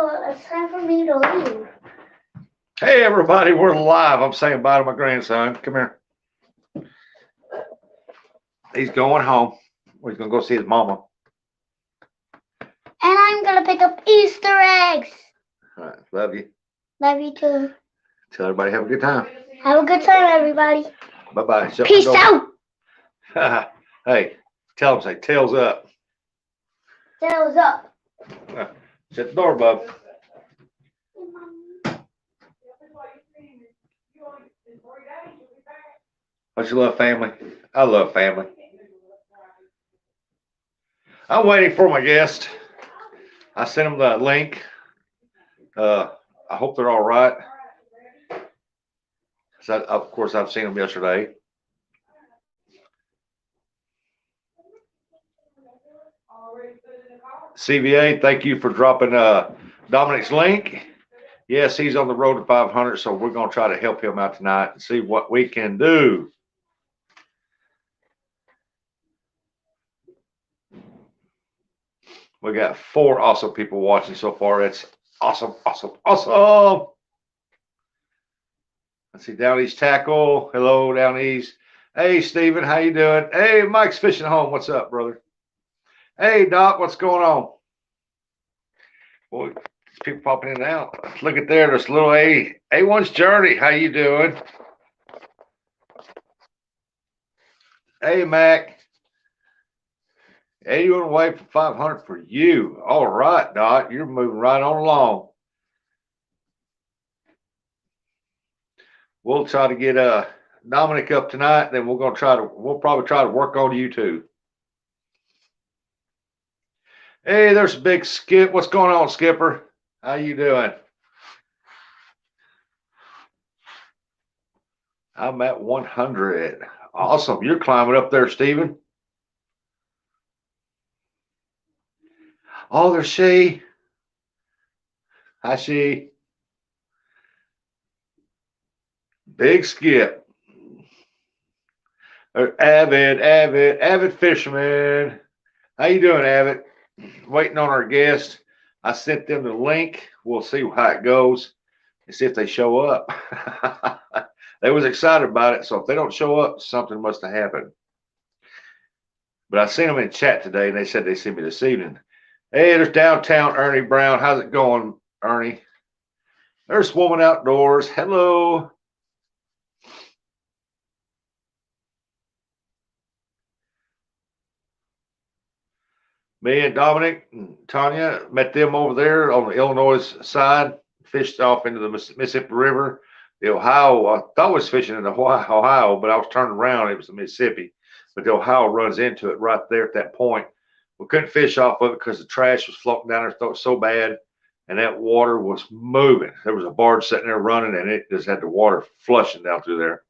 Oh, it's time for me to leave. Hey, everybody, we're live. I'm saying bye to my grandson. Come here. He's going home. He's going to go see his mama. And I'm gonna pick up Easter eggs. All right. Love you. Love you too. Tell everybody have a good time. Have a good time, everybody. Bye-bye. Peace out. Hey, tell them, say, tails up. Tails up. Shut the door, bub. Don't you love family? I love family. I'm waiting for my guest. I sent them the link. I hope they're all right. So, of course, I've seen them yesterday. CVA, thank you for dropping Dominic's link. Yes, he's on the road to 500, so we're going to try to help him out tonight and see what we can do. We got 4 awesome people watching so far. It's awesome, awesome, awesome. Let's see, Down East Tackle. Hello, Down East. Hey, Steven, how you doing? Hey, Mike's fishing home. What's up, brother? Hey, Doc, what's going on? Boy, there's people popping in and out. Look at there. There's little A1's Journey. How you doing? Hey, Mac. 81 away from 500 for you. All right, Doc. You're moving right on along. We'll try to get Dominic up tonight. Then we'll probably try to work on you too. Hey, there's Big Skip. What's going on, Skipper? How you doing? I'm at 100. Awesome. You're climbing up there, Steven. Oh, there's she. Hi, she. Big Skip. Avid fisherman. How you doing, Avid? Waiting on our guest. I sent them the link. We'll see how it goes and see if they show up. They was excited about it, so if they don't show up, something must have happened. But I seen them in chat today, and they said they see me this evening. Hey, there's downtown Ernie Brown. How's it going, Ernie? There's Woman Outdoors. Hello. Me and Dominic and Tonia met them over there on the Illinois side, fished off into the Mississippi River. The Ohio, I thought I was fishing in Ohio, but I was turning around. It was the Mississippi, but the Ohio runs into it right there at that point. We couldn't fish off of it because the trash was floating down there so bad, and that water was moving. There was a barge sitting there running, and it just had the water flushing down through there.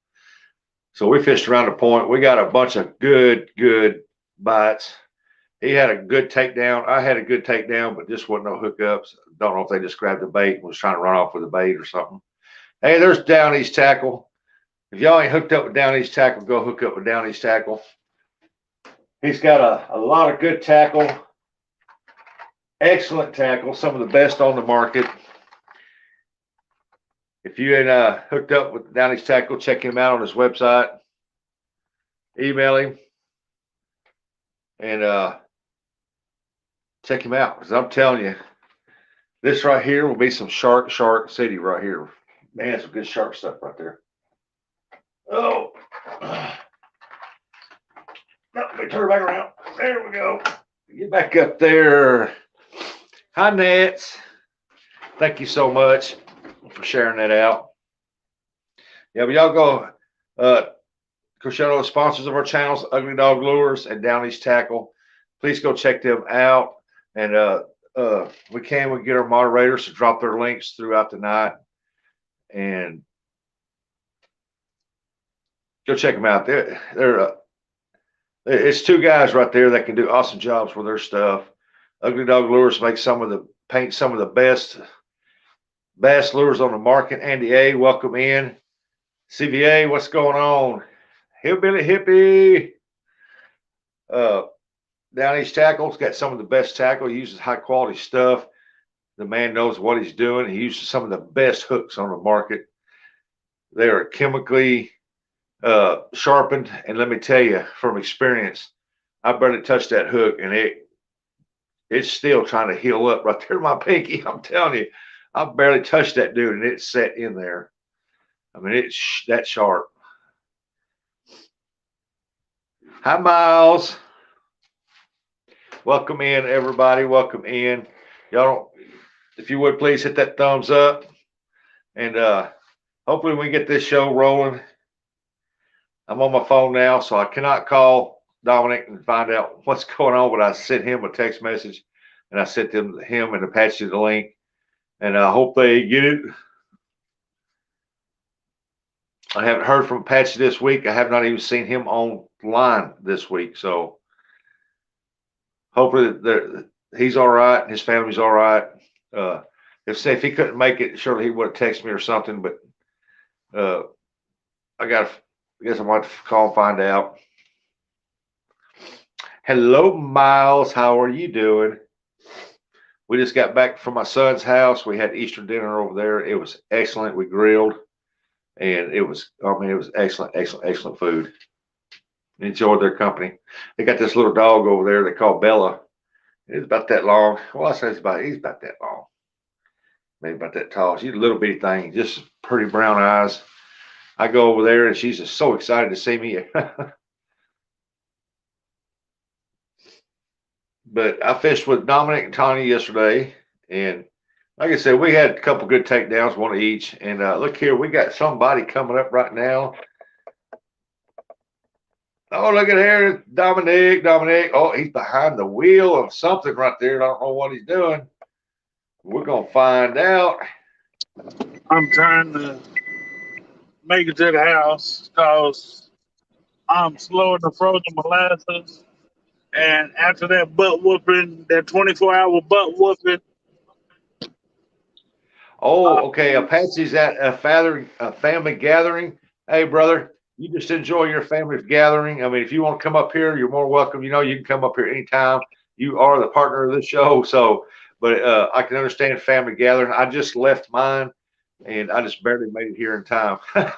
So we fished around the point. We got a bunch of good bites. He had a good takedown. I had a good takedown, but just wasn't no hookups. Don't know if they just grabbed the bait and was trying to run off with the bait or something. Hey, there's Down East Tackle. If y'all ain't hooked up with Down East Tackle, go hook up with Down East Tackle. He's got a lot of good tackle. Excellent tackle. Some of the best on the market. If you ain't hooked up with Down East Tackle, check him out on his website. Email him. And check him out. Because I'm telling you, this right here will be some shark city right here. Man, some good shark stuff right there. Oh. No, let me turn back around. There we go. Get back up there. Hi, Nets. Thank you so much for sharing that out. Yeah, but y'all go. Shout out the sponsors of our channels, Ugly Dog Lures and Down East Tackle. Please go check them out. And we get our moderators to drop their links throughout the night. And go check them out. It's 2 guys right there that can do awesome jobs with their stuff. Ugly Dog Lures paint some of the best bass lures on the market. Andy A, welcome in. CVA, what's going on? Hillbilly Hippie. Down East Tackle's got some of the best tackle. He uses high quality stuff. The man knows what he's doing. He uses some of the best hooks on the market. They are chemically sharpened, and let me tell you from experience, I barely touched that hook, and it's still trying to heal up right there, my pinky. I'm telling you, I barely touched that dude, and it's set in there. I mean, it's that sharp. Hi, Miles. Welcome in, everybody. Welcome in. Y'all, if you would please hit that thumbs up, and hopefully we can get this show rolling. I'm on my phone now, so I cannot call Dominic and find out what's going on, but I sent him a text message, and I sent him and Apache the link, and I hope they get it. I haven't heard from Apache this week. I have not even seen him online this week, so hopefully he's all right and his family's all right. If he couldn't make it, surely he would have texted me or something, but I guess I might call and find out. Hello, Miles. How are you doing? We just got back from my son's house. We had Easter dinner over there. It was excellent. We grilled, and it was excellent, excellent, excellent food. Enjoyed their company. They got this little dog over there they call Bella. It's about that long. Well, I say he's about that long. Maybe about that tall. She's a little bitty thing, just pretty brown eyes. I go over there and she's just so excited to see me. But I fished with Dominic and Tonia yesterday, and like I said, we had a couple good takedowns, one each. And look here, we got somebody coming up right now. Oh, look at here, Dominic. Oh, he's behind the wheel of something right there. I don't know what he's doing. We're gonna find out. I'm trying to make it to the house because I'm slow in the frozen molasses. And after that butt whooping, that 24-hour butt whooping. Oh, okay. Apache's at a family gathering. Hey, brother, you just enjoy your family's gathering. I mean, if you want to come up here, you're more welcome. You know, you can come up here anytime. You are the partner of the show. So, but I can understand family gathering. I just left mine, and I just barely made it here in time. And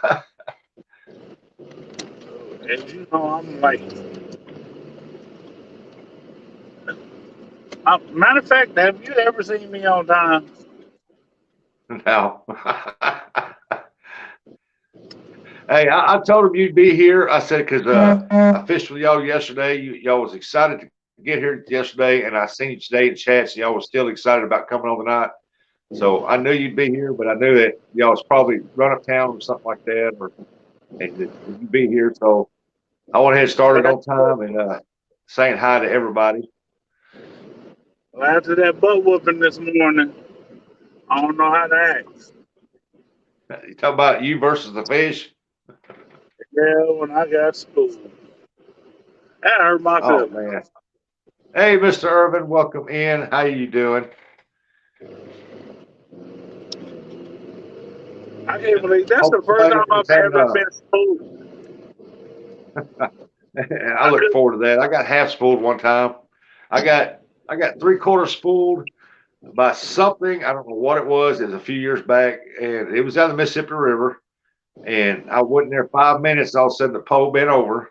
you know, I'm like, matter of fact, have you ever seen me on time? Now, hey, I told him you'd be here. I said, because I fished with y'all yesterday. Y'all was excited to get here yesterday, and I seen you today in chats. Y'all was still excited about coming on tonight. So I knew you'd be here, but I knew that y'all was probably run uptown or something like that, and you'd be here. So I went ahead and started on time and saying hi to everybody. Well, after that butt whooping this morning, I don't know how to act. You talk about you versus the fish. Yeah, when I got spooled. That hurt my Oh, feelings. man. Hey, Mr. Irvin, welcome in. How you doing? I can't believe that's the first time I've ever been spooled. I look forward to that. I got half spooled one time. I got 3/4 spooled by something. I don't know what it was. It was a few years back, and it was out of the Mississippi River. And I wasn't there 5 minutes. All of a sudden, the pole bent over.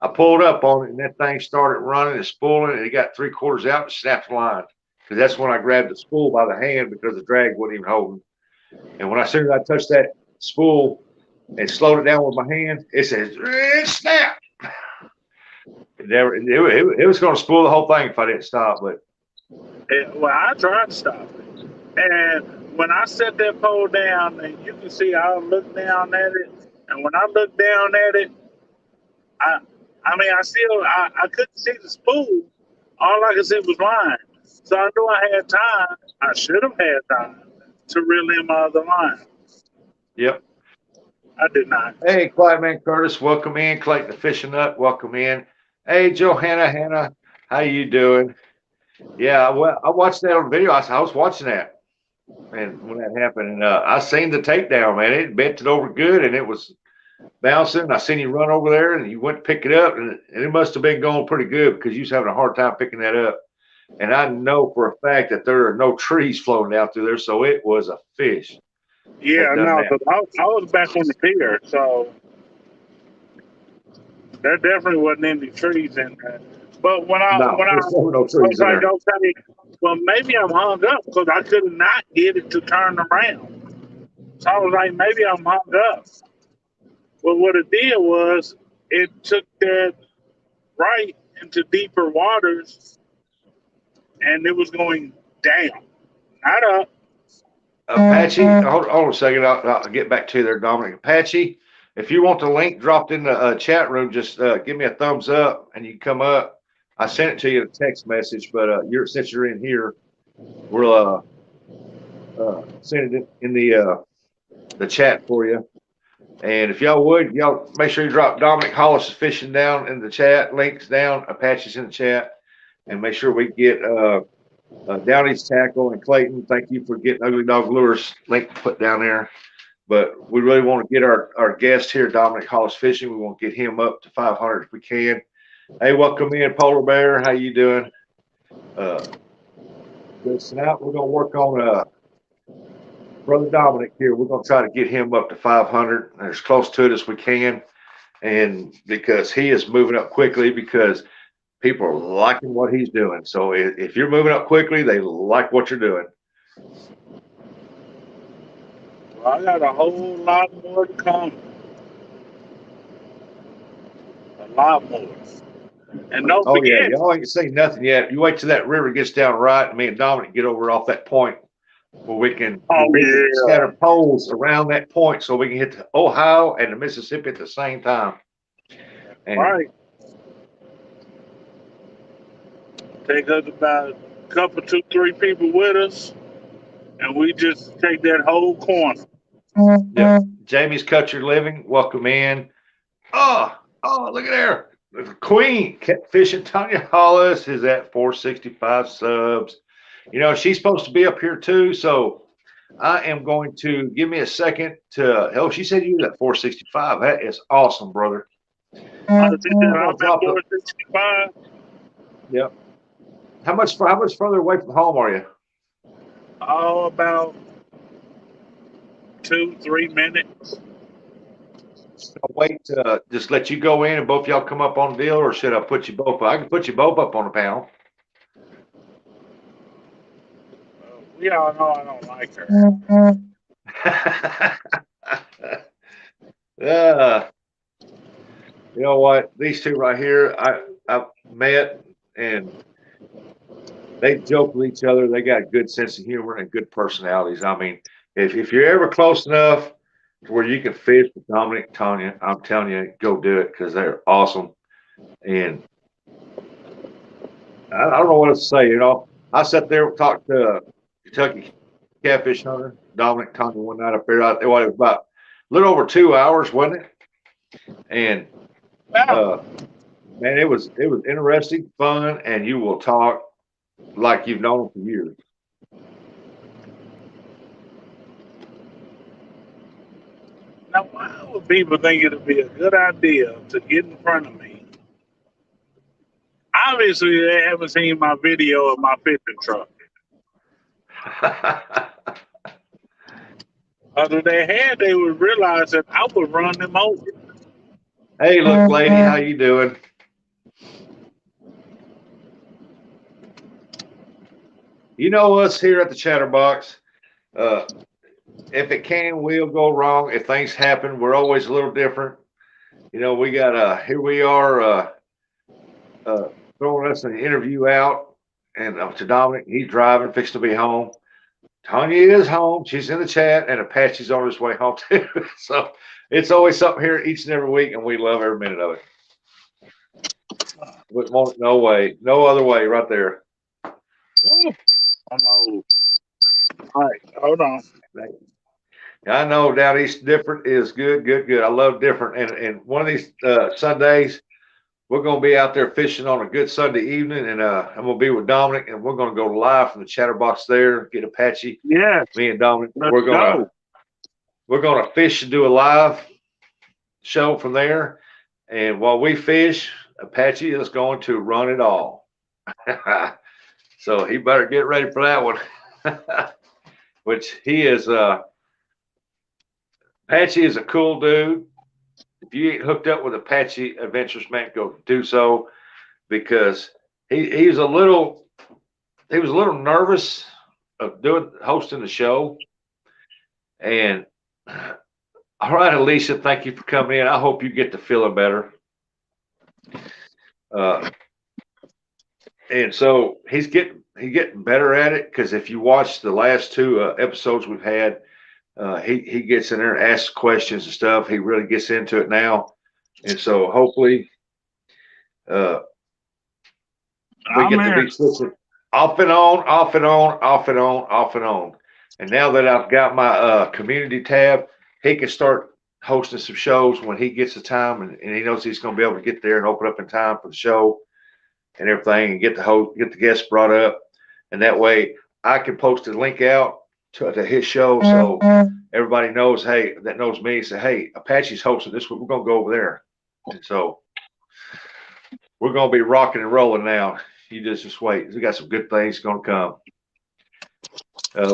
I pulled up on it, and that thing started running and spooling, and it got 3/4 out and snapped the line. Because that's when I grabbed the spool by the hand because the drag wasn't even holding. And when as soon as I touched that spool and slowed it down with my hand, it says, snap. It was going to spool the whole thing if I didn't stop. But well, I tried to stop it. And when I set that pole down, and you can see I look down at it, and when I look down at it, I couldn't see the spool. All I could see was line. So I knew I had time. I should have had time to reel in my other line. Yep. I did not. Hey, Quiet Man Curtis, welcome in. Clayton the Fishing Nut, welcome in. Hey, Hannah, how you doing? Yeah, well, I watched that on video. I was watching that, and when that happened, and I seen the takedown, man. It bent it over good, and it was bouncing. I seen you run over there, and you went to pick it up, and it must have been going pretty good because you was having a hard time picking that up. And I know for a fact that there are no trees floating down through there, so it was a fish Yeah, that done no, that. 'cause I was back on the pier, so there definitely wasn't any trees in there. But No, when I there were no was trees in like, there. okay, well maybe I'm hung up because I could not get it to turn around. So I was like, maybe I'm hung up. But what it did was it took that right into deeper waters, and it was going down, not up. Apache, hold on a second. I'll get back to you there, Dominic. Apache, if you want the link dropped in the chat room, just give me a thumbs up and you can come up. I sent it to you in a text message, but since you're in here, we'll send it in the chat for you. And if y'all would, y'all make sure you drop Dominic Hollis fishing down in the chat, links down, Apache's in the chat, and make sure we get Downey's Tackle and Clayton. Thank you for getting Ugly Dog Lures link put down there. But we really want to get our guest here, Dominic Hollis Fishing. We want to get him up to 500 if we can. Hey, welcome in, Polar Bear. How you doing? Listen out. We're going to work on Brother Dominic here. We're going to try to get him up to 500 as close to it as we can. And because he is moving up quickly, because people are liking what he's doing. So if you're moving up quickly, they like what you're doing. Well, I got a whole lot more to come. A lot more. And don't Oh yeah, forget, y'all ain't seen nothing yet. You wait till that river gets down right, and me and Dominic get over off that point where we can yeah, scatter poles around that point, so we can hit the Ohio and the Mississippi at the same time. And right. Take us about a couple, two, three people with us, and we just take that whole corner. yeah, Jamie's Cut Your Living, welcome in. Oh, look at there. The Queen Catfishing Tonia Hollis is at 465 subs. You know, she's supposed to be up here too, so I am going to give me a second to. Oh, she said you was at 465. That is awesome, brother. I'm I'm gonna at drop the. 465. Yep. How much further away from home are you? Oh, about 2, 3 minutes. I'll wait to just let you go in and both y'all come up on the deal, or should I put you both? I can put you both up on the panel. We all know I don't like her. You know what? These two right here, I met and they joke with each other. They got a good sense of humor and good personalities. I mean, if you're ever close enough to where you can fish with Dominic, Tonia, I'm telling you, go do it because they're awesome. And I don't know what to say. You know, I sat there and talked to Kentucky catfish hunter Dominic, Tonia one night up there. It was about a little over 2 hours, wasn't it? And Wow. man, it was interesting, fun, and you will talk like you've known them for years. Now, why would people think it would be a good idea to get in front of me? Obviously, they haven't seen my video of my fishing truck. If they had, they would realize that I would run them over. Hey, look, lady, how you doing? You know us here at the Chatterbox. If it can, will go wrong. If things happen, we're always a little different. You know, we got here we are throwing us an interview out, and to Dominic, he's driving, fixing to be home. Tonia is home. She's in the chat, and Apache's on his way home too. So it's always something here each and every week, and we love every minute of it. Wouldn't want it no way, no other way, right there. Ooh, I know. All right, hold on. I know down east different is good, good, good. I love different, and one of these Sundays we're gonna be out there fishing on a good Sunday evening, and I'm gonna be with Dominic, and we're gonna go live from the Chatterbox there, get Apache. Yeah, Me and Dominic, let's we're gonna fish and do a live show from there. And while we fish, Apache is going to run it all. So he better get ready for that one. Which he is, Apache is a cool dude. If you ain't hooked up with Apache Adventures, man, go do so, because he was a little nervous of hosting the show. And all right, Alicia, thank you for coming in. I hope you get to feeling better. And so he's getting better at it, because if you watch the last two episodes we've had, he gets in there and asks questions and stuff. He really gets into it now, and so hopefully we get to be switching off and on, off and on, off and on, off and on. And now that I've got my community tab, he can start hosting some shows when he gets the time, and he knows he's going to be able to get there and open up in time for the show and everything, and get the guests brought up, and that way I can post a link out to his show, so everybody knows, hey, that knows me, say, hey, Apache's hosting this week, we're going to go over there. And so we're going to be rocking and rolling now. You just wait. We got some good things going to come.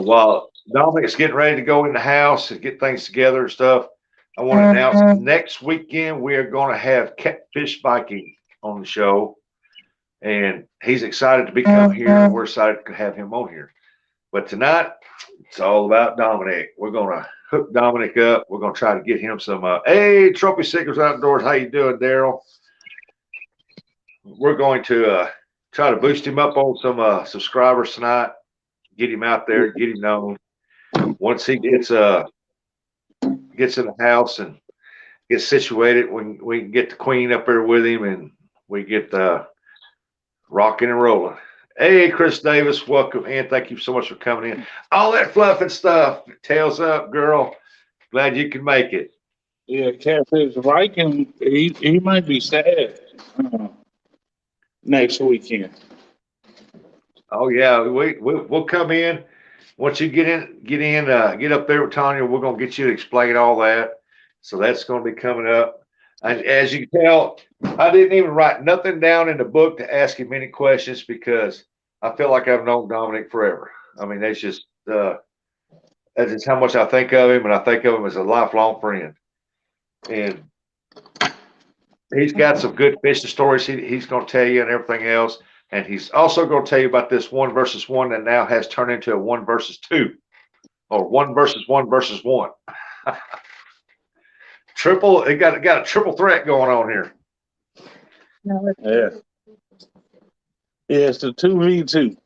While Dominic's getting ready to go in the house and get things together and stuff, I want to announce next weekend we are going to have Catfish Viking on the show, and he's excited to become here, and we're excited to have him on here. But tonight, it's all about Dominic. We're going to hook Dominic up. We're going to try to get him some, hey, Trophy Seekers Outdoors, how you doing, Daryl? We're going to try to boost him up on some subscribers tonight, get him out there, get him known. Once he gets in the house and gets situated, we can get the queen up there with him, and we get rocking and rolling. Hey, Chris Davis, welcome in. Thank you so much for coming in. All that fluffing stuff. Tails up, girl. Glad you can make it. Yeah, Catfish Viking, he might be sad next weekend. Oh yeah, we'll come in. Once you get up there with Tonia, we're gonna get you to explain all that. So that's gonna be coming up. And as you can tell, I didn't even write nothing down in the book to ask him any questions, because I feel like I've known Dominic forever. I mean, that's just how much I think of him, and I think of him as a lifelong friend. And he's got some good fishing stories he's going to tell you and everything else. And he's also going to tell you about this 1 versus 1 that now has turned into a 1 versus 2, or 1 versus 1 versus 1. It got a triple threat going on here. Yeah. Yeah, it's the 2v2.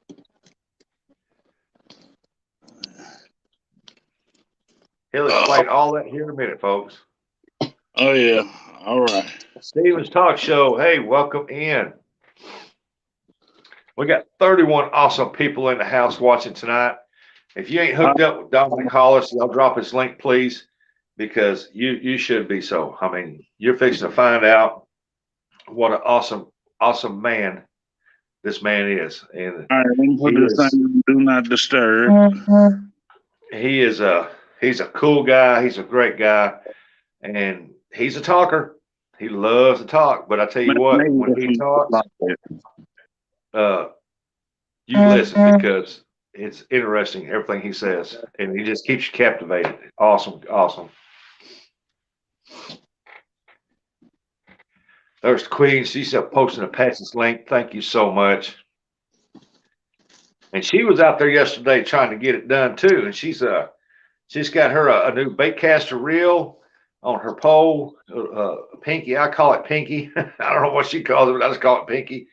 He'll explain all that here in a minute, folks. Oh, yeah. All right. Steven's Talk Show. Hey, welcome in. We got 31 awesome people in the house watching tonight. If you ain't hooked up with Dominic Hollis, y'all drop his link, please, because you should be so. I mean, you're fixing to find out what an awesome man this man is. And all right, put this thing do not disturb. He's a cool guy. He's a great guy, and he's a talker. He loves to talk. But I tell you what, when he talks, you listen, because it's interesting, everything he says, and he just keeps you captivated. Awesome. There's the Queen. She's up posting a Patsy's link. Thank you so much. And she was out there yesterday trying to get it done too. And she's got her a new baitcaster reel on her pole, Pinky. I call it Pinky. I don't know what she calls it, but I just call it Pinky.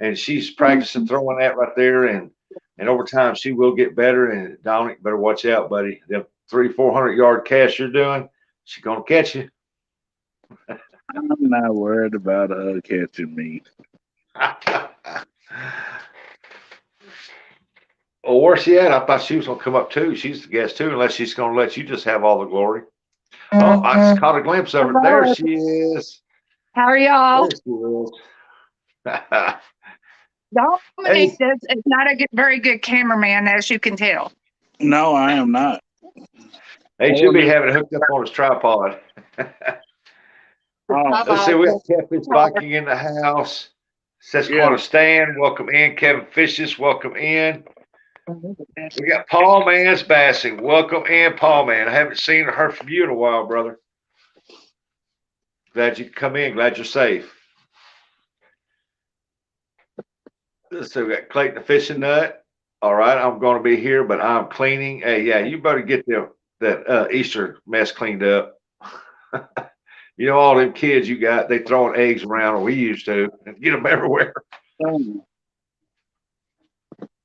And she's practicing throwing that right there. And over time, she will get better. And Dominic, better watch out, buddy. Them 300-400 yard casts you're doing, she's gonna catch you. I'm not worried about her catching me. Well, where's she at? I thought she was gonna come up too. She's the guest too, unless she's gonna let you just have all the glory. Oh, I just caught a glimpse of her. There she is. How are y'all? There she is. Dominic is not a very good cameraman, as you can tell. No, I am not. They should be having it hooked up on his tripod. Let's see, we got Catfish Viking in the house. Susquehanna Stan, welcome in. Kevin Fishes, welcome in. We got Paul Mans Bassing. Welcome in, Paul Man. I haven't seen or heard from you in a while, brother. Glad you could come in. Glad you're safe. So we got Clayton the Fishing Nut. All right, I'm going to be here, but I'm cleaning. Hey, yeah, you better get that Easter mess cleaned up. You know, all them kids you got, they throwing eggs around, or we used to, and get them everywhere. We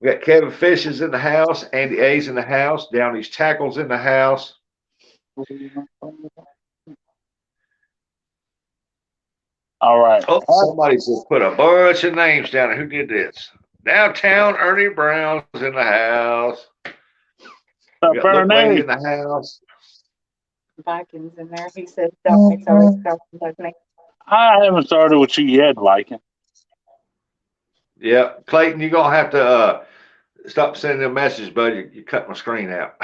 got Kevin Fishes in the house, Andy A's in the house, Downey's Tackles in the house. All right. Oh, somebody just put a bunch of names down there. Who did this? Downtown Ernie Brown's in the house. We got Look Lady in the house. Vikings in there. He said Dominic's always talking. I haven't started with you yet, Viking. Yeah, Clayton, you're gonna have to stop sending them messages, bud. You cut my screen out.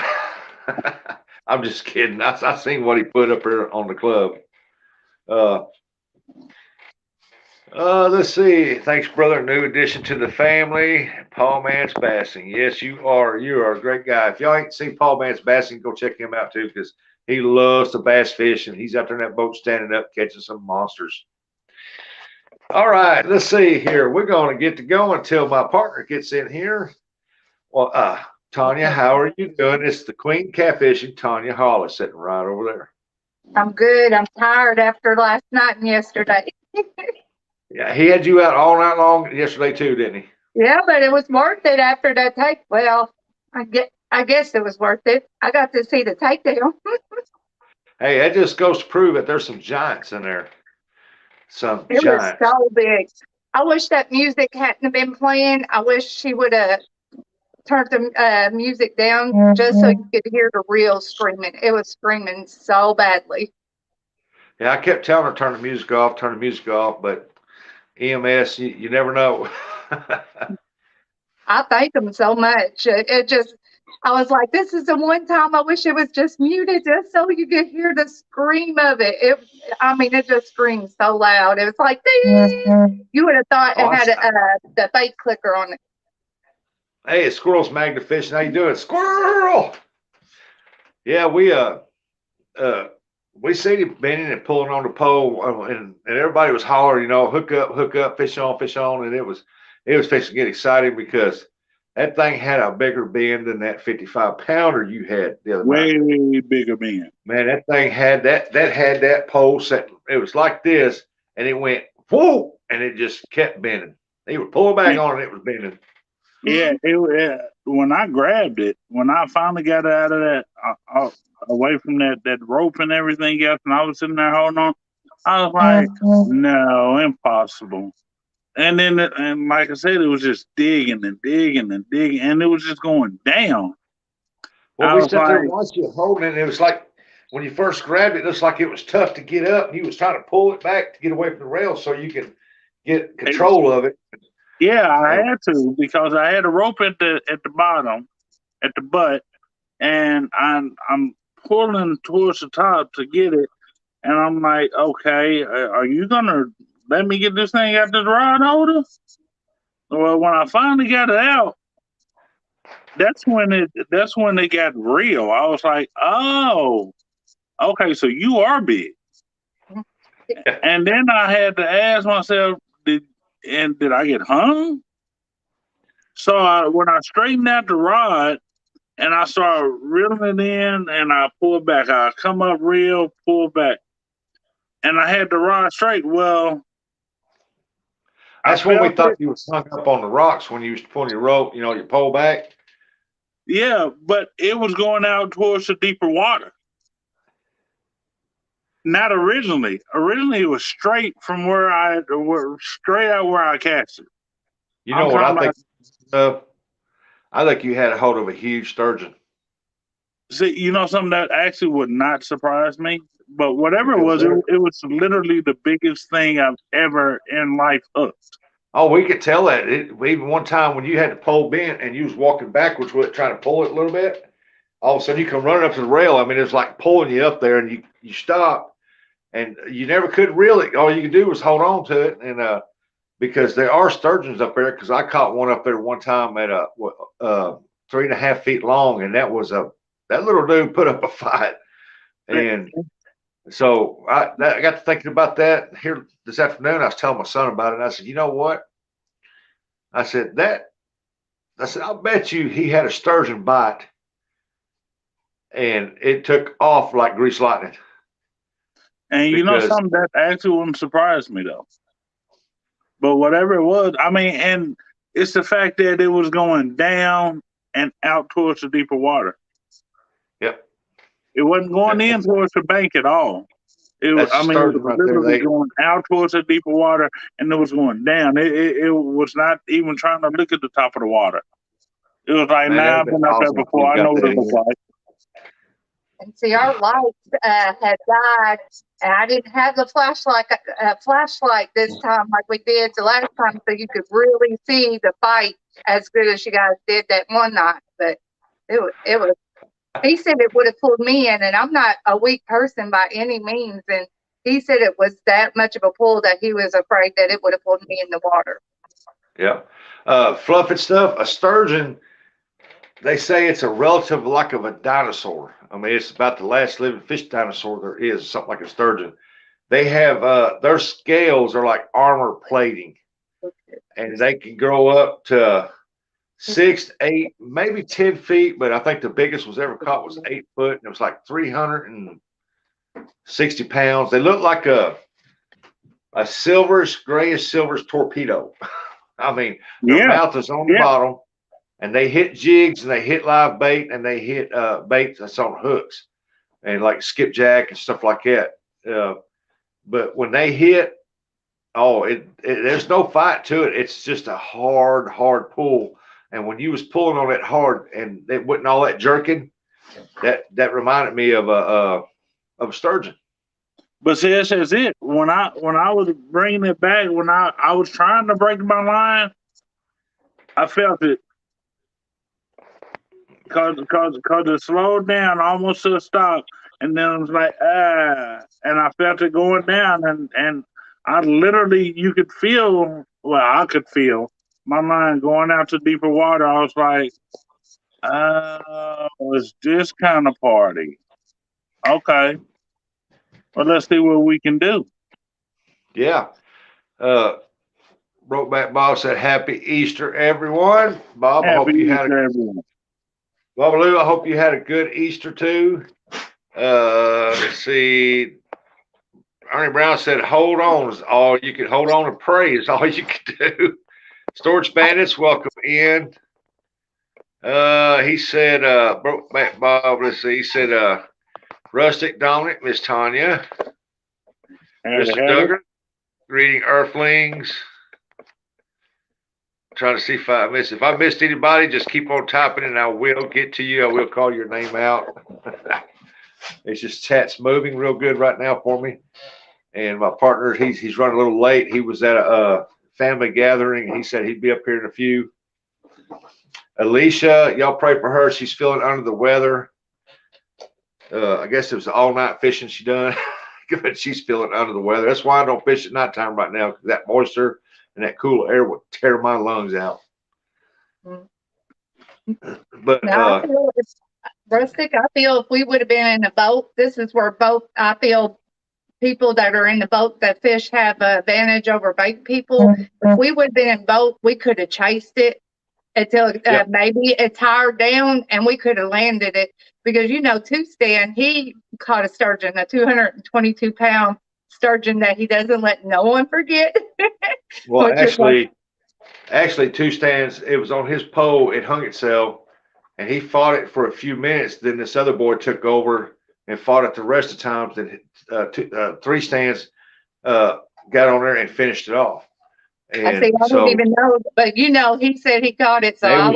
I'm just kidding. I seen what he put up here on the club. Let's see. Thanks, brother. New addition to the family. Paul Mance Bassing. Yes, you are. You are a great guy. If y'all ain't seen Paul Mance Bassing, go check him out too, because he loves to bass fish, and he's out there in that boat standing up catching some monsters. All right, let's see here. We're going to get to go until my partner gets in here. Well, Tonia, how are you doing? It's the Queen Catfishing, Tonia Hollis, sitting right over there. I'm good. I'm tired after last night and yesterday. Yeah, he had you out all night long yesterday too, didn't he? Yeah, but it was worth it after that take. Well, I guess it was worth it. I got to see the takedown. Hey, that just goes to prove that there's some giants in there. It was so big. I wish that music hadn't been playing. I wish she would have turned the music down just so you could hear the real screaming. It was screaming so badly. Yeah, I kept telling her turn the music off, but EMS, you never know. I thank them so much. I was like, this is the one time I wish it was just muted just so you could hear the scream of it. It just screams so loud. It was like, ding! You would have thought it had the bait clicker on it. Hey, it's Squirrel's Magna Fishing. How you doing, Squirrel? Yeah, we seen him bending and pulling on the pole, and everybody was hollering, hook up, fish on, and it was fixing to get excited because that thing had a bigger bend than that 55-pounder you had the other night. Way bigger bend. Man, that thing had that pole set. It was like this, and it went whoa, and it just kept bending. He would pull back on it, it was bending. Yeah, when I grabbed it, when I finally got it out of that, away from that rope and everything else, and I was sitting there holding on, I was like, no, impossible. And then, and like I said, it was just digging and digging and digging, and it was just going down. Well, we sat there watching you holding it, and it was like when you first grabbed it, it looks like it was tough to get up, and you was trying to pull it back to get away from the rail so you could get control of it. Yeah, I had to, because I had a rope at the bottom, at the butt, and I'm pulling towards the top to get it, and I'm like, okay, are you gonna let me get this thing out this rod holder? Well, when I finally got it out, that's when it got real. I was like, oh, okay, so you are big. And then I had to ask myself, did I get hung? So when I straightened out the rod and I started reeling it in and I pulled back, I come up real, pull back, and I had the rod straight. Well, that's when we thought you was hung up on the rocks when you was pulling your rope, you pull back. Yeah, but it was going out towards the deeper water. Not originally. Originally, it was straight from straight out where I cast it. You know what I think? I think you had a hold of a huge sturgeon. See, something that actually would not surprise me. But whatever it was literally the biggest thing I've ever in life hooked. Oh, we could tell that. Even one time when you had the pole bent and you was walking backwards with it, trying to pull it a little bit, all of a sudden you come running up to the rail. I mean, it was like pulling you up there, and you stopped, and you never could reel it. All you could do was hold on to it, and because there are sturgeons up there. Because I caught one up there one time at 3.5 feet long, and that little dude put up a fight. And so I got to thinking about that here this afternoon. I was telling my son about it, and I said, you know what? I said, I'll bet you he had a sturgeon bite and it took off like grease lightning. And you know something, that actually wouldn't surprise me though. But whatever it was, I mean, and it's the fact that it was going down and out towards the deeper water. Yep. It wasn't going in towards the bank at all. It was literally going out towards the deeper water, and it was going down. It was not even trying to look at the top of the water. It was like, I've been up there before. I know what it looks like. And see, our lights had died, and I didn't have the flashlight this time like we did the last time, so you could really see the fight as good as you guys did that one night. But it was. He said it would have pulled me in, and I'm not a weak person by any means. And he said it was that much of a pull that he was afraid that it would have pulled me in the water. Yeah. Fluffy stuff. A sturgeon, they say it's a relative like of a dinosaur. I mean, it's about the last living fish dinosaur there is, something like a sturgeon. They have their scales are like armor plating, and they can grow up to 6, 8, maybe 10 feet, but I think the biggest was ever caught was 8 foot, and it was like 360 pounds. They look like a grayish silverish torpedo. I mean, their mouth is on the bottom, and they hit jigs, and they hit live bait, and they hit bait that's on hooks, and like skipjack and stuff like that. But when they hit, there's no fight to it. It's just a hard pull. And when you was pulling on it hard and it wasn't all that jerking, that reminded me of a sturgeon. But see, that's it. When I was bringing it back, when I was trying to break my line, I felt it. Cause it slowed down almost to a stop, and then it was like and I felt it going down, and I literally, you could feel. Well, I could feel my line going out to deeper water. I was like, it's this kind of party. Okay. Well, let's see what we can do. Yeah. Brokeback Bob said, Happy Easter, everyone. Bob, I hope you had Babaloo, I hope you had a good Easter too. Let's see. Ernie Brown said, hold on is all you can hold on and pray is all you can do. Storage Bandits, welcome in. He said, Brokeback Bob, let's see, he said, Rustic Dominic, Miss Tonia, Mr. Duggar, greeting Earthlings. Trying to see if I missed. If I missed anybody, just keep on typing and I will get to you. I will call your name out. It's just chat's moving real good right now for me. And my partner, he's running a little late. He was at a family gathering, and he said he'd be up here in a few. Alicia, y'all pray for her. She's feeling under the weather. I guess it was all night fishing she done, but she's feeling under the weather. That's why I don't fish at nighttime right now, because that moisture and that cool air would tear my lungs out. But now, Rustic, I feel if we would have been in a boat, this is where I feel people that are in the boat that fish have an advantage over bait people. If we would have been in boat, we could have chased it until maybe it tired down, and we could have landed it. Because, Two Stan, he caught a sturgeon, a 222-pound sturgeon that he doesn't let no one forget. Well, actually, Two Stands, it was on his pole. It hung itself, and he fought it for a few minutes. Then this other boy took over and fought it the rest of the times. Then 3 Stands got on there and finished it off. And I didn't even know, but he said he caught it, so I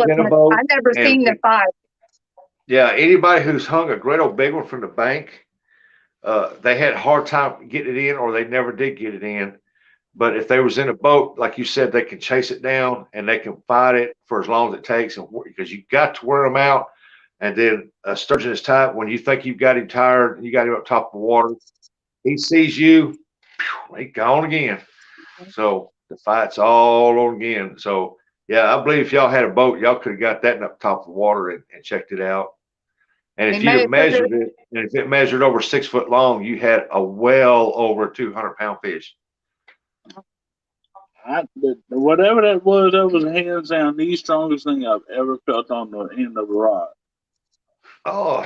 never seen the fight. Yeah, anybody who's hung a great old big one from the bank, they had a hard time getting it in, or they never did get it in. But if they was in a boat, like you said, they can chase it down and they can fight it for as long as it takes, because you got to wear them out. And then a sturgeon is tight. When you think you've got him tired, you got him up top of the water, he sees you, he gone again. So the fight's all on again. So yeah, I believe if y'all had a boat, y'all could have got that up top of the water and checked it out. And We if you'd may have have put measured it, and if it measured over 6 foot long, you had a well over 200-pound fish. Whatever that was hands down the strongest thing I've ever felt on the end of a rod. Oh,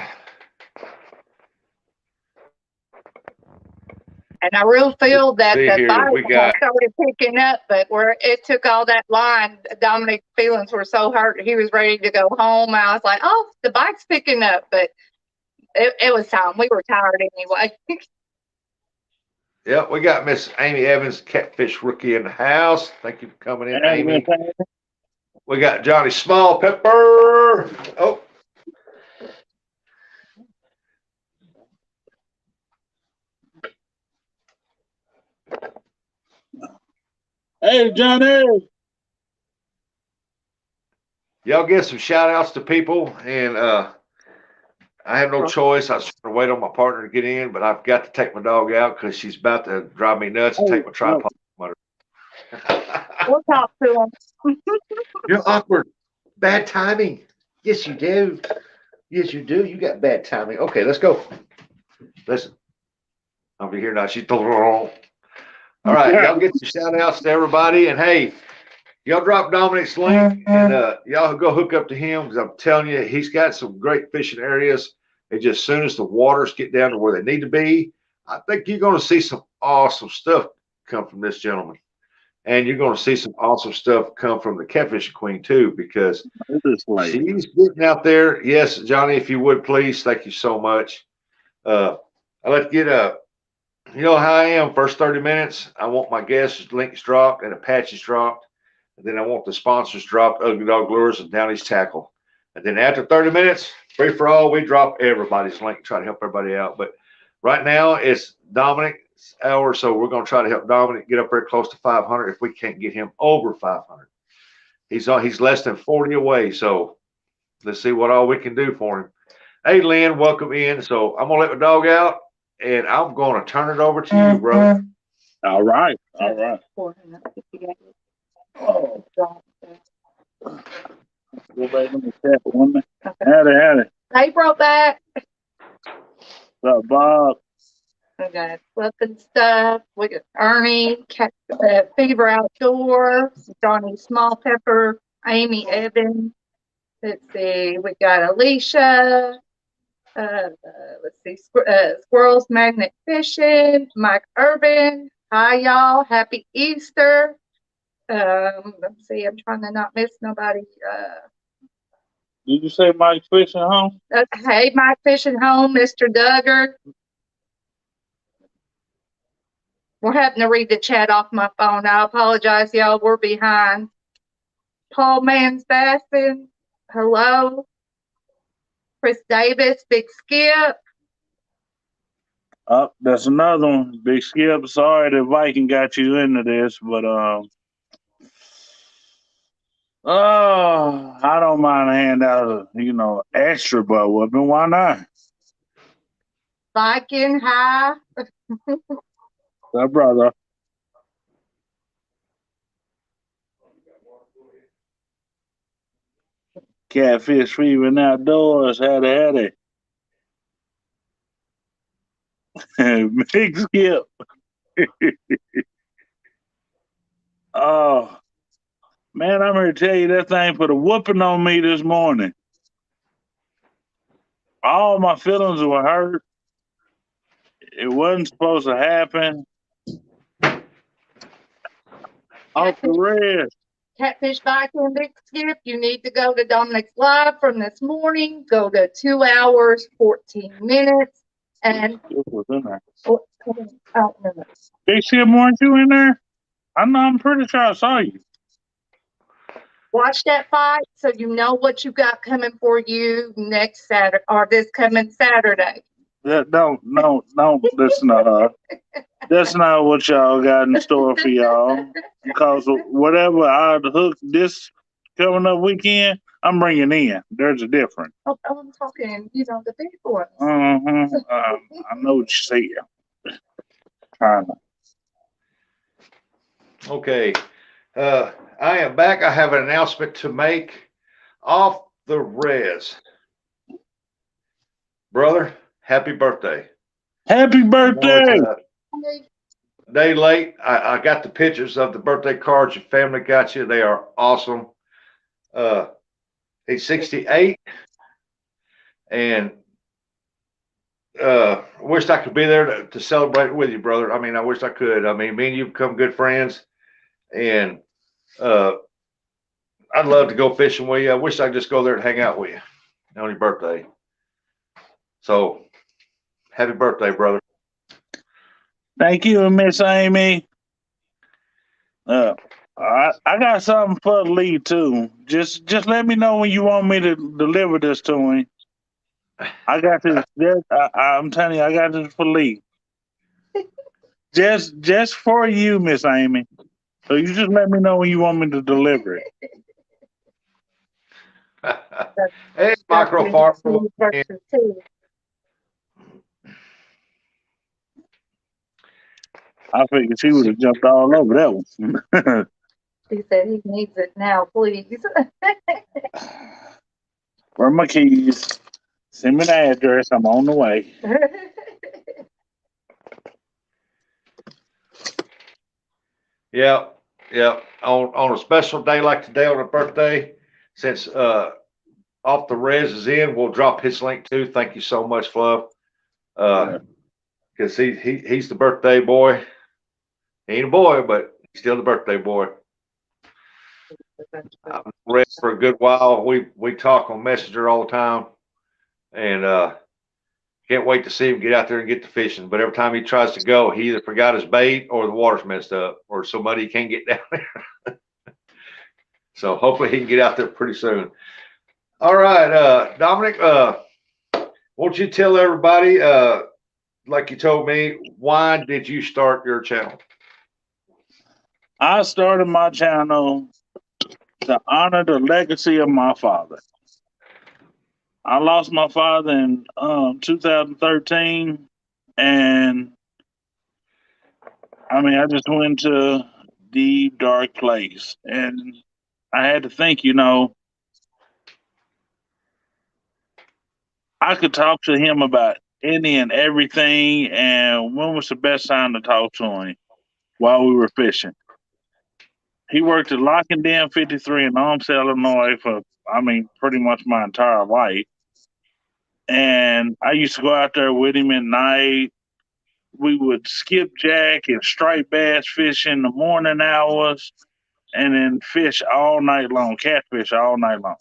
And I really feel that see the here, bite we had got started picking up, but where it took all that line, Dominic's feelings were so hurt. He was ready to go home. I was like, oh, the bite's picking up. But it was time. We were tired anyway. yeah, we got Miss Amy Evans, catfish rookie in the house. Thank you for coming in, And Amy. We got Johnny Small Pepper. Oh, hey, Johnny. y'all give some shout outs to people. And I have no choice. I was trying to wait on my partner to get in, but I've got to take my dog out because she's about to drive me nuts and take my tripod from her. We'll talk to him. You're awkward. Bad timing. Yes, you do. Yes, you do. You got bad timing. Okay, let's go. Listen, I'll be here now. She's all right. Y'all get your shout outs to everybody. And hey, y'all drop Dominic's link and y'all go hook up to him because I'm telling you, he's got some great fishing areas. And just as soon as the waters get down to where they need to be, I think you're going to see some awesome stuff come from this gentleman. And you're going to see some awesome stuff come from the catfishing queen too, because she's getting out there. Yes, Johnny, if you would please, thank you so much. I like to get you know how I am. First 30 minutes, I want my guest links dropped and Apaches dropped. And then I want the sponsors dropped, Ugly Dog Lures and Downey's Tackle. And then after 30 minutes, free for all, we drop everybody's link, try to help everybody out. But right now it's Dominic's hour, so we're going to try to help Dominic get up there close to 500 if we can't get him over 500. He's less than 40 away, so let's see what all we can do for him. Hey, Lynn, welcome in. So I'm going to let my dog out, and I'm going to turn it over to you, brother. All right. All right. Oh. Go back in the chat one minute. Howdy. Hey, Brokeback. What's up, Bob? We got flipping stuff. We got Ernie, Fever Outdoor, Johnny Small Pepper, Amy Evans. Let's see. We got Alicia. Let's see. Squirrels Magnet Fishing. Mike Urban. Hi, y'all. Happy Easter. Let's see. I'm trying to not miss nobody. Did you say Mike Fishing Home? Hey, Mike Fishing Home, Mr. Duggar. We're having to read the chat off my phone. I apologize, y'all. We're behind. Paul Mansbasson. Hello. Chris Davis, Big Skip. Oh, that's another one. Big Skip. Sorry that Viking got you into this, but I don't mind a handout of, extra butt whooping. Why not? Viking, hi. That brother. Catfish Fever Outdoors. Howdy. Big Skip. Oh, man, I'm here to tell you that thing put a whooping on me this morning. All my feelings were hurt. It wasn't supposed to happen. Off the rest. Catfish Viking, Big Skip. You need to go to Dominic's Live from this morning. Go to 2 hours, 14 minutes. And It was in there. Oh, no. Big Skip, weren't you in there? I'm pretty sure I saw you. Watch that fight so you know what you got coming for you next Saturday or this coming Saturday. Don't listen to her. That's not what y'all got in store for y'all. Because whatever I hook this coming up weekend, I'm bringing in. There's a difference. Oh, I'm talking, the big ones. I know what you say. Trying to. Okay. I am back. I have an announcement to make off the res. Brother, happy birthday. Happy I know it's birthday! a day late. I got the pictures of the birthday cards your family got you. They are awesome. Uh, he's 68 and wished I could be there to celebrate with you, brother. I mean, I wish I could. I mean, me and you become good friends, and uh, I'd love to go fishing with you. I wish I could just go there and hang out with you on your birthday. So, happy birthday, brother. Thank you, Miss Amy. I got something for Lee too. Just let me know when you want me to deliver this to him. I got this. I'm telling you, I got this for Lee. Just for you, Miss Amy. So you just let me know when you want me to deliver it. Hey, micro farm. I figured she would have jumped all over that one. He said he needs it now, please. Where are my keys? Send me the address. I'm on the way. Yeah, yeah. On a special day like today on a birthday, since off the res is in, we'll drop his link too. Thank you so much, Fluff. Because he's the birthday boy. He ain't a boy, but he's still the birthday boy. I've been res for a good while. We talk on Messenger all the time, and can't wait to see him get out there and get to fishing. But every time he tries to go, he either forgot his bait or the water's messed up or somebody can't get down there. So hopefully he can get out there pretty soon. All right, Dominic, won't you tell everybody, like you told me, why did you start your channel? I started my channel to honor the legacy of my father. I lost my father in 2013, and I mean, I just went to a deep, dark place, and I had to think, I could talk to him about any and everything, and when was the best time to talk to him? While we were fishing. He worked at Lock and Dam 53 in Olmsted, Illinois for, I mean, pretty much my entire life. And I used to go out there with him at night. We would skipjack and striped bass fish in the morning hours and then fish all night long, catfish all night long.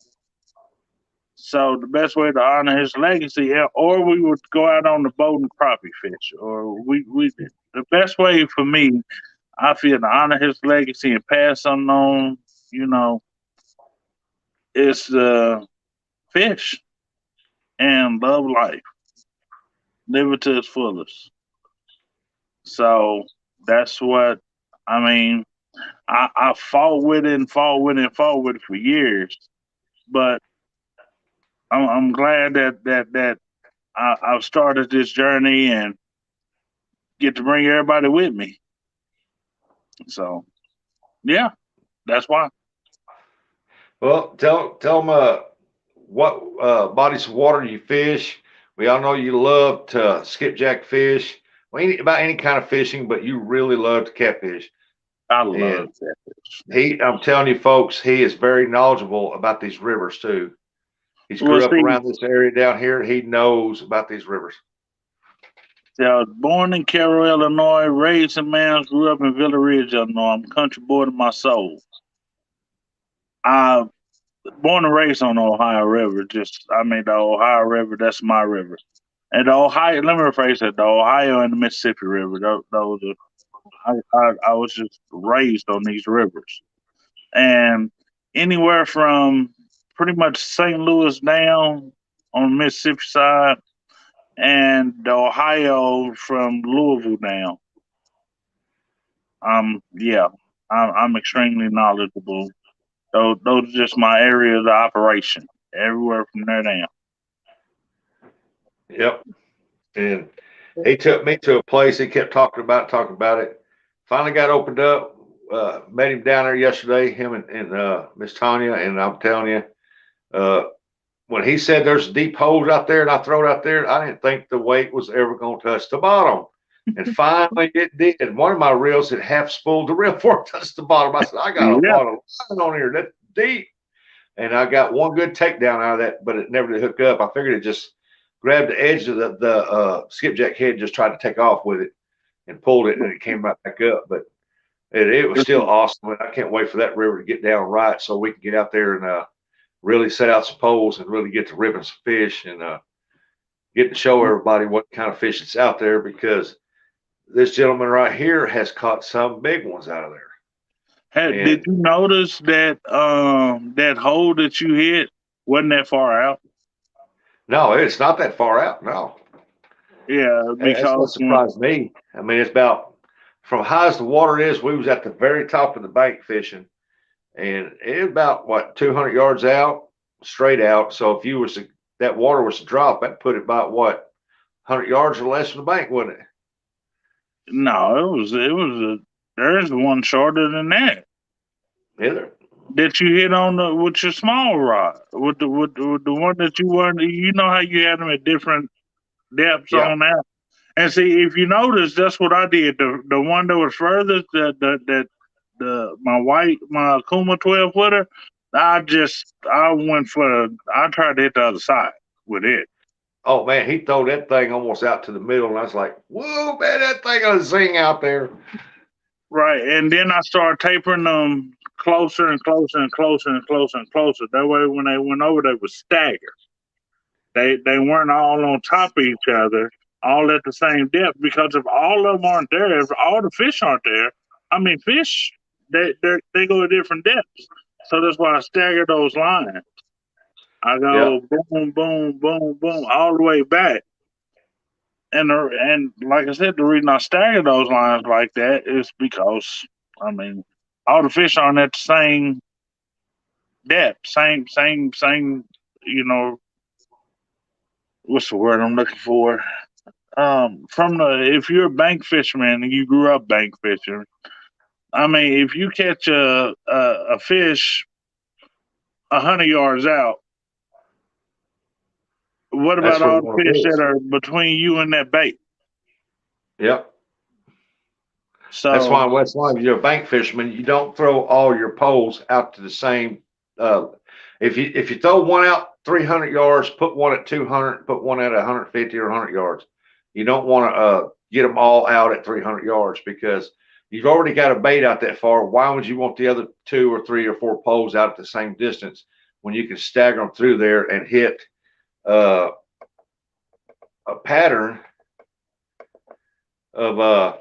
So the best way to honor his legacy, or we would go out on the boat and crappie fish, or the best way for me, I feel, to honor his legacy and pass something on, is to fish and love life, live it to its fullest. So that's what I mean. I fought with it and fought with it and fought with it for years, but I'm glad that I've started this journey and get to bring everybody with me. So yeah, that's why. Well, tell them what bodies of water you fish. We all know you love to skipjack fish, well, about any kind of fishing, but you really love to catfish. I And love that. I'm telling you, folks, he is very knowledgeable about these rivers too. He's Well, grew up see, around this area down here. He knows about these rivers. I was born in Carroll, Illinois, raised in Mounds, grew up in Villa Ridge, Illinois. I'm a country boy to my soul. I born and raised on the Ohio River. I mean, the Ohio River, that's my river. And the Ohio, let me rephrase that, the Ohio and the Mississippi River, those are, I was just raised on these rivers. And anywhere from pretty much St. Louis down on the Mississippi side and the Ohio from Louisville down. Yeah, I'm extremely knowledgeable. Those are just my areas of operation. Everywhere from there down. Yep. And he took me to a place he kept talking about it. Finally got opened up. met him down there yesterday, him and Miss Tonia, and I'm telling you, when he said there's deep holes out there and I throw it out there, I didn't think the weight was ever going to touch the bottom. And finally it did. And one of my reels had half spooled the reel before it touched the bottom. I said, I got a lot of line on here. That's deep. And I got one good takedown out of that, but it never did hook up. I figured it just grabbed the edge of the skipjack head and just tried to take off with it and pulled it, and it came right back up. But it was still awesome. I can't wait for that river to get down right so we can get out there and really set out some poles and really get to ribbon some fish and get to show everybody what kind of fish it's out there, because this gentleman right here has caught some big ones out of there. Hey, did you notice that that hole that you hit wasn't that far out? No, it's not that far out. No. Yeah, That's what surprised me. I mean, it's about from high as the water is. We was at the very top of the bank fishing, and it's about what 200 yards out, straight out. So if you was to, that water was to drop, that put it about what 100 yards or less from the bank, wouldn't it? No, there's one shorter than that. Is there? That you hit on with your small rod, with the one that you weren't. You know how you had them at different depths on that. And see, if you notice, that's what I did. The one that was furthest, my Kuma 12-footer, I tried to hit the other side with it. Oh man, he threw that thing almost out to the middle, and I was like, "Whoa, man, that thing gonna zing out there!" Right, and then I started tapering them closer and closer and closer and closer and closer. That way, when they went over, they were staggered. They weren't all on top of each other, all at the same depth. Because if all of them aren't there, if all the fish aren't there, I mean, fish they go at different depths. So that's why I stagger those lines. I go boom, boom, boom, boom, all the way back. And like I said, the reason I stagger those lines like that is because, I mean, all the fish aren't at the same depth, same, you know, what's the word I'm looking for? If you're a bank fisherman and you grew up bank fishing, I mean, if you catch a fish 100 yards out, what about all the fish that are between you and that bait? Yep. So that's why if you're a bank fisherman, you don't throw all your poles out to the same. If you throw one out 300 yards, put one at 200, put one at 150 or 100 yards. You don't want to get them all out at 300 yards, because you've already got a bait out that far. Why would you want the other 2 or 3 or 4 poles out at the same distance when you can stagger them through there and hit a pattern of a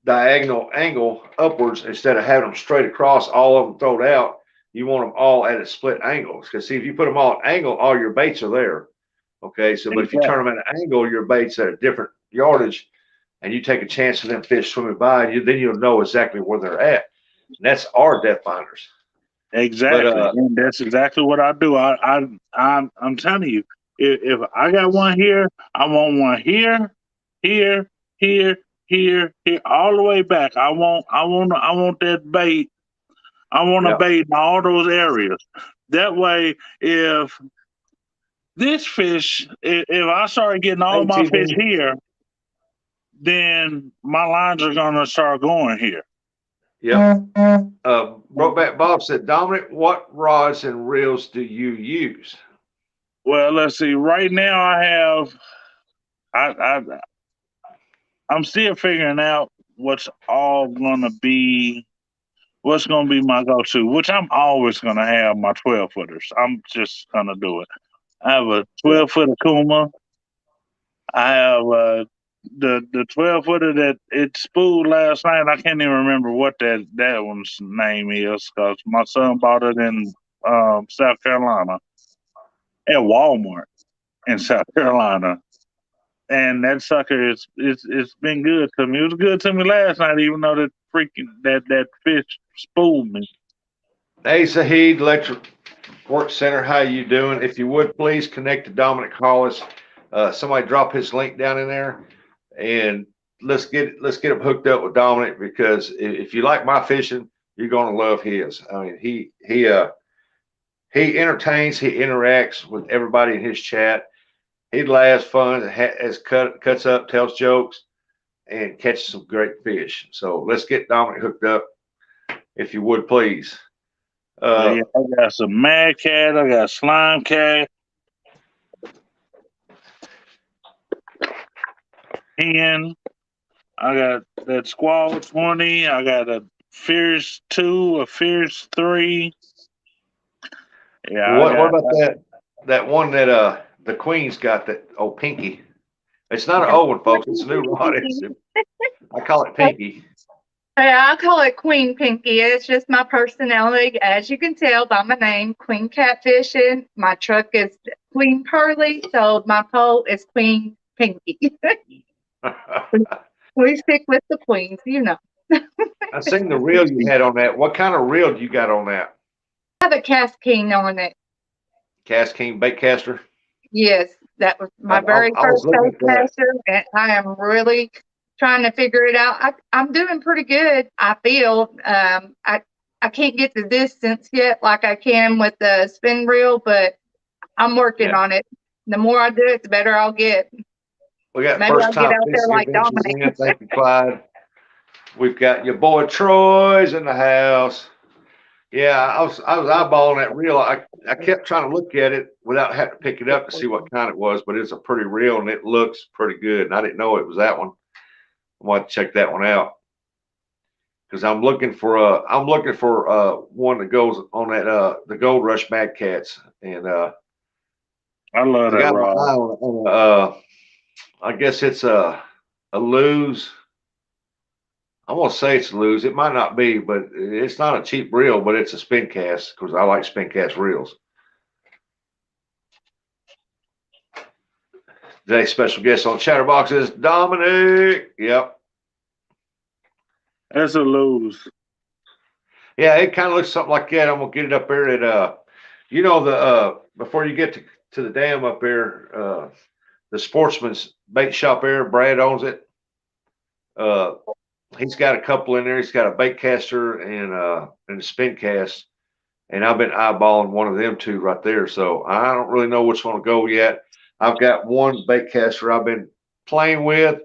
diagonal angle upwards instead of having them straight across, all of them thrown out? You want them all at a split angles, because see, if you put them all at angle, all your baits are there. Okay, so but if you turn them at an angle, your bait's at a different yardage, and you take a chance of them fish swimming by, and then you'll know exactly where they're at. And that's our depth finders. Exactly, and that's exactly what I do. I'm telling you, if I got one here, I want one here, all the way back. I want that bait. I want a bait in all those areas. That way, if this fish, if I start getting all my fish here, then my lines are gonna start going here. Yep. Brokeback Bob said, Dominic, what rods and reels do you use? Well, let's see. Right now, I'm still figuring out what's gonna be my go-to, which I'm always gonna have my 12-footers. I'm just gonna do it. I have a 12-footer Kuma. I have the 12-footer that it spooled last night. I can't even remember what that one's name is, because my son bought it in South Carolina at Walmart in South Carolina, and that sucker it's been good to me. It was good to me last night, even though that fish spooled me. Hey, Zahid, Electric Work Center, how you doing? If you would please connect to Dominic Hollis. Somebody drop his link down in there, and let's get him hooked up with Dominic, because if you like my fishing, you're gonna love his. I mean, he entertains, he interacts with everybody in his chat. He laughs, fun, cuts up, tells jokes, and catches some great fish. So let's get Dominic hooked up, if you would please. Yeah, I got some Mad Cat. I got Slime Cat. 10. I got that Squall 20. I got a Fierce 2, a Fierce 3. Yeah, what about that one that the Queen's got, that old Pinky? It's not an old one, folks. It's a new rod. I call it Pinky. Yeah, I call it Queen Pinky. It's just my personality. As you can tell by my name, Queen Catfishing. My truck is Queen Pearly, so my pole is Queen Pinky. We stick with the queens, you know. I seen the reel you had on that. What kind of reel do you got on that? I have a cast king on it. Cast King bait caster? Yes, that was my I very was first looking bait at that. caster, and I am really trying to figure it out. I'm doing pretty good. I feel I can't get the distance yet like I can with the spin reel, but I'm working Yeah. on it. The more I do it, the better I'll get. We got Maybe first I'll get time out there fishing like adventures Dominic. in. Thank you, Clyde. We've got your boy Troy's in the house. Yeah, I was eyeballing that reel. I kept trying to look at it without having to pick it up to see what kind it was, but it's a pretty reel and it looks pretty good. And I didn't know it was that one. I want to check that one out, because I'm looking for one that goes on that the Gold Rush Mad Cats, and I love I that got my rod. eye on I guess it's a lose. I won't say it's a lose. It might not be, but it's not a cheap reel, but it's a spin cast, because I like spin cast reels. Today's special guest on Chatterbox is Dominic. Yep. That's a lose. Yeah, it kind of looks something like that. I'm gonna get it up there at the before you get to the dam up there, the Sportsman's bait shop there. Brad owns it. He's got a couple in there. He's got a bait caster and a spin cast, and I've been eyeballing one of them two right there. So I don't really know which one to go yet. I've got one bait caster I've been playing with,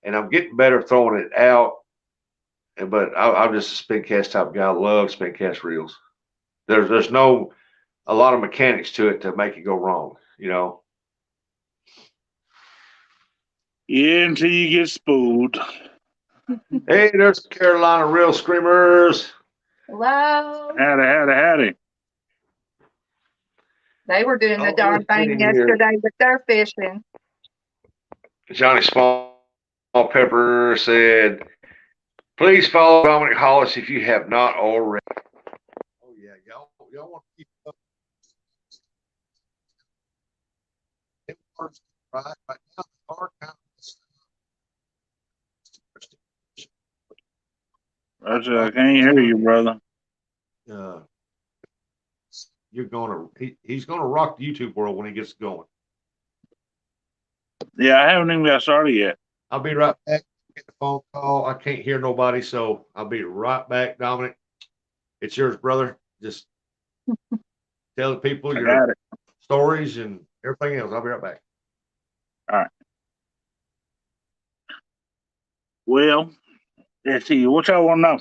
and I'm getting better throwing it out. But I'm just a spin cast type guy. I love spin cast reels. There's no a lot of mechanics to it to make it go wrong, you know. Yeah, until you get spooled. Hey, there's the Carolina Reel Screamers. Hello. Howdy. They were doing the Oh, darn let's see thing here. yesterday with their fishing. Johnny Small Pepper said, please follow Dominic Hollis if you have not already. Oh yeah, y'all want to keep up. Right now, they are kind Roger, I can't hear you, brother. of he's gonna rock the YouTube world when he gets going. Yeah, I haven't even got started yet. I'll be right back. Get the phone call. I can't hear nobody, so I'll be right back, Dominic. It's yours, brother. Just tell the people your stories and everything else. I'll be right back. All right. Well, let's see. What y'all want to know?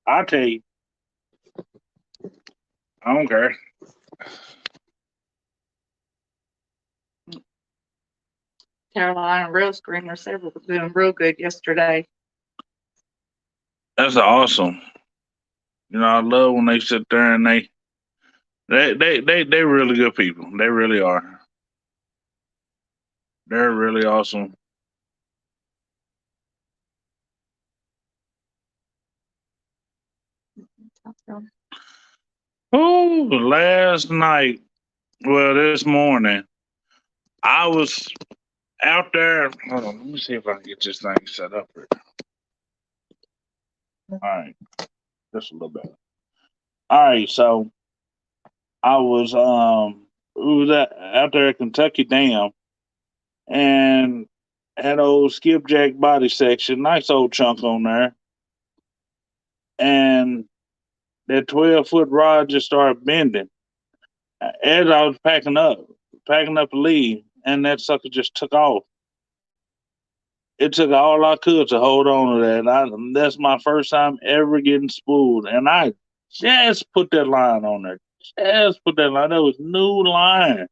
I'll tell you. I don't care. Carolina Reel Screamers, they were doing real good yesterday. That's awesome. You know, I love when they sit there and they really good people. They really are. They're really awesome. Oh, last night, well, this morning, I was out there. Hold on, let me see if I can get this thing set up here. All right, just a little bit. All right, so I was we was out there at Kentucky Dam, and Had old skipjack body section, nice old chunk on there. And that 12-foot rod just started bending as I was packing up to leave, and that sucker just took off. It took all I could to hold on to that. That's my first time ever getting spooled, and I just put that line on there. Just put that line. That was new line.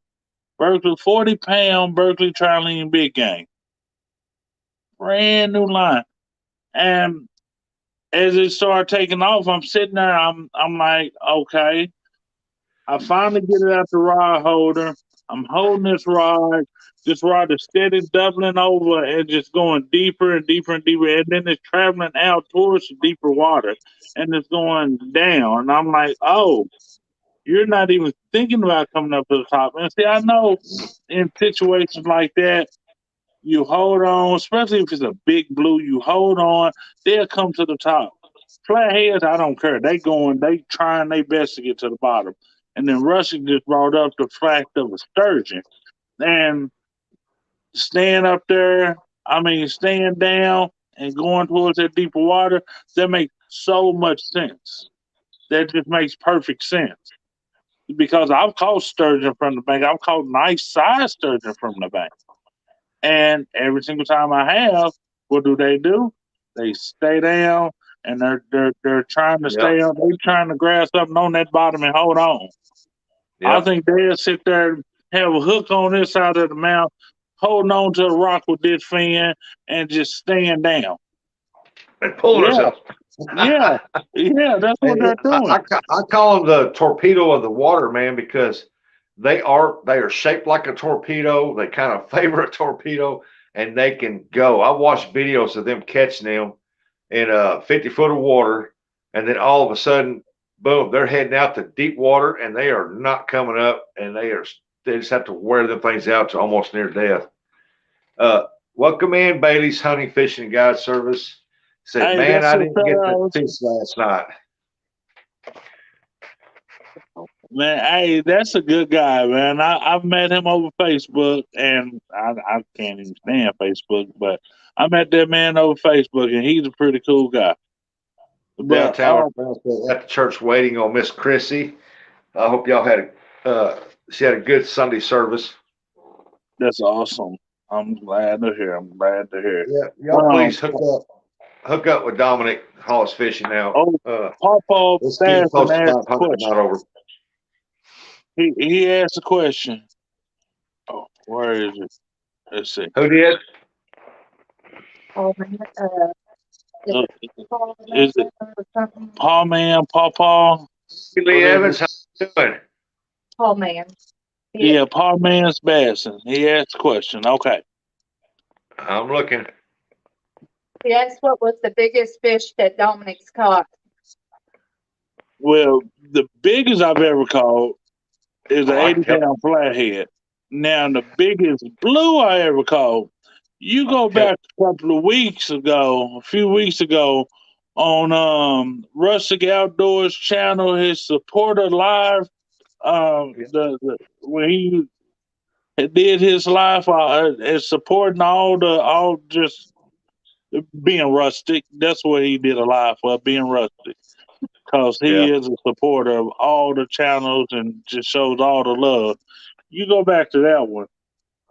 Berkeley, 40-pound Berkeley Trilene big game. Brand new line. And as it started taking off, I'm sitting there, I'm like, okay. I finally get it out the rod holder. I'm holding this rod. This rod is steady doubling over and just going deeper and deeper and deeper. And then it's traveling out towards the deeper water and it's going down. And I'm like, oh, you're not even thinking about coming up to the top. And see, I know in situations like that, you hold on, especially if it's a big blue, you hold on, they'll come to the top. Flatheads, I don't care. They trying their best to get to the bottom. And then Russian just brought up the fact of a sturgeon. And staying up there, staying down and going towards that deeper water, that makes so much sense. That just makes perfect sense. Because I've caught sturgeon from the bank. I've caught nice size sturgeon from the bank. And every single time I have, what do? They stay down and they're trying to stay up. They're trying to grab something on that bottom and hold on. Yep. I think they'll sit there, have a hook on this side of the mouth, holding on to a rock with this fin, and just staying down. And pulling themselves. Yeah, that's what they're doing. I call them the torpedo of the water, man, because they are shaped like a torpedo. They kind of favor a torpedo, and they can go. I watched videos of them catching them in 50 foot of water, and then all of a sudden, boom, they're heading out to deep water, and they are not coming up, and they just have to wear them things out to almost near death. Welcome in, Bailey's Hunting, Fishing, and Guide Service. Said, hey, man, I didn't get that fish last night. Man, hey, that's a good guy, man. I've met him over Facebook, and I can't even stand Facebook, but I met that man over Facebook, and he's a pretty cool guy. Downtown at the church waiting on Miss Chrissy. I hope y'all had she had a good Sunday service. That's awesome. I'm glad to hear. Yeah, y'all please hook up with Dominic Hollis Fishing now. Pawpaw Staff asked a question. He asked a question. Oh, where is it? Let's see. Who did? Is it Paul Man, Pawpaw? Lee Evans, how you doing? Paul Man. Yeah, Paul Man's Bassin. He asked a question. Okay. I'm looking. He asked what was the biggest fish that Dominic's caught. Well, the biggest I've ever caught is an 80-pound flathead. Now, the biggest blue I ever caught, you go back a few weeks ago, on Rustic Outdoors channel, his Supporter Live, when he did his live, supporting all just being rustic. That's what he did a live for, being rustic. Because he is a supporter of all the channels and just shows all the love. You go back to that one,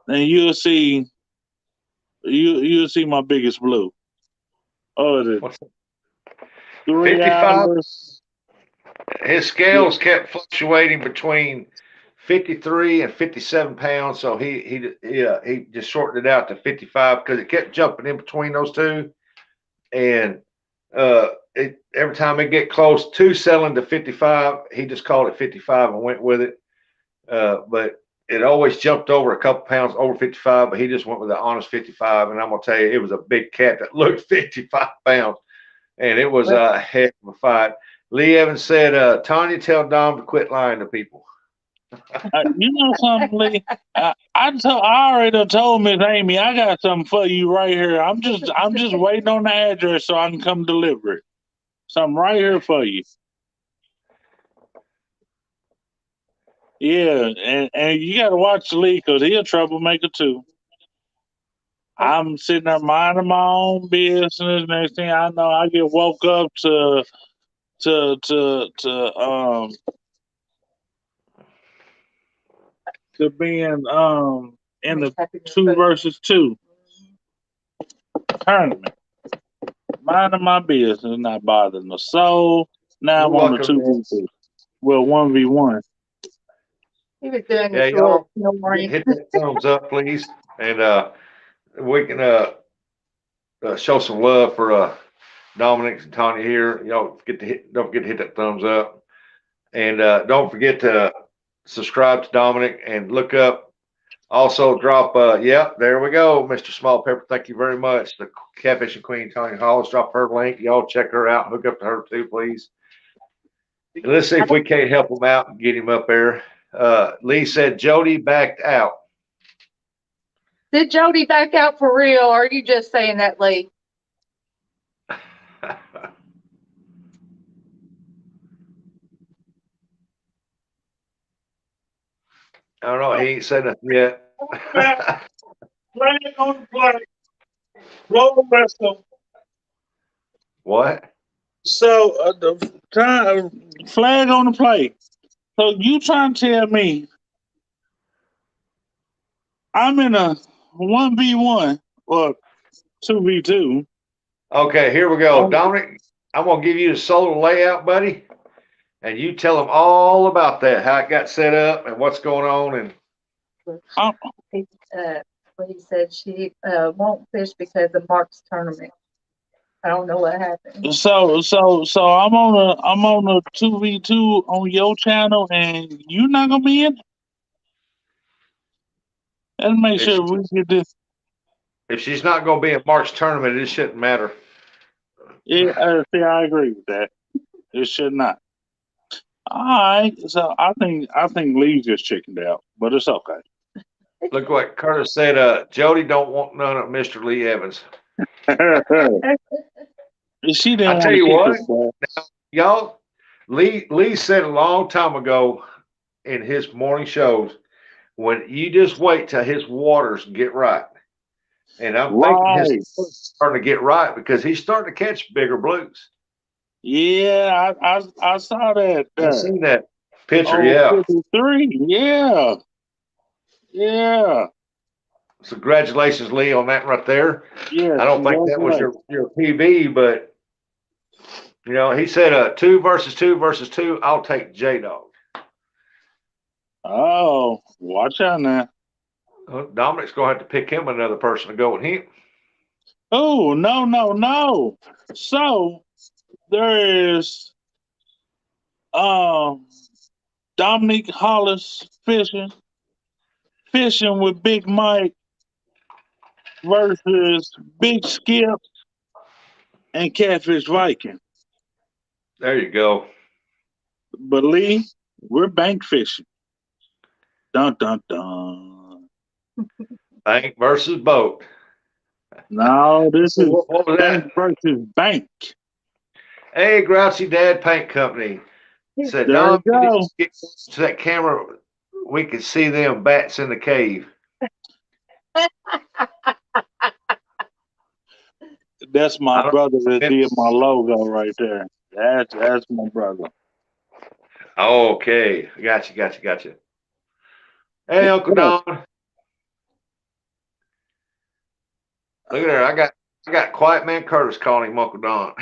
and you'll see my biggest blue. Oh, 55. His scales kept fluctuating between 53 and 57 pounds, so he just shortened it out to 55 because it kept jumping in between those two, and every time it get close to selling to 55, he just called it 55 and went with it. But it always jumped over a couple pounds over 55, but he just went with the honest 55. And I'm gonna tell you, it was a big cat that looked 55 pounds, and it was a heck of a fight. Lee Evans said, "Tonya, tell Dom to quit lying to people." You know something, Lee? I already told Miss Amy I got something for you right here. I'm just waiting on the address so I can come deliver it. Something right here for you. Yeah, and you got to watch Lee because he's a troublemaker too. I'm sitting there minding my own business. Next thing I know, I get woke up to to being in the 2 versus 2 tournament. Minding my business, not bothering the soul. Now I'm You're on the welcome, man. 2v2. Well, 1v1. He was doing Yeah, his little y'all snoring. hit that thumbs up, please, and we can show some love for Dominic and Tonia here. Y'all don't forget to hit that thumbs up, and don't forget to subscribe to Dominic and look up. Also, drop. Yep, there we go, Mr. Small Pepper. Thank you very much. The Catfishing Queen, Tonia Hollis. Drop her link. Y'all check her out. Hook up to her too, please. And let's see if we can't help him out and get him up there. Lee said Jody backed out. Did Jody back out for real? Or are you just saying that, Lee? I don't know. He ain't said nothing yet. Flag on the play. Roll wrestle. What? So the flag on the play. So you trying to tell me I'm in a 1v1 or 2v2? Okay, here we go. Dominic, I'm going to give you the solo layout, buddy. And you tell them all about that, how it got set up and what's going on. And What he said, she won't fish because of Mark's tournament. I don't know what happened. So I'm on a 2v2 on your channel and you're not gonna be in it? Let's make sure we get this. if she's not going to be in Mark's tournament, it shouldn't matter. Yeah, see, I agree with that. It should not. All right, so I think Lee just chickened out, but it's okay. Look what Curtis said. Jody don't want none of Mr. Lee Evans. She didn't I want tell to you kick what, us back. y'all, Lee said a long time ago in his morning shows, when you just wait till his waters get right. And I'm thinking his Right. waters starting to get right because he's starting to catch bigger blues. Yeah, I saw that. I seen that picture, Oh, yeah. 53. Yeah. Yeah. So congratulations, Lee, on that right there. Yeah. I don't think that was your PB, but you know, he said 2 versus 2 versus 2. I'll take J Dog. Oh, watch out now. Dominic's gonna have to pick him another person to go with him. Oh, no. So there is Dominic Hollis fishing with Big Mike versus Big Skip and Catfish Viking. There you go. But Lee, we're bank fishing. Dun dun dun. Bank versus boat. No, this is What was bank that? versus bank. Hey, Grouchy Dad Paint Company said, There Dom, you you need go. to get to that camera. We can see them bats in the cave. That's my brother that did my logo right there. That's my brother. Okay. Gotcha. Hey, Uncle Don. Look at there. I got Quiet Man Curtis calling him Uncle Don.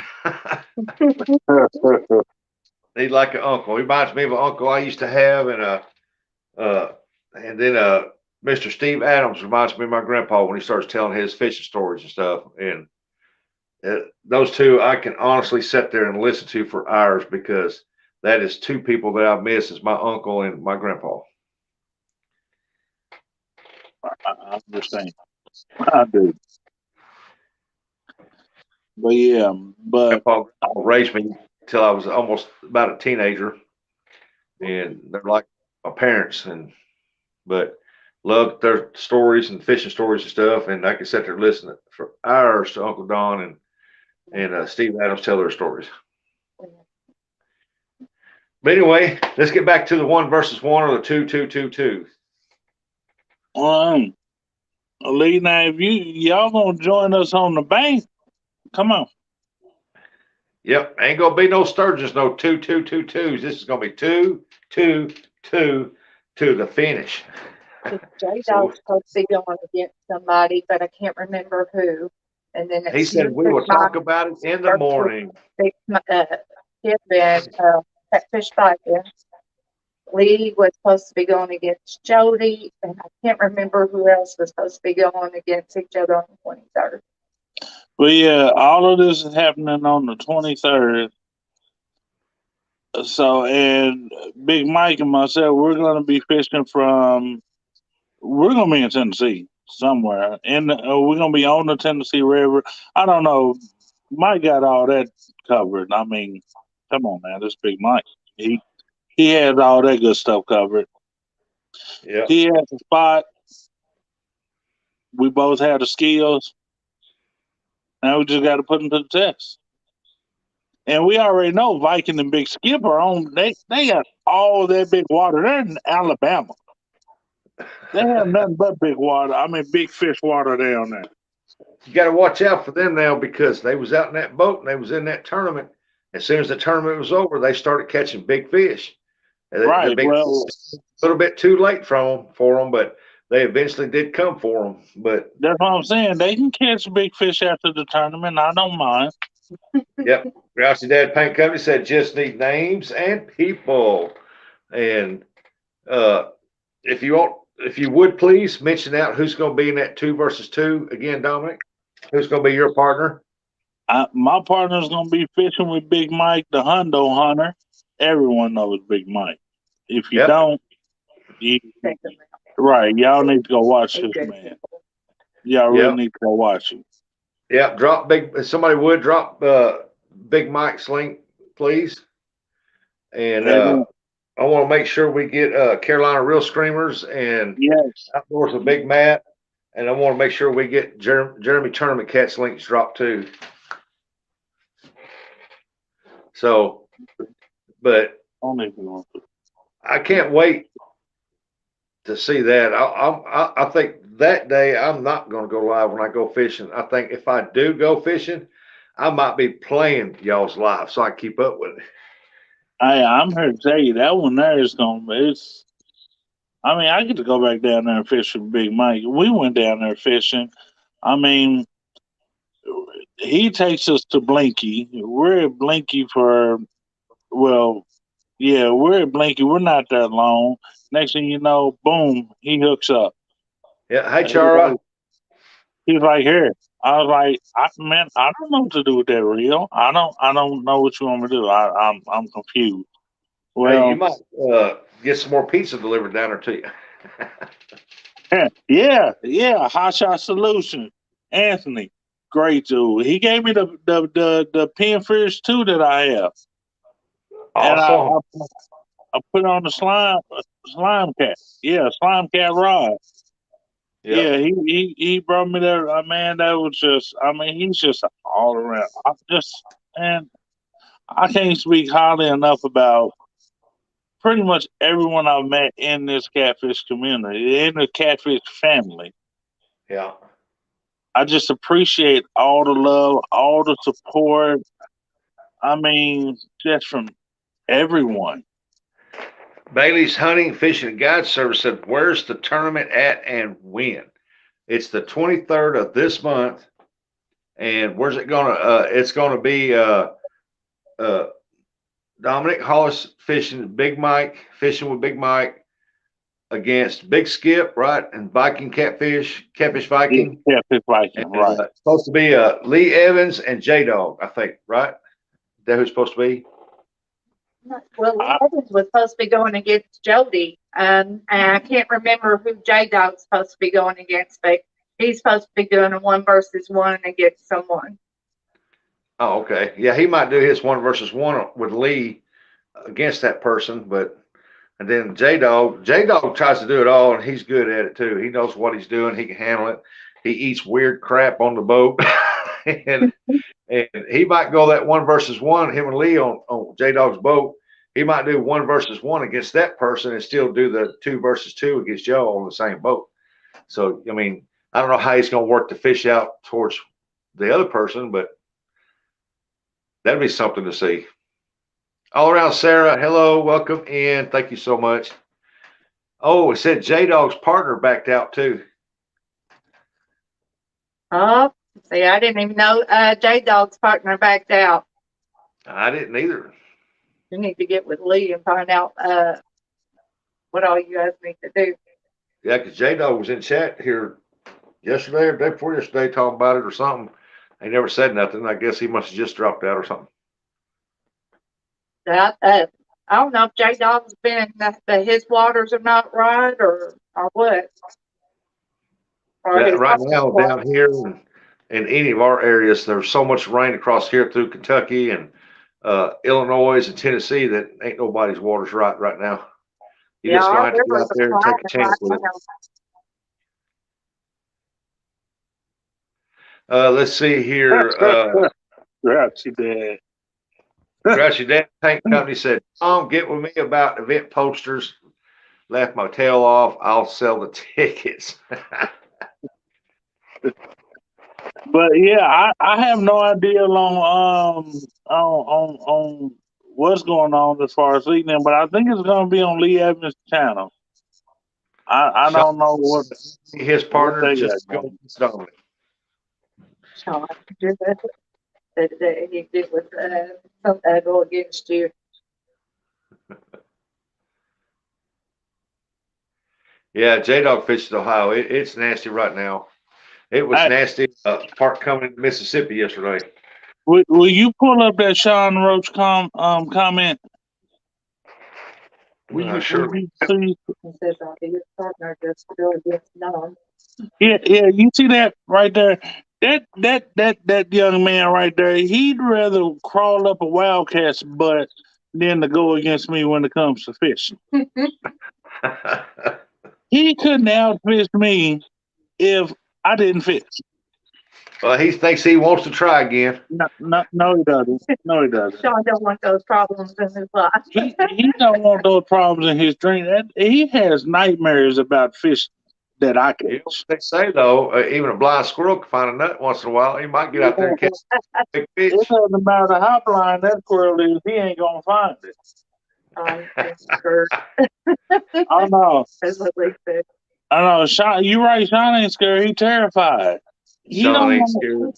He's like an uncle. He reminds me of an uncle I used to have, and then Mr. Steve Adams reminds me of my grandpa when he starts telling his fishing stories and stuff. And those two I can honestly sit there and listen to for hours because that is two people that I miss is my uncle and my grandpa. I understand. I do. But yeah, Grandpa raised me till I was almost about a teenager, and they're like my parents. But loved their stories and fishing stories and stuff. And I could sit there and listen for hours to Uncle Don and Steve Adams tell their stories. But anyway, let's get back to the 1 versus 1 or the 2. Lee, now if y'all gonna join us on the bank, come on. Yep, ain't gonna be no Sturgis, no 2-2-2-2s. This is gonna be 2-2-2 to the finish. J So Dog's supposed to be going against somebody, but I can't remember who. And then he it's said you, we Big will Mike, talk about it in the versus morning. Big Kip and Catfish Fighting. Lee was supposed to be going against Jody, and I can't remember who else was supposed to be going against each other on the 23rd. But yeah, all of this is happening on the 23rd. So, and Big Mike and myself, we're going to be fishing we're going to be in Tennessee somewhere. And we're going to be on the Tennessee River. I don't know. Mike got all that covered. I mean, come on, man. This Big Mike. He has all that good stuff covered. Yeah. He has the spot. We both have the skills. Now we just got to put them to the test. And we already know Viking and Big Skip are on. They got all that big water. They're in Alabama. They have nothing but big water. I mean, big fish water down there. You got to watch out for them now because they was out in that boat and they was in that tournament. As soon as the tournament was over, they started catching big fish. And Right. Well, a little bit too late for them, but they eventually did come for them. But that's what I'm saying. They can catch big fish after the tournament. I don't mind. yep, Grouchy Dad Paint Company said just need names and people. And if you would please mention out who's going to be in that 2 versus 2 again, Dominic. Who's going to be your partner? My partner's gonna be fishing with Big Mike, the Hundo Hunter. Everyone knows Big Mike. If you Yep. don't, right, y'all need to go watch this man. Y'all really need to go watch him. Yeah, somebody would drop Big Mike's link, please. And I want to make sure we get Carolina Real Screamers and yes, Outdoors with Big Matt. And I want to make sure we get Jeremy Tournament Cats links dropped too. So, but I can't wait to see that. I think that day I'm not going to go live when I go fishing. I think if I do go fishing, I might be playing y'all's live so I keep up with it. I'm here to tell you that one there is going to be. I mean, I get to go back down there and fish with Big Mike. We went down there fishing. I mean, he takes us to Blinky. We're at Blinky we're at Blinky. We're not that long. Next thing you know, boom, he hooks up. Yeah. Hey, Chara. He's like, here. I was like, man, I don't know what to do with that reel. I don't know what you want me to do. I'm confused. Well, hey, you might get some more pizza delivered down there to you. yeah. Hot Shot Solution, Anthony, great dude. He gave me the pinfish too that I have, Awesome. and I put it on the slime cat. Yeah, slime cat rod. Yep. Yeah, he brought me there. Man, that was just. I mean, he's just all around. I can't speak highly enough about pretty much everyone I've met in this catfish community, in the catfish family. Yeah. I just appreciate all the love, all the support. I mean, just from everyone. Bailey's Hunting, Fishing, and Guide Service said, where's the tournament at and when? It's the 23rd of this month. And where's it going to? It's going to be Dominic Hollis fishing Big Mike, fishing with Big Mike against Big Skip, right? And Viking Catfish Viking. Yeah, Catfish Viking, and, right. It's supposed to be Lee Evans and J Dog, I think, right? Is that who's supposed to be? Well, Evans was supposed to be going against Jody, and I can't remember who J Dog's supposed to be going against, but he's supposed to be doing a 1 versus 1 against someone. Oh, okay. Yeah, he might do his 1 versus 1 with Lee against that person, and then J Dog tries to do it all, and he's good at it too. He knows what he's doing. He can handle it. He eats weird crap on the boat, and he might go that 1 versus 1. Him and Lee on J Dog's boat. He might do 1 versus 1 against that person and still do the 2 versus 2 against Joe on the same boat. So I mean, I don't know how he's going to work the fish out towards the other person, but that'd be something to see. All around, Sarah. Hello, welcome in. Thank you so much. Oh, it said J Dog's partner backed out too. Oh, see, I didn't even know J Dog's partner backed out. I didn't either. You need to get with Lee and find out what all you guys need to do. Yeah, because J Dog was in chat here yesterday or day before yesterday talking about it or something. He never said nothing. I guess he must have just dropped out or something. I don't know if J Dog's been that his waters are not right or what. Or Yeah, his right now waters. down here in any of our areas, there's so much rain across here through Kentucky and Illinois and Tennessee that ain't nobody's waters right now. You Yeah, just gonna our have to get rivers out are there and take a flying chance right with it. now. Let's see here. Grouchy Dad. Grouchy Dad Tank Company said, get with me about event posters. Left my tail off. I'll sell the tickets. But yeah, I have no idea on what's going on as far as eating them, but I think it's gonna be on Lee Evans' channel. I don't know what His partner they just got go Dominic. Sean, that he did with something go against you. Yeah, J Dog fishes Ohio. It's nasty right now. It was nasty part coming to Mississippi yesterday. Will you pull up that Sean Roach comment? Sure. Will you please? He says his partner just go against none. Yeah, you see that right there? That young man right there, he'd rather crawl up a wildcat's butt than to go against me when it comes to fishing. He couldn't outfish me if I didn't fish. Well, he thinks he wants to try again. No, he doesn't. No, he doesn't. Sean don't want those problems in his life. He don't want those problems in his dream. He has nightmares about fish that I You know catch. what they say though, even a blind squirrel can find a nut once in a while. He might get out there and catch a big fish. It doesn't matter how blind that squirrel is, he ain't gonna find it. Oh no. That's what Lee said. I know, Sean. You right. Sean ain't scared. He terrified. He Sean don't ain't want. scared.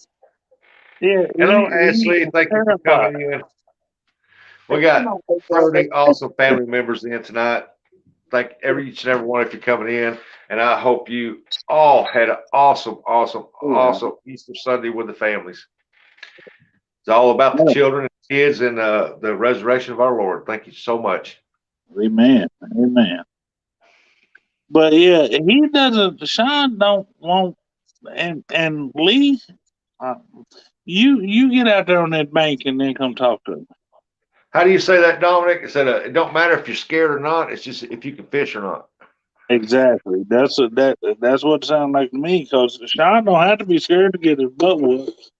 Yeah. Hello, he Ashley. Thank you for terrified. coming in. We got 30 awesome family members in tonight. Thank each and every one of you coming in, and I hope you all had an awesome Easter Sunday with the families. It's all about the children and kids and the resurrection of our Lord. Thank you so much. Amen. Amen. But yeah, he doesn't. Sean don't want. And Lee, you get out there on that bank and then come talk to him. How do you say that, Dominic? It said it don't matter if you're scared or not. It's just if you can fish or not. Exactly. That's what it sounds like to me. Because Sean don't have to be scared to get his butt whooped.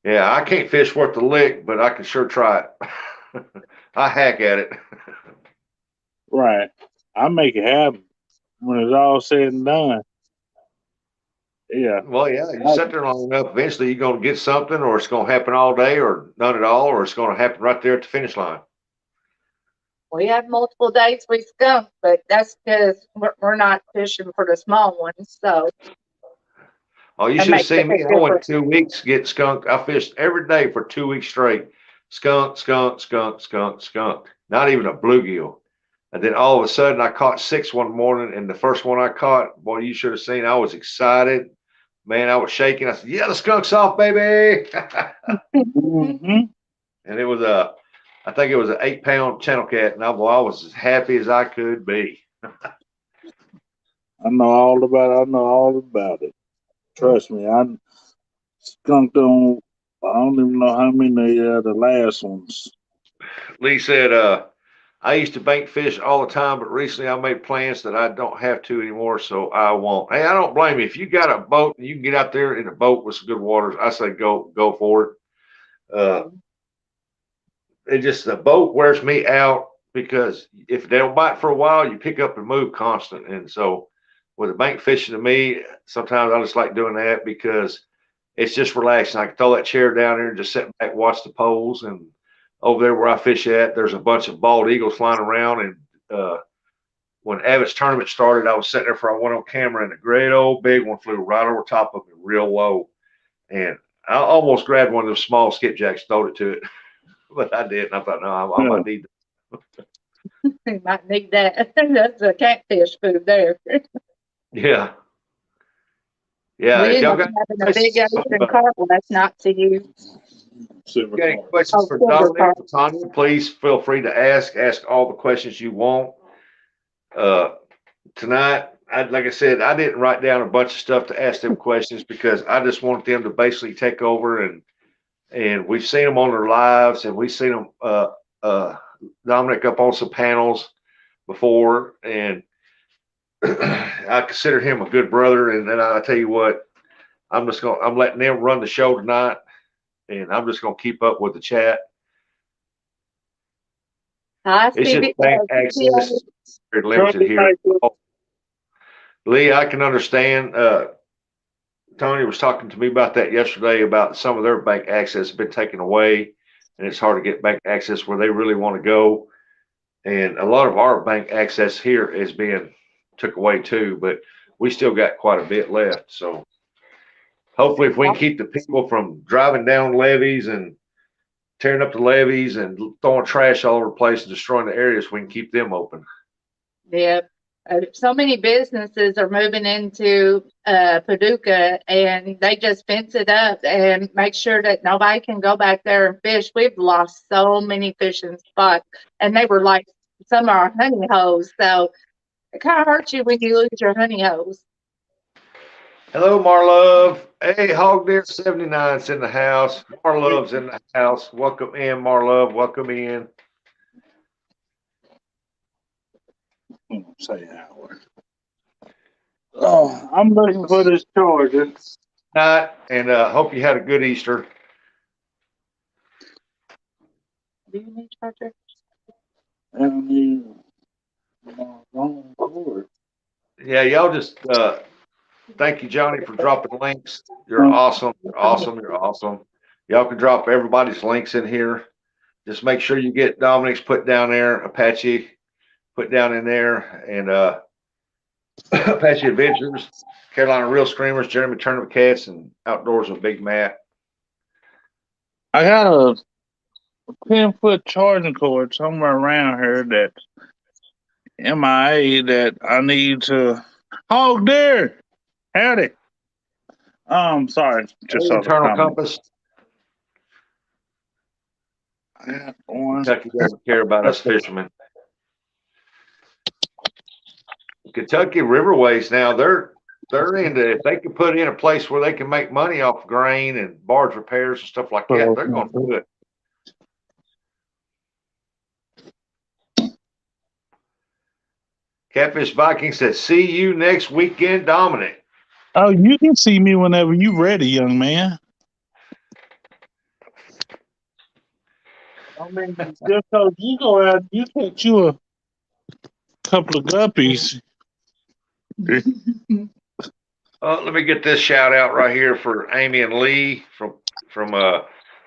Yeah, I can't fish worth the lick, but I can sure try it. I hack at it. Right. I make it happen when it's all said and done. Yeah. Well, yeah, you sit there long enough, eventually you're going to get something, or it's going to happen all day, or none at all, or it's going to happen right there at the finish line. We have multiple days we skunk, but that's because we're not fishing for the small ones. So. Oh, you should have seen me. I went 2 weeks get skunked. I fished every day for 2 weeks straight. Skunk. Not even a bluegill. And then all of a sudden I caught 6 one morning, and the first one I caught, boy, you should have seen. I was excited. Man, I was shaking. I said, yeah, the skunk's off, baby. Mm-hmm. And it was I think it was an 8-pound channel cat, and I was as happy as I could be. I know all about it. Trust me, I skunked on. I don't even know how many the last ones. Lee said, I used to bank fish all the time, but recently I made plans that I don't have to anymore, so I won't. Hey, I don't blame you. If you got a boat and you can get out there in a boat with some good waters, I say go for it. It just, the boat wears me out because if they don't bite for a while, you pick up and move constant. And so with the bank fishing to me, sometimes I just like doing that because it's just relaxing. I can throw that chair down there and just sit back, watch the poles. And over there where I fish at, there's a bunch of bald eagles flying around. And when Abbott's tournament started, I was sitting there for I went on camera, and a great old big one flew right over top of me, real low. And I almost grabbed one of those small skipjacks, throwed it to it, but I didn't. I thought, no, I might need that. You might need that. That's a catfish food there. Yeah. Yeah. We If ended y'all up got having a big ocean carp last night to you. got any questions for silver Dominic carp. or Tonya, please feel free to ask. Ask all the questions you want. Tonight, like I said, I didn't write down a bunch of stuff to ask them questions because I just want them to basically take over, and we've seen them on their lives, and we've seen them Dominic up on some panels before, and I consider him a good brother. And then I tell you what, I'm letting them run the show tonight, and I'm just gonna keep up with the chat. Hi, It's Stevie. just bank access is very limited here. Lee, I can understand. Tony was talking to me about that yesterday about some of their bank access has been taken away, and it's hard to get bank access where they really want to go. And a lot of our bank access here is being took away too, but we still got quite a bit left. So hopefully if we can keep the people from driving down levees and tearing up the levees and throwing trash all over the place and destroying the areas, we can keep them open. Yeah. So many businesses are moving into Paducah, and they just fence it up and make sure that nobody can go back there and fish. We've lost so many fishing spots, and they were like some of our honey holes. So it kind of hurts you when you lose your honey holes. Hello, Marlove. Hey, Hog Deer 79's in the house. Marlove's in the house. Welcome in, Marlove. Welcome in. Say Howard. Oh, I'm looking for this charger. Night, and hope you had a good Easter. Do you need charger? And you wrong cord. Yeah, y'all just thank you, Johnny, for dropping links. You're awesome. You're awesome. You're awesome. Y'all can drop everybody's links in here. Just make sure you get Dominic's put down there, Apache put down in there, and Apache Adventures, Carolina Real Screamers, Jeremy Tournament Cats, and Outdoors with Big Matt. I got a 10-foot charging cord somewhere around here that's MIA that I need to. Hog Deer! Howdy. Sorry. Just saw the Internal comment. Compass. I got one. Kentucky doesn't care about us fishermen. Kentucky Riverways now they're into, if they can put in a place where they can make money off grain and barge repairs and stuff like that, they're going to do it. Catfish Viking says, "See you next weekend, Dominic." Oh, you can see me whenever you're ready, young man. I mean, just because you go out, you catch you a couple of guppies. Let me get this shout out right here for Amy and Lee from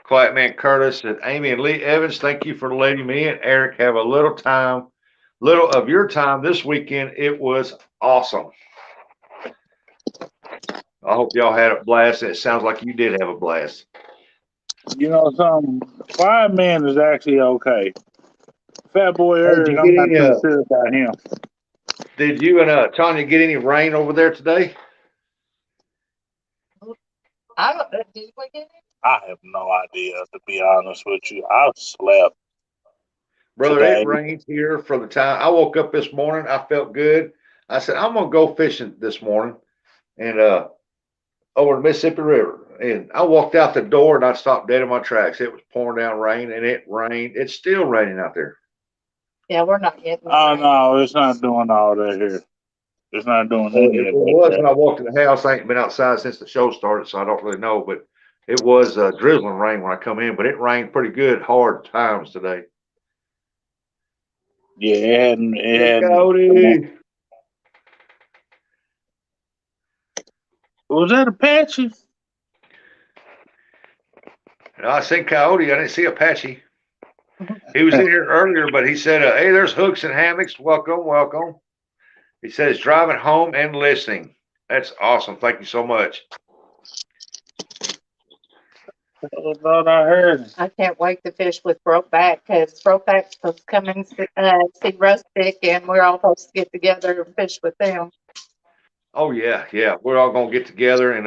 Quiet Man Curtis. And Amy and Lee Evans, thank you for letting me and Eric have a little of your time this weekend. It was awesome. I hope y'all had a blast. It sounds like you did have a blast. You know something? Quiet Man is actually okay. Fat Boy Eric, I'm not too sure about him. Did you and Tonya get any rain over there today? I don't. Did we get it? I have no idea, to be honest with you. I slept. Brother, Today. It rained here from the time I woke up this morning. I felt good. I said, I'm going to go fishing this morning and over the Mississippi River. And I walked out the door and I stopped dead in my tracks. It was pouring down rain, and it rained. It's still raining out there. Yeah, we're not getting it. Oh, no, it's not doing all that here. It's not doing any of It that. was when I walked in the house. I ain't been outside since the show started, so I don't really know. But it was drizzling rain when I come in, but it rained pretty good, hard times today. Yeah, it hadn't. Cody. Was that Apache? I seen Coyote. I didn't see Apache. He was in here earlier, but he said, "Hey, there's hooks and hammocks. Welcome, welcome." He said he's driving home and listening. That's awesome. Thank you so much. I thought I heard. I can't wait to fish with Brokeback because Brokeback's supposed to come and see Rustic, and we're all supposed to get together and fish with them. Oh yeah, yeah. We're all gonna get together and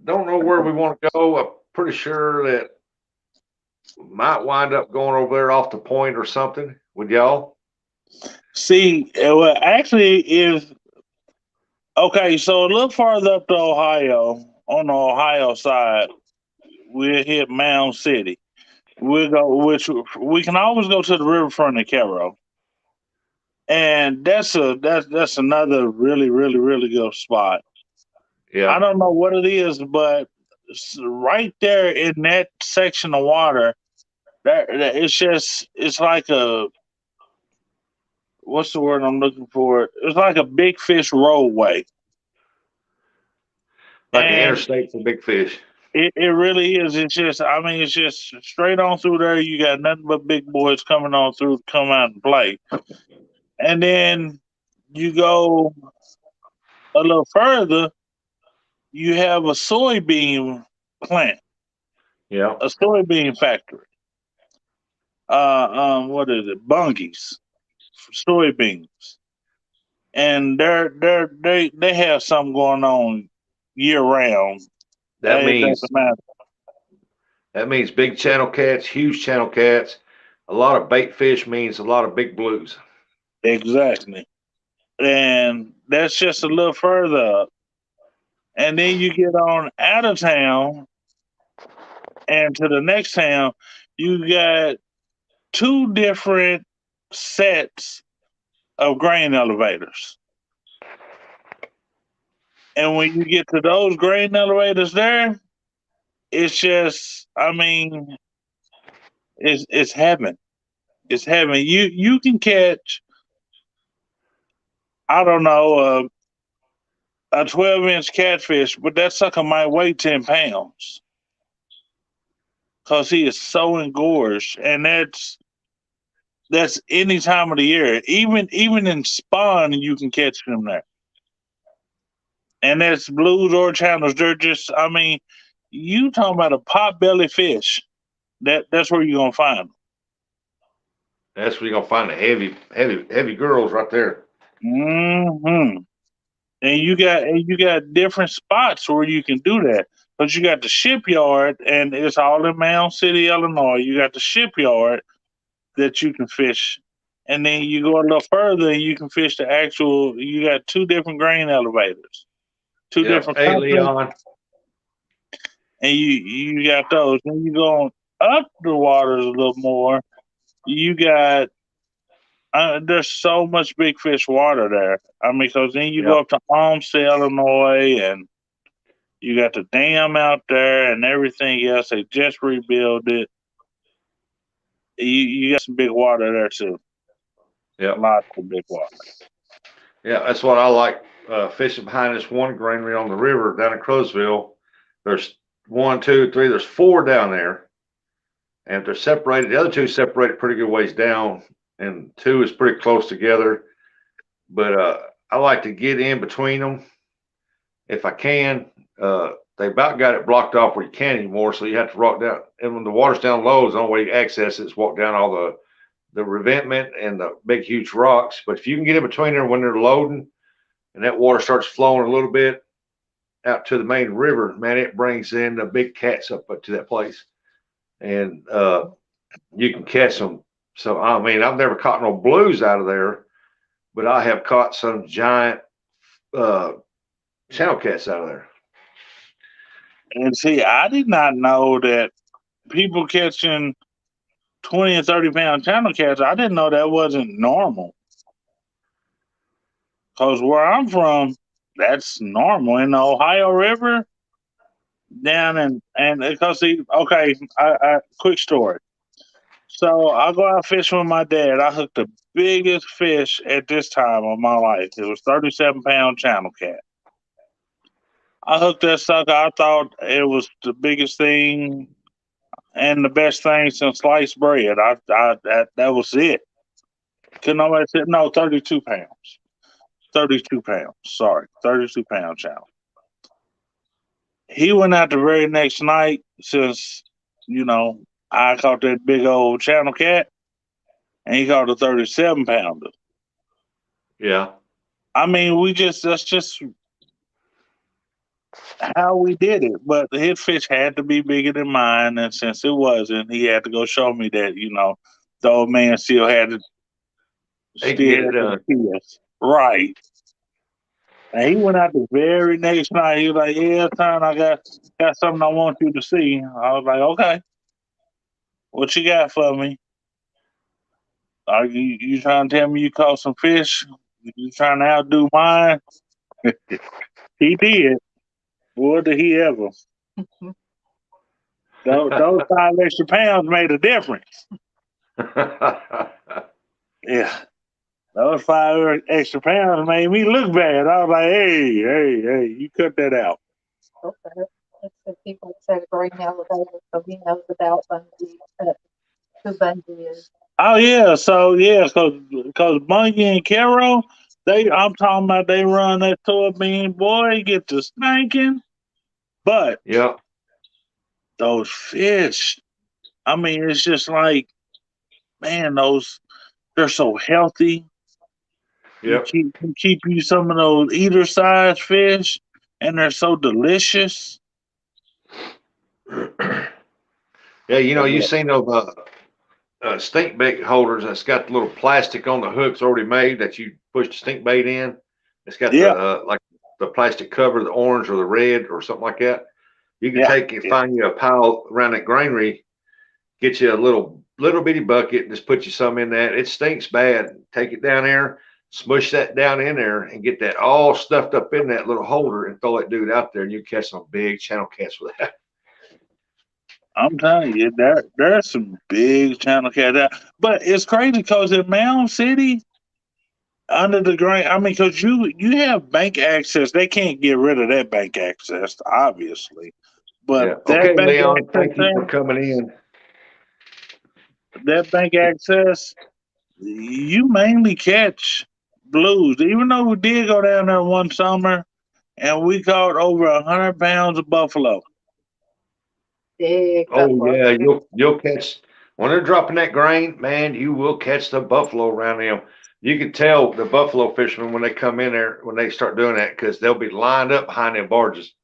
don't know where we want to go. I'm pretty sure that we might wind up going over there off the point or something with y'all. See, well, actually, is okay. So a little farther up to Ohio, on the Ohio side, we'll hit Mound City. We'll go, which we can always go to the riverfront in Cairo, and that's another really good spot. I Yeah, don't know what it is, but right there in that section of water, that it's like a what's the word I'm looking for? It's like a big fish roadway, like an and interstate for big fish. it really is. It's just I mean it's just straight on through there. You got nothing but big boys coming on through to come out and play, and then you go a little further, you have a soybean plant, Yeah, a soybean factory. What is it? Bungies, soybeans, and they have something going on year round. that It doesn't means matter. that means big channel cats, huge channel cats. A lot of bait fish means a lot of big blues. Exactly. And that's just a little further up. And then you get on out of town and to the next town, you got two different sets of grain elevators. And when you get to those grain elevators there, it's just I mean, it's heaven. It's heaven. You can catch, I don't know, a 12-inch catfish, but that sucker might weigh 10 pounds because he is so engorged. And that's any time of the year. Even in spawn, you can catch them there. And that's blues or channels. They're just, I mean, you talking about a pot belly fish. That's where you're gonna find them. That's where you're gonna find the heavy girls right there. Hmm. And you got different spots where you can do that. But you got the shipyard, and it's all in Mound City, Illinois. You got the shipyard that you can fish, and then you go a little further, and you can fish the actual. You got two different grain elevators, two Yep. different Hey, companies, Leon. and you got those. Then you go up the waters a little more. You got there's so much big fish water there. I mean, because then you go Yep. up to Olmsted, Illinois, and you got the dam out there and everything else. They just rebuilt it. You got some big water there too. Yep. Lots of big water. Yeah, that's what I like fishing behind this one granary on the river down in Crowsville. There's one, two, three. There's four down there, and if they're separated, the other two separated pretty good ways down, and two is pretty close together. But I like to get in between them if I can. They about got it blocked off where you can't anymore, so you have to walk down. And when the water's down low, the only way you access it is walk down all the revetment and the big huge rocks. But if you can get in between there when they're loading and that water starts flowing a little bit out to the main river, man, it brings in the big cats up to that place. And you can catch them. So, I mean, I've never caught no blues out of there, but I have caught some giant channel cats out of there. And see, I did not know that people catching 20 and 30 pound channel cats, I didn't know that wasn't normal. Because where I'm from, that's normal. In the Ohio River, down and because see, okay, quick story. So I go out fishing with my dad. I hooked the biggest fish at this time of my life. It was 37-pound channel cat. I hooked that sucker. I thought it was the biggest thing and the best thing since sliced bread. That was it. Could nobody say no? 32 pounds. 32 pounds. Sorry, 32-pound channel. He went out the very next night since I caught that big old channel cat, and he caught a 37-pounder. Yeah. I mean, that's just how we did it. But his fish had to be bigger than mine, and since it wasn't, he had to go show me that the old man still had to They can get it the done. kids. Right. And he went out the very next night. He was like, "Yeah, son, I got something I want you to see." I was like, "Okay, what you got for me? Are you trying to tell me you caught some fish? You trying to outdo mine?" He did. Boy, did he ever. Those 5 extra pounds made a difference. Yeah. Those 5 extra pounds made me look bad. I was like, hey, you cut that out. Okay. Let's see, people said a grain elevator, so he knows about Bungie, who Bungie is. Oh yeah, so yeah, cause Bungie and Caro, I'm talking about they run that soybean, boy, get to spanking. But Yep. those fish, I mean, it's just like, man, they're so healthy. Yep. You keep you some of those eater size fish, and they're so delicious. Yeah, you seen those stink bait holders that's got the little plastic on the hooks already made that you push the stink bait in. It's got the Yeah, like the plastic cover, the orange or the red or something like that. You can yeah, take and yeah. find you a pile around that granary, get you a little bitty bucket, and just put you some in that. It stinks bad. Take it down there, smush that down in there, and get that all stuffed up in that little holder, and throw that dude out there, and you catch some big channel cats with that. I'm telling you, there's some big channel cat out. But it's crazy because in Mound City, under the ground, I mean, because you have bank access, they can't get rid of that bank access, obviously. But Yeah. that Okay, bank Leon. access Thank you there, for coming in. that bank access, you mainly catch blues. Even though we did go down there one summer and we caught over 100 pounds of buffalo. Big Oh buffalo. yeah, you'll catch when they're dropping that grain, man. You will catch the buffalo around them. You can tell the buffalo fishermen when they come in there when they start doing that because they'll be lined up behind their barges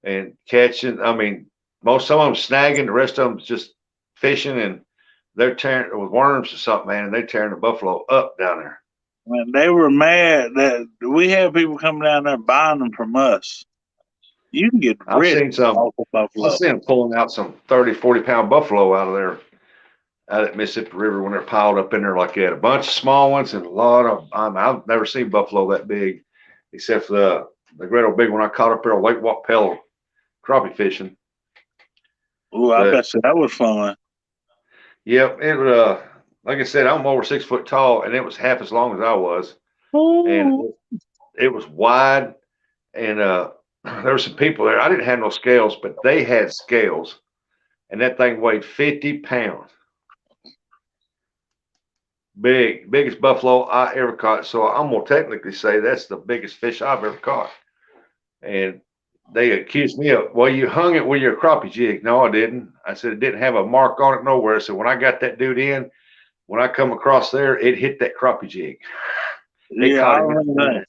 and catching. I mean, some of them snagging, the rest of them just fishing, and they're tearing with worms or something, man. And they're tearing the buffalo up down there. And they were mad that we had people coming down there buying them from us. You can get I've rich seen some. off of I've buffalo. seen them pulling out some 30, 40 pound buffalo out of there out at Mississippi River when they're piled up in there like that. A bunch of small ones and a lot of. I've never seen buffalo that big, except for the great old big one I caught up there on Lake Wapello crappie fishing. Ooh, I But bet you that was fun. yep, it like I said, I'm over 6 foot tall, and it was half as long as I was, and Ooh. it was wide, and there were some people there. I didn't have no scales, but they had scales, and that thing weighed 50 pounds. Biggest buffalo I ever caught. So I'm gonna technically say that's the biggest fish I've ever caught. And they accused me of, well, you hung it with your crappie jig. No, I didn't. I said it didn't have a mark on it nowhere. So when I got that dude in, when I come across there, it hit that crappie jig. It Yeah, I caught him in remember the that. middle.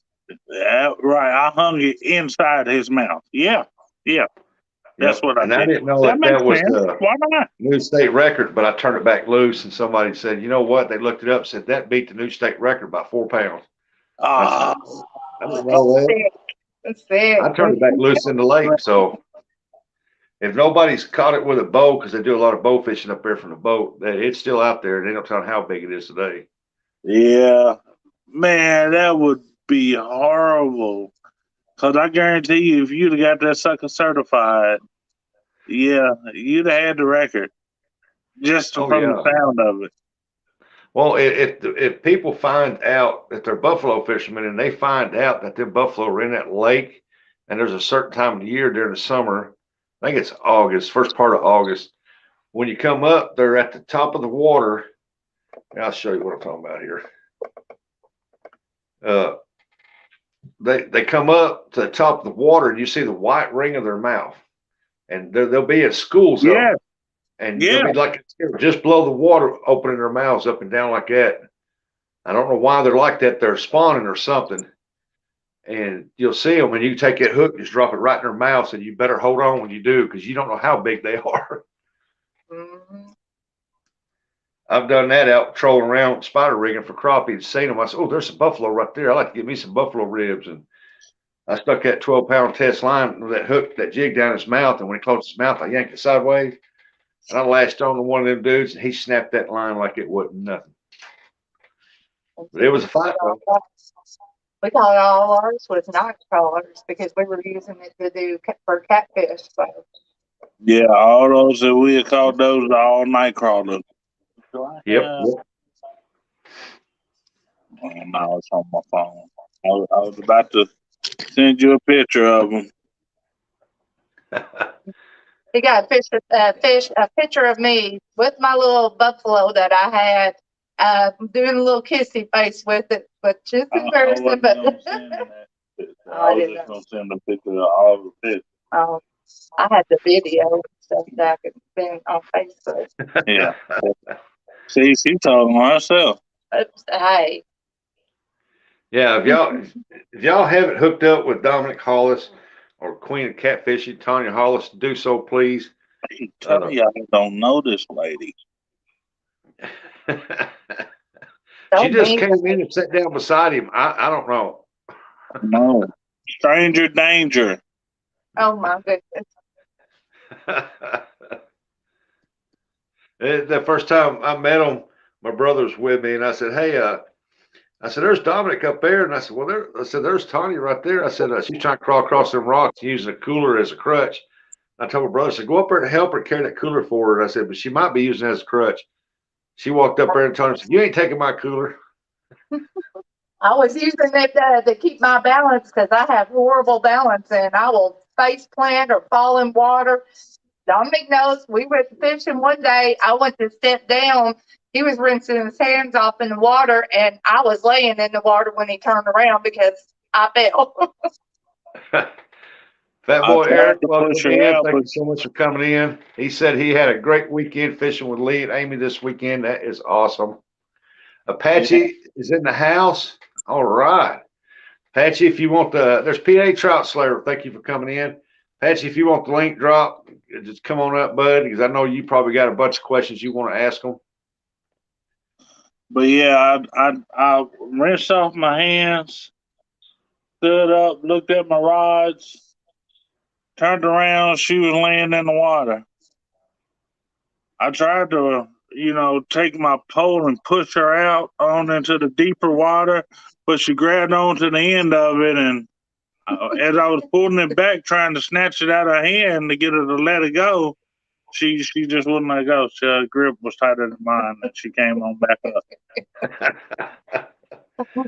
Yeah, right. I hung it inside his mouth. Yeah, yeah. That's Yep. what I And I did. didn't know That if makes that was sense. the Why not? new state record, but I turned it back loose and somebody said, you know what? They looked it up, said that beat the new state record by 4 pounds. I said, Ah, I didn't That's know that. sick. That's sick. I turned it back loose in the lake. So if nobody's caught it with a bow, because they do a lot of bow fishing up there from the boat, that it's still out there. They don't tell how big it is today. yeah, man, that would be horrible. Cause I guarantee you, if you'd have got that sucker certified, yeah, you'd have had the record. just Oh from the yeah. sound of it. Well, if people find out that they're buffalo fishermen and they find out that them buffalo are in that lake, and there's a certain time of the year during the summer, I think it's August, first part of August. When you come up, they're at the top of the water. I'll show you what I'm talking about here. Uh, they come up to the top of the water, and you see the white ring of their mouth, and they'll be at school zone, Yeah, and they'll yeah. be like just below the water, opening their mouths up and down like that. I don't know why they're like that. They're spawning or something. And you'll see them, and you take that hook, just drop it right in their mouth, and you better hold on when you do, because you don't know how big they are. Mhm. I've done that out trolling around spider rigging for crappie and seen them. I said, oh, there's some buffalo right there. I like to get me some buffalo ribs. And I stuck that 12-pound test line with that hook, that jig down his mouth. And when he closed his mouth, I yanked it sideways. And I lashed on to one of them dudes, and he snapped that line like it wasn't nothing. But it was a fight, though. We thought all ours was night crawlers because we were using it to do for catfish. So Yeah, all those that we had called those are all night crawlers. Yep. Oh, now it's on my phone. I was about to send you a picture of them. he got a picture of me with my little buffalo that I had, doing a little kissy face with it, but just embarrassing. But I was just gonna send a picture of all the fish. I had the video and stuff that I could send on Facebook. Yeah. See, she's talking herself. Oops, hey, Yeah, if y'all haven't hooked up with Dominic Hollis or Queen of Catfishing, Tonia Hollis, do so, please. Tell you, I don't know this lady. She just mean. came in and sat down beside him. I don't know. No. Stranger danger. Oh my goodness. The first time I met him, my brother was with me, and I said, "Hey, I said, there's Dominic up there," and I said, "Well, I said, there's Tanya right there." I said, "She's trying to crawl across them rocks using a cooler as a crutch." I told my brother, I said, "Go up there and help her carry that cooler for her." And I said, "But she might be using it as a crutch." She walked up there and told him, "You ain't taking my cooler." I was using it to keep my balance because I have horrible balance and I will face plant or fall in water. Dominic knows we went fishing one day. I went to step down. He was rinsing his hands off in the water, and I was laying in the water when he turned around because I fell. Fat I boy tried Eric, to welcome push her in. out, Thank but you so much for coming in. He said he had a great weekend fishing with Lee and Amy this weekend. That is awesome. Apache is in the house. All right. Apache, if you want there's PA Trout Slayer. Thank you for coming in. Apache, if you want the link drop, just come on up, bud, because I know you probably got a bunch of questions you want to ask them. But yeah, I rinsed off my hands, stood up, looked at my rods, turned around, she was laying in the water. I tried to, take my pole and push her out on into the deeper water, but she grabbed onto the end of it, and as I was pulling it back, trying to snatch it out of her hand to get her to let it go, she just wouldn't let go. Her grip was tighter than mine, and she came on back up.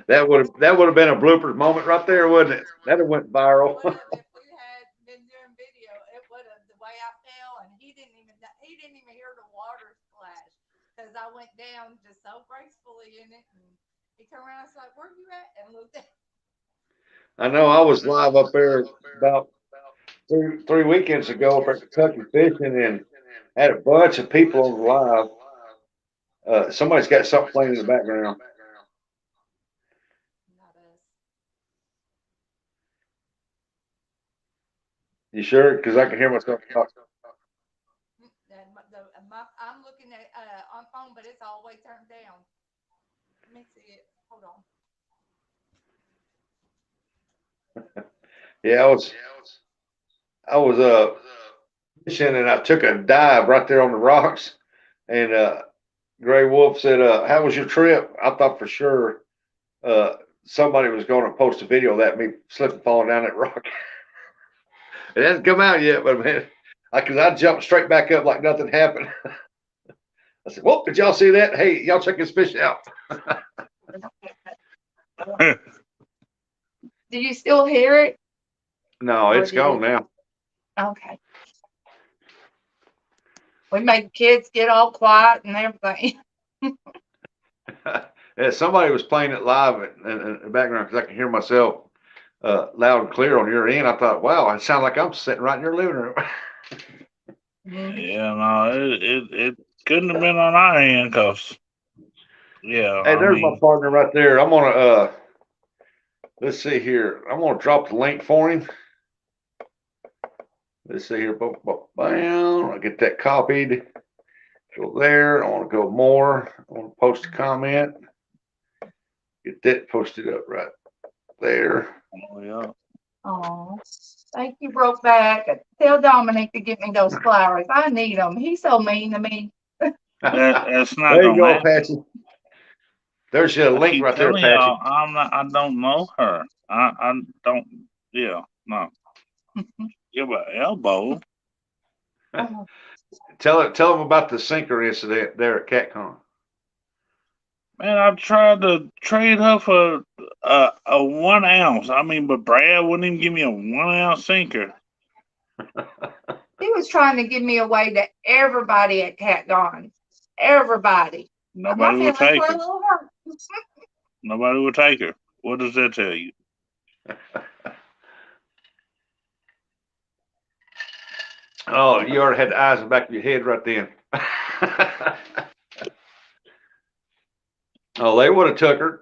That would have been a blooper moment right there, wouldn't it? That have went viral. If we had been doing video, it would have the way I fell, and he didn't even hear the water splash because I went down just so gracefully in it, and he turned around and was like, "Where you at?" and looked at. I know I was live up there about three weekends ago up at Kentucky fishing and had a bunch of people on the live. Somebody's got something playing in the background. Not us. You sure? Because I can hear myself talk. I'm looking at on phone, but it's all the way turned down. Let me see it. Hold on. Yeah, I was fishing and I took a dive right there on the rocks, and Gray Wolf said, "How was your trip?" I thought for sure somebody was going to post a video of that me slipping falling down that rock. It hasn't come out yet, but man, because I jumped straight back up like nothing happened. I said, "Well, did y'all see that? Hey, y'all check this fish out." Do you still hear it? No, Or it's did gone it? now. Okay. We made kids get all quiet and everything. Yeah, somebody was playing it live in the background because I can hear myself loud and clear on your end. I thought, wow, it sounds like I'm sitting right in your living room. Yeah, no, it couldn't have been on our end, cause yeah, Hey, I there's my mean, partner right there. I'm gonna let's see here. I'm gonna drop the link for him. Let's see here. Bam. I'll get that copied. Go there. I want to go more. I want to post a comment. Get that posted up right there. oh, yeah. Oh, thank you, Brokeback. Tell Dominic to get me those flowers. I need them. He's so mean to me. That's not There you gonna go, happen. Patsy. There's your I link keep right there, telling Patsy. y'all, I don't know her. I don't. Yeah, no. Give her an elbow. Oh, Tell them about the sinker incident there at CatCon. Man, I tried to trade her for a 1 ounce. I mean, but Brad wouldn't even give me a 1 ounce sinker. he was trying to give me away to everybody at CatCon. Everybody. But my Nobody would feelings take were a her. little hurt. Nobody would take her. What does that tell you? Oh, you already had the eyes in the back of your head right then. Oh, they would have took her.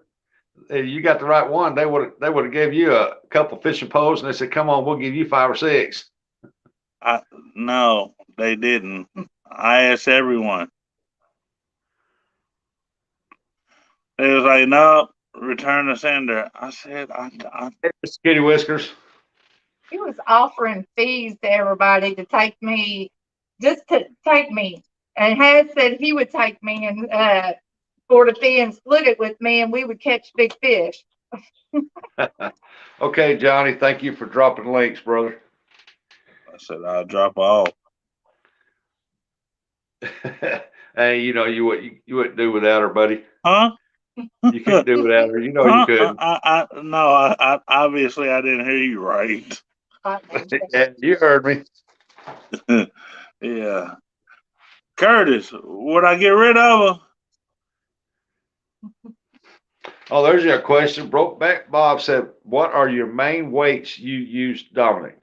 You got the right one. They would have gave you a couple fishing poles, and they said, "Come on, we'll give you 5 or 6." No, they didn't. I asked everyone. They was like, no, return the sender. I said, Kitty Whiskers. He was offering fees to everybody to take me, just to take me. And had said he would take me and for the fee and split it with me, and we would catch big fish. Okay, Johnny, thank you for dropping links, brother. I said, I'll drop off. Hey, you know you wouldn't do without her, buddy. Huh? You couldn't do without her. You know you Huh? couldn't. I obviously I didn't hear you right. Yeah, you heard me. Yeah. Curtis, would I get rid of her? Oh, there's your question. Brokeback Bob said, "What are your main weights you use, Dominic?"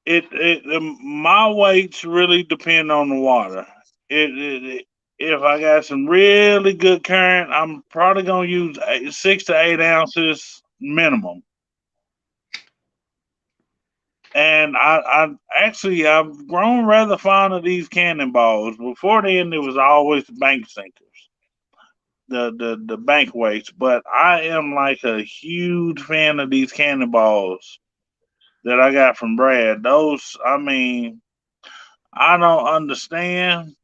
My weights really depend on the water. If I got some really good current, I'm probably gonna use 6 to 8 ounces minimum. And I've grown rather fond of these cannonballs. Before then, it was always the bank sinkers, the bank weights. But I am like a huge fan of these cannonballs that I got from Brad. Those, I mean, I don't understand.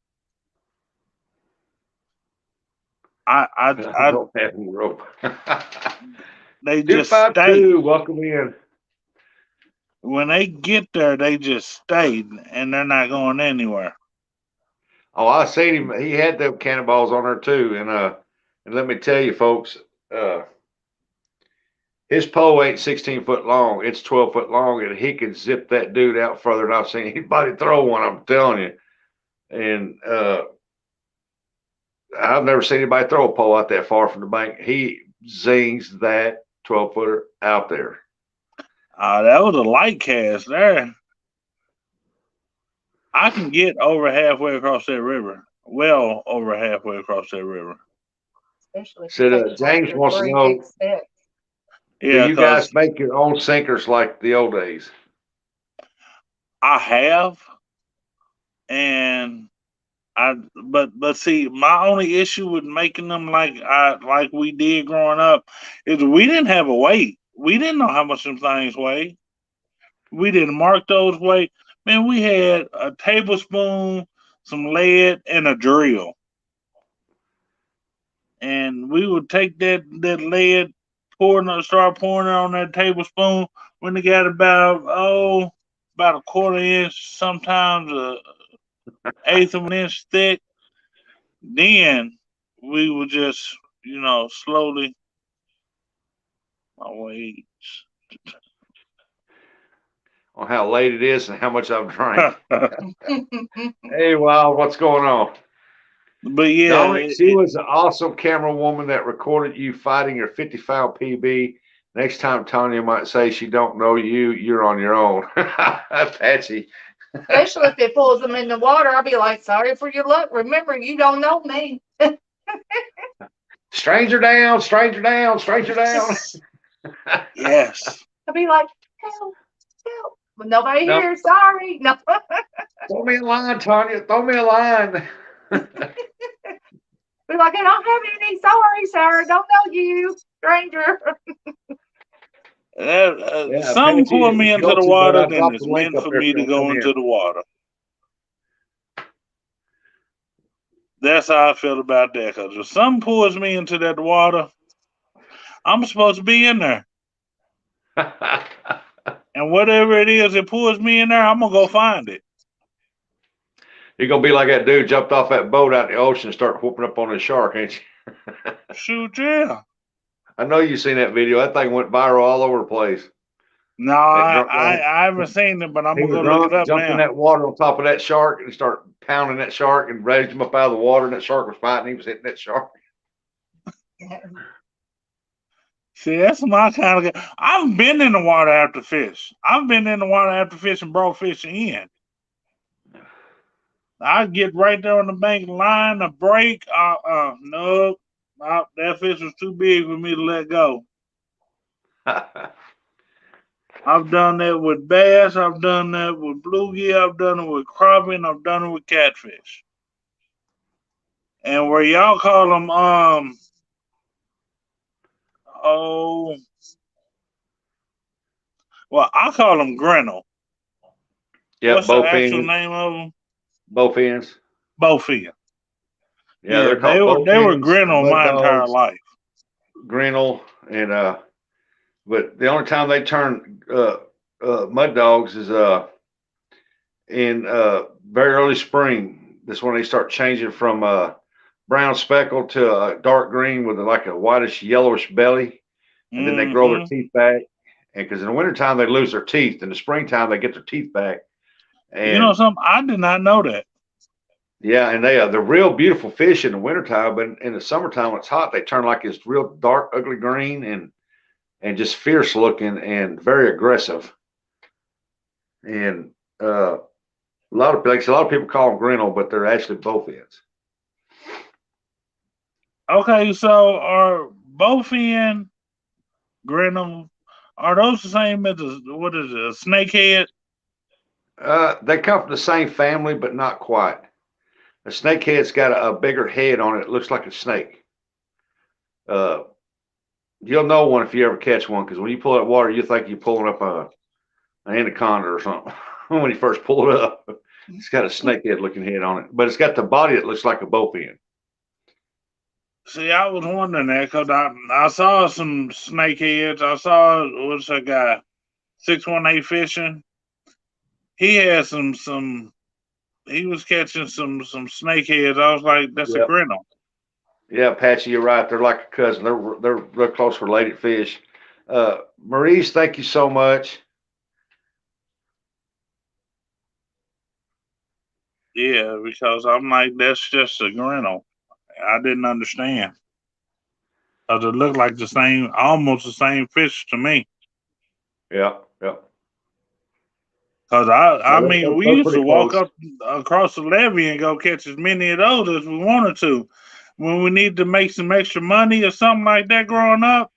I, I, I I, don't have any rope. they just stay. 252, welcome in. When they get there, they just stay, and they're not going anywhere. Oh, I seen him. He had them cannonballs on there too, and let me tell you, folks, uh, his pole ain't 16 foot long. It's 12 foot long, and he can zip that dude out further than I've seen anybody throw one. I'm telling you. And I've never seen anybody throw a pole out that far from the bank. He zings that 12-footer out there. That was a light cast there. I can get over halfway across that river. Well, over halfway across that river. Especially if you Said take James after wants to 3 big know, steps. do Yeah, you because guys make your own sinkers like the old days? I have, and but see, my only issue with making them like we did growing up is we didn't have a weight. We didn't know how much them things weigh. We didn't mark those weight. Man, we had a tablespoon, some lead, and a drill. And we would take that lead, start pouring it on that tablespoon. When they got about a quarter inch, sometimes eighth of an inch thick. Then we would just, slowly. Oh, wait. On how late it is and how much I've drank. Hey, Wild, what's going on? But yeah, Dominic, she was an awesome camera woman that recorded you fighting your 50-foul PB. Next time Tonia might say she don't know you, you're on your own. Patsy. Especially if it pulls them in the water, I'll be like, sorry for your luck. Remember, you don't know me. Stranger down, stranger down, stranger down. yes. I'll be like, help, help. But nobody No. here, sorry. No. Throw me a line, Tonia. Throw me a line. Be like, I don't have any. Sorry, sir. Don't know you, stranger. Some Patsy, pull me into the Coach, water, I then dropped it's the link meant up for there me if to you go come into in. the water. That's how I feel about that. Because if something pulls me into that water, I'm supposed to be in there. And whatever it is that pulls me in there, I'm going to go find it. You're going to be like that dude jumped off that boat out in the ocean and start whooping up on a shark, ain't you? Shoot, yeah. I know you've seen that video. That thing went viral all over the place. No, That drunk guy, I haven't seen it, but I'm he going to was go look it drunk, up jumped in now. that water on top of that shark and started pounding that shark and raised him up out of the water. And that shark was fighting. He was hitting that shark. See, that's my kind of guy. I've been in the water after fish. I've been in the water after fish and brought fish in. I get right there on the bank, line, a break. No, that fish was too big for me to let go. I've done that with bass. I've done that with bluegill. I've done it with crappie. And I've done it with catfish. And where y'all call them, well, I call them grinnell. Yeah, What's the both actual ends. name of them? Both ends. Bowfin. Yeah, they're called both they were ends, grinnell mud my entire dogs, life. grinnell, and but the only time they turn mud dogs is in very early spring. That's when they start changing from brown speckled to a dark green with like a whitish yellowish belly, and then they grow their teeth back. And because in the wintertime they lose their teeth, in the springtime they get their teeth back. And You know something? I did not know that. yeah, and they're real beautiful fish in the wintertime, but in the summertime when it's hot, they turn like this real dark, ugly green and just fierce looking and very aggressive. And a lot of people call them grinnell, but they're actually both ends. Okay, so are bowfin, grinnell, are those the same as what is it, a snakehead? They come from the same family, but not quite. A snakehead's got a bigger head on it. It looks like a snake. You'll know one if you ever catch one, because when you pull that water, you think you're pulling up an anaconda or something. When you first pull it up, it's got a snakehead looking head on it, but it's got the body that looks like a bowfin. See, I was wondering that because I saw some snakeheads. I saw, what's that guy, 618 Fishing. He had he was catching some snakeheads. I was like, that's a Yep. grinnell. Yeah, Patchy, you're right. They're like a cousin. They're close related fish. Maurice, thank you so much. Yeah, because I'm like, that's just a grinnell. I didn't understand. Because it looked like almost the same fish to me. Yeah, yeah. Because I mean, we They're used to pretty walk close. up across the levee and go catch as many of those as we wanted to. When we needed to make some extra money or something like that growing up,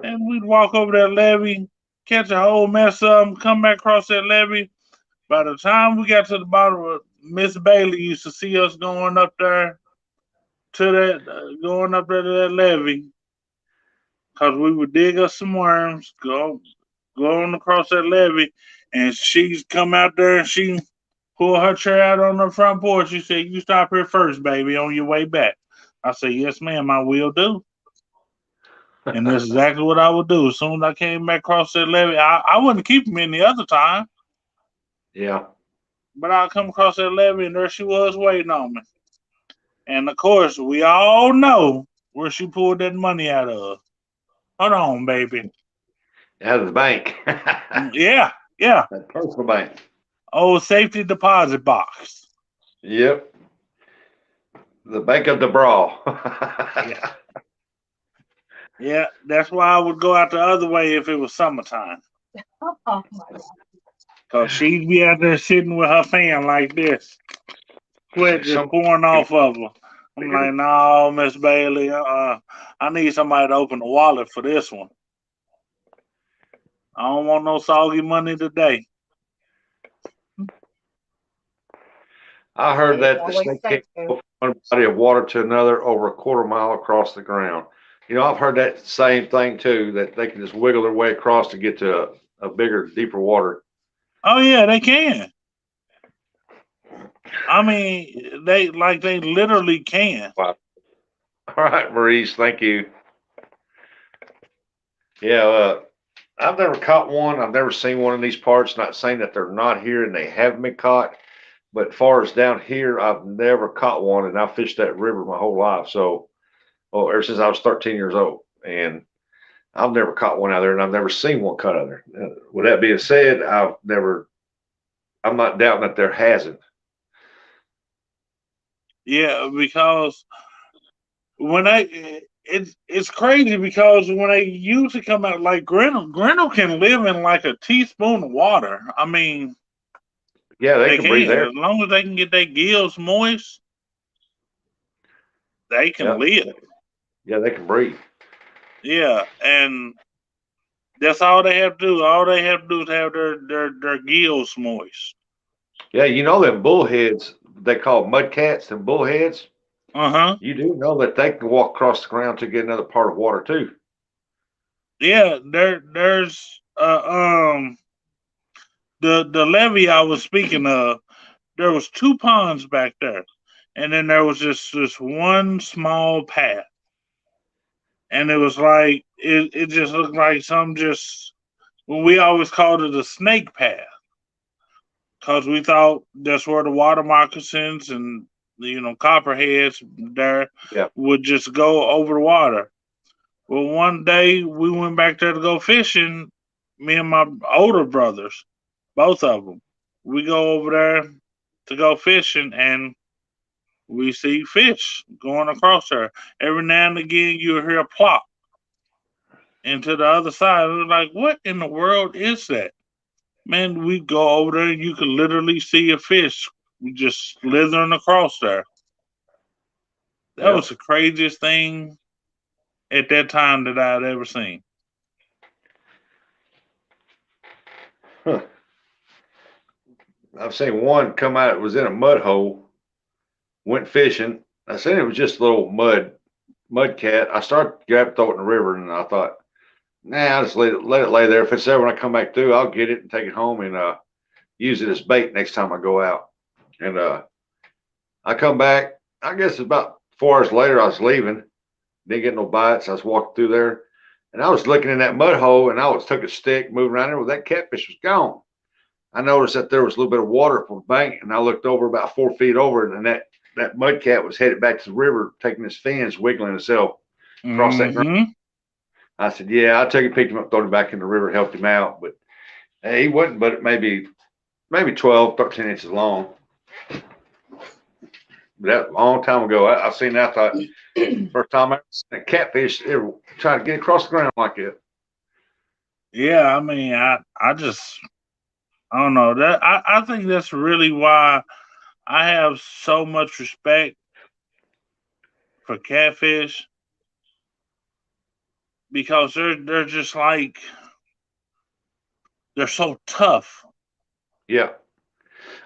and we'd walk over that levee, catch a whole mess of them, come back across that levee. By the time we got to the bottom of Miss Bailey used to see us going up there to that levee, because we would dig us some worms, go on across that levee, and she'd come out there and she pull her chair out on the front porch. She said, "You stop here first, baby, on your way back." I said, "Yes, ma'am, I will do." And that's exactly what I would do. As soon as I came back across that levee, I wouldn't keep them any other time. Yeah. but I come across that levee, and there she was waiting on me. And of course, we all know where she pulled that money out of. Hold on, baby. Out of the bank. Yeah, yeah. That personal bank. Old safety deposit box. Yep. The bank of the bra. Yeah. Yeah, that's why I would go out the other way if it was summertime. Oh my God. Because she'd be out there sitting with her fan like this, sweat just Some pouring off of her. I'm like, no, Miss Bailey, I need somebody to open the wallet for this one. I don't want no soggy money today. I heard They that the always snake say can't so. go from one body of water to another over a quarter mile across the ground. You know, I've heard that same thing too, that they can just wiggle their way across to get to a bigger, deeper water. Oh yeah, they can. I mean, they literally can. Wow. All right, Maurice, thank you. Yeah, I've never caught one. I've never seen one in these parts. Not saying that they're not here and they haven't been caught, but as far as down here, I've never caught one, and I've fished that river my whole life. So, ever since I was 13 years old, and I've never caught one out there, and I've never seen one caught out there. With that being said, I'm not doubting that there hasn't. Yeah, because when it's crazy because when they usually come out like Grinnell can live in like a teaspoon of water. I mean, Yeah, they they can breathe can there. as long as they can get their gills moist, they can Yeah, live. yeah, they can breathe. Yeah, and that's all they have to do. All they have to do is have their gills moist. Yeah, you know them bullheads they call mud cats and bullheads. Uh-huh. You do know that they can walk across the ground to get another part of water too. Yeah, there's the levee I was speaking of, there was two ponds back there. And then there was just this one small path. And it was like it just looked like some just well, we always called it a snake path. Because we thought that's where the water moccasins and copperheads there Yeah, would just go over the water. Well, one day we went back there to go fishing. Me and my older brothers, both of them, we go over there to go fishing, and we see fish going across there. Every now and again, you hear a plop into the other side. We're like, what in the world is that? Man, we go over there, and you could literally see a fish just slithering across there. That yeah. was the craziest thing at that time that I'd ever seen. Huh. I've seen one come out. It was in a mud hole. Went fishing. I seen it was just a little mud cat. I started to grab throw it in the river, and I thought, nah, I'll just let it lay there. If it's there when I come back through, I'll get it and take it home and use it as bait next time I go out. And I come back. I guess about 4 hours later, I was leaving. Didn't get no bites. I was walking through there, and I was looking in that mud hole, and I was took a stick, moving around there. Well, that catfish was gone. I noticed that there was a little bit of water from the bank, and I looked over about 4 feet over, and that mud cat was headed back to the river, taking his fins, wiggling himself across that ground. Mm-hmm. I said, "Yeah." I took him, picked him up, threw him back in the river, helped him out, but he wasn't, but maybe 12, 13 inches long. But that a long time ago. I seen that. I thought first time I ever seen a catfish ever try to get across the ground like that. Yeah, I mean, I don't know that. I think that's really why I have so much respect for catfish because they're just like they're so tough Yeah,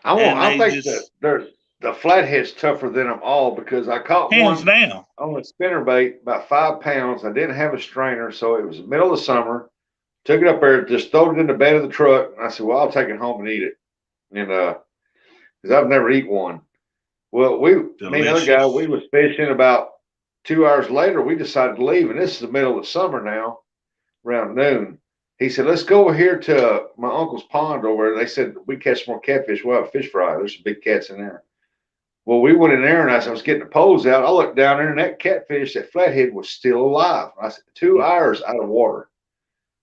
and I they think that just the flathead's tougher than them all because I caught hands one down. on a spinnerbait about 5 pounds. I didn't have a strainer, so it was the middle of the summer. Took it up there, just throwed it in the bed of the truck. And I said, "Well, I'll take it home and eat it." And because I've never eaten one. Well, me and the other guy, we Delicious. was fishing. About 2 hours later, we decided to leave, and this is the middle of the summer now, around noon. he said, let's go over here to my uncle's pond over there. They said, we catch more catfish. We'll have a fish fry. There's some big cats in there. Well, we went in there, and as I was getting the poles out, I looked down there, and that catfish, that flathead, was still alive. I said, 2 hours out of water.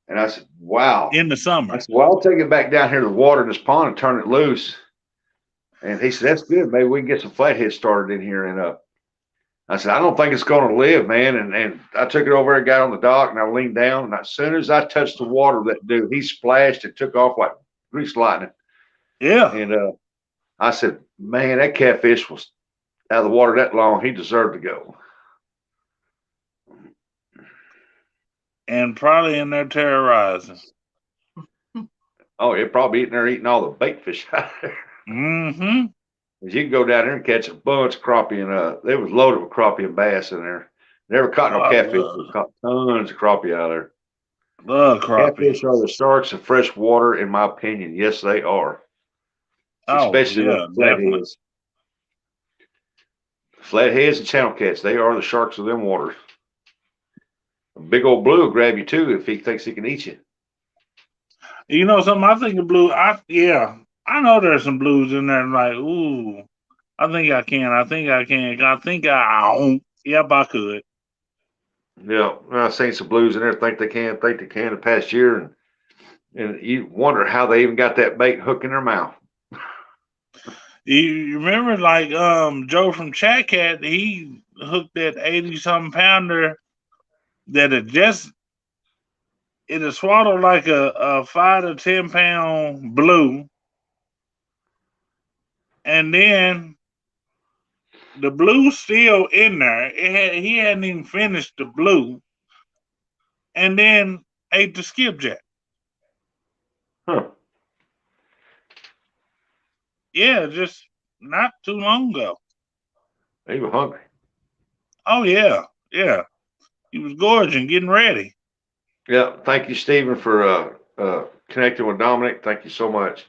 And I said, wow. In the summer. I said, well, I'll take it back down here to the water in this pond and turn it loose. And he said, that's good. Maybe we can get some flathead started in here. And I said, I don't think it's going to live, man. And I took it over and got on the dock, and I leaned down. And as soon as I touched the water, that dude, he splashed and took off like grease lightning. Yeah. And I said, man, that catfish was out of the water that long. He deserved to go. And probably in there terrorizing. Oh, they're probably eating all the bait fish out there. Mm-hmm. You can go down there and catch a bunch of crappie, and they was loaded with crappie and bass in there. Never caught no catfish, but caught tons of crappie out of there. Love crappie. Catfish are the sharks of fresh water, in my opinion. Yes, they are. Especially the flatheads. Flatheads and channel cats, they are the sharks of them waters. A big old blue will grab you too if he thinks he can eat you. You know something? I think of blue. I know there's some blues in there. Like, ooh, I think I can. I think I can. I think yep, I could. Yeah, I've seen some blues in there think they can the past year, and you wonder how they even got that bait hook in their mouth. You remember, like Joe from Chat Cat, he hooked that 80-something pounder that it had swallowed like a 5 to 10 pound blue, and then the blue's still in there. He hadn't even finished the blue, and then ate the skipjack. Huh. Yeah, just not too long ago. He was hungry. Oh yeah. He was gorging, getting ready. Yeah, thank you, Stephen, for connecting with Dominic. Thank you so much.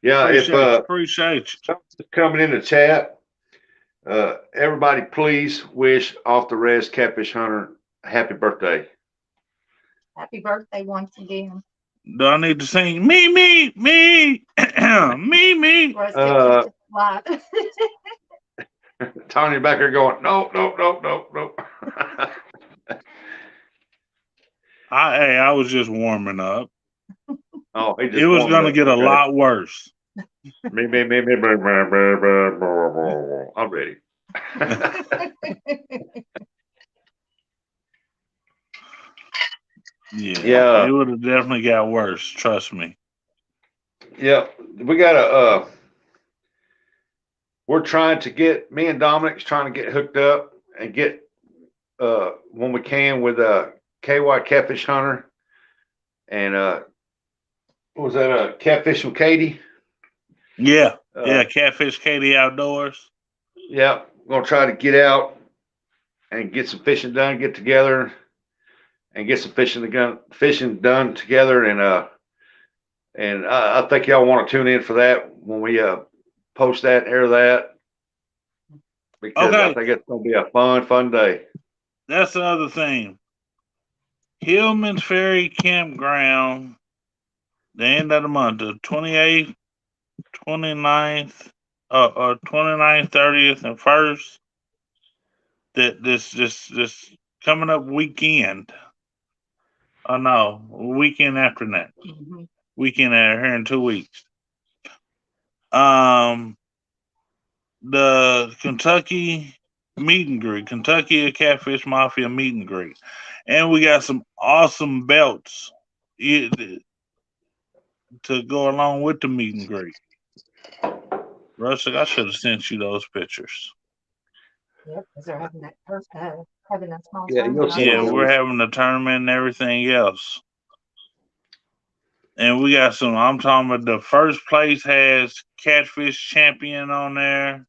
Yeah, Appreciate you. Someone's coming in the chat, everybody please wish Off the Res Catfish Hunter happy birthday. Happy birthday once again. Do I need to sing me, me, me, me? Tonia back there going, no. I was just warming up. Oh, it was going to get a lot worse. Me, I'm ready. Yeah, it would have definitely got worse. Trust me. Yeah, we gotta. We're trying to get. Me and Dominic's trying to get hooked up and get when we can with KY Catfish Hunter and what was that? Catfish with Katie. Yeah, Catfish Katie Outdoors. Yeah, we're gonna try to get out and get some fishing done. Get together. And get some fishing done together, and I think y'all want to tune in for that when we post that, air that, because I think it's gonna be a fun day. That's the other thing. Hillman's Ferry Campground, the end of the month, the 28th, 29th, 29th, 30th, and 1st. That this coming up weekend. Oh no, weekend after that. Mm-hmm. Weekend here in 2 weeks. The Kentucky meet and greet, Kentucky Catfish Mafia meet and greet, and we got some awesome belts to go along with the meet and greet. Russell, I should have sent you those pictures. Yep, because they're having that having a small tournament. Yeah, we're having a tournament and everything else. And we got some, I'm talking about the first place has Catfish Champion on there.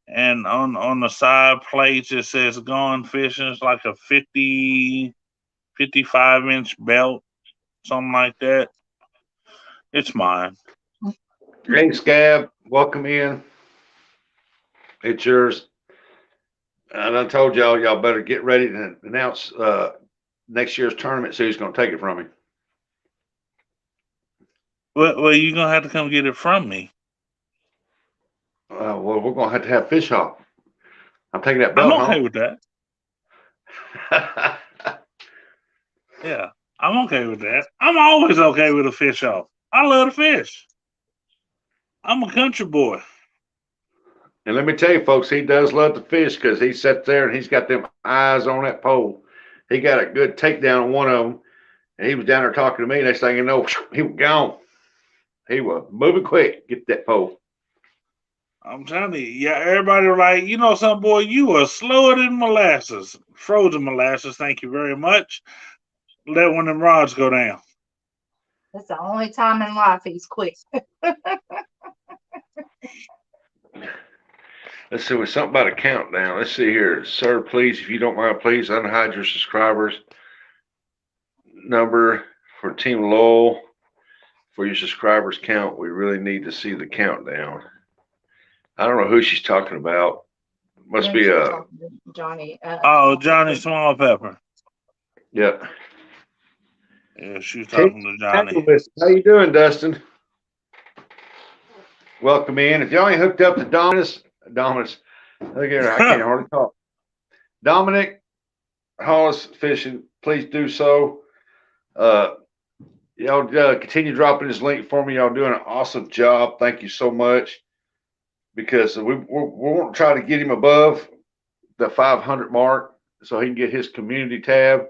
And on the side plates, it says Gone Fishing. It's like a 55-inch belt, something like that. It's mine. Hey, Scab, welcome in. It's yours. And I told y'all better get ready to announce next year's tournament, so who's going to take it from him. Well, you're gonna have to come get it from me. Well, we're going to have fish off. I'm taking that I'm belt okay home. with that. Yeah, I'm okay with that. I'm always okay with a fish off. I love to fish. I'm a country boy. And let me tell you, folks, he does love to fish because he sat there and he's got them eyes on that pole. He got a good takedown on one of them, and he was down there talking to me. Next thing you know, he was gone. He was moving quick. Get that pole. I'm telling you, yeah, everybody was like, you know, some boy, you are slower than molasses. Frozen molasses, thank you very much. Let one of them rods go down. That's the only time in life he's quick. Let's see, with something about a countdown. Let's see here. Sir, please, if you don't mind, please unhide your subscribers number for Team Lowell. For your subscribers count, we really need to see the countdown. I don't know who she's talking about. Must be a Johnny. Oh, Johnny Small Pepper. yeah. Yeah, she's talking to Johnny. How you doing, Dustin? Welcome in. If y'all ain't hooked up to Dominus, look here, I can't hardly talk. Dominic, Hollis Fishing, please do so. Y'all continue dropping this link for me. Y'all doing an awesome job. Thank you so much. Because we want to try to get him above the 500 mark so he can get his community tab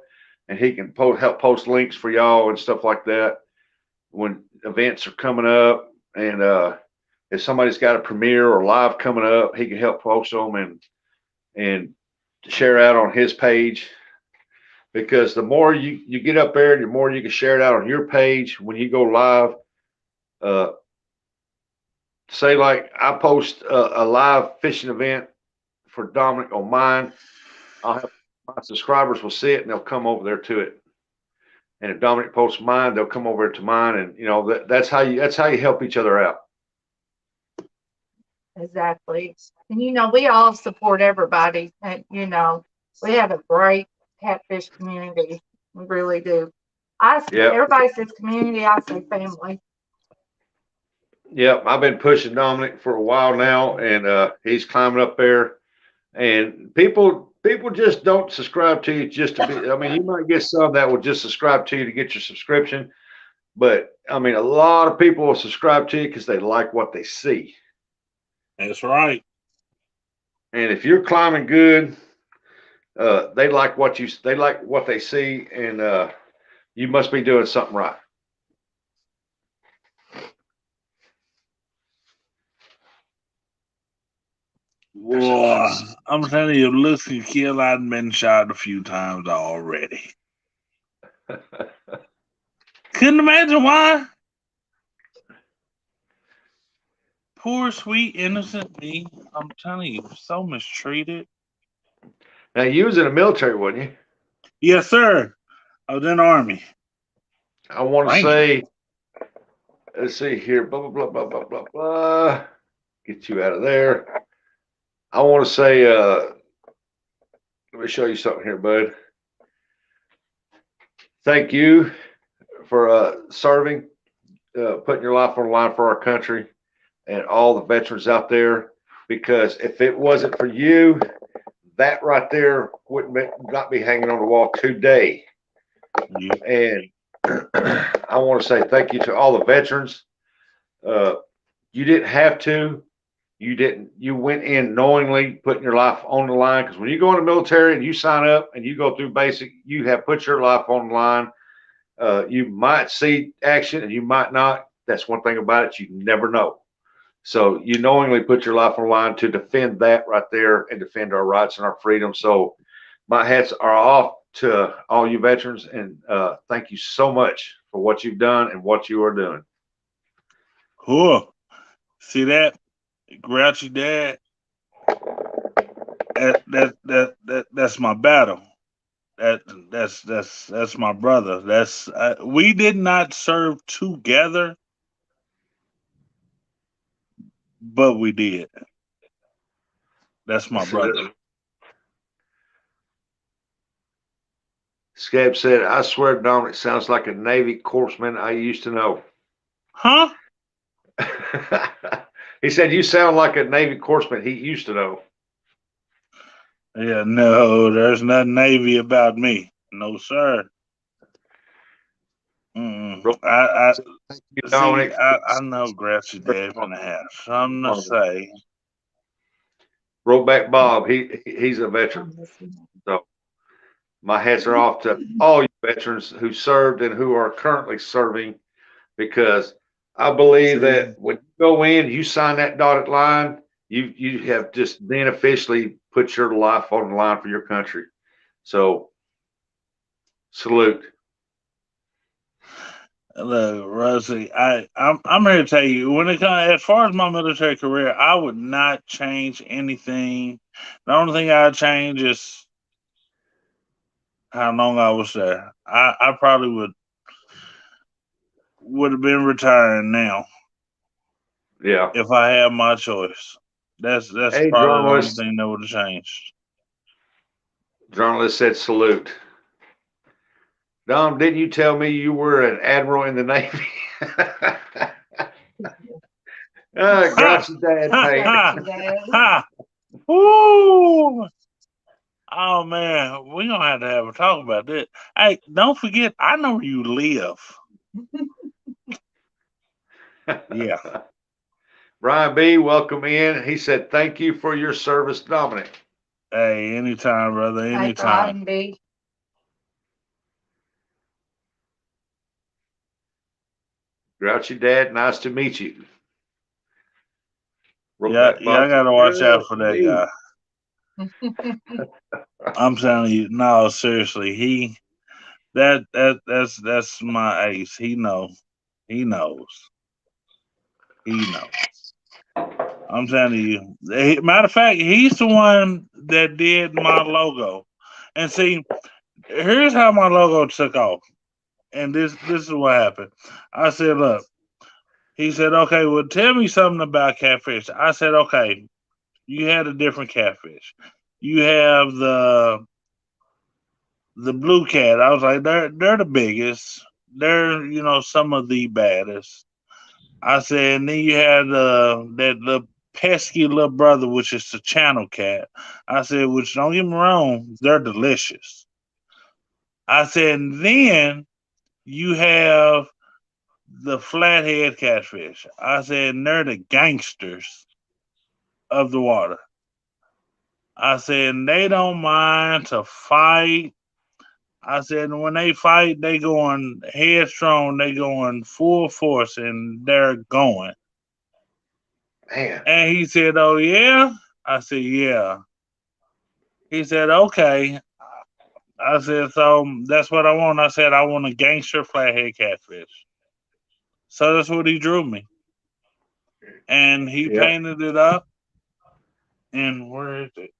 and he can help post links for y'all and stuff like that when events are coming up. And if somebody's got a premiere or live coming up, he can help post them and share out on his page. Because the more you get up there, the more you can share it out on your page when you go live. Say like I post a live fishing event for Dominic on mine, I'll have my subscribers will see it and they'll come over there to it. And if Dominic posts mine, they'll come over to mine, and you know that's how you help each other out. Exactly. And you know, we all support everybody. And you know, we have a great catfish community. We really do. Yep. Everybody says community, I say family. Yep, I've been pushing Dominic for a while now, and he's climbing up there. And people just don't subscribe to you just to be. I mean, you might get some that will just subscribe to you to get your subscription, but I mean, a lot of people will subscribe to you because they like what they see. That's right. And if you're climbing good, they like what they see, and you must be doing something right. Boy, I'm telling you, looks can kill. I've been shot a few times already. Couldn't imagine why. Poor, sweet, innocent me. I'm telling you, so mistreated. Now, you was in the military, wasn't you? Yes, sir. I was in the Army. I want to Ranger. say, let's see here, blah, blah, blah, blah, blah, blah, blah. Get you out of there. I want to say, let me show you something here, bud. Thank you for serving, putting your life on the line for our country and all the veterans out there. Because if it wasn't for you, that right there wouldn't not be hanging on the wall today. Yeah. And I want to say thank you to all the veterans. You didn't have to. You went in knowingly putting your life on the line, because when you go in the military and you sign up and you go through basic, you have put your life on the line. You might see action and you might not. That's one thing about it. You never know. So you knowingly put your life on the line to defend that right there and defend our rights and our freedom. So my hats are off to all you veterans, and thank you so much for what you've done and what you are doing. Cool. See that? Grouchy dad. That's my battle. That's my brother. That's we did not serve together, but we did. That's my brother. Scab said, I swear, Dominic sounds like a Navy corpsman I used to know. Huh? He said you sound like a Navy corpsman he used to know. Yeah, no, there's nothing Navy about me. No, sir. Roll I you, see. Dominic. I know Grouchy Dave and have something to say. Rollback Bob, he's a veteran. So my hats are off to all you veterans who served and who are currently serving, because I believe that when you go in, you sign that dotted line, you have just then officially put your life on the line for your country. So salute. Look, Rosie, I'm here to tell you, when it comes as far as my military career, I would not change anything. The only thing I'd change is how long I was there. I probably would have been retiring now Yeah. if I had my choice. That's Hey, probably the only thing that would have changed. Journalist said salute. Dom, didn't you tell me you were an admiral in the Navy? Grouchy Dad. Ha! Ha! Woo! Oh man, we're gonna have a talk about this. Hey, don't forget, I know where you live. Yeah. Brian B, welcome in. He said, thank you for your service, Dominic. Hey, anytime, brother. Hey, Anytime. Brian B. Grouchy Dad, nice to meet you. Yeah, I gotta watch out for that guy. I'm telling you, no, seriously, that's my ace. He knows. He knows. I'm telling you. Matter of fact, he's the one that did my logo. And see, here's how my logo took off. And this is what happened. I said, look, he said, okay, well, tell me something about catfish. I said, okay, you had a different catfish. You have the blue cat. I was like, they're the biggest. They're some of the baddest. I said, and then you had that little pesky little brother, which is the channel cat. I said, which don't get me wrong, they're delicious. I said, and then you have the flathead catfish. I said, and they're the gangsters of the water. I said, and they don't mind to fight. I said, when they fight, they going headstrong, they going full force, and they're going. Man. And he said, oh, yeah? I said, yeah. He said, okay. I said, so that's what I want. I said, I want a gangster flathead catfish. So that's what he drew me. And he painted it up. And where is it?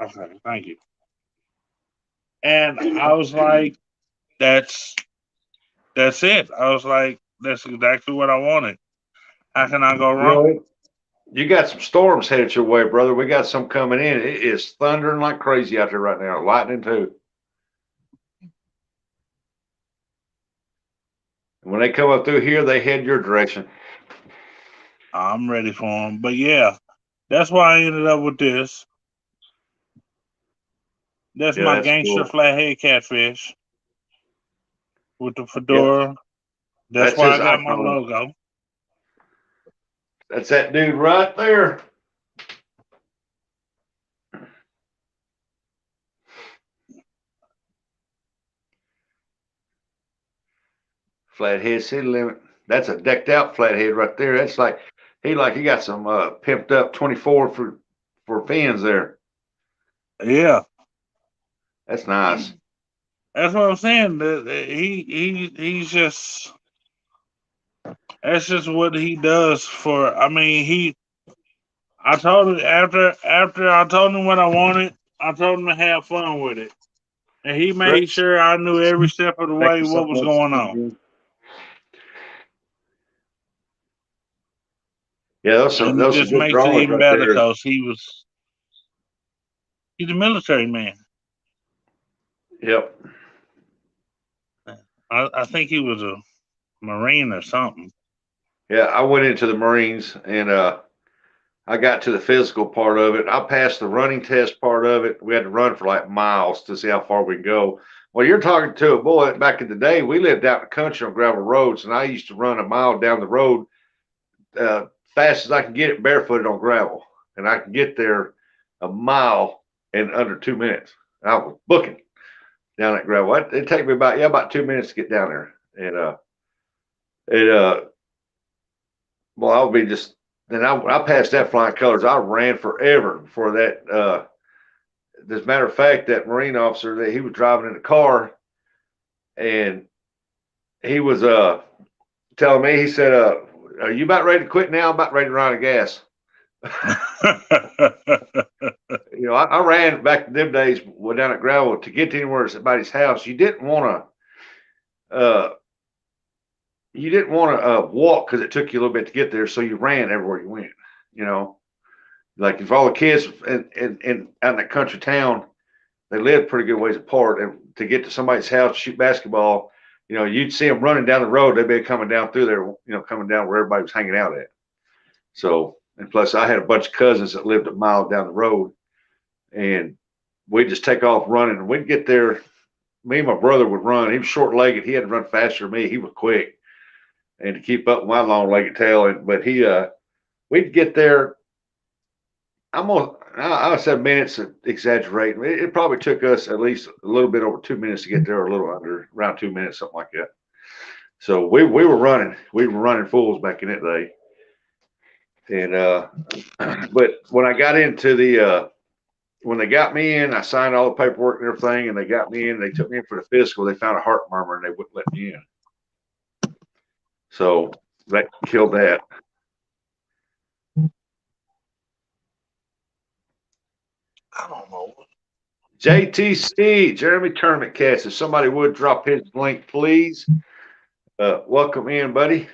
Okay, thank you. And I was like, that's it. I was like, that's exactly what I wanted. How can I go wrong? You got some storms headed your way, brother. We got some coming in. It is thundering like crazy out there right now. Lightning too. And when they come up through here, they head your direction. I'm ready for them. But yeah, that's why I ended up with this. That's my gangster flathead catfish with the fedora. Yep. That's why I got my logo. That's that dude right there. Flathead city limit. That's a decked out flathead right there. That's like he got some pimped up 24 for fins there. Yeah. That's nice. That's what I'm saying. He's just that's just what he does for. I mean, I told him after I told him what I wanted. I told him to have fun with it, and he made sure I knew every step of the way what was going on. Yeah, those And are it just good makes it drawings even right better there. because he's a military man. Yep. I think he was a Marine or something. Yeah, I went into the Marines and I got to the physical part of it. I passed the running test part of it. We had to run for like miles to see how far we can go. Well, you're talking to a boy back in the day. We lived out in the country on gravel roads, and I used to run a mile down the road fast as I can get it barefooted on gravel, and I can get there a mile in under 2 minutes. I was booking down that gravel. It'd take me about 2 minutes to get down there, and it well, I'll be just. And I passed that flying colors. I ran forever before that. As a matter of fact, that Marine officer that he was driving in the car, and he was telling me, he said, "Are you about ready to quit now? I'm about ready to run out of gas." I ran back in them days down at gravel to get to anywhere at somebody's house. You didn't want to walk because it took you a little bit to get there, so you ran everywhere you went. Like if all the kids in out in that country town, they lived pretty good ways apart, and to get to somebody's house to shoot basketball, you'd see them running down the road. They'd be coming down through there, coming down where everybody was hanging out at. So, and plus I had a bunch of cousins that lived a mile down the road, and we'd just take off running, and we'd get there. Me and my brother would run. He was short-legged. He had to run faster than me. He was quick, and to keep up with my long-legged tail. But we'd get there. I said minutes exaggerating. It probably took us at least a little bit over 2 minutes to get there, or a little under, around 2 minutes, something like that. So we were running. We were running fools back in that day. And but when I got into when they got me in, I signed all the paperwork and everything, and they got me in. They took me in for the physical. They found a heart murmur, and they wouldn't let me in. So that killed that. I don't know. JTC, Jeremy Tournament Cast. If somebody would drop his link, please. Welcome in, buddy.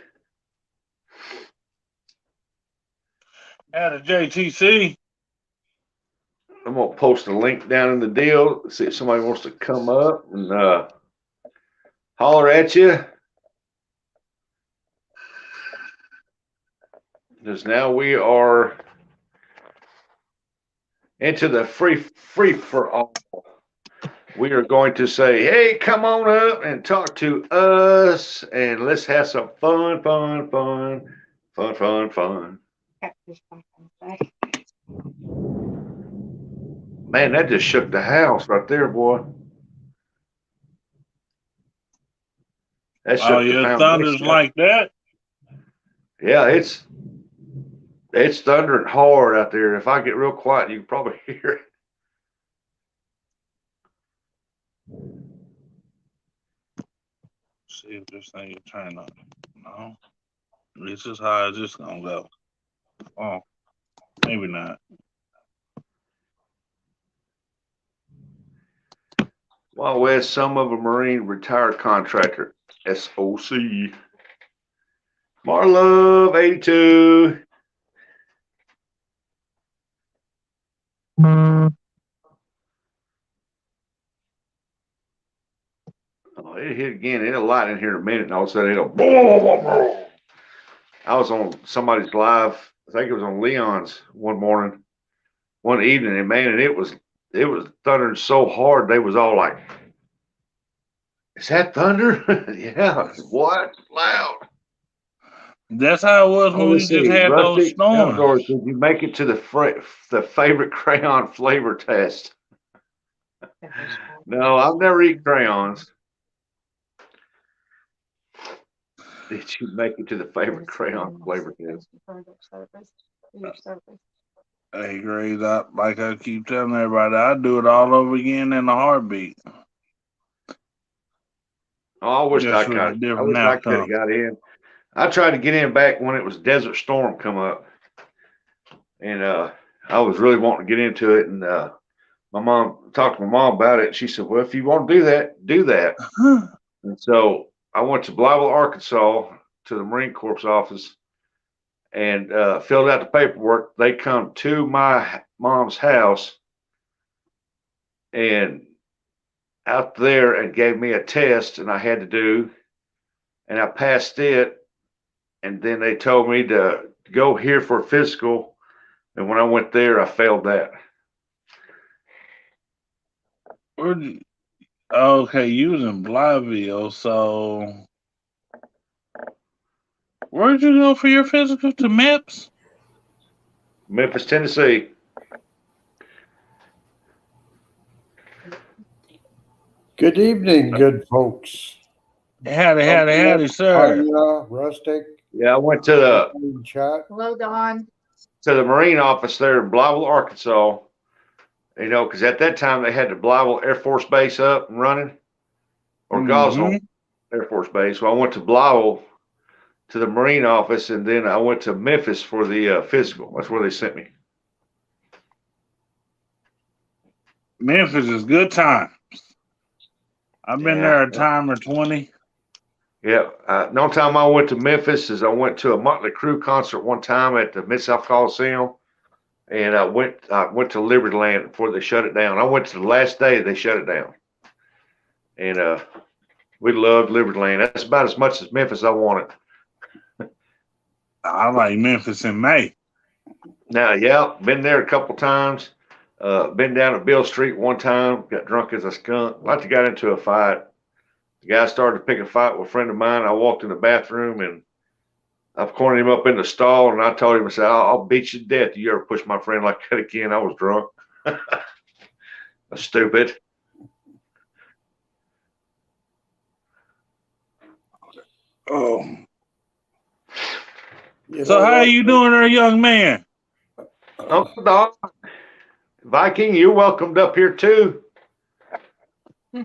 At a JTC. I'm going to post a link down in the deal. See if somebody wants to come up and holler at you. Because now we are into the free for all. We are going to say, hey, come on up and talk to us, and let's have some fun. Man, that just shook the house right there, boy. That shook the foundation. Thunder's like that? Yeah, it's thundering hard out there. If I get real quiet, you can probably hear it. See if this thing will turn on. No. This is how it's just gonna go. Oh, maybe not. Wild West, some of a Marine retired contractor, SOC. Marlove 82. Oh, it hit again. It'll light in here in a minute, and all of a sudden it'll boom. I was on somebody's live. I think it was on Leon's one evening, and man, and it was thundering so hard. They was all like, "Is that thunder?" Yeah. What? Loud. That's how it was when we just had those storms. Did you make it to the favorite crayon flavor test? No, I've never eaten crayons. Did you make it to the favorite crayon flavor test? Hey, Grace, like I keep telling everybody, I'd do it all over again in a heartbeat. Oh, I wish I could have got in. I tried to get in back when it was Desert Storm come up, and I was really wanting to get into it. And my mom talked to my mom about it. And she said, "Well, if you want to do that, do that." And so I went to Blytheville, Arkansas, to the Marine Corps office, and filled out the paperwork. They come to my mom's house and out there and gave me a test, and I had to do, and I passed it. and then they told me to go here for a physical. And when I went there, I failed that. Okay, you was in Blytheville, so where'd you go for your physical? To MEPS? Memphis, Tennessee. Good evening, good folks. Howdy, sir. Tonia, Rustic, Yeah, I went to chat. Hello, Don. the Marine office there in Blytheville, Arkansas. You know, because at that time they had the Blytheville Air Force Base up and running, or Gosnell Air Force Base. Well, I went to Blytheville to the Marine office, and then I went to Memphis for the physical. That's where they sent me. Memphis is good time. I've been Yeah. there a time or 20. Yeah, the only time I went to Memphis is I went to a Motley Crue concert one time at the Mid-South Coliseum, and I went to Liberty Land before they shut it down. I went to the last day they shut it down, and we loved Liberty Land. That's about as much as Memphis I wanted. I like Memphis in May. Now, yeah, been there a couple times. Been down at Bill Street one time. Got drunk as a skunk. Like to got into a fight. The guy started to pick a fight with a friend of mine. I walked in the bathroom and I've cornered him up in the stall, and I told him, I said, I'll beat you to death if you ever push my friend like that again. I was drunk. Stupid. Oh. You So know how are what? you doing there, young man? Uncle Don, Viking, you're welcomed up here too.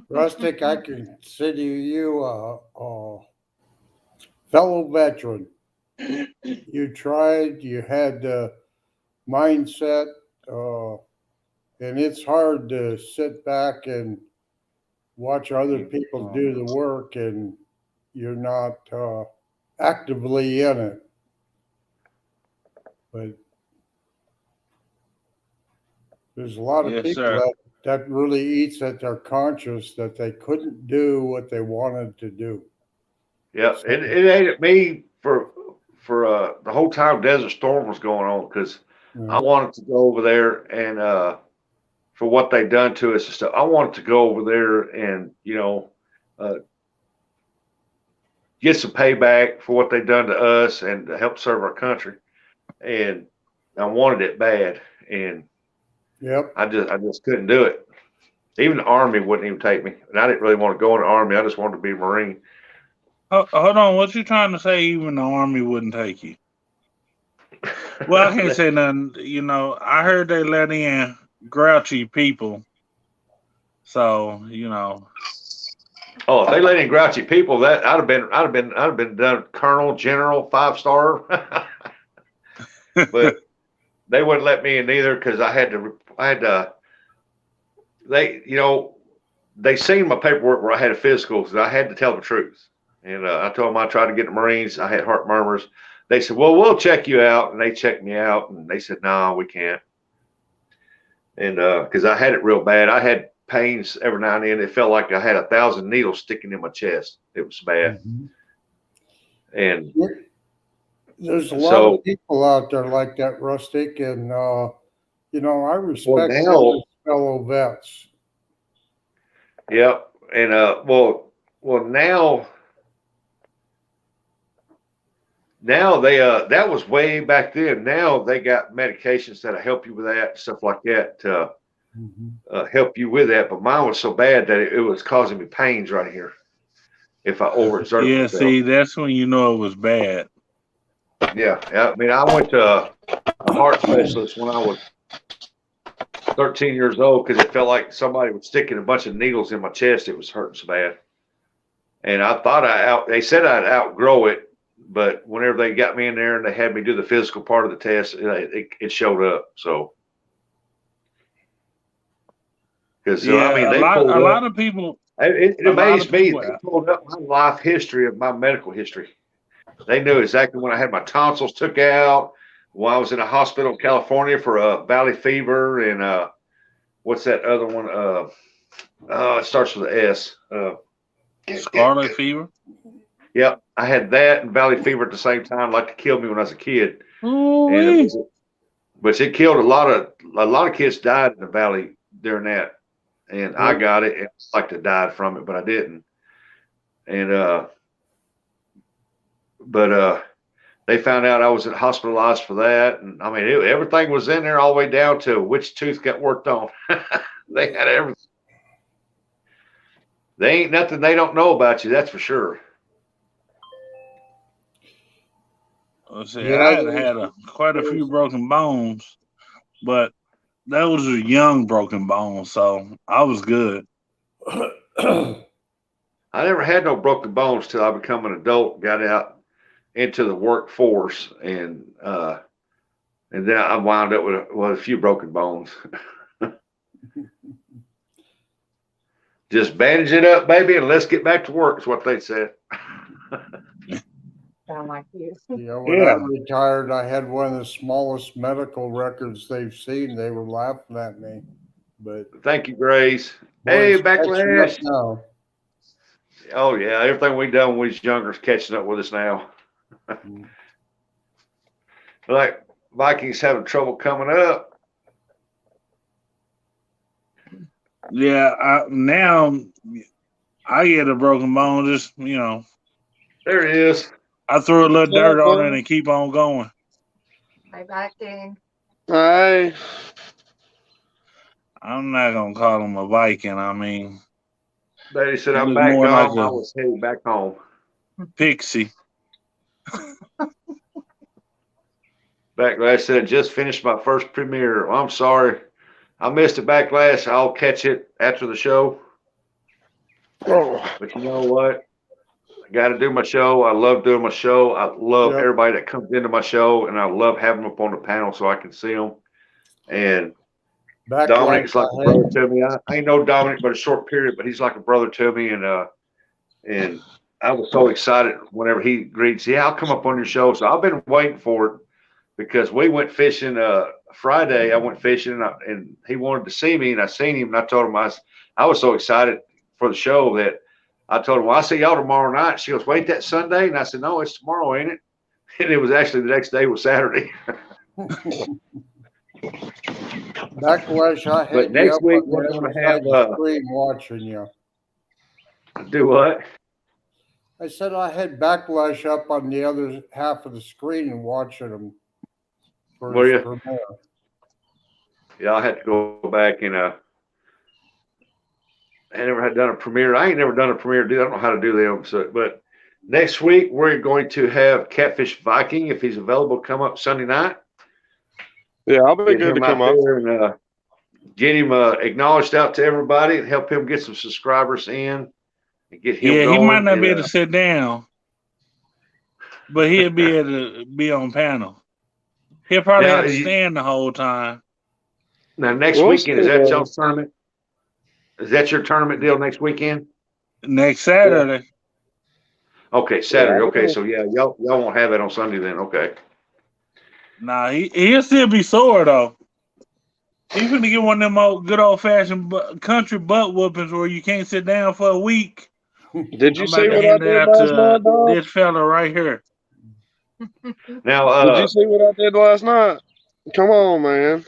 Rustic, I consider you a fellow veteran. You tried, you had the mindset, and it's hard to sit back and watch other people do the work and you're not actively in it. But there's a lot of Yes, people sir. that really eats at their conscience that they couldn't do what they wanted to do. Yeah, it ate at me for the whole time Desert Storm was going on, because I wanted to go over there and for what they done to us and stuff. I wanted to go over there and get some payback for what they done to us and to help serve our country. And I wanted it bad, and Yep. I just couldn't do it. Even the Army wouldn't even take me, and I didn't really want to go in the Army. I just wanted to be a Marine. Hold on, what you trying to say? Even the Army wouldn't take you? Well, I can't say nothing. I heard they let in grouchy people. So, Oh, if they let in grouchy people, that I'd have been done Colonel, General, 5-star. But they wouldn't let me in either, because I had to. They seen my paperwork where I had a physical, because I had to tell the truth. And I told them I tried to get the Marines. I had heart murmurs. They said, well, we'll check you out. And they checked me out, and they said, no, we can't. And because I had it real bad. I had pains every now and then. It felt like I had 1,000 needles sticking in my chest. It was bad. Mm-hmm. And there's a lot of people out there like that, Rustic, and I respect those fellow vets. Yep. And well now they that was way back then. Now they got medications that'll help you with that, stuff like that, to help you with that. But mine was so bad that it was causing me pains right here if I overexerted myself. see, that's when you know it was bad. Yeah. I mean, I went to a heart specialist when I was 13 years old, because it felt like somebody was sticking a bunch of needles in my chest. It was hurting so bad. And I thought they said I'd outgrow it, but whenever they got me in there and they had me do the physical part of the test, it showed up. So, because Yeah, I mean, a lot of people. It amazed me. They pulled up my life history of my medical history. They knew exactly when I had my tonsils took out, when I was in a hospital in California for a valley fever, and what's that other one? It starts with an S. Scarlet fever. Yeah, I had that and valley fever at the same time, like to kill me when I was a kid. Ooh, And but it killed a lot of kids died in the valley during that. And I got it and I'd like to die from it, but I didn't. And but they found out I was hospitalized for that. And I mean, everything was in there all the way down to which tooth got worked on. They had everything. They ain't nothing they don't know about you, that's for sure. let's see, I had quite a few broken bones, but those were young broken bones, so I was good. I never had no broken bones till I become an adult, got out into the workforce, and then I wound up with a few broken bones. Just bandage it up, baby, and let's get back to work, is what they said. Sound like you. When I retired, I had one of the smallest medical records they've seen. They were laughing at me. But thank you, Grace. Hey, Backlash. Oh, yeah, everything we done when we was younger is catching up with us now. Like Vikings having trouble coming up. Yeah, now I get a broken bone. Just there it is. I throw a little dirt on it and keep on going. Hi, Viking. Hi. I'm not gonna call him a Viking. I mean, Daddy said I'm back home. Like I was heading back home. Pixie. Backlash said just finished my first premiere. Well, I'm sorry. I missed it, Backlash. I'll catch it after the show. Oh. But you know what? I got to do my show. I love doing my show. I love everybody that comes into my show, and I love having them up on the panel so I can see them. And Dominic's like a brother to me. I ain't know Dominic but a short period, but he's like a brother to me. And I was so excited whenever he agreed. Yeah, I'll come up on your show. So I've been waiting for it because we went fishing Friday. I went fishing and he wanted to see me, and I seen him, and I told him I was so excited for the show that I told him, well, I'll see y'all tomorrow night. She goes, wait, that Sunday? And I said, no, it's tomorrow, ain't it? And it was actually the next day was Saturday. Backlash, I had but next week we're going to have screen watching you. Do what? I said I had Backlash up on the other half of the screen and watching them. Were you? Yeah, I had to go back and I never had done a premiere. I ain't never done a premiere. I don't know how to do them. So, but next week we're going to have Catfish Viking if he's available. Come up Sunday night. Yeah, I'll be good to come up and get him acknowledged out to everybody and help him get some subscribers in and get him. Yeah, he might not be able to sit down, but he'll be able to be on panel. He'll probably have to stand the whole time. Now, next weekend, is that y'all's tournament? Is that your tournament deal next weekend? Next Saturday. Okay, Saturday. Okay, so yeah, y'all won't have that on Sunday then. Okay. Nah, he'll still be sore though. He's gonna get one of them old good old fashioned country butt whoopings where you can't sit down for a week. Did you see what I did last night, dog? This fella right here. Now, did you see what I did last night? Come on, man.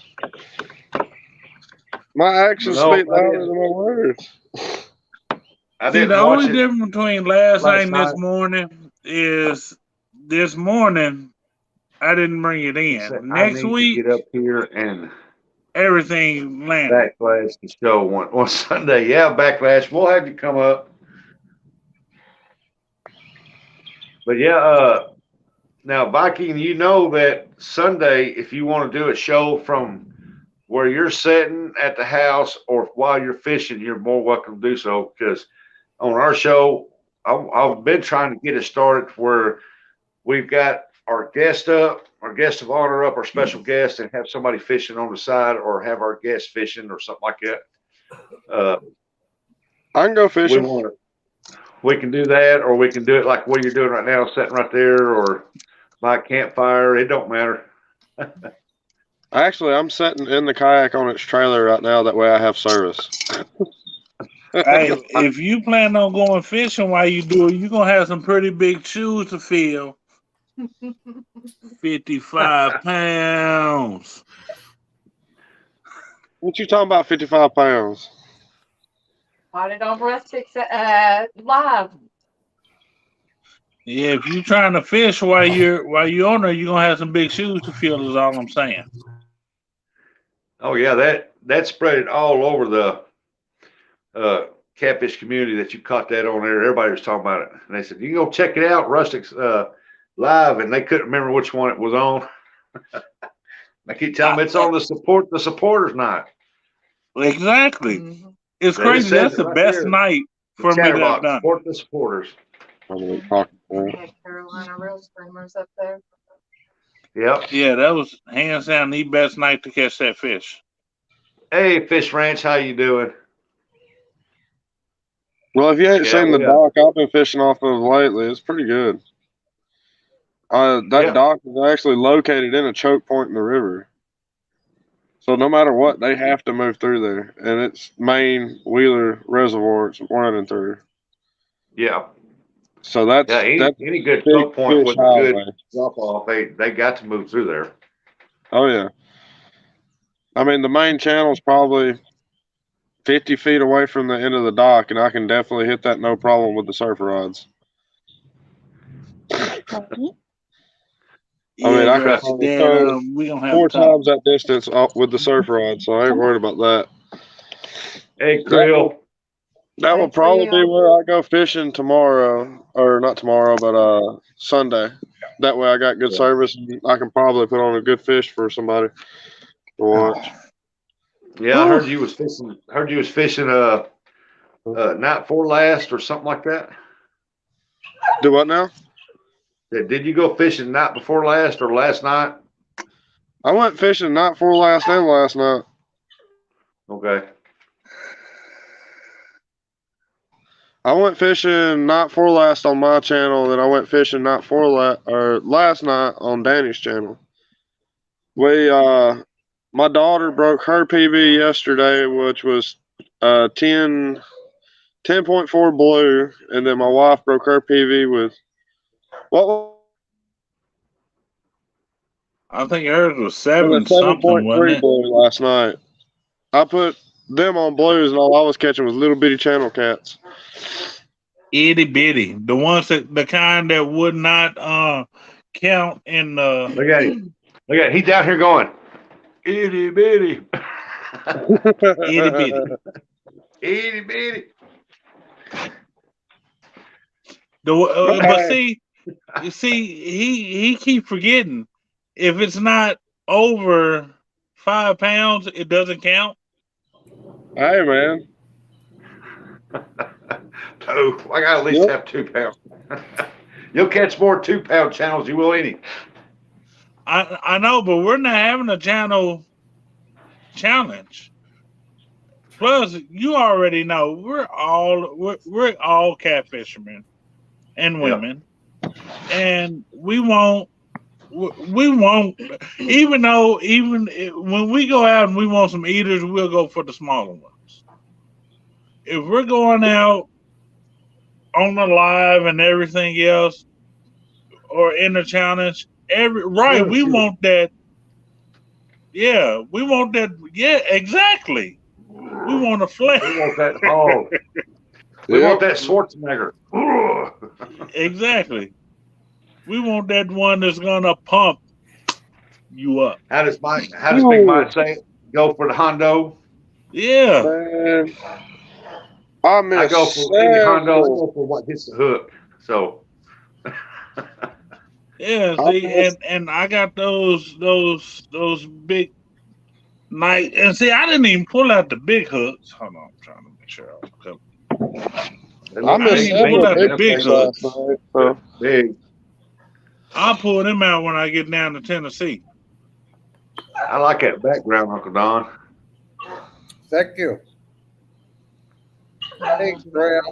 My actions speak louder than my words. See, the only difference between last night and this morning is this morning I didn't bring it in. Next week, get up here and everything landed. Backlash the show on Sunday. Yeah, Backlash. We'll have you come up. But yeah, now Viking, you know that Sunday, if you want to do a show from where you're sitting at the house or while you're fishing, you're more welcome to do so. Because on our show, I've been trying to get it started where we've got our guest up, our guest of honor up, our special guest, and have somebody fishing on the side, or have our guest fishing or something like that. I can go fishing. We can do that, or we can do it like what you're doing right now, sitting right there, or by a campfire. It don't matter. Actually, I'm sitting in the kayak on its trailer right now. That way I have service. Hey, if you plan on going fishing while you do it, you're gonna have some pretty big shoes to fill. 55 pounds. What you talking about? 55 pounds? Bought it on Rustics live. Yeah, if you're trying to fish while you're on there, you're gonna have some big shoes to fill. Is all I'm saying. Oh yeah, that spread it all over the catfish community that you caught that on there. Everybody was talking about it, and they said you can go check it out, Rustic's live, and they couldn't remember which one it was on. I keep telling them it's on the supporters night. Exactly. Mm-hmm. It's They crazy. said That's it the right best there. night for me to have Chatterbox, done. support the supporters. Carolina real streamers up there. Yep. Yeah, that was hands down the best night to catch that fish. Hey, Fish Ranch, how you doing? Well, if you ain't Yeah, seen the we, dock I've been fishing off of lately, it's pretty good. That Yeah. dock is actually located in a choke point in the river. So no matter what, they have to move through there. And it's main Wheeler Reservoir it's running through. Yeah. So that's Any good big choke point fish with a good highway. drop off, they got to move through there. Oh yeah. I mean the main channel's probably 50 feet away from the end of the dock, and I can definitely hit that no problem with the surf rods. Yeah, I mean, I can trust probably that throw we gonna have 4 time. times that distance with the surf rod, so I ain't worried about that. Hey, Creel. That will probably be where I go fishing tomorrow, or not tomorrow, but Sunday. That way I got good service, and I can probably put on a good fish for somebody to watch. Yeah, I heard you was fishing. Heard you was fishing night before last or something like that. Do what now? Did you go fishing night before last or last night? I went fishing night before last and last night. Okay. I went fishing night before last on my channel, then I went fishing night before last night on Danny's channel. My daughter broke her PB yesterday, which was 10.4 blue, and then my wife broke her PB with what? I think hers was With 7 a something, wasn't 7.3 it? blue last night. I put them on blues, and all I was catching was little bitty channel cats. Itty bitty, the kind that would not count in the. Look at him. Look at him. He's down here going itty bitty. Itty bitty. Itty bitty. But see, he keep forgetting. If it's not over 5 pounds, it doesn't count. Hey man. Oh, I gotta at least have 2 pounds. You'll catch more 2 pound channels you will any. I know, but we're not having a channel challenge. Plus, you already know we're all cat fishermen and women, and we won't. Even when we go out and we want some eaters, we'll go for the smaller ones. If we're going out on the live and everything else, or in the challenge, we want that. Yeah, we want that. Yeah, exactly. We want a flash. We want that hog. We want that Schwarzenegger. Exactly. We want that one that's gonna pump you up. How does Big Mike say it? Go for the Hondo. Yeah. Man, I go for any Hondo. I go for what hits the hook. So. Yeah. See, and I got those big night. And see, I didn't even pull out the big hooks. Hold on, I'm trying to make sure I was covered. I missed several big hooks. So. Big. I'll pull them out when I get down to Tennessee. I like that background, Uncle Don. Thank you. Thanks, Graham.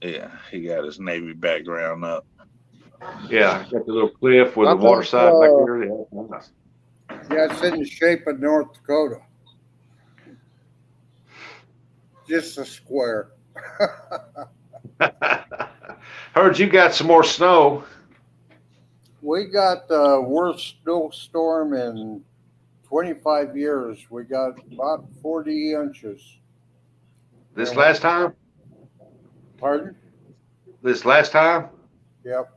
Yeah, he got his Navy background up. Yeah, got the little cliff with the water side back there. Yeah, nice. Yeah, it's in the shape of North Dakota. just a square. Heard you got some more snow. We got the worst snowstorm in 25 years. We got about 40 inches. This And- last time? Pardon? This last time? Yep.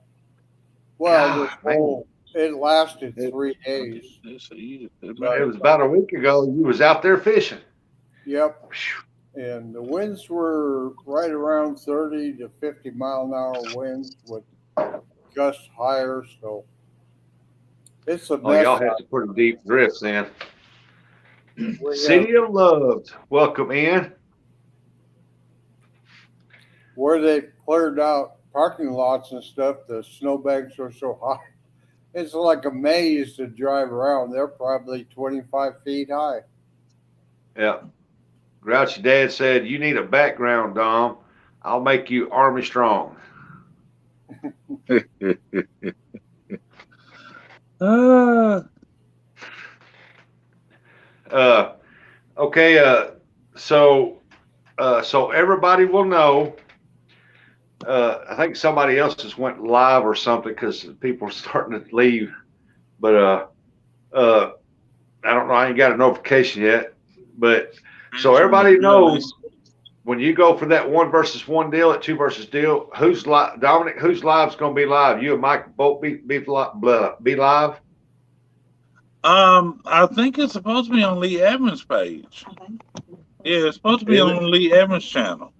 Well, God, man. it lasted 3 days. It was about a week ago. You was out there fishing. Yep. And the winds were right around 30 to 50 mile an hour winds with gusts higher. So it's a Oh, mess. y'all had some pretty deep drifts then. We City of Love, welcome in. where they cleared out parking lots and stuff, the snowbanks are so high. It's like a maze to drive around. They're probably 25 feet high. Yeah. Grouchy Dad said, you need a background, Dom. I'll make you Army strong. Okay. So everybody will know. I think somebody else just went live or something because people are starting to leave. But I don't know. I ain't got a notification yet. But so everybody knows when you go for that 1 versus 1 deal, that 2 versus deal, who's live? Dominic, whose live's going to be live? You and Mike both be live? I think it's supposed to be on Lee Evans' page. Yeah, it's supposed to be on Lee Evans' channel.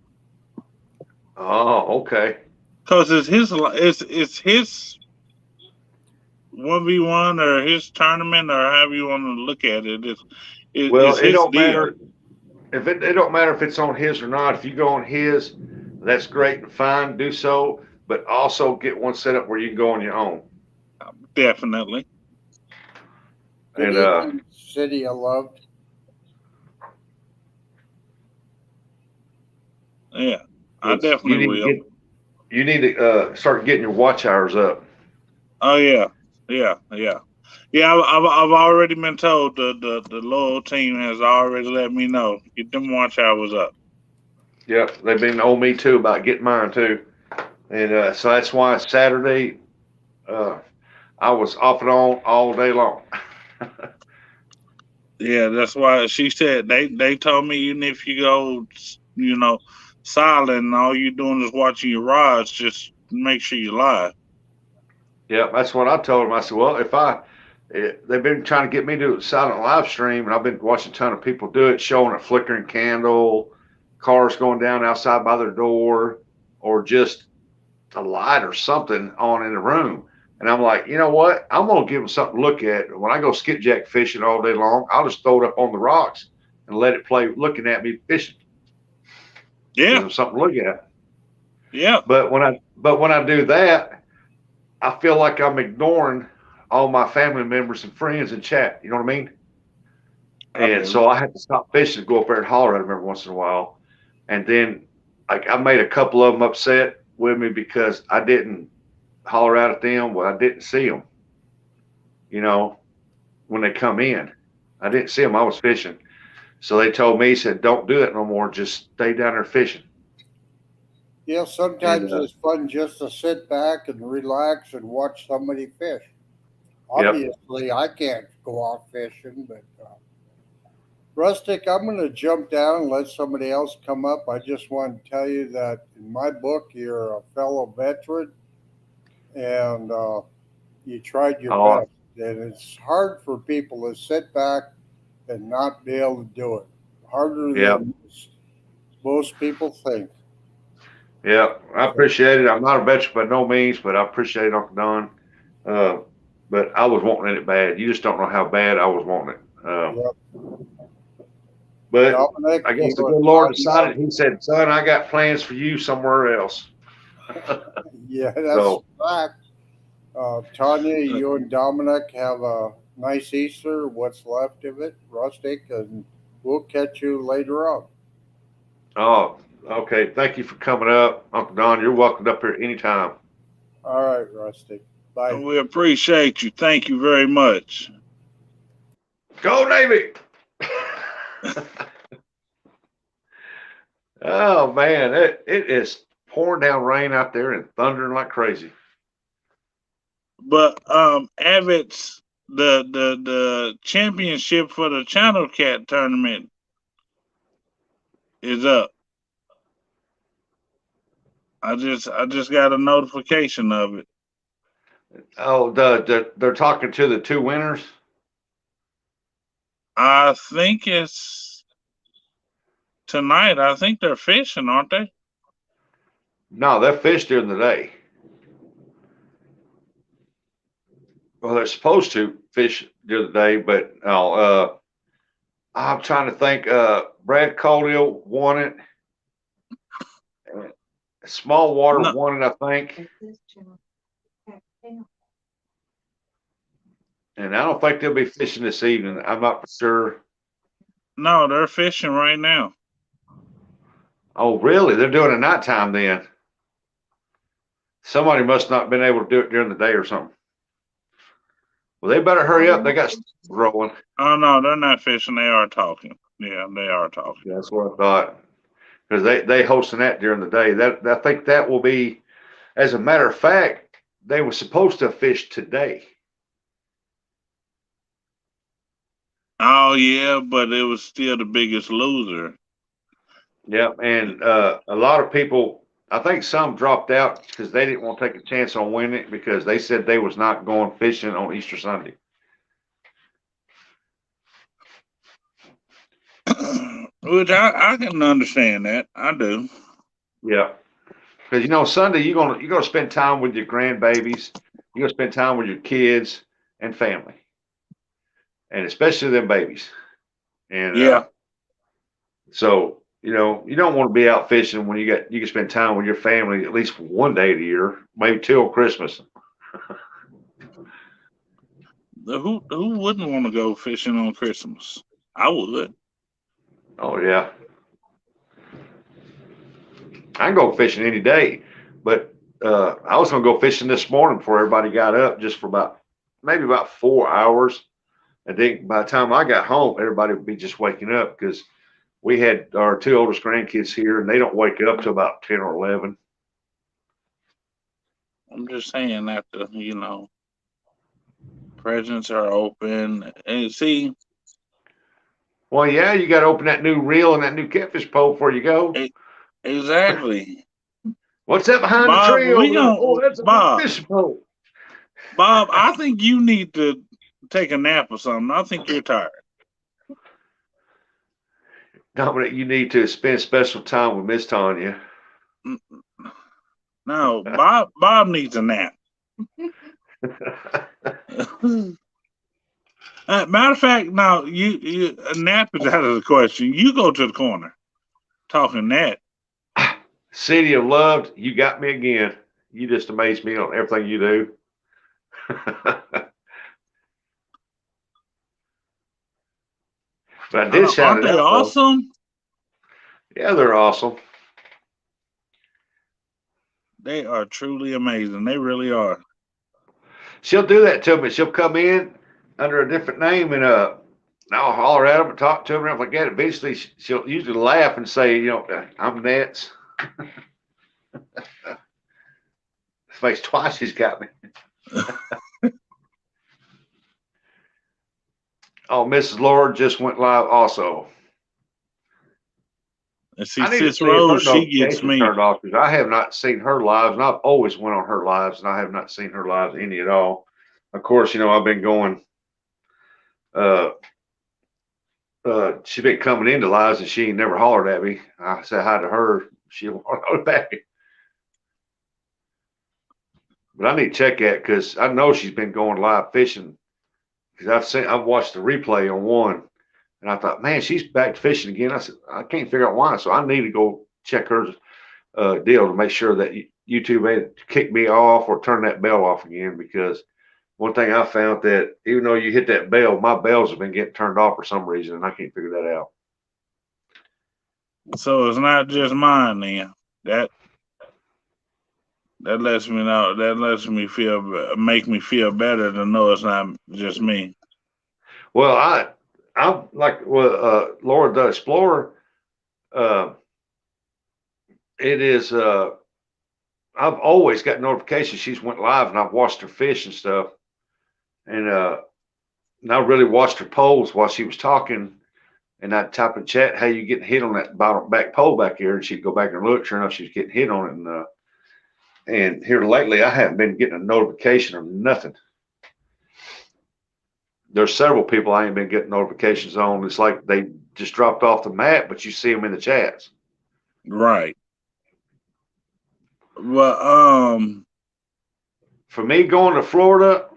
Oh, okay. Because it's his 1v1 or his tournament or however you want to look at it. It's It his don't deal. matter. If it don't matter if it's on his or not. If you go on his, that's great and fine. Do so, but also get one set up where you can go on your own. Definitely. And City of Love. Yeah, I definitely will. You need to start getting your watch hours up. Oh yeah. I've already been told the loyal team has already let me know. Get them watch hours up. Yep, they've been on me too about getting mine too, and so that's why Saturday, I was off and on all day long. Yeah, that's why she said they told me even if you go, silent and all you're doing is watching your rods, just make sure you're live. Yeah, that's what I told them. I said, well, they've been trying to get me to do a silent live stream, and I've been watching a ton of people do it, showing a flickering candle, cars going down outside by their door, or just a light or something on in the room. And I'm like, you know what? I'm going to give them something to look at. When I go skipjack fishing all day long, I'll just throw it up on the rocks and let it play looking at me fishing. Yeah. Give them something to look at. Yeah. But when I do that, I feel like I'm ignoring all my family members and friends in chat. You know what I mean? And so I have to stop fishing and go up there and holler at them every once in a while. And then I made a couple of them upset with me because I didn't holler out at them. Well, I didn't see them, when they come in. I didn't see them. I was fishing. So they told me, said, don't do it no more. Just stay down there fishing. Yeah, sometimes it's fun just to sit back and relax and watch somebody fish. Obviously, I can't go out fishing, but Rustic, I'm going to jump down and let somebody else come up. I just want to tell you that in my book, you're a fellow veteran, and you tried your best. And it's hard for people to sit back and not be able to do it. Harder than most people think. Yeah, I appreciate it. I'm not a veteran by no means, but I appreciate it, Uncle Don. But I was wanting it bad. You just don't know how bad I was wanting it. But Dominic, I guess the good Lord decided. He said, son, I got plans for you somewhere else. Yeah, that's a fact. Tonia, you and Dominic have a nice Easter, what's left of it, Rustic, and we'll catch you later on. Oh, okay. Thank you for coming up. Uncle Don, you're welcome up here anytime. All right, Rustic. Bye. We appreciate you. Thank you very much. Go Navy! Oh man, it is pouring down rain out there and thundering like crazy. But Abbott's the championship for the Channel Cat tournament is up. I just got a notification of it. Oh, they're talking to the two winners. I think it's tonight. I think they're fishing, aren't they? No, they're fished during the day. Well, they're supposed to fish during the day, but I'm trying to think. Brad Caudill won it. Small Water No. won it, I think. And I don't think they'll be fishing this evening. I'm not for sure. No, they're fishing right now. Oh, really? They're doing it nighttime then. Somebody must not have been able to do it during the day or something. Well, they better hurry up. They got stuff rolling. Oh no, they're not fishing. They are talking. Yeah, they are talking. That's what I thought. Because they hosting that during the day. That I think that will be, as a matter of fact, they were supposed to fish today. Oh yeah, but it was still the Biggest Loser. Yep, and a lot of people, I think some dropped out because they didn't want to take a chance on winning it because they said they was not going fishing on Easter Sunday. Which I can understand that. I do. Yeah, because Sunday you're gonna spend time with your grandbabies. You're gonna spend time with your kids and family, and especially them babies. And Yeah. so you don't want to be out fishing when you can spend time with your family at least one day of the year, maybe till Christmas. Who wouldn't want to go fishing on Christmas? I would. Oh yeah. I can go fishing any day, but I was gonna go fishing this morning before everybody got up, just for maybe about 4 hours. And then by the time I got home, everybody would be just waking up because we had our two oldest grandkids here, and they don't wake up till about 10 or 11. I'm just saying after presents are open and see. Well, yeah, you got to open that new reel and that new catfish pole before you go. Exactly. What's that behind Bob, the tree over there? Oh, that's a Bob. fish pole. Bob, I think you need to take a nap or something. I think you're tired. Dominic, you need to spend special time with Miss Tonia. No, Bob needs a nap. Matter of fact, now you a nap is out of the question. You go to the corner, talking that. City of Love, you got me again. You just amaze me on everything you do. But I did shout Aren't it they out. awesome? Though. Yeah, they're awesome. They are truly amazing. They really are. She'll do that to me. She'll come in under a different name and I'll holler at them and talk to them and like that. Eventually, she'll usually laugh and say, I'm Nets. This makes twice she's got me. Oh, Mrs. Lord just went live also. And see, I need to Sis see if Rose, her she gets notifications me. turned off because I have not seen her lives, and I've always went on her lives, and I have not seen her lives any at all. Of course, I've been going. She's been coming into lives, and she ain't never hollered at me. I said hi to her. She won't holler back. But I need to check that because I know she's been going live fishing because I've watched the replay on one. And I thought, man, she's back to fishing again. I said, I can't figure out why. So I need to go check her deal to make sure that YouTube ain't kick me off or turn that bell off again. Because one thing I found that even though you hit that bell, my bells have been getting turned off for some reason, and I can't figure that out. So it's not just mine then. That lets me know. That lets me make me feel better to know it's not just me. Well, I'm like Laura the Explorer. it is. I've always got notifications. She's went live, and I've watched her fish and stuff, and I really watched her poles while she was talking. And I'd type in chat, "How you getting hit on that bottom back pole back here?" And she'd go back and look. Sure enough, she's getting hit on it. And here lately, I haven't been getting a notification or nothing. There's several people I ain't been getting notifications on. It's like they just dropped off the map, but you see them in the chats. Right. Well, For me going to Florida,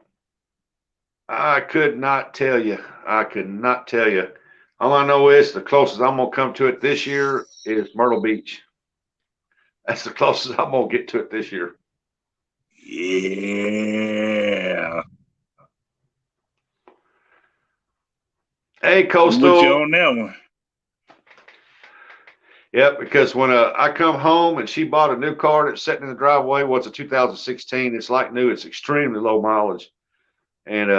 I could not tell you. I could not tell you. All I know is the closest I'm gonna come to it this year is Myrtle Beach. That's the closest I'm gonna get to it this year. yeah. Hey, I'm Coastal. with you on that one. Yep, because when I come home and she bought a new car that's sitting in the driveway, what's a 2016? It's like new. It's extremely low mileage. And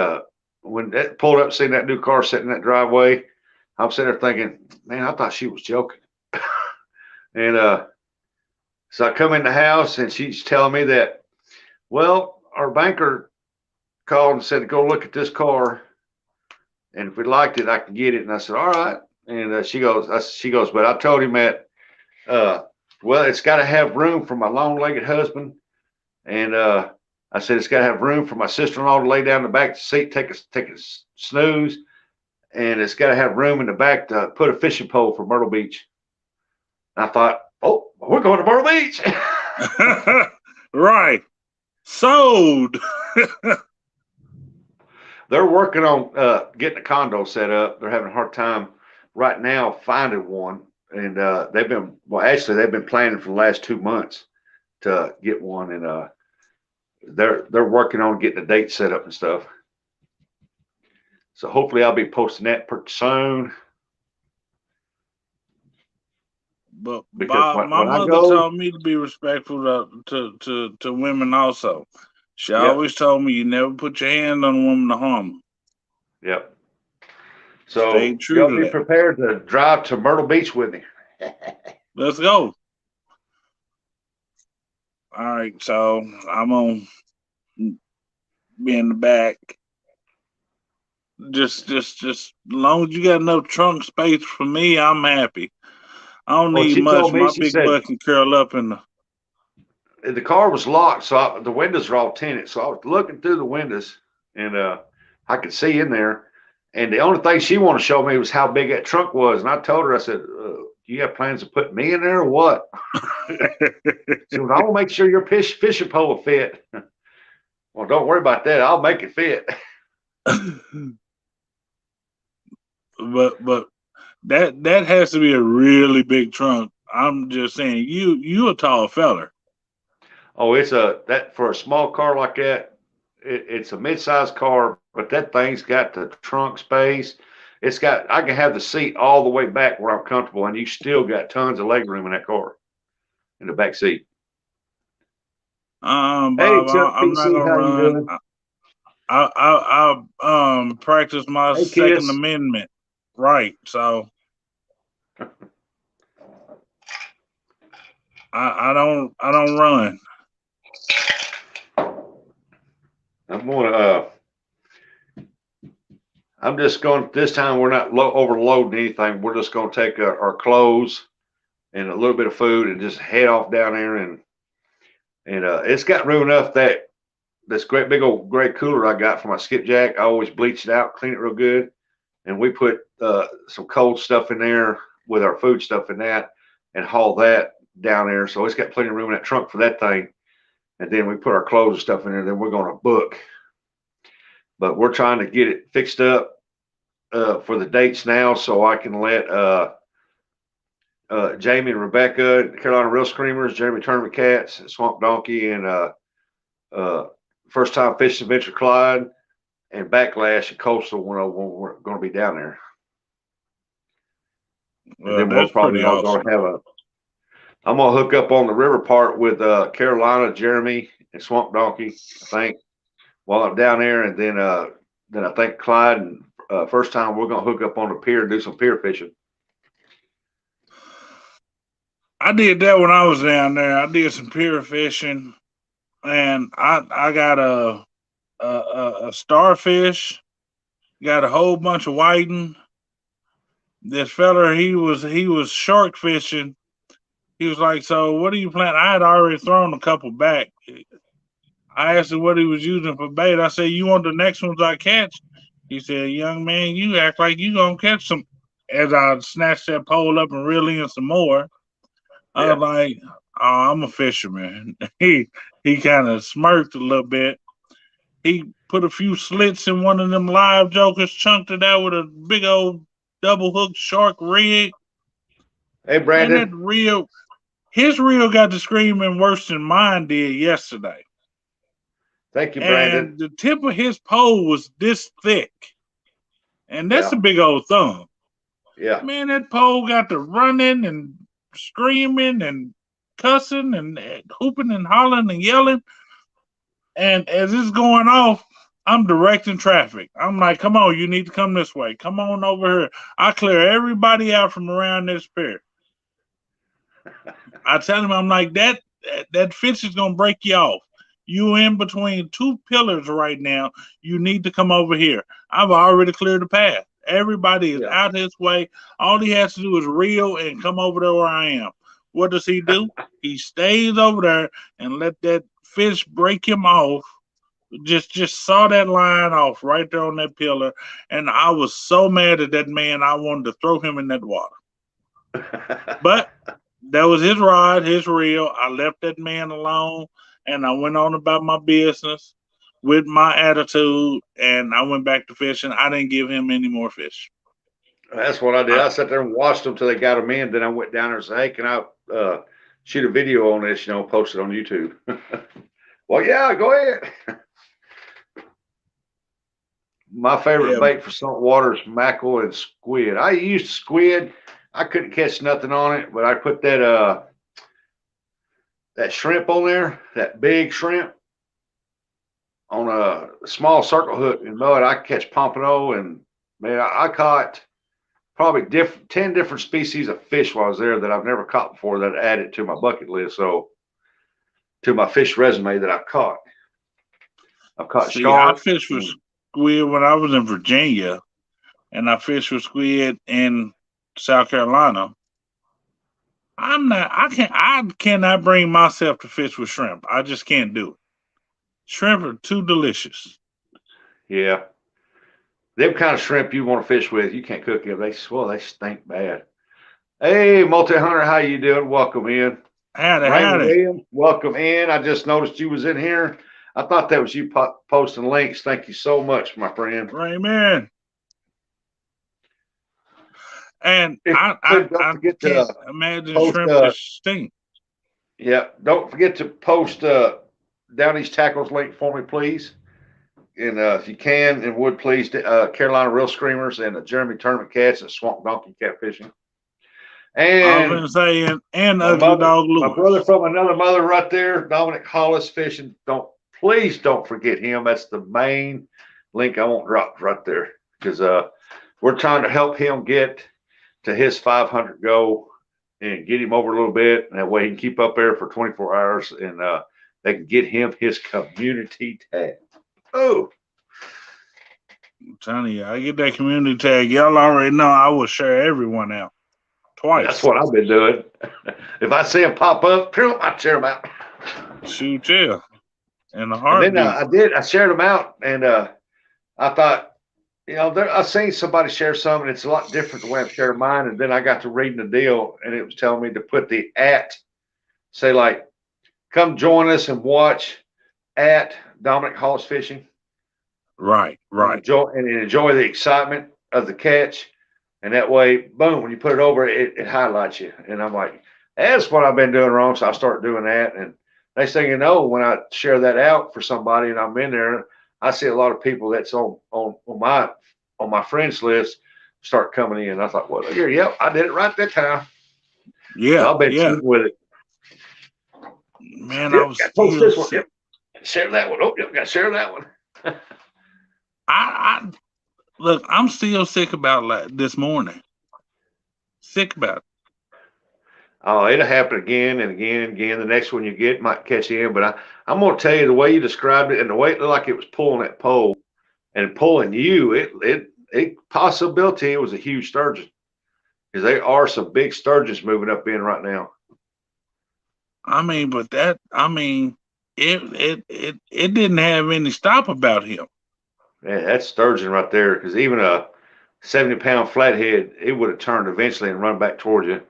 when that pulled up, seeing that new car sitting in that driveway, I'm sitting there thinking, man, I thought she was joking. And so I come in the house and she's telling me that, well, our banker called and said to go look at this car, and if we liked it, I could get it. And I said, all right. And she goes, but I told him that, well, it's got to have room for my long-legged husband, and I said it's got to have room for my sister-in-law to lay down in the back seat, take a snooze, and it's got to have room in the back to put a fishing pole for Myrtle Beach. And I thought, oh, we're going to Myrtle Beach. Right. Sold. They're working on getting a condo set up. They're having a hard time right now finding one, and they've been planning for the last 2 months to get one, and they're working on getting a date set up and stuff. So hopefully I'll be posting that pretty soon. But Because Bob, my when I mother go, told me to be respectful to women also. She Yep. always told me you never put your hand on a woman to harm them. yep. So Stay true y'all to be that. prepared to drive to Myrtle Beach with me. Let's go. All right, so I'm gonna be in the back. Just as long as you got enough trunk space for me, I'm happy. I don't Well, need she much. told me, My she big said butt can curl up in the car was locked, so the windows are all tinted. So I was looking through the windows, and I could see in there. And the only thing she wanted to show me was how big that trunk was. And I told her, I said, "Do you have plans to put me in there or what?" So I will make sure your fishing pole will fit. Well, don't worry about that. I'll make it fit. but that has to be a really big trunk. I'm just saying, you a tall feller. Oh, it's that for a small car like that. It's a mid-sized car, but that thing's got the trunk space. I can have the seat all the way back where I'm comfortable, and you still got tons of leg room in that car, in the back seat. Bob, Hey, Chuck I'm not PC, gonna how you run. doing? I practice my Hey, Second Kiss. Amendment, right? So I don't run. I'm just going, this time we're not overloading anything. We're just going to take our clothes and a little bit of food and just head off down there. And it's got room enough that this great big old gray cooler I got for my skipjack, I always bleach it out, clean it real good. And we put some cold stuff in there with our food stuff in that and haul that down there. So it's got plenty of room in that trunk for that thing. And then we put our clothes and stuff in there. Then we're going to book. But we're trying to get it fixed up for the dates now, so I can let Jamie and Rebecca, Carolina Real Screamers, Jeremy Tournament Cats, Swamp Donkey, and First Time Fishing Adventure Clyde, and Backlash and Coastal when we're going to be down there. And then we're probably all going to have I'm going to hook up on the river part with Carolina, Jeremy, and Swamp Donkey, I think, while I'm down there. And then I think Clyde and First Time we're going to hook up on the pier and do some pier fishing. I did that when I was down there. I did some pier fishing, and I got a starfish, got a whole bunch of whiting. This fella, he was shark fishing. He was like, "So what are you planning?" I had already thrown a couple back. I asked him what he was using for bait. I said, "You want the next ones I catch?" He said, "Young man, you act like you gonna catch some." As I snatched that pole up and reel in some more, I was like, "Oh, I'm a fisherman." He kind of smirked a little bit. He put a few slits in one of them live jokers, chunked it out with a big old double hook shark rig. Hey, And Brandon. that reel, his reel got to screaming worse than mine did yesterday. Thank you, Brandon. And the tip of his pole was this thick. And that's Yeah. a big old thumb. Yeah. Man, that pole got to running and screaming and cussing and hooping and hollering and yelling. And as it's going off, I'm directing traffic. I'm like, come on, you need to come this way. Come on over here. I clear everybody out from around this pier. I tell him, I'm like, that fish is going to break you off. You in between two pillars right now. You need to come over here. I've already cleared the path. Everybody is out his way. All he has to do is reel and come over there where I am. What does he do? He stays over there and let that fish break him off. Just saw that line off right there on that pillar, and I was so mad at that man. I wanted to throw him in that water. But that was his rod, his reel. I left that man alone, and I went on about my business with my attitude, and I went back to fishing. I didn't give him any more fish. That's what I did. I sat there and watched them till they got them in. Then I went down there and said, "Hey, can I shoot a video on this? Post it on YouTube." Well, yeah, go ahead. My favorite bait for salt water is mackerel and squid. I used squid. I couldn't catch nothing on it, but I put that shrimp on there, that big shrimp, on a small circle hook in mud. I catch pompano, and man, I caught probably 10 different species of fish while I was there that I've never caught before, that added to my bucket list. So to my fish resume that I've caught. I've caught shark. I fished for squid when I was in Virginia, and I fished for squid in South Carolina. I cannot bring myself to fish with shrimp. I just can't do it. Shrimp are too delicious. Yeah. Them kind of shrimp you want to fish with, you can't cook them. They stink bad. Hey, multi-hunter, how you doing? Welcome in. Howdy. Williams, welcome in. I just noticed you was in here. I thought that was you posting links. Thank you so much, my friend. Amen. And I can't imagine shrimp that stink. Yeah, don't forget to post Downey's Tackles link for me, please. And if you can and would, please, Carolina Real Screamers and the Jeremy Tournament Cats and Swamp Donkey Catfishing. And I was going to say, and Ugly Dog Lewis. My brother from another mother right there, Dominic Hollis Fishing. Please don't forget him. That's the main link I want dropped right there, because we're trying to help him get to his 500 goal and get him over a little bit. And that way he can keep up there for 24 hours, and they can get him his community tag. Oh, I'm telling you, I get that community tag. Y'all already know I will share everyone out twice. That's what I've been doing. If I see him pop up, I share them out. Shoot, yeah. In a heartbeat. And then I shared them out, and I thought, I've seen somebody share some, and it's a lot different the way I'm sharing mine. And then I got to reading the deal, and it was telling me to put the say like, come join us and watch at Dominic Hollis Fishing. Right. And enjoy the excitement of the catch. And that way, boom, when you put it over, it highlights you. And I'm like, that's what I've been doing wrong. So I start doing that. And next thing you know, when I share that out for somebody and I'm in there, I see a lot of people that's on my friends list start coming in. I thought, well, here, yep, I did it right that time. Yeah. So I've been sitting with it. Man, yep, I was post this one. Yep. Share that one. Oh, yep, got to share that one. I look, I'm still sick about this morning. Sick about it. Oh, it'll happen again and again and again. The next one you get might catch him, but I'm gonna tell you the way you described it and the way it looked like it was pulling that pole and pulling you. It possibility it was a huge sturgeon because there are some big sturgeons moving up in right now. I mean, but that, I mean, it didn't have any stop about him. Yeah, that's sturgeon right there. Because even a 70-pound flathead, it would have turned eventually and run back towards you.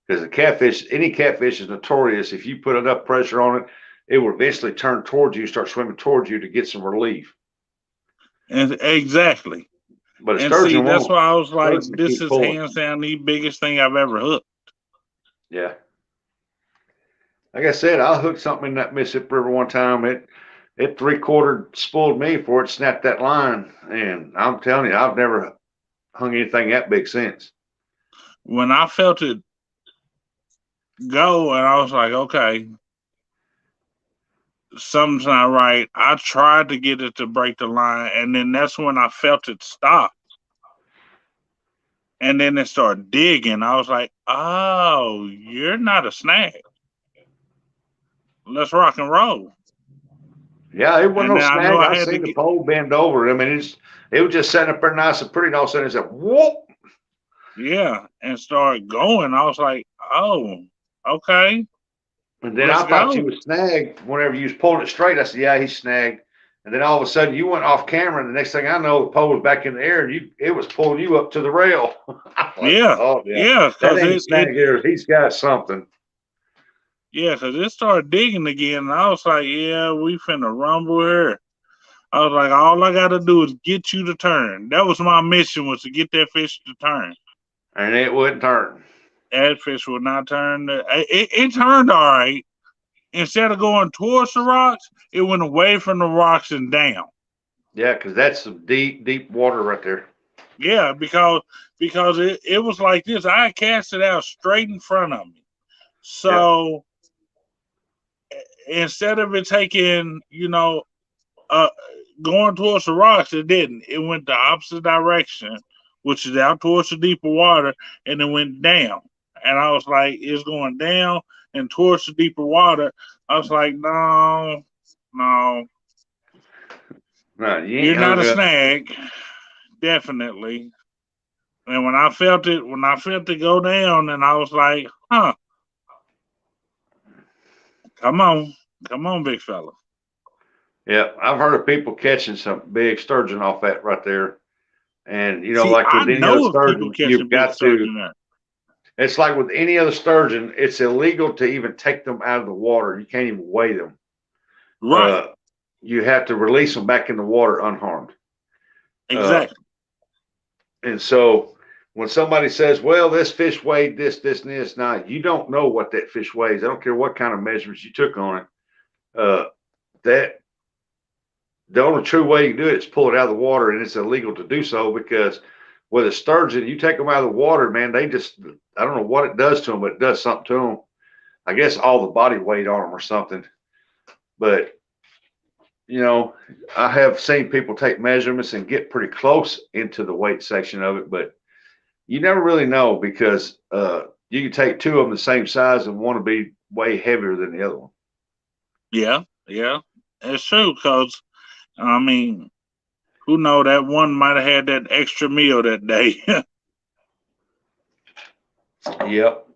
Because the catfish, any catfish is notorious. If you put enough pressure on it, it will eventually turn towards you, start swimming towards you to get some relief. And exactly. But a And see, sturgeon that's won't. why I was like, Sturgeon this keep is pulling. hands down the biggest thing I've ever hooked. Yeah. Like I said, I hooked something in that Mississippi River one time. It 3/4 spoiled me before it snapped that line. And I'm telling you, I've never hung anything that big since. When I felt it go, and I was like, okay, something's not right. I tried to get it to break the line, and then that's when I felt it stop. And then it started digging. I was like, oh, you're not a snag. Let's rock and roll. Yeah, it wasn't And no then I knew snag. I I had to seen the get, pole bend over. I mean, it was just sitting up there nice and pretty, and all of a sudden it said, whoop. yeah, and start going. I was like, oh, okay, And then let's I thought you go. was snagged whenever you was pulling it straight. I said, yeah, he's snagged. And then all of a sudden you went off camera, and the next thing I know, the pole was back in the air, and it was pulling you up to the rail. I'm like, Yeah, oh yeah, yeah, that because ain't a snag here. He's got something. it started digging again. And I was like, yeah, we finna rumble here. I was like, all I gotta do is get you to turn. That was my mission, was to get that fish to turn. And it wouldn't turn. That fish would not turn. It turned all right. Instead of going towards the rocks, it went away from the rocks and down. Yeah, because that's some deep, deep water right there. Yeah, because it was like this. I cast it out straight in front of me. So instead of it taking, going towards the rocks, it didn't. It went the opposite direction, which is out towards the deeper water, and it went down. And I was like, it's going down and towards the deeper water. I was like, no, No, you ain't you're not hung a up. snag, definitely. And when I felt it go down, and I was like, huh, come on, big fella. Yeah, I've heard of people catching some big sturgeon off that right there. And See, like I with any other know of people sturgeon, catching you've big got to. sturgeon there. It's like with any other sturgeon, it's illegal to even take them out of the water. You can't even weigh them. Right. You have to release them back in the water unharmed. Exactly. And so when somebody says, well, this fish weighed this, this, and this, now you don't know what that fish weighs. I don't care what kind of measurements you took on it. That the only true way you can do it is pull it out of the water, and it's illegal to do so because with a sturgeon, you take them out of the water, man, I don't know what it does to them, but it does something to them. I guess all the body weight on them or something. But, I have seen people take measurements and get pretty close into the weight section of it, but you never really know because you can take two of them the same size and one will be way heavier than the other one. Yeah, it's true. Because I mean, who know, that one might have had that extra meal that day. Yep.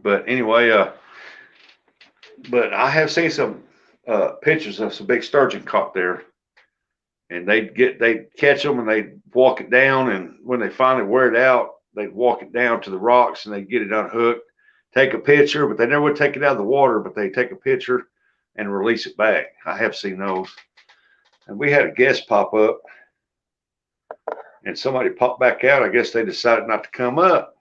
But anyway, but I have seen some pictures of some big sturgeon caught there, and they'd catch them and they'd walk it down, and when they finally wear it out, they'd walk it down to the rocks and they'd get it unhooked, take a picture, but they never would take it out of the water, but they take a picture and release it back. I have seen those. And we had a guest pop up, and somebody popped back out. I guess they decided not to come up.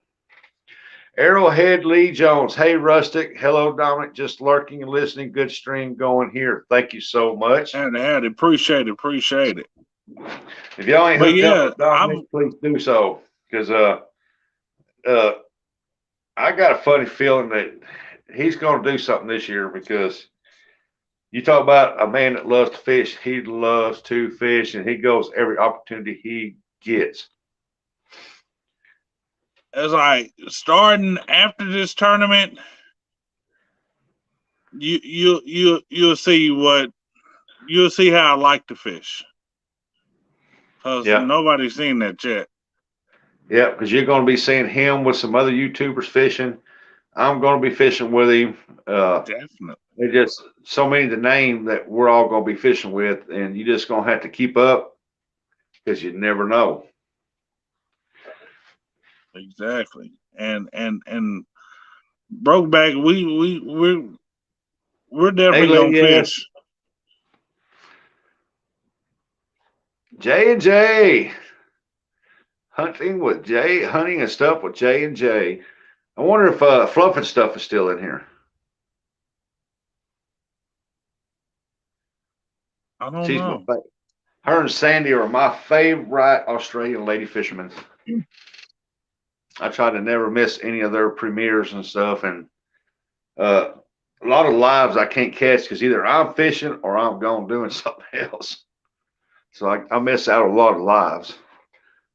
Arrowhead Lee Jones. Hey, Rustic. Hello, Dominic. Just lurking and listening. Good stream going here. Thank you so much. And appreciate it. If y'all ain't But hooked yeah, up with Dominic, please do so. Because I got a funny feeling that he's going to do something this year, because you talk about a man that loves to fish. He loves to fish, and he goes every opportunity he gets. it's like starting after this tournament, you'll see how I like to fish. Cause Yeah. nobody's seen that yet. Yeah, because you're going to be seeing him with some other YouTubers fishing. I'm going to be fishing with him. Definitely. There's just so many to name that we're all going to be fishing with, and you just going to have to keep up because you never know. Exactly. And Brokeback, we're definitely Hey, gonna lady S. fish. J&J. Hunting and stuff with J&J. I wonder if Fluff and Stuff is still in here. I don't She's know. her and Sandy are my favorite Australian lady fishermen. I try to never miss any of their premieres and stuff. And a lot of lives I can't catch because either I'm fishing or I'm gone doing something else. So I miss out a lot of lives.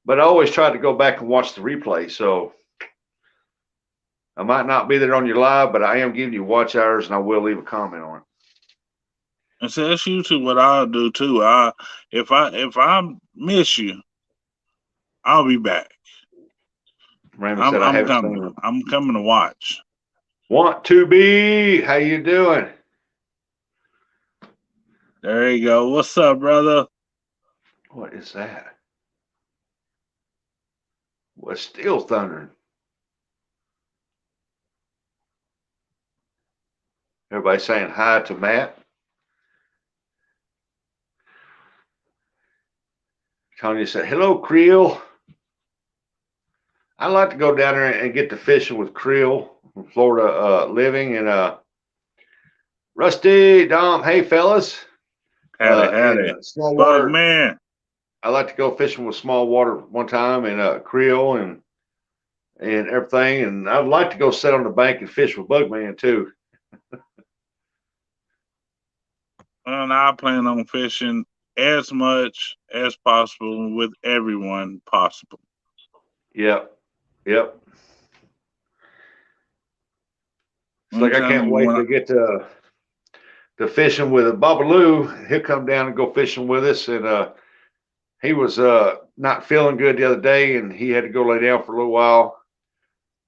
But I always try to go back and watch the replay. So I might not be there on your live, but I am giving you watch hours, and I will leave a comment on it. And so that's usually what I'll do too. If I miss you, I'll be back. Raymond said I haven't seen him. I'm coming to watch. Want to be? How you doing? There you go. What's up, brother? What is that? What's still thundering? Everybody saying hi to Matt. Tonia said, hello, Creel. I'd like to go down there and get to fishing with Creel from Florida Living. And Rusty, Dom, hey, fellas. Howdy. Small Bug water. man. I like to go fishing with small water one time and Creel and everything. And I'd like to go sit on the bank and fish with Bugman too. And I plan on fishing as much as possible with everyone possible. Yep. It's like I can't wait to get to fishing with Babaloo. He'll come down and go fishing with us. And he was not feeling good the other day, and he had to go lay down for a little while.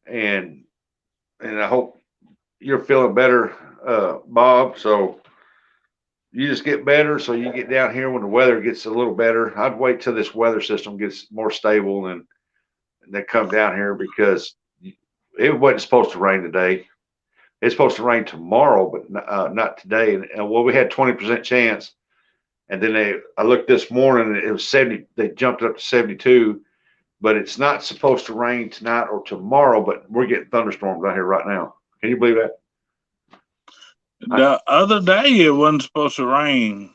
And I hope you're feeling better, Bob. So you just get better. So you get down here when the weather gets a little better. I'd wait till this weather system gets more stable and then come down here because it wasn't supposed to rain today. It's supposed to rain tomorrow, but not today. And well, we had 20% chance. And then I looked this morning, and it was 70. They jumped up to 72, but it's not supposed to rain tonight or tomorrow. But we're getting thunderstorms out here right now. Can you believe that? The other day it wasn't supposed to rain.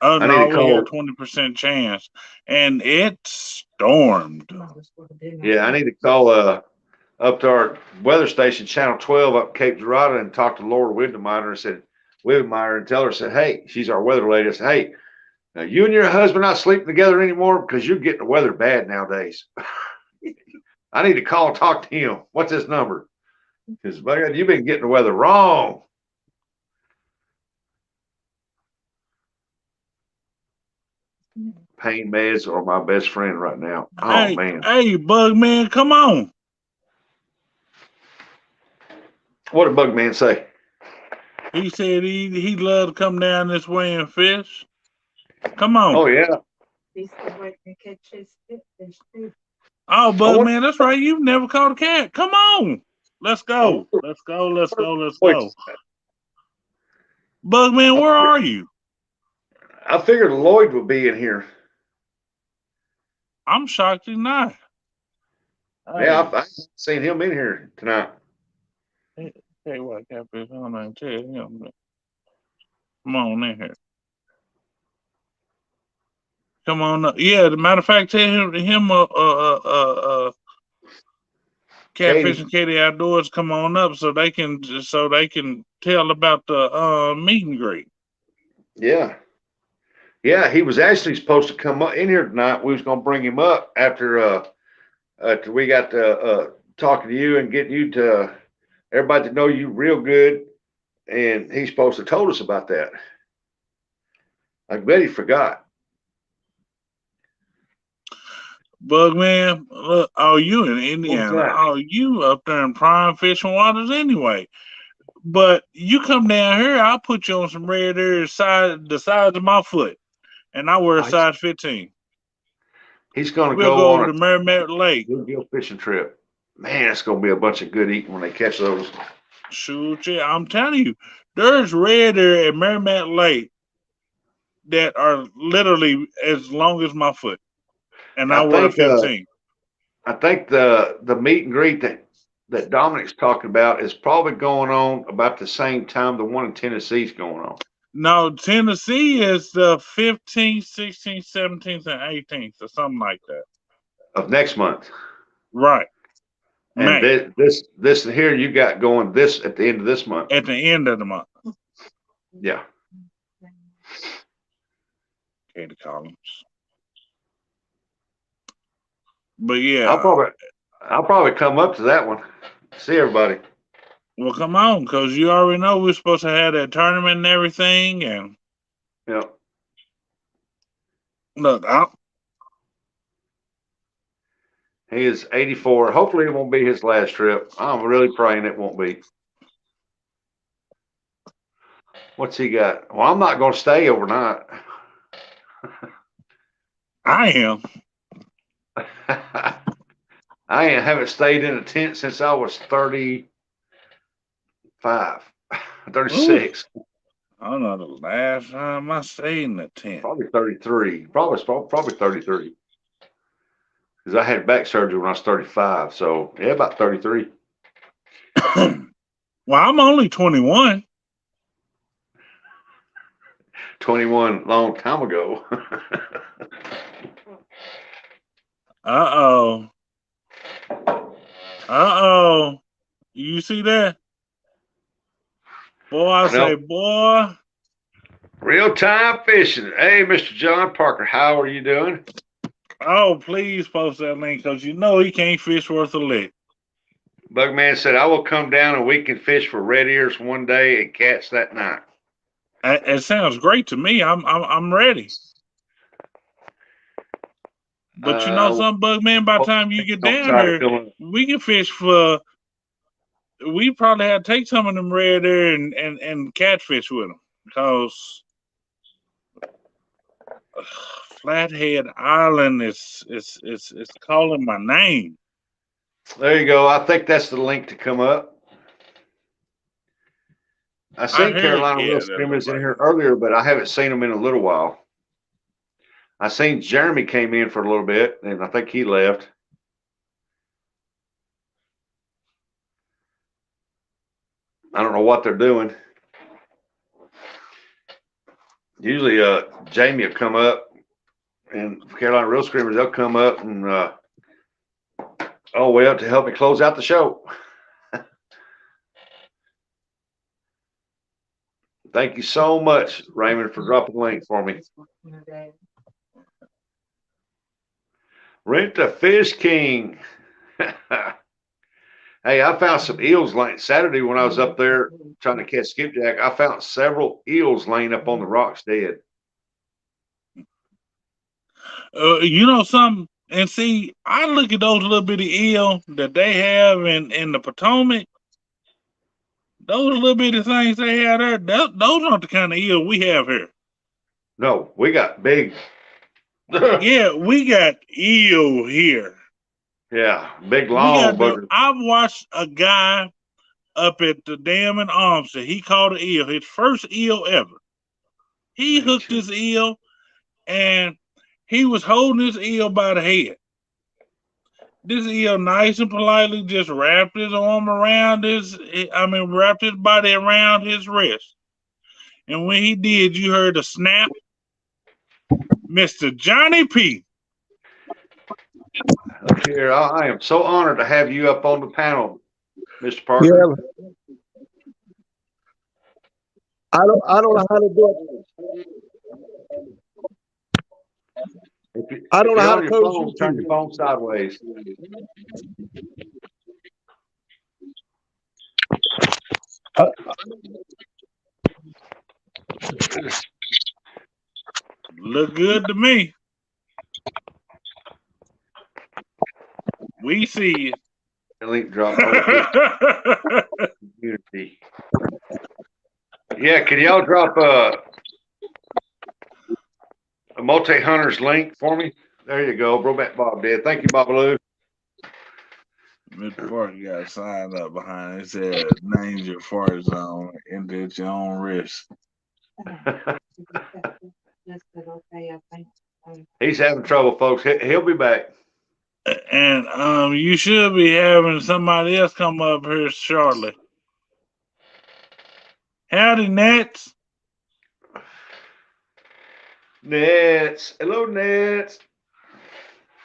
Oh no, we had 20% chance, and it stormed. Yeah, I need to call up to our weather station, Channel 12 up Cape Girardeau, and talk to Laura Wiedemeyer and tell her, hey, she's our weather lady. I said, hey, now you and your husband not sleeping together anymore because you're getting the weather bad nowadays. I need to call and talk to him. What's his number? Because you've been getting the weather wrong. Pain meds are my best friend right now. Oh, man. Hey, Bug Man, come on. What did Bug Man say? He said he'd love to come down this way and fish. Come on. Oh, yeah. He's still waiting to catch his fish too. Oh, Bug Man, that's right. You've never caught a cat. Come on. Let's go. Let's go. Bug Man, where are you? I figured Lloyd would be in here. I'm shocked he's not. Yeah, I've seen him in here tonight. Hey, what, Catfish? I don't know. Tell him. Come on in here. Come on up. Yeah, as a matter of fact, tell him Catfish and Katie Outdoors come on up so they can tell about the meet and greet. Yeah. Yeah, he was actually supposed to come up in here tonight. We was gonna bring him up after We got talking to you and getting you to everybody to know you real good. And he's supposed to told us about that. I bet he forgot. Bugman, look, oh, you in Indiana. that? Oh, you up there in prime fishing waters anyway. But you come down here, I'll put you on some red air the size of my foot. And I wear a size 15. He's going to We'll go go on over to Merrimack Lake. bluegill fishing trip. Man, it's going to be a bunch of good eating when they catch those. Shoot, yeah, I'm telling you, there's red air at Merrimack Lake that are literally as long as my foot. And I wear a 15. I think the meet and greet that Dominic's talking about is probably going on about the same time the one in Tennessee's going on. No, Tennessee is the 15th, 16th, 17th, and 18th, or something like that. Of next month. Right. And May. this here you got going this at the end of this month. At the end of the month. Yeah. Katie Collins. But yeah. I'll probably come up to that one. See everybody. Well, come on, because you already know we're supposed to have that tournament and everything. And yeah. Look, he is 84. Hopefully it won't be his last trip. I'm really praying it won't be. What's he got? Well, I'm not going to stay overnight. I am. I haven't stayed in a tent since I was 35, 36. Ooh. I don't know the last time I stayed in the tent. Probably 33. Probably 33. Because I had back surgery when I was 35. So, yeah, about 33. Well, I'm only 21. 21 long time ago. Uh-oh. Uh-oh. You see that? Boy, I say, boy. Real time fishing. Hey, Mr. John Parker, how are you doing? Oh, please post that link because you know he can't fish worth a lick. Bugman said, I will come down and we can fish for red ears one day and catch that night. It sounds great to me. I'm ready. But you know something, Bugman, by the time you get down there, we can fish for. We probably have to take some of them red air and catfish with them because Flathead Island is calling my name. There you go. I think that's the link to come up. I seen Carolina Real Screamers in here earlier, but I haven't seen them in a little while. I seen Jeremy came in for a little bit, and I think he left. I don't know what they're doing. Usually, Jamie will come up, and Carolina Real Screamers, they'll come up and all the way up to help me close out the show. Thank you so much, Raymond, for dropping the link for me. Rent a Fish King. Hey, I found some eels laying Saturday when I was up there trying to catch skipjack. I found several eels laying up on the rocks dead. You know something? And see, I look at those little bitty eel that they have in the Potomac. Those little bitty things they have there, those aren't the kind of eel we have here. No, we got big. Yeah, we got eel here. Yeah, big long buggers. I've watched a guy up at the dam in Armstead. He caught an eel, his first eel ever. He hooked his eel, and he was holding his eel by the head. This eel nice and politely just wrapped his arm around wrapped his body around his wrist. And when he did, you heard a snap. Mr. Johnny P. Look here, I am so honored to have you up on the panel, Mr. Parker. Yeah. I don't know how to do it. I don't know you're how on to your close phone, turn your YouTube. phone sideways. Look good to me. We see The link drop over it. community. Yeah, can y'all drop a multi-hunters link for me? There you go. Broback Bob did. Thank you, Babaloo. Mr. Parker got signed up behind it. Said, names your fart zone and at your own risk. He's having trouble, folks. He'll be back. And you should be having somebody else come up here shortly. Howdy, Nets. Nets. Hello, Nets.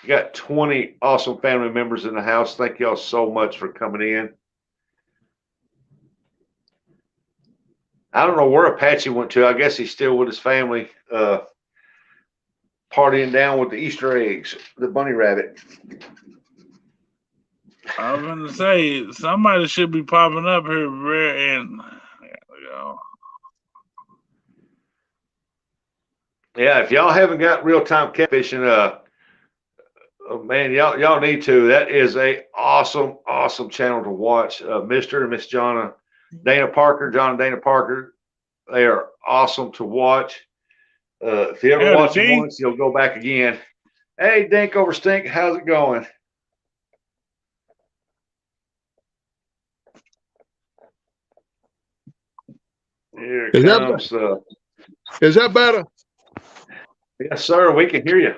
You got 20 awesome family members in the house. Thank y'all so much for coming in. I don't know where Apache went to. I guess he's still with his family, partying down with the Easter eggs, the bunny rabbit. I was going to say, somebody should be popping up here very, and Yeah, if y'all haven't got real-time catfishing, oh, man, y'all need to. That is a awesome channel to watch. Mr. and Miss John and Dana Parker, they are awesome to watch. If you ever watch them once, you'll go back again. Hey, Dink over Stink, how's it going? Here comes. Is that better? Yes, sir. We can hear you.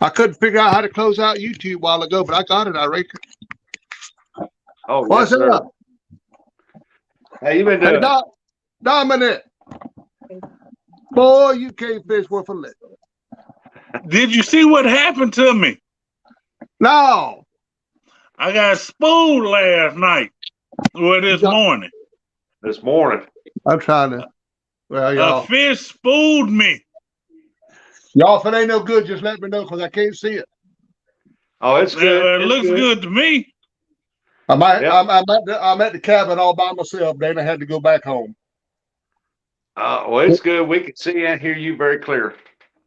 I couldn't figure out how to close out YouTube a while ago, but I got it, I reckon. Oh, what's yes, sir. up? Hey, you been doing? Hey, Dominic. Boy, you can't fish worth a lick. Did you see what happened to me? No. I got spooled last night. Well, this morning. This morning. I'm trying to. Well, y'all. A fish spooled me. Y'all, if it ain't no good, just let me know because I can't see it. Oh, it's good. It looks good to me. I'm at the cabin all by myself. Then I had to go back home. Well, it's good. We can see and hear you very clear.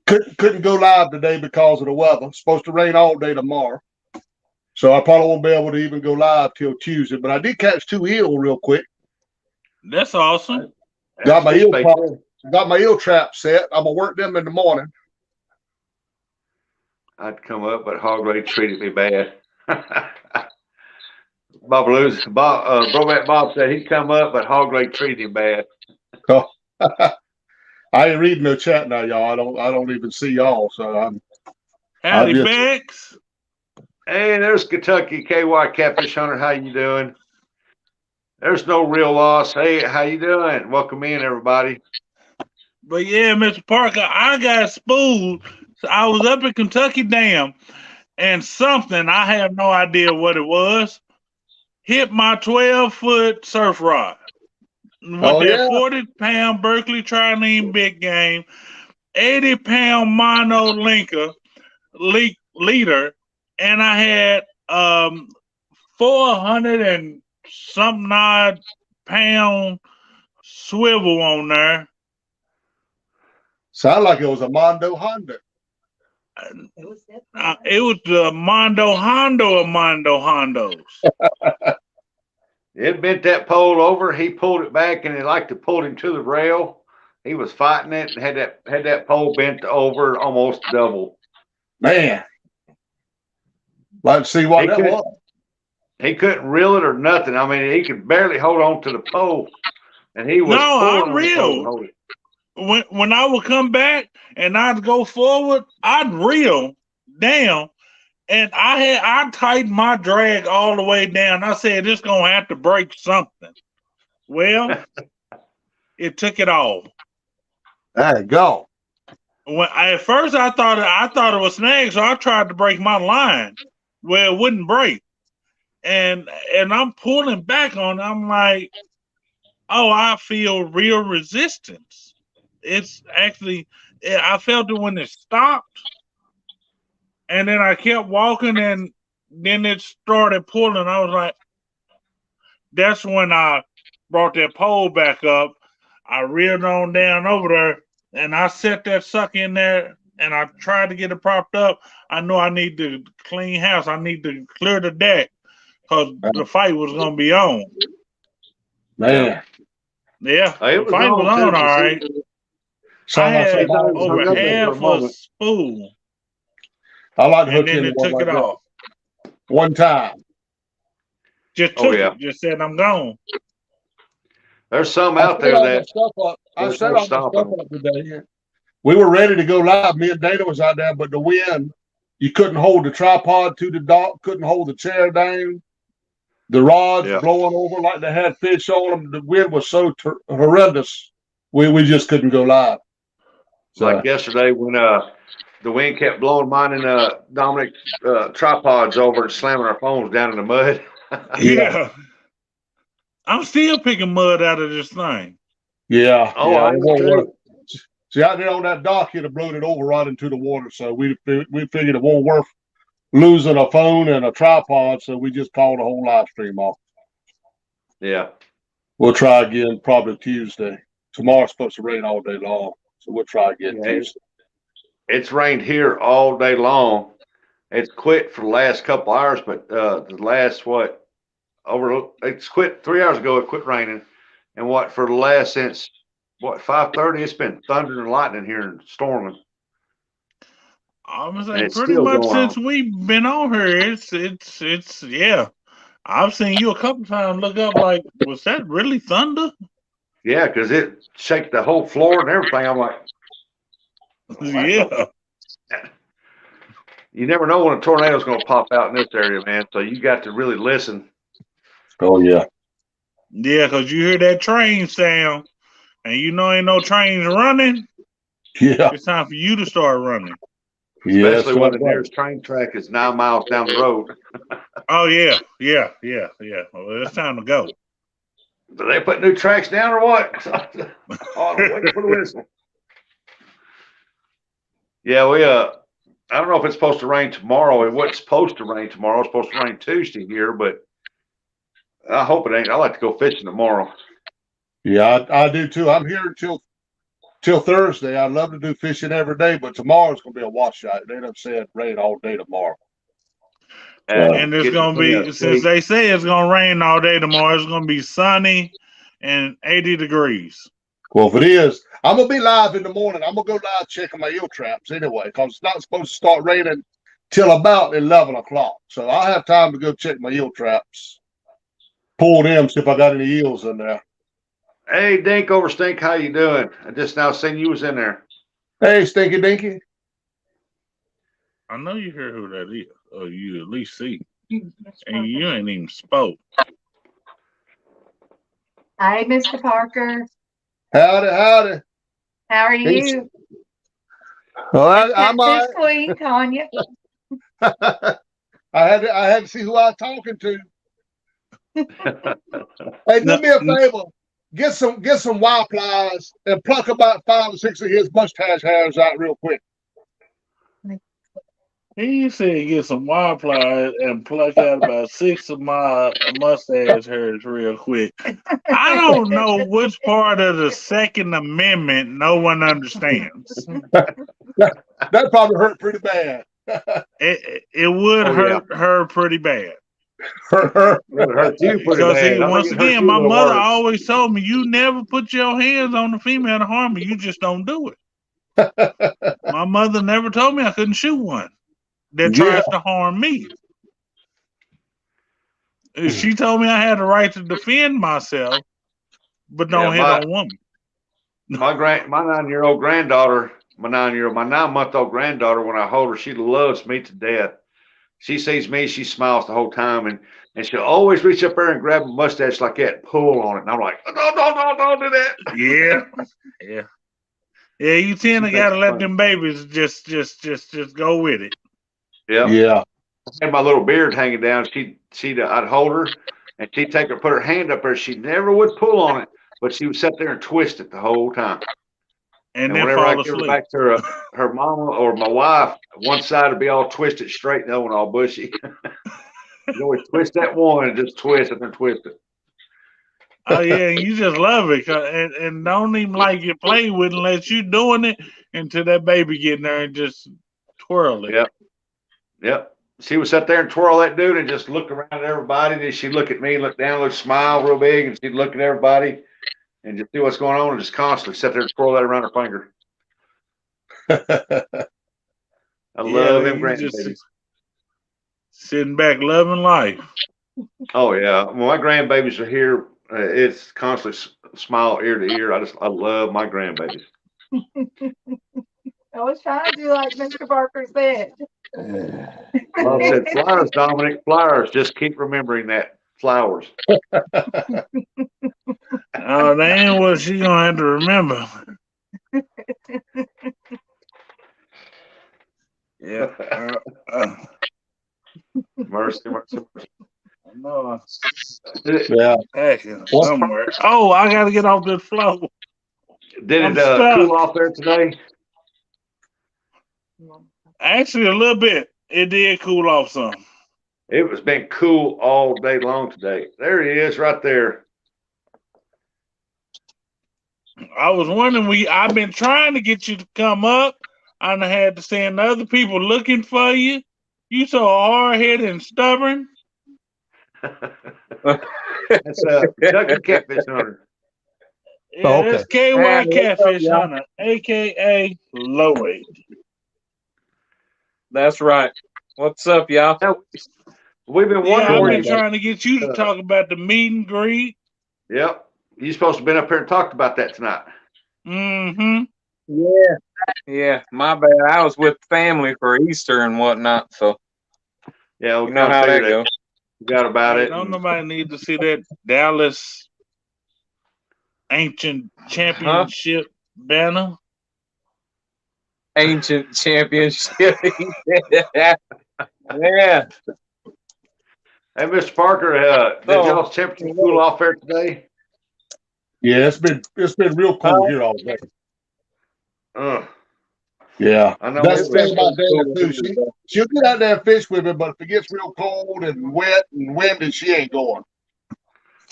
Couldn't go live today because of the weather. It's supposed to rain all day tomorrow. So I probably won't be able to even go live till Tuesday. But I did catch 2 eel real quick. That's awesome. Got my eel trap set. I'm gonna work them in the morning. I'd come up, but Hog Ray treated me bad. Broback Bob said he'd come up, but Hog Ray treated him bad. Oh. I ain't reading no chat now, y'all. I don't even see y'all. So I'm. Howdy, Bex. Hey, there's Kentucky KY Catfish Hunter. How you doing? There's no real loss. Hey, how you doing? Welcome in, everybody. But yeah, Mr. Parker, I got spooled. So I was up at Kentucky Dam, and something, I have no idea what it was, hit my 12-foot surf rod. With that 40-pound Berkeley Trilene big game, 80-pound mono linker leader, and I had 400 and something odd pound swivel on there. Sound like it was a Mondo Honda. It was the Mondo Hondo of Mondo Hondos. It bent that pole over. He pulled it back, and it like to pull him to the rail. He was fighting it and had that pole bent over almost double. Man, let's see what that was. He couldn't reel it or nothing. I mean, he could barely hold on to the pole, and he was. No, I reeled. When I would come back and I'd go forward, I'd reel down, and I tightened my drag all the way down. I said it's gonna have to break something. Well, it took it all. There you go. At first I thought it was snagged, so I tried to break my line. Well, it wouldn't break, and I'm pulling back on it. I'm like, oh, I feel real resistance. It's actually, I felt it when it stopped, And then I kept walking, and then it started pulling. I was like, that's when I brought that pole back up. I reeled on down over there, and I set that sucker in there, and I tried to get it propped up. I know I need to clean house. I need to clear the deck because the fight was going to be on. Man. Yeah, It the was fight was on on, too. all right. I had over half a spool, I like to and hook then into it one took like it that. off. One time. Just took it. Just said, I'm gone. There's some I out set there all that my stuff up. I there's set no all my stopping stuff up today. We were ready to go live. Me and Dana was out there, but the wind, you couldn't hold the tripod to the dock, couldn't hold the chair down. The rods blowing over like they had fish on them. The wind was so horrendous. We just couldn't go live. So. Like yesterday when the wind kept blowing mine and Dominic tripods over and slamming our phones down in the mud. Yeah. I'm still picking mud out of this thing. Yeah. Oh, yeah. I am too. See, out there on that dock, it'd have blown it over right into the water. So we figured it won't worth losing a phone and a tripod. So we just called the whole live stream off. Yeah. We'll try again probably Tuesday. Tomorrow's supposed to rain all day long. So we'll try again Tuesday. It's rained here all day long. It's quit for the last couple hours, but the last it's quit 3 hours ago. It quit raining, and for the last since 5:30, it's been thunder and lightning here and storming. I was like, pretty much since we've been on here, it's yeah. I've seen you a couple times look up like, was that really thunder? Yeah, because it shaked the whole floor and everything. I'm like, yeah. You never know when a tornado's going to pop out in this area, man. So you got to really listen. Oh, yeah. Yeah, because you hear that train sound and you know ain't no trains running. Yeah. It's time for you to start running. Especially when the nearest train track is 9 miles down the road. Oh, yeah. Yeah. Well, it's time to go. Do they put new tracks down or what? Oh, wait for the whistle. Yeah, I don't know if it's supposed to rain tomorrow. It wasn't supposed to rain tomorrow. It's supposed to rain Tuesday here, but I hope it ain't. I like to go fishing tomorrow. Yeah, I do too. I'm here till Thursday. I'd love to do fishing every day, but tomorrow's going to be a washout. They done said rain all day tomorrow. And it's going to be, since they say it's going to rain all day tomorrow, it's going to be sunny and 80 degrees. Well, if it is, I'm going to be live in the morning. I'm going to go live checking my eel traps anyway, because it's not supposed to start raining till about 11 o'clock. So I'll have time to go check my eel traps, pull them, see if I got any eels in there. Hey, Dink over Stink, how you doing? I just now seen you was in there. Hey, Stinky Dinky. I know you hear who that is, or you at least see. And you ain't even spoke. Hi, Mr. Parker. Howdy. How are you? Well, I'm Texas Queen, Tonia. I had to see who I was talking to. Hey, do me a favor. Get some wire pliers and pluck about 5 or 6 of his mustache hairs out real quick. He said get some wire pliers and pluck out about 6 of my mustache hairs real quick. I don't know which part of the Second Amendment no one understands. That probably hurt pretty bad. It would hurt her pretty bad. Hurt you pretty bad. Once again, my mother always told me, you never put your hands on the female to harm her. You just don't do it. My mother never told me I couldn't shoot one that tries to harm me. She told me I had the right to defend myself, but don't hit on women. My 9-month-old granddaughter, my 9-month-old granddaughter, when I hold her, she loves me to death. She sees me, she smiles the whole time, and she'll always reach up there and grab a mustache like that, and pull on it. And I'm like, don't do that. Yeah. You tend to gotta let them babies just go with it. Yeah. I had my little beard hanging down. I'd hold her, and she'd put her hand up there. She never would pull on it, but she would sit there and twist it the whole time. and then whenever I fall give her asleep. back to her mama or my wife, one side would be all twisted straight and the other one all bushy. You always twist that one and just twist it and twist it. Oh yeah, and you just love it, and don't even like you play with it unless you doing it until that baby get in there and just twirl it. Yep. Yep. She would sit there and twirl that dude and just look around at everybody. Then she'd look at me, look down, look, smile real big, and she'd look at everybody and just see what's going on and just constantly sit there and twirl that around her finger. I love them grandbabies. Sitting back loving life. Oh yeah, when my grandbabies are here, it's constantly smile ear to ear. I love my grandbabies. I was trying to do like Mr. Barker said. Mom said flowers, Dominic, flowers. Just keep remembering that flowers. Oh, that ain't what she gonna have to remember. Yeah. Mercy. No. Yeah. Somewhere. Oh, I gotta get off this floor. Did it cool off there today? Actually, a little bit. It did cool off some. It was been cool all day long today. There he is, right there. I was wondering, I've been trying to get you to come up. I done had to send other people looking for you. You so hard-headed and stubborn. That's Kentucky Catfish Hunter. Yeah, Okay. that's KY Catfish Hunter, a.k.a. Lloyd. That's right. What's up, y'all? We've been Yeah, I've wondering. been trying to get you to talk about the meet and greet. Yep. You supposed to have been up here and talked about that tonight. Mm-hmm. Yeah, my bad. I was with family for Easter and whatnot, so Yeah, you know how that goes. Forgot about it. Don't nobody need to see that Dallas ancient championship banner. Ancient championship. Yeah. Hey, Mr. Parker, did y'all's temperature cool off there today? Yeah, it's been real cold here all day. Yeah, I know. That's the thing about Dana too. She'll get out there and fish with me, but if it gets real cold and wet and windy, she ain't going.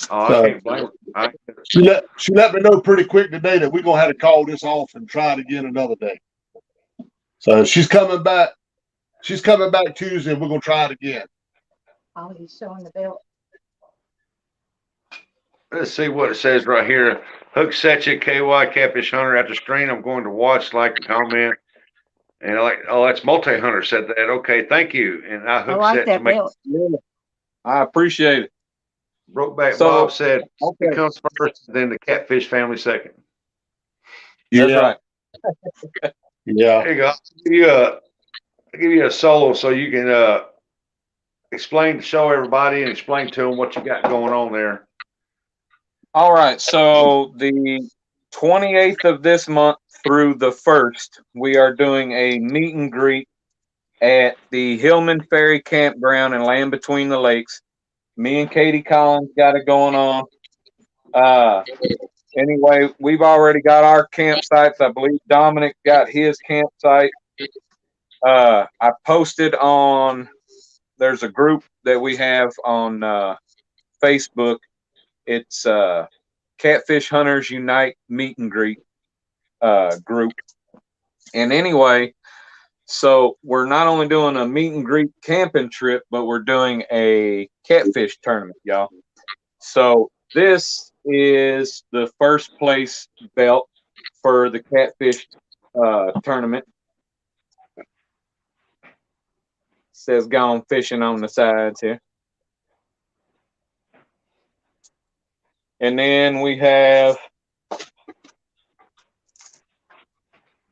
Oh, So, I can't blame her. She let me know pretty quick today that we're gonna have to call this off and try it again another day. So she's coming back. She's coming back Tuesday, and we're gonna try it again. Oh, he's showing the belt. Let's see what it says right here. Hook Setcha, KY Catfish Hunter at the screen. I'm going to watch, like, and comment. And that's multi-hunter said that. Okay, thank you. And I hook set to make. I appreciate it. Brokeback Bob said it comes first, then the catfish family second. That's right. Yeah. There you go. I'll give you a solo so you can show everybody and explain to them what you got going on there. All right. So the 28th of this month through the 1st, we are doing a meet and greet at the Hillman Ferry Campground and Land Between the Lakes. Me and Katie Collins got it going on. Anyway, we've already got our campsites. I believe Dominic got his campsite. I posted on, there's a group that we have on Facebook. It's Catfish Hunters Unite Meet and Greet group. And anyway, so we're not only doing a meet and greet camping trip, but we're doing a catfish tournament, y'all. So this is the first place belt for the catfish tournament. It says gone fishing on the sides here. And then we have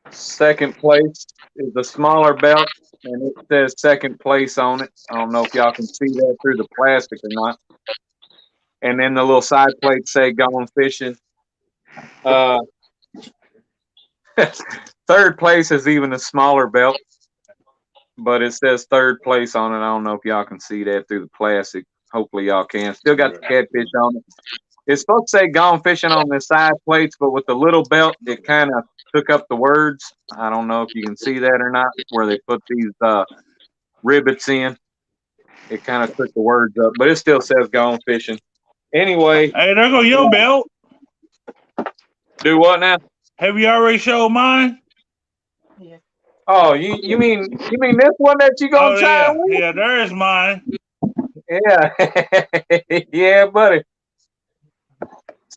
second place is the smaller belt, and it says second place on it. I don't know if y'all can see that through the plastic or not. And then the little side plates say "Gone Fishing." Third place is even a smaller belt, but it says third place on it. I don't know if y'all can see that through the plastic. Hopefully y'all can. Still got the catfish on it. It's supposed to say "Gone Fishing" on the side plates, but with the little belt, it kind of took up the words. I don't know if you can see that or not, where they put these rivets in. It kind of took the words up, but it still says "Gone Fishing." Anyway, Hey, there go your belt. do what now? Have you already showed mine? Yeah. Oh, you mean this one that you gonna Oh try yeah, and win? yeah. There's mine. Yeah, yeah, buddy.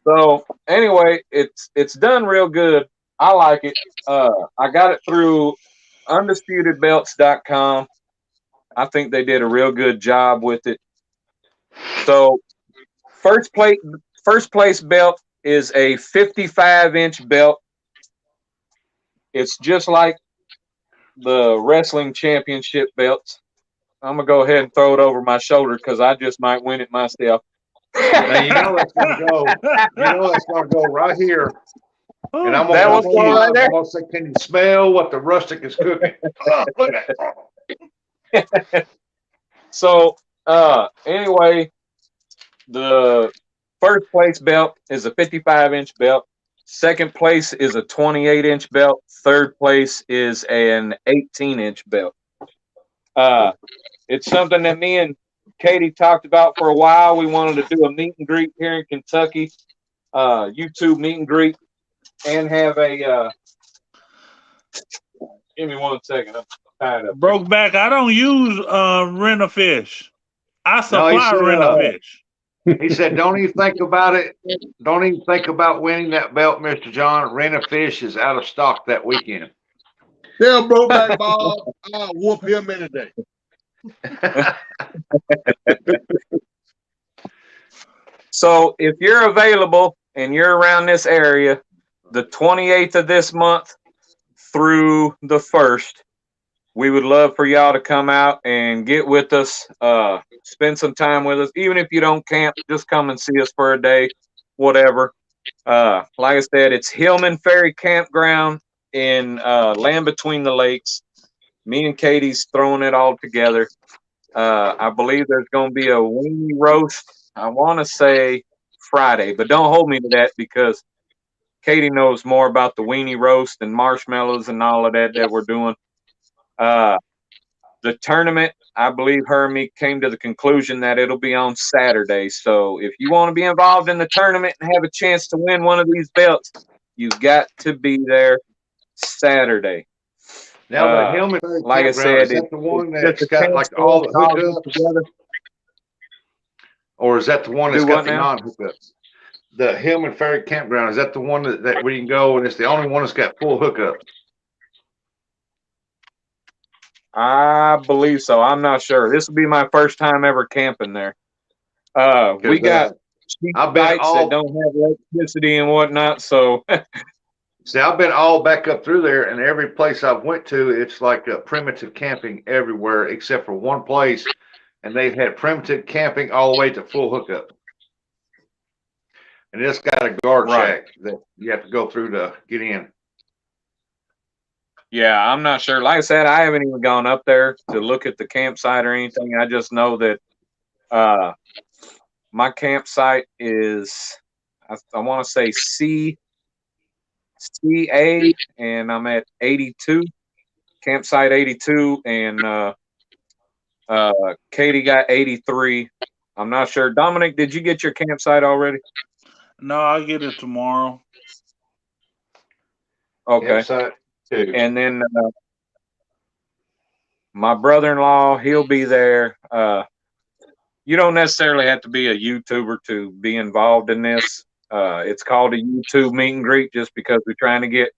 So anyway, it's done real good. I like it. I got it through undisputedbelts.com. I think they did a real good job with it. So first place belt is a 55-inch belt. It's just like the wrestling championship belts. I'm gonna go ahead and throw it over my shoulder because I just might win it myself. Now you know that's gonna go. You know that's gonna go right here. And I'm That gonna was going right there. I'm gonna say, can you smell what the rustic is cooking? Look at that. So anyway, the first place belt is a 55-inch belt. Second place is a 28-inch belt. Third place is an 18-inch belt. It's something that me and Katie talked about for a while. We wanted to do a meet and greet here in Kentucky, YouTube meet and greet, and have a. Give me 1 second. I'm tired of Broke back. I don't use rent a fish. I supply rent a fish. He said, don't even think about it. Don't even think about winning that belt, Mr. John. Rent a fish is out of stock that weekend. Tell Brokeback Bob I'll whoop him any day. So if you're available and you're around this area, the 28th of this month through the 1st, we would love for y'all to come out and get with us, spend some time with us. Even if you don't camp, just come and see us for a day, whatever. Like I said, it's Hillman Ferry Campground in Land Between the Lakes. Me and Katie's throwing it all together. I believe there's going to be a weenie roast. I want to say Friday, but don't hold me to that because Katie knows more about the weenie roast and marshmallows and all of that we're doing. The tournament, I believe her and me came to the conclusion that it'll be on Saturday. So if you want to be involved in the tournament and have a chance to win one of these belts, you've got to be there Saturday. Now the Hillman like I said, is that the one that's got like all the hookups? Or is that the one that's got the non-hookups? The Hillman Ferry Campground, is that the one that we can go and it's the only one that's got full hookups? I believe so. I'm not sure. This will be my first time ever camping there. We got cheap sites that don't have electricity and whatnot, so see, I've been all back up through there, and every place I've went to, it's like primitive camping everywhere except for one place, and they've had primitive camping all the way to full hookup. And it's got a guard shack that you have to go through to get in. Yeah, I'm not sure. Like I said, I haven't even gone up there to look at the campsite or anything. I just know that my campsite is, I want to say CA, and I'm at 82, campsite 82, and Katie got 83. I'm not sure. Dominic, did you get your campsite already? No, I'll get it tomorrow. Okay. Campsite 2. And then my brother-in-law, he'll be there. You don't necessarily have to be a YouTuber to be involved in this. It's called a YouTube meet and greet just because we're trying to get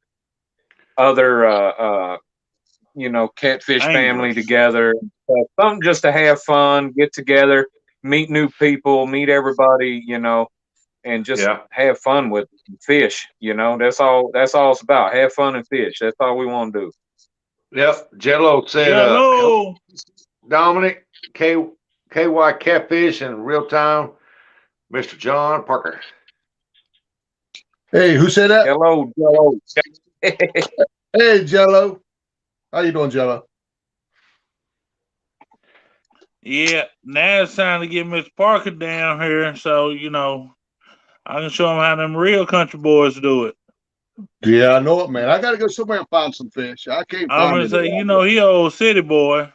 other, catfish family together. Something just to have fun, get together, meet new people, meet everybody, and just have fun with fish. That's all it's about. Have fun and fish. That's all we want to do. Yep. Jello said, Dominic, KY Catfish in real time, Mr. John Parker. Hey, who said that? Hello, Jello. Hey, Jello. How you doing, Jello? Yeah, now it's time to get Miss Parker down here. So, I can show him how them real country boys do it. Yeah, I know it, man. I got to go somewhere and find some fish. I can't I'm find gonna any. say, you know, he old city boy.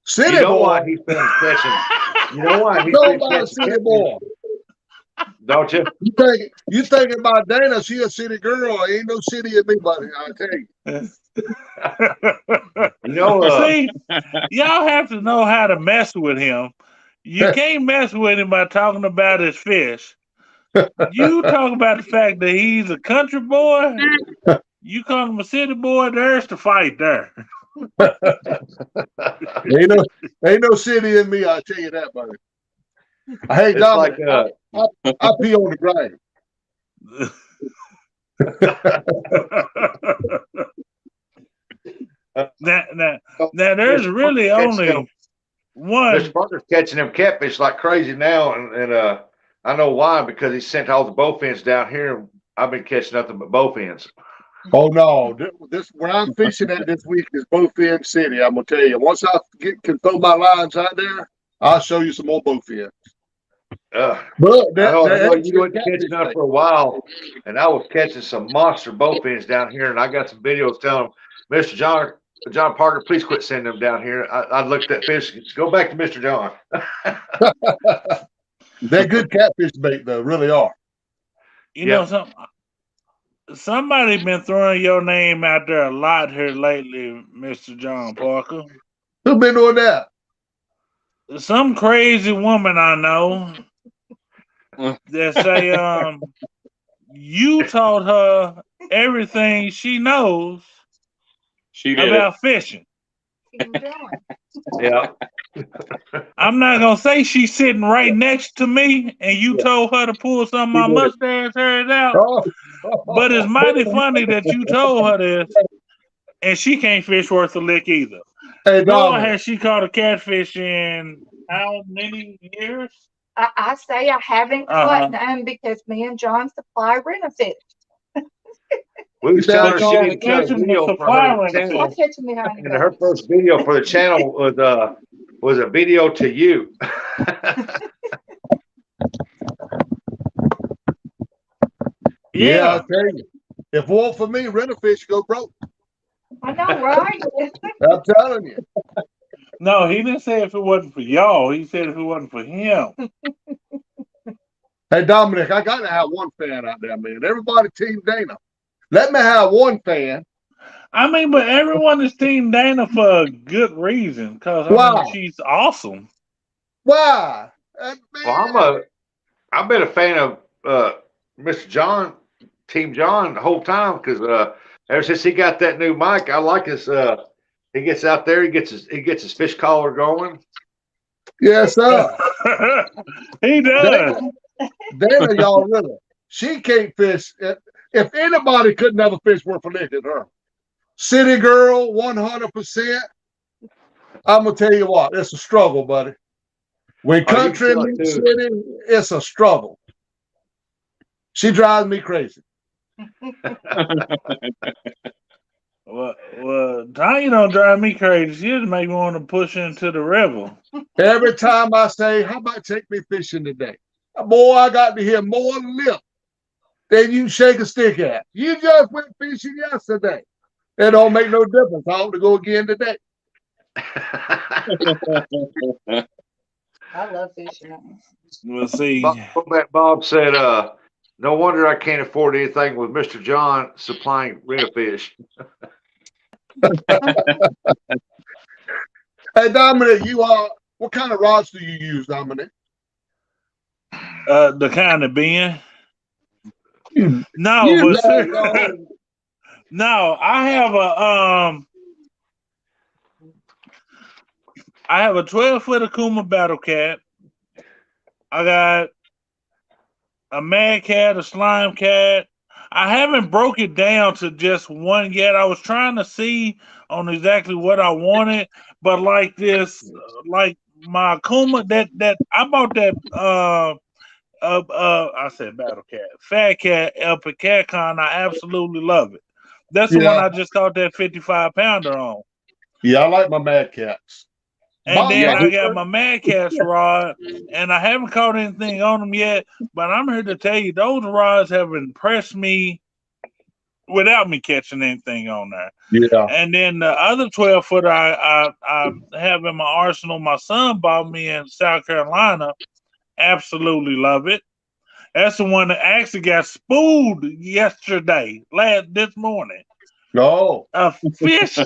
City You know boy. why he's been catching? You know why he's Go been by catching? city boy. Don't you? You thinking about Dana? She a city girl. Ain't no city in me, buddy. I tell you. You know, See, y'all have to know how to mess with him. You can't mess with him by talking about his fish. You talk about the fact that he's a country boy. You call him a city boy. There's the fight there. Ain't no city in me. I tell you that, buddy. Hey, it's Dominic, like I pee on the ground. Now, there's really only one. Mr. Parker's catching them catfish like crazy now, and I know why, because he sent all the bowfins down here. I've been catching nothing but bowfins. Oh no! This where I'm fishing at this week is Bowfin City. I'm gonna tell you. Once I can throw my lines out there, I'll show you some more bowfins. I But know you went catching up for a while, and I was catching some monster bowfins down here, and I got some videos telling them, Mr. John Parker, please quit sending them down here. I looked at fish. Go back to Mr. John. They're good catfish bait, though. Really are. You know something. Somebody been throwing your name out there a lot here lately, Mr. John Parker. Who been doing that? Some crazy woman I know that say you taught her everything she knows about fishing. Yeah. I'm not gonna say she's sitting right next to me and you told her to pull some of my mustache hairs out. But it's mighty funny that you told her this and she can't fish worth a lick either. Hey, Nor has she caught a catfish in how many years? I say I haven't caught none because me and John supply rent-a-fish. We was telling her she didn't catch a video for her channel. And her first video for the channel was a video to you. Yeah, I tell you. If it weren't for me, rent-a-fish go broke. I know, right? I'm telling you. No, he didn't say if it wasn't for y'all. He said if it wasn't for him. Hey, Dominic, I got to have one fan out there, man. Everybody Team Dana. Let me have one fan. I mean, but everyone is Team Dana for a good reason. Because she's awesome. Why? Well, I've been a fan of Mr. John, Team John, the whole time, because ever since he got that new mic, I like his. He gets out there, he gets his fish collar going. Yes, sir. He does. Dana, y'all really. She can't fish. If anybody could never fish worth a lick, it's her. City girl, 100%. I'm gonna tell you what, it's a struggle, buddy. When country meets city, it's a struggle. She drives me crazy. Well, Tonya don't drive me crazy. She just make me want to push into the river. Every time I say, how about take me fishing today? Boy, I got to hear more lip than you shake a stick at. You just went fishing yesterday. It don't make no difference. I want to go again today. I love fishing. We'll see. Bob said, no wonder I can't afford anything with Mr. John supplying rent-a-fish. Hey, Dominic, what kind of rods do you use, Dominic? The kind of bend. No, I have a 12-foot Akuma Battle Cat. I got a Mad Cat, a Slime Cat. I haven't broke it down to just one yet. I was trying to see on exactly what I wanted, but like my Akuma that I bought that I said Battle Cat, Fat Cat up at CatCon. I absolutely love it. That's the one I just caught that 55-pounder on. Yeah, I like my Mad Cats. And Bob then got I his got first- my Mad Cats rod, and I haven't caught anything on them yet. But I'm here to tell you, those rods have impressed me without me catching anything on there. Yeah. And then the other 12-footer I have in my arsenal, my son bought me in South Carolina. Absolutely love it. That's the one that actually got spooled yesterday, this morning. No. A fish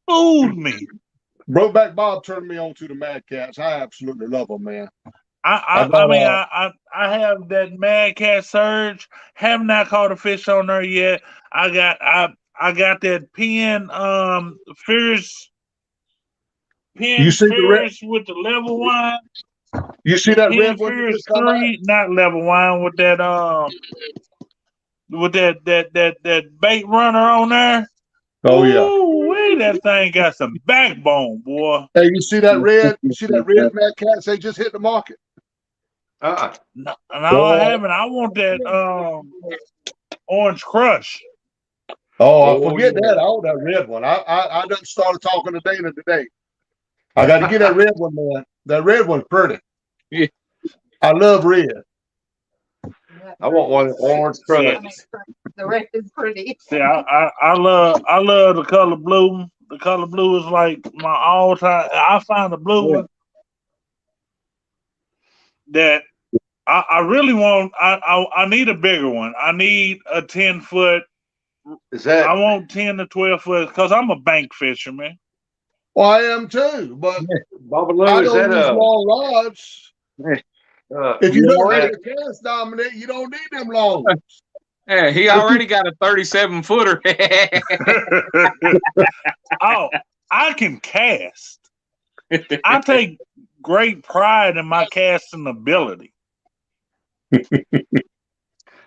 spooled me. Brokeback Bob turned me on to the Mad Cats. I absolutely love them, man. I have that Mad Cat Surge. Have not caught a fish on there yet. I got that fierce You see the red? with the level wine. You see that Pen red one that Fierce just come out? 3, not level wine with that bait runner on there. Oh yeah. Ooh, that thing got some backbone, boy. Hey, you see that red? You see that red Mad Cats? They just hit the market. No, I haven't. I want that Orange Crush. Oh, I forget that. I want that red one. I done started talking to Dana today. I got to get that red one, man. That red one's pretty. Yeah. I love red. I want one Orange Crush. The red is pretty. See, I love the color blue. The color blue is like my all time. I find the blue one that I really want. I need a bigger one. I need a 10-foot. Is that? I want 10 to 12 foot because I'm a bank fisherman. Well, I am too, but Baba I Lou, is don't that use long rods. If you don't already- have a cast, Dominic, you don't need them long. Yeah, he already got a 37-footer. Oh, I can cast. I take great pride in my casting ability.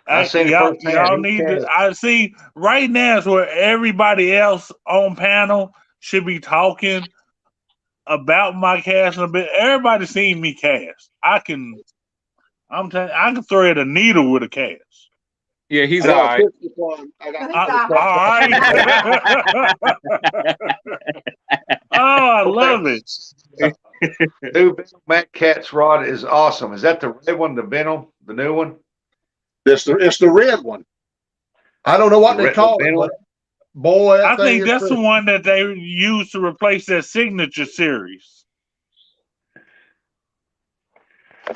I seen it y'all firsthand. need to. I see right now is where everybody else on panel should be talking about my casting ability. Everybody seen me cast. I can thread a needle with a cast. Yeah, he's I all got right. a picture for him. I got All right. Oh, I love it. New Matt Cat's rod is awesome. Is that the red one, the Venom, the new one? it's the red one. I don't know what The they red- call the it, Venom? but boy, that I thing think is that's the pretty. one that they use to replace that signature series.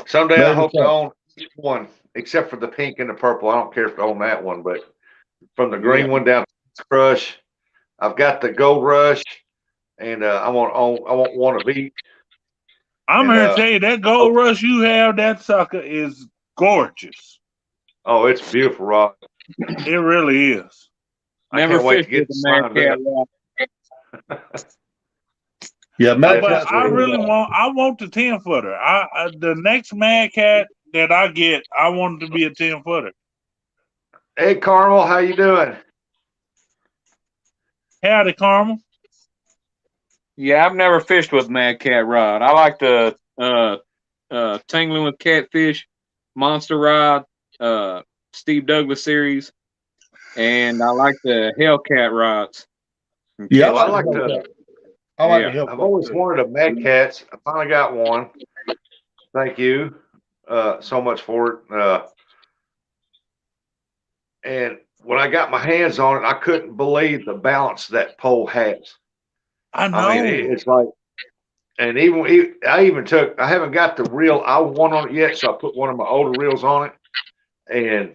Someday I Maybe hope so. to own each one, except for the pink and the purple. I don't care if I own that one, but from the green one down to Crush, I've got the Gold Rush, and I want one of each. I'm And, here to tell you that gold rush you have, that sucker is gorgeous. Oh, it's a beautiful rod. It really is. I Never can't wait to fished get with the a Mad slime Cat done. rod. Yeah, Mad But Cat's I really really good. want the 10-footer. The next Mad Cat that I get, I want it to be a 10-footer. Hey, Carmel, how you doing? Howdy, Carmel. Yeah, I've never fished with Mad Cat rod. I like the Tingling with Catfish, Monster Rod, Steve Douglas series, and I like the Hellcat rods. Yeah, Well, I like the. I like Yeah. the Hellcat I've always too. wanted a Mad Cats. I finally got one. Thank you so much for it. And when I got my hands on it, I couldn't believe the balance that pole has. I know. I mean, it's like, and I haven't got the reel I want on it yet, so I put one of my older reels on it, and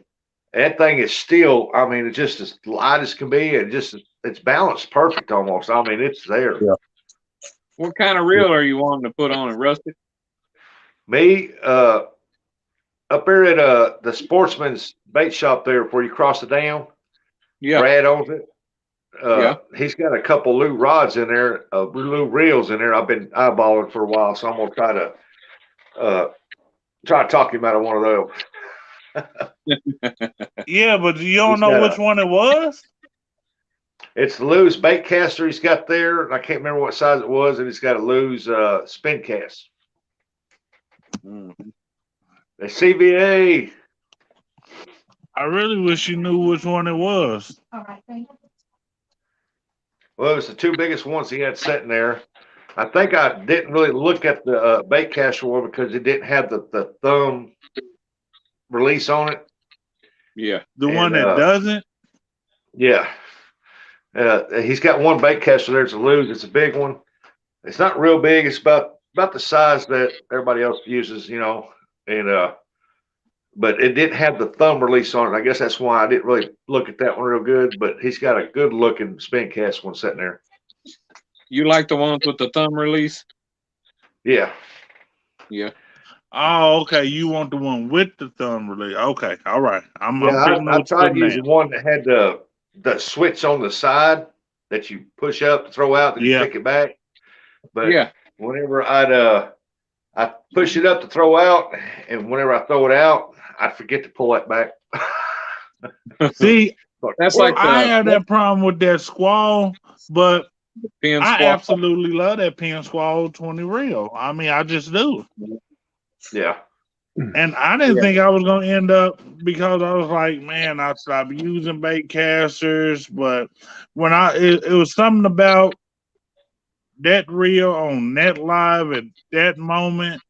that thing is still, I mean, it's just as light as can be, and it's balanced perfect almost. I mean, it's there. Yeah. What kind of reel are you wanting to put on it, Rusty? Me, up there at the Sportsman's bait shop there before you cross the dam, Yeah. Brad owns it. Yeah. He's got a couple Lou rods in there, Lou reels in there. I've been eyeballing for a while, so I'm gonna try to talk him out of one of those. Yeah, but you don't He's know got which one it was? It's Lou's bait caster he's got there, and I can't remember what size it was, and he's got a Lou's spin cast. The CVA. I really wish you knew which one it was. All right, thank you. Well, it was the two biggest ones he had sitting there. I think I didn't really look at the bait caster one because it didn't have the thumb release on it. Yeah. The one And, that doesn't? Yeah. He's got one bait caster there to lose. It's a big one. It's not real big. It's about the size that everybody else uses, you know. And but it didn't have the thumb release on it. I guess that's why I didn't really look at that one real good. But he's got a good looking spin cast one sitting there. You like the ones with the thumb release? Yeah. Yeah. Oh, okay. You want the one with the thumb release? Okay, all right. I'm taking I notes tried for using now. one that had the switch on the side that you push up to throw out, and you pick it back. But Yeah. whenever I push it up to throw out, and whenever I throw it out, I forget to pull that back. See, That's like I have that problem with that Squall, but Pin I Squall. absolutely love that Pin Squall 20 reel. I mean, I just do. Yeah. And I didn't think I was going to end up, because I was like, man, I stopped using bait casters. But when it was something about that reel on Net Live at that moment.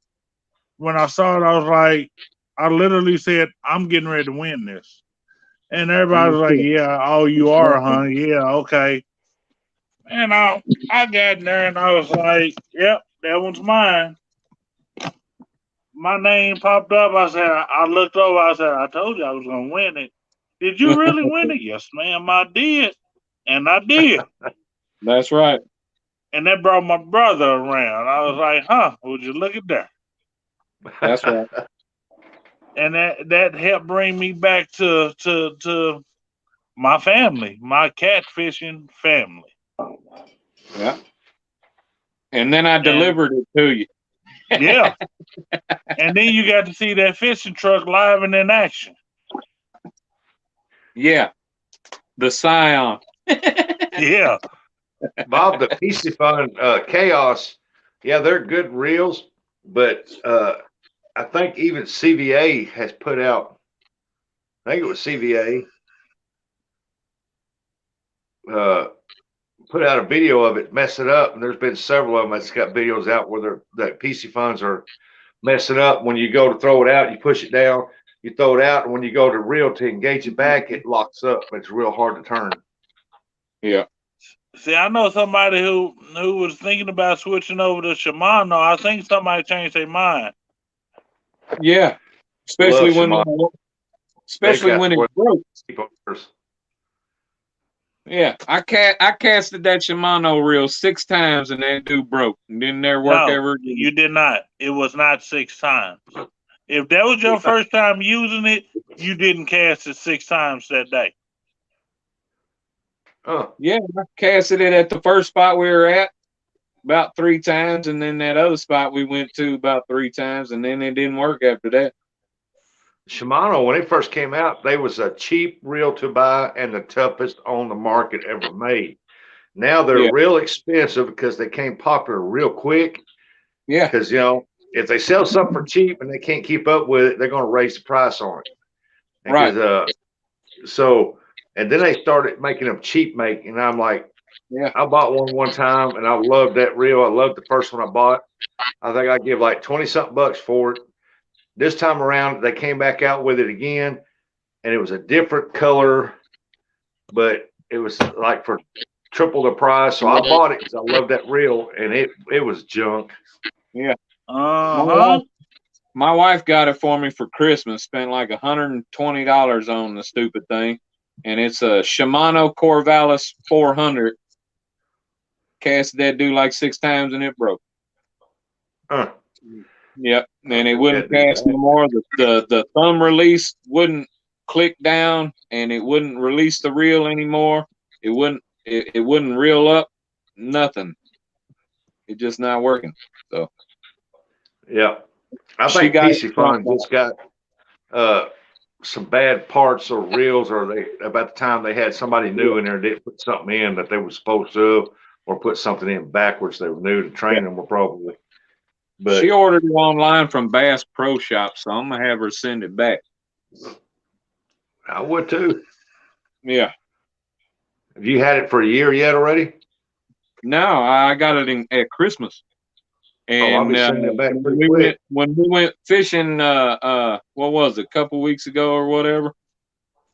When I saw it, I was like, I literally said, I'm getting ready to win this. And everybody was like, yeah, oh, you are, huh? Yeah, okay. And I got in there and I was like, yep, that one's mine. My name popped up. I said, I looked over. I said, I told you I was going to win it. Did you really win it? Yes, ma'am, I did. And I did. That's right. And that brought my brother around. I was like, huh, would you look at that? That's right. And that helped bring me back to my family, my catfishing family. Yeah. And then I delivered it to you. Yeah. And then you got to see that fishing truck live and in action. Yeah. The Scion. Yeah. Bob, the PC Fun Chaos, yeah, they're good reels, but I think even CVA has put out, I think it was CVA, put out a video of it, mess it up, and there's been several of them that's got videos out where that PC funds are messing up. When you go to throw it out, you push it down, you throw it out, and when you go to reel to engage it back, it locks up. It's real hard to turn. Yeah. See, I know somebody who was thinking about switching over to Shimano. I think somebody changed their mind. Yeah. Especially when Shimano. it broke. Yeah, I casted that Shimano reel 6 times and that dude broke. Didn't there work ever again. You did not. It was not 6 times. If that was your first time using it, you didn't cast it 6 times that day. Oh. Yeah, I casted it at the first spot we were at about 3 times, and then that other spot we went to about 3 times, and then it didn't work after that. Shimano, when it first came out, they was a cheap reel to buy and the toughest on the market ever made. Now they're real expensive because they came popular real quick. Yeah. Because, you know, if they sell something for cheap and they can't keep up with it, they're going to raise the price on it. And right. And then they started making them cheap make. And I'm like, yeah, I bought one time and I loved that reel. I loved the first one I bought. I think I give like 20 something bucks for it. This time around, they came back out with it again, and it was a different color, but it was like for triple the price. So I bought it because I loved that reel, and it was junk. Yeah. My wife got it for me for Christmas. Spent like $120 on the stupid thing, and it's a Shimano Corvallis 400. Cast that dude like 6 times, and it broke. Huh. Yep, and it wouldn't cast no more. The thumb release wouldn't click down, and it wouldn't release the reel anymore. It wouldn't reel up. Nothing. It's just not working. So. Yeah, I think PC Fun just got some bad parts or reels, or about the time they had somebody new in there didn't put something in that they were supposed to, or put something in backwards. They were new to train them, probably. But she ordered it online from Bass Pro Shop, so I'm gonna have her send it back. I would too. Yeah. Have you had it for a year yet already? No, I got it at Christmas. I'll And be sending it back pretty we quick. when we went fishing, what was it, a couple weeks ago or whatever?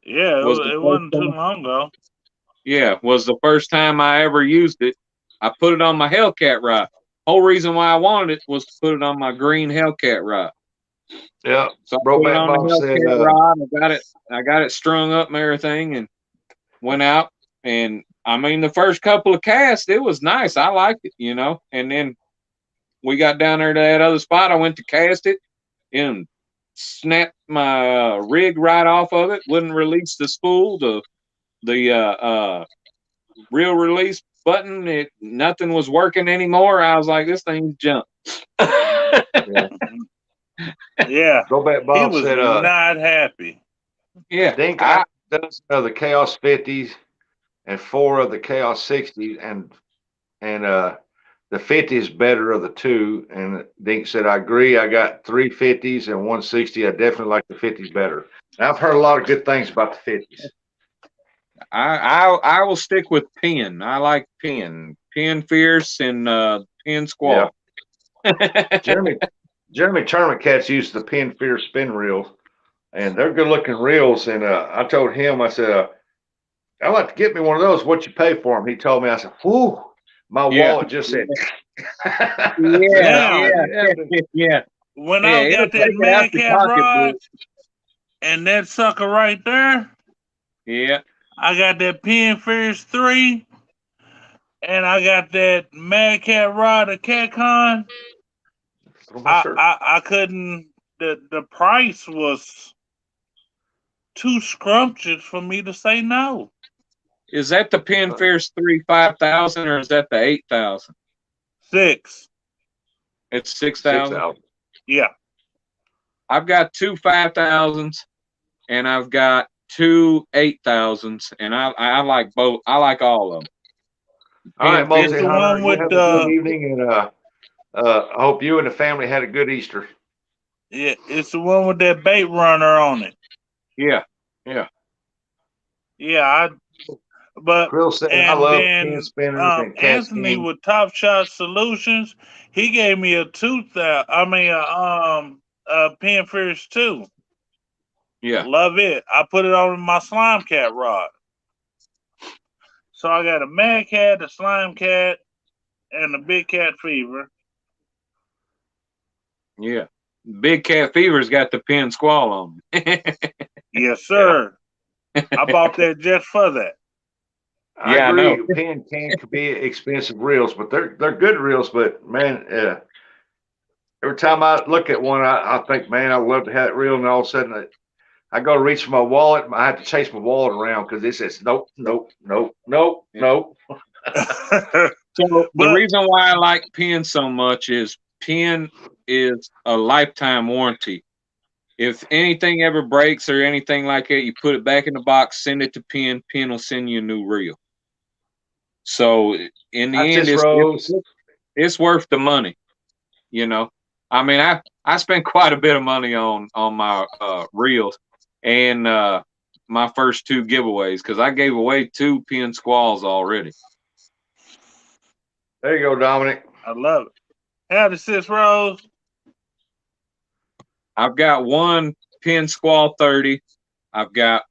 Yeah, Was the it first wasn't too time, long ago. yeah, was the first time I ever used it. I put it on my Hellcat rod. Whole reason why I wanted it was to put it on my green Hellcat rod. Yeah. So I put it Brokeback on the Bob said, Hellcat rod. I got it strung up and everything, and went out. And I mean, the first couple of casts, it was nice. I liked it, you know. And then we got down there to that other spot. I went to cast it and snapped my rig right off of it. Wouldn't release the spool, the reel release button. Nothing was working anymore. I was like, this thing's junk. Yeah, Brokeback he Bob was said, not happy. Yeah, Dink, I done some of the Chaos 50s and 4 of the Chaos 60s, and the 50 is better of the 2. And Dink said, I agree. I got 3 50s and 160. I definitely like the 50s better. And I've heard a lot of good things about the 50s. I will stick with Penn. I like Penn Fierce and Penn Squall. Yeah. Jeremy Tournament Cats use the Penn Fierce spin reels, and they're good looking reels. And I told him, I said, I'd like to get me one of those. What you pay for them? He told me. I said, whoo, my wallet just said. Yeah. When I got that Mad Cat rod and that sucker right there, yeah, I got that Penn Fierce 3, and I got that Mad Cat rod of CatCon. I couldn't. The price was too scrumptious for me to say no. Is that the Penn Fierce 3 5,000 or is that the 8,000? 6. It's 6,000. Yeah. I've got 2 5,000s and I've got 2 8,000s, and I like both. I like all of them. All right, Multi the Hunter, one with have a good evening, and I hope you and the family had a good Easter. Yeah, it's the one with that bait runner on it. Yeah. But Krill said, and I love then pin spinners and cat Anthony with Top Shot Solutions, he gave me a Penn Fierce 2. Yeah. Love it. I put it on my Slime Cat rod. So I got a Mad Cat, a Slime Cat, and a Big Cat Fever. Yeah. Big Cat Fever's got the Penn Squall on it. Yes, sir. I bought that just for that. I agree. Penn can be expensive reels, but they're good reels. But man, every time I look at one, I think, man, I'd love to have that reel, and all of a sudden I go to reach for my wallet. I have to chase my wallet around because it says nope. So the reason why I like Penn so much is Penn is a lifetime warranty. If anything ever breaks or anything like that, you put it back in the box, send it to Penn. Penn will send you a new reel. So in the end, it's worth the money. You know, I mean, I spent quite a bit of money on my reels and my first 2 giveaways because I gave away 2 Penn Squalls already. There you go, Dominic. I love it. Howdy, Sis Rose. I've got 1 Penn Squall 30. I've got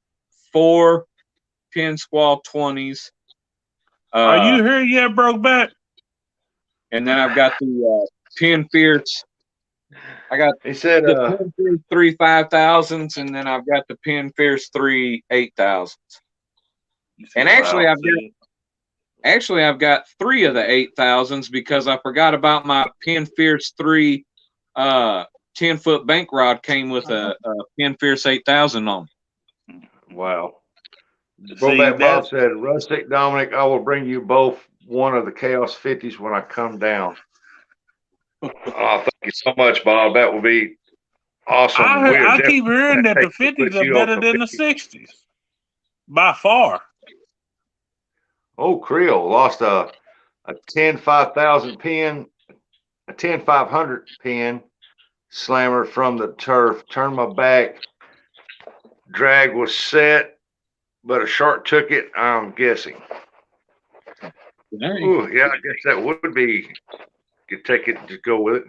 4 Penn Squall 20s. Are you here yet, Brokeback? And then I've got the Penn Fierce. I got the Penn Fierce 3 5,000s, and then I've got the Penn Fierce 3 8,000s. And actually, I've got 3 of the 8,000s because I forgot about my Penn Fierce 3 10-foot bank rod came with a Penn Fierce 8,000 on it. Wow. Brokeback Bob said, Rustic Dominic, I will bring you both one of the Chaos 50s when I come down. Oh, thank you so much, Bob. That will be awesome. I keep hearing that the 50s are better than the 60s. By far. Oh, Creel lost a 10 5,000 pin, a 10 500 pin slammer from the turf. Turned my back. Drag was set, but a shark took it, I'm guessing. Ooh, yeah, I guess that would be. Could take it, just go with it.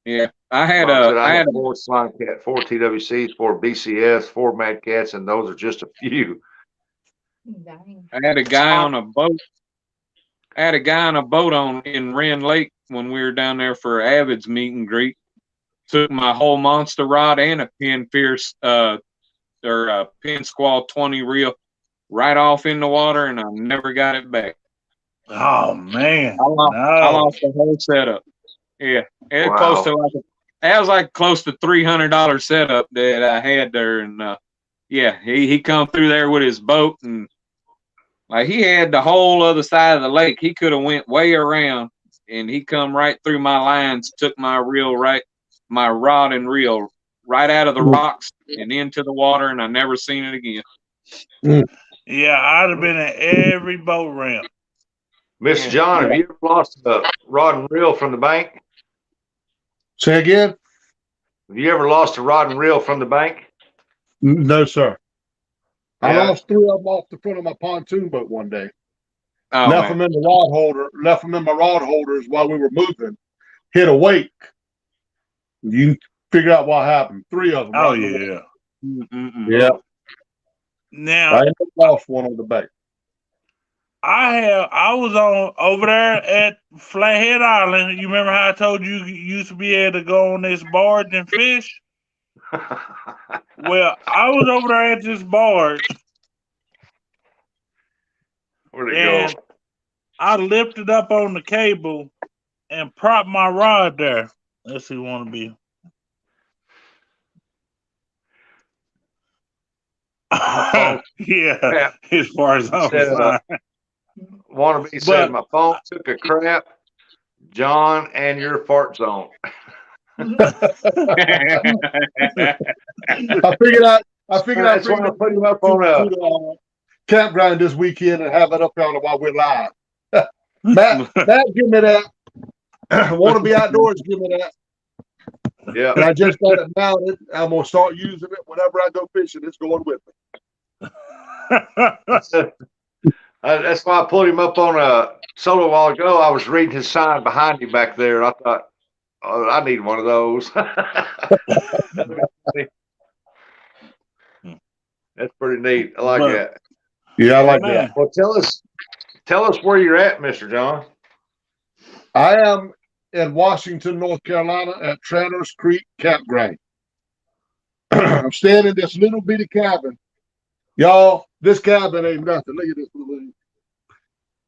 Yeah, I had I had 4 slime cat, 4 TWCs, 4 BCS, 4 Mad Cats, and those are just a few. I had a guy on a boat. I had a guy on a boat in Wren Lake when we were down there for Avid's meet and greet. Took my whole monster rod and a Pin Fierce or a Pin Squall 20 reel right off in the water, and I never got it back. Oh man, I lost the whole setup. Yeah, it was close to that was like close to $300 setup that I had there, and yeah, he come through there with his boat, and like he had the whole other side of the lake. He could have went way around, and he come right through my lines, took my rod and reel right out of the rocks and into the water, and I never seen it again. Yeah, I'd have been at every boat ramp. Mr. John, have you ever lost a rod and reel from the bank? Say again? Have you ever lost a rod and reel from the bank? No, sir. Yeah. I lost 3 of them off the front of my pontoon boat one day. Oh, left them in the rod holder. Left them in my rod holders while we were moving. Hit a wake. You can figure out what happened. 3 of them. Oh yeah. Yeah. Now I lost one on the bank. I was on over there at Flathead Island. You remember how I told you used to be able to go on this barge and fish? Well, I was over there at this barge. Where'd it go? I lifted up on the cable and propped my rod there. Let's see, want to be. Yeah, as far as I'm concerned. Wannabe said my phone took a crap. John and your fart zone. I figured I'd put him up on a campground this weekend and have it up on while we're live. Matt, give me that. Want to be outdoors? Give me that. Yeah. And I just got it mounted. I'm gonna start using it whenever I go fishing. It's going with me. That's why I pulled him up on a solo a while ago. I was reading his sign behind him back there. I thought, oh, I need one of those. That's pretty neat. I like that. Yeah, I like that. Well, tell us where you're at, Mr. John. I am in Washington, North Carolina at Tranners Creek Campground. I'm staying in this little bitty cabin. Y'all, this cabin ain't nothing. Look at this little thing.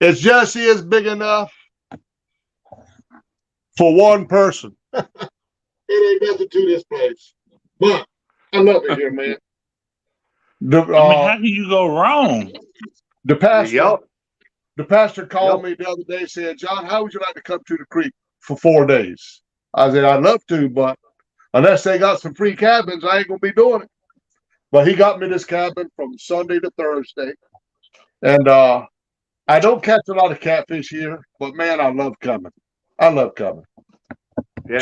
It's just is big enough for one person. It ain't nothing to this place. But I love it here, man. How can you go wrong? The pastor called me the other day and said, John, how would you like to come to the creek for 4 days? I said, I'd love to, but unless they got some free cabins, I ain't going to be doing it. But he got me this cabin from Sunday to Thursday. And I don't catch a lot of catfish here, but man, I love coming. I love coming. Yeah,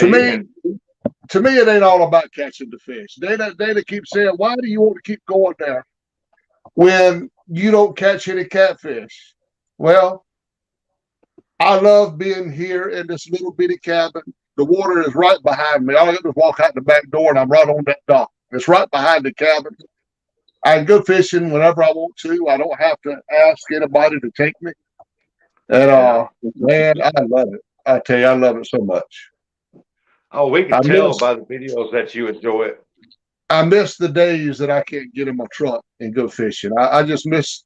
to me, it ain't all about catching the fish. They keep saying, why do you want to keep going there when you don't catch any catfish? Well, I love being here in this little bitty cabin. The water is right behind me. All I got to do is walk out the back door and I'm right on that dock. It's right behind the cabin. I can go fishing whenever I want to. I don't have to ask anybody to take me. And man, I love it. I tell you, I love it so much. Oh, we can tell by the videos that you enjoy it. I miss the days that I can't get in my truck and go fishing. I just miss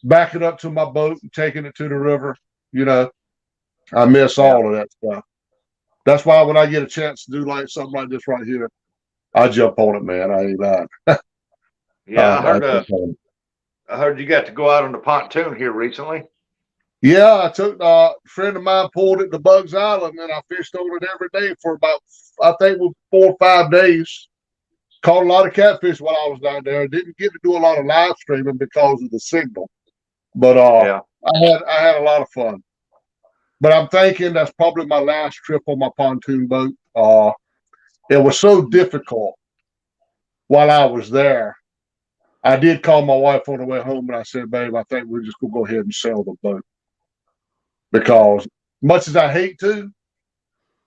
backing up to my boat and taking it to the river. You know, I miss all of that stuff. That's why when I get a chance to do like something like this right here, I jump on it, man. I ain't lying. Yeah, I heard you got to go out on the pontoon here recently. Yeah, I took a friend of mine pulled it to Bugs Island, and I fished on it every day for about, I think, 4 or 5 days. Caught a lot of catfish while I was down there. Didn't get to do a lot of live streaming because of the signal, but I had a lot of fun. But I'm thinking that's probably my last trip on my pontoon boat. It was so difficult while I was there. I did call my wife on the way home, and I said, babe, I think we're just going to go ahead and sell the boat. because much as I hate to,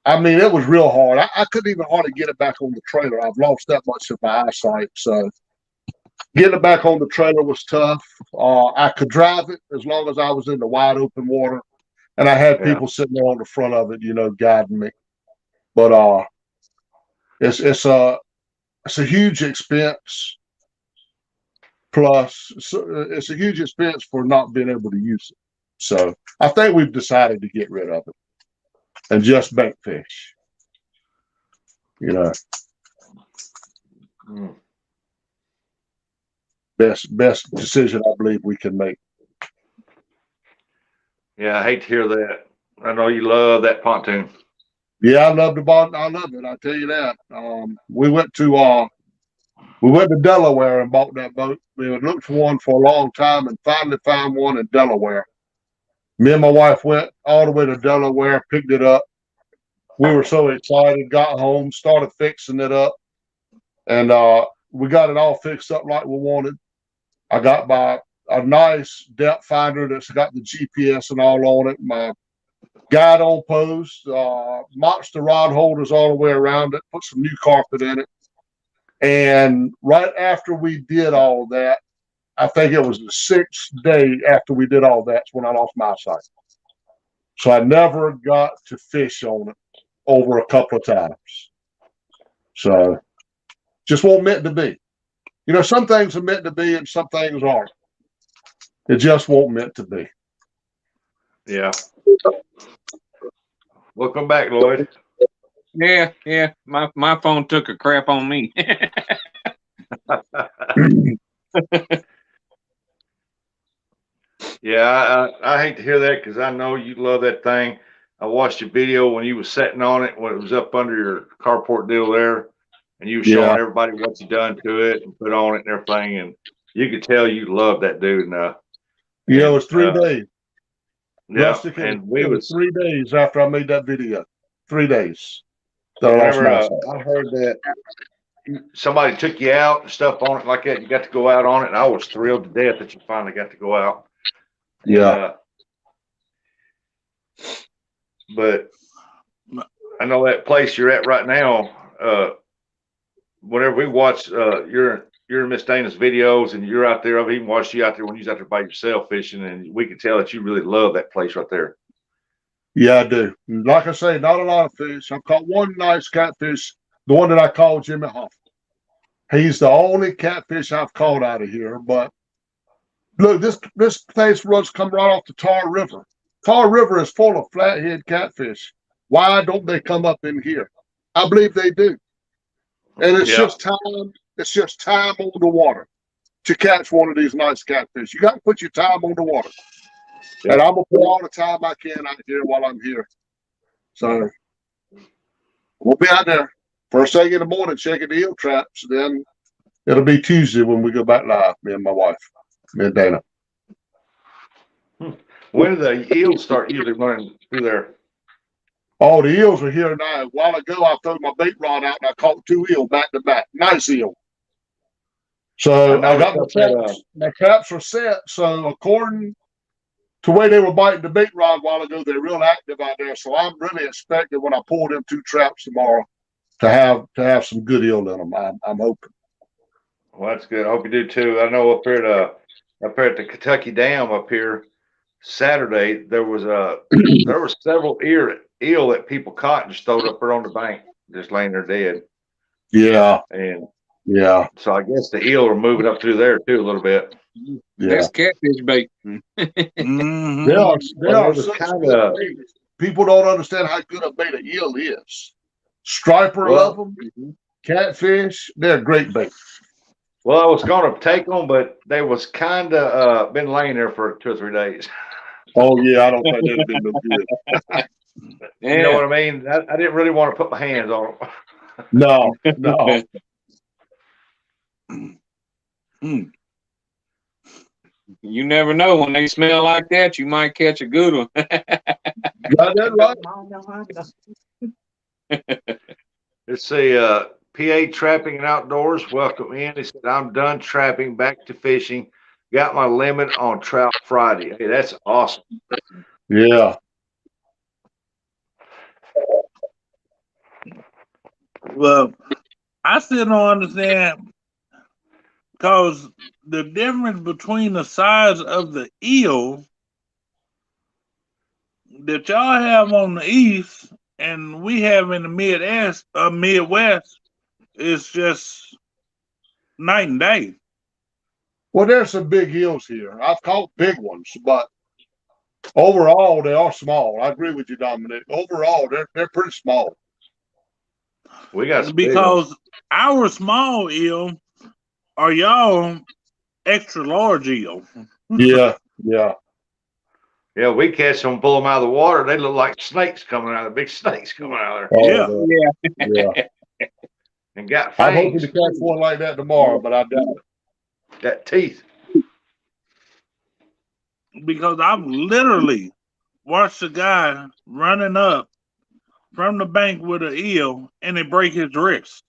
I mean, it was real hard. I couldn't even hardly get it back on the trailer. I've lost that much of my eyesight. So getting it back on the trailer was tough. I could drive it as long as I was in the wide open water. And I had people sitting there on the front of it, guiding me. But it's a huge expense. Plus, it's a huge expense for not being able to use it. So I think we've decided to get rid of it and just bait fish. Best decision I believe we can make. Yeah, I hate to hear that. I know you love that pontoon. Yeah, I love the boat. I love it. I tell you that. We went to Delaware and bought that boat. We had looked for one for a long time and finally found one in Delaware. Me and my wife went all the way to Delaware, picked it up. We were so excited, got home, started fixing it up, and we got it all fixed up like we wanted. I got a nice depth finder that's got the GPS and all on it. My guide on post, monster rod holders all the way around it, put some new carpet in it. And right after we did all that, I think it was the 6th day after we did all that's when I lost my eyesight. So I never got to fish on it over a couple of times. So just wasn't meant to be. Some things are meant to be and some things aren't. It just won't meant to be. Yeah. Welcome back, Lloyd. Yeah. My phone took a crap on me. Yeah, I hate to hear that because I know you love that thing. I watched your video when you was sitting on it when it was up under your carport deal there, and you were showing everybody what you done to it and put on it and everything, and you could tell you love that dude. Yeah, it was 3 days. Yeah, Rustic, and it was 3 days after I made that video. 3 days. I heard that somebody took you out and stuff on it like that. You got to go out on it, and I was thrilled to death that you finally got to go out. Yeah. But I know that place you're at right now. Whenever we watch your Miss Dana's videos, and you're out there, I've even watched you out there when you was out there by yourself fishing, and we can tell that you really love that place right there. Yeah, I do. Like I say, not a lot of fish. I've caught one nice catfish, the one that I called Jimmy Hoffman. He's the only catfish I've caught out of here. But look, this place come right off the Tar River. Tar River is full of flathead catfish. Why don't they come up in here? I believe they do. And it's just time. It's just time on the water to catch one of these nice catfish. You got to put your time on the water. Yeah. And I'm going to put all the time I can out here while I'm here. So we'll be out there first thing in the morning checking the eel traps. Then it'll be Tuesday when we go back live, me and my wife, me and Dana. When do the eels start usually running through there? Oh, the eels are here now. A while ago, I threw my bait rod out and I caught 2 eels back to back. Nice eel. So I got my traps are set. So according to the way they were biting the bait rod a while ago, they're real active out there. So I'm really expecting when I pull them 2 traps tomorrow to have some good eel in them. I'm hoping. Well, that's good. I hope you do too. I know up here at the Kentucky Dam up here Saturday there was several eel that people caught and just threw up there on the bank, just laying there dead. Yeah. And yeah. So I guess the eel are moving up through there too a little bit. Yeah. That's catfish bait. Mm-hmm. They are people don't understand how good a bait an eel is. Striper love them. Catfish, they're great bait. Well, I was going to take them, but they was kind of been laying there for 2 or 3 days. Oh yeah, I don't think they'd been no good. You know what I mean? I didn't really want to put my hands on them. No. You never know when they smell like that. You might catch a good one. Got that right. Let's see. PA Trapping and Outdoors, welcome in. He said, I'm done trapping, back to fishing. Got my limit on trout Friday. Hey, that's awesome. Yeah. Well, I still don't understand because the difference between the size of the eel that y'all have on the east and we have in the Midwest is just night and day. Well, there's some big eels here. I've caught big ones, but overall they are small. I agree with you, Dominic. Overall, they're pretty small. We got some because our small eel are y'all extra large eel. Yeah, yeah. Yeah, we catch them, pull them out of the water. They look like snakes coming out of big snakes coming out of there. Oh, Yeah. yeah. And got I'm hoping fangs. to catch one like that tomorrow, but I doubt it. Got teeth. Because I've literally watched a guy running up from the bank with an eel and it break his wrist.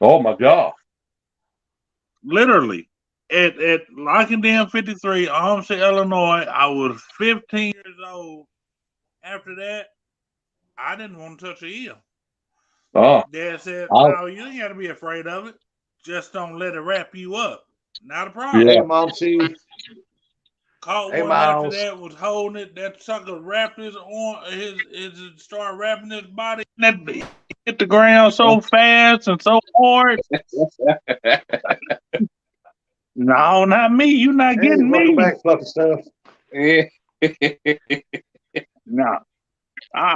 Oh my God. Literally. At Lockendam 53, Homestead, Illinois, I was 15 years old. After that, I didn't want to touch an eel. Oh. Dad said, no, you ain't got to be afraid of it. Just don't let it wrap you up. Not a problem. Hey, Mom, see. Caught Hey, one after Miles. that, was holding it. That sucker wrapped his arm, started wrapping his body. That hit the ground so fast and so hard. No, not me. You not getting welcome me. back, fluffy stuff. Yeah. No. I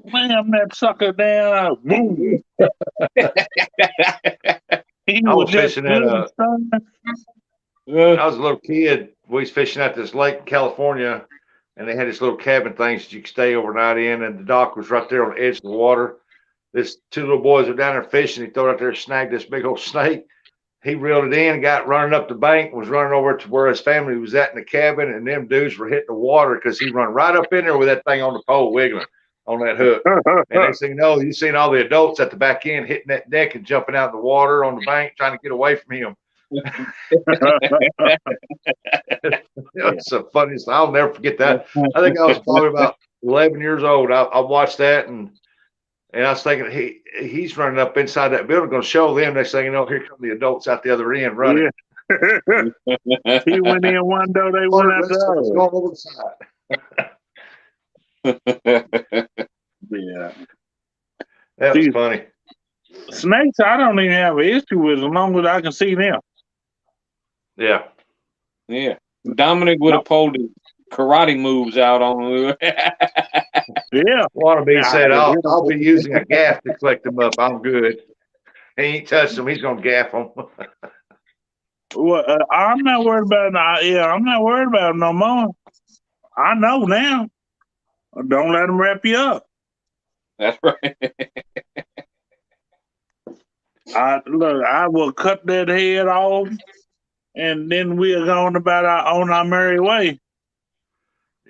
slammed that sucker down. Boom. I was fishing at I was a little kid. We was fishing at this lake in California, and they had this little cabin things that you could stay overnight in, and the dock was right there on the edge of the water. This two little boys were down there fishing. He threw it out there and snagged this big old snake. He reeled it in, got running up the bank, was running over to where his family was at in the cabin, and them dudes were hitting the water because he run right up in there with that thing on the pole wiggling on that hook. And next thing you know, you seen all the adults at the back end hitting that deck and jumping out in the water on the bank trying to get away from him. It's the funniest. I'll never forget that. I think I was probably about 11 years old. I watched that and I was thinking he's running up inside that building, going to show them. Next thing you know, here come the adults out the other end running. Yeah. He went in one door, they went out the other. Going over the side. Yeah. That was funny. Snakes, I don't even have an issue with as long as I can see them. Yeah. Yeah. Dominic would have pulled his karate moves out on. Yeah. Wannabe said, I'll be using a gaff to collect them up. I'm good. He ain't touched them. He's going to gaff them. Well, I'm not worried about I'm not worried about them no more. I know now. Don't let them wrap you up. That's right. I will cut that head off, and then we're going about on our merry way.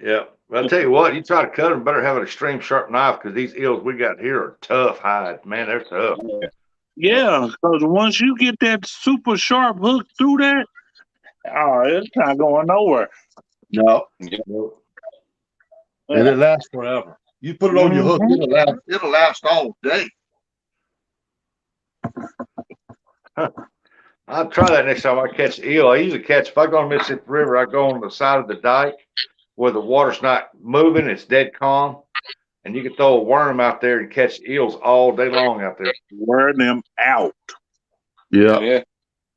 Yeah. But I'll tell you what, you try to cut them, better have an extreme sharp knife because these eels we got here are tough hide. Man, they're tough. Yeah, because once you get that super sharp hook through that, it's not going nowhere. No. And it lasts forever. You put it on your hook, it'll last all day. I'll try that next time I catch eel. I usually catch, if I go on the Mississippi River, I go on the side of the dike where the water's not moving, it's dead calm. And you can throw a worm out there and catch eels all day long out there. Wear them out. Yeah. Yeah.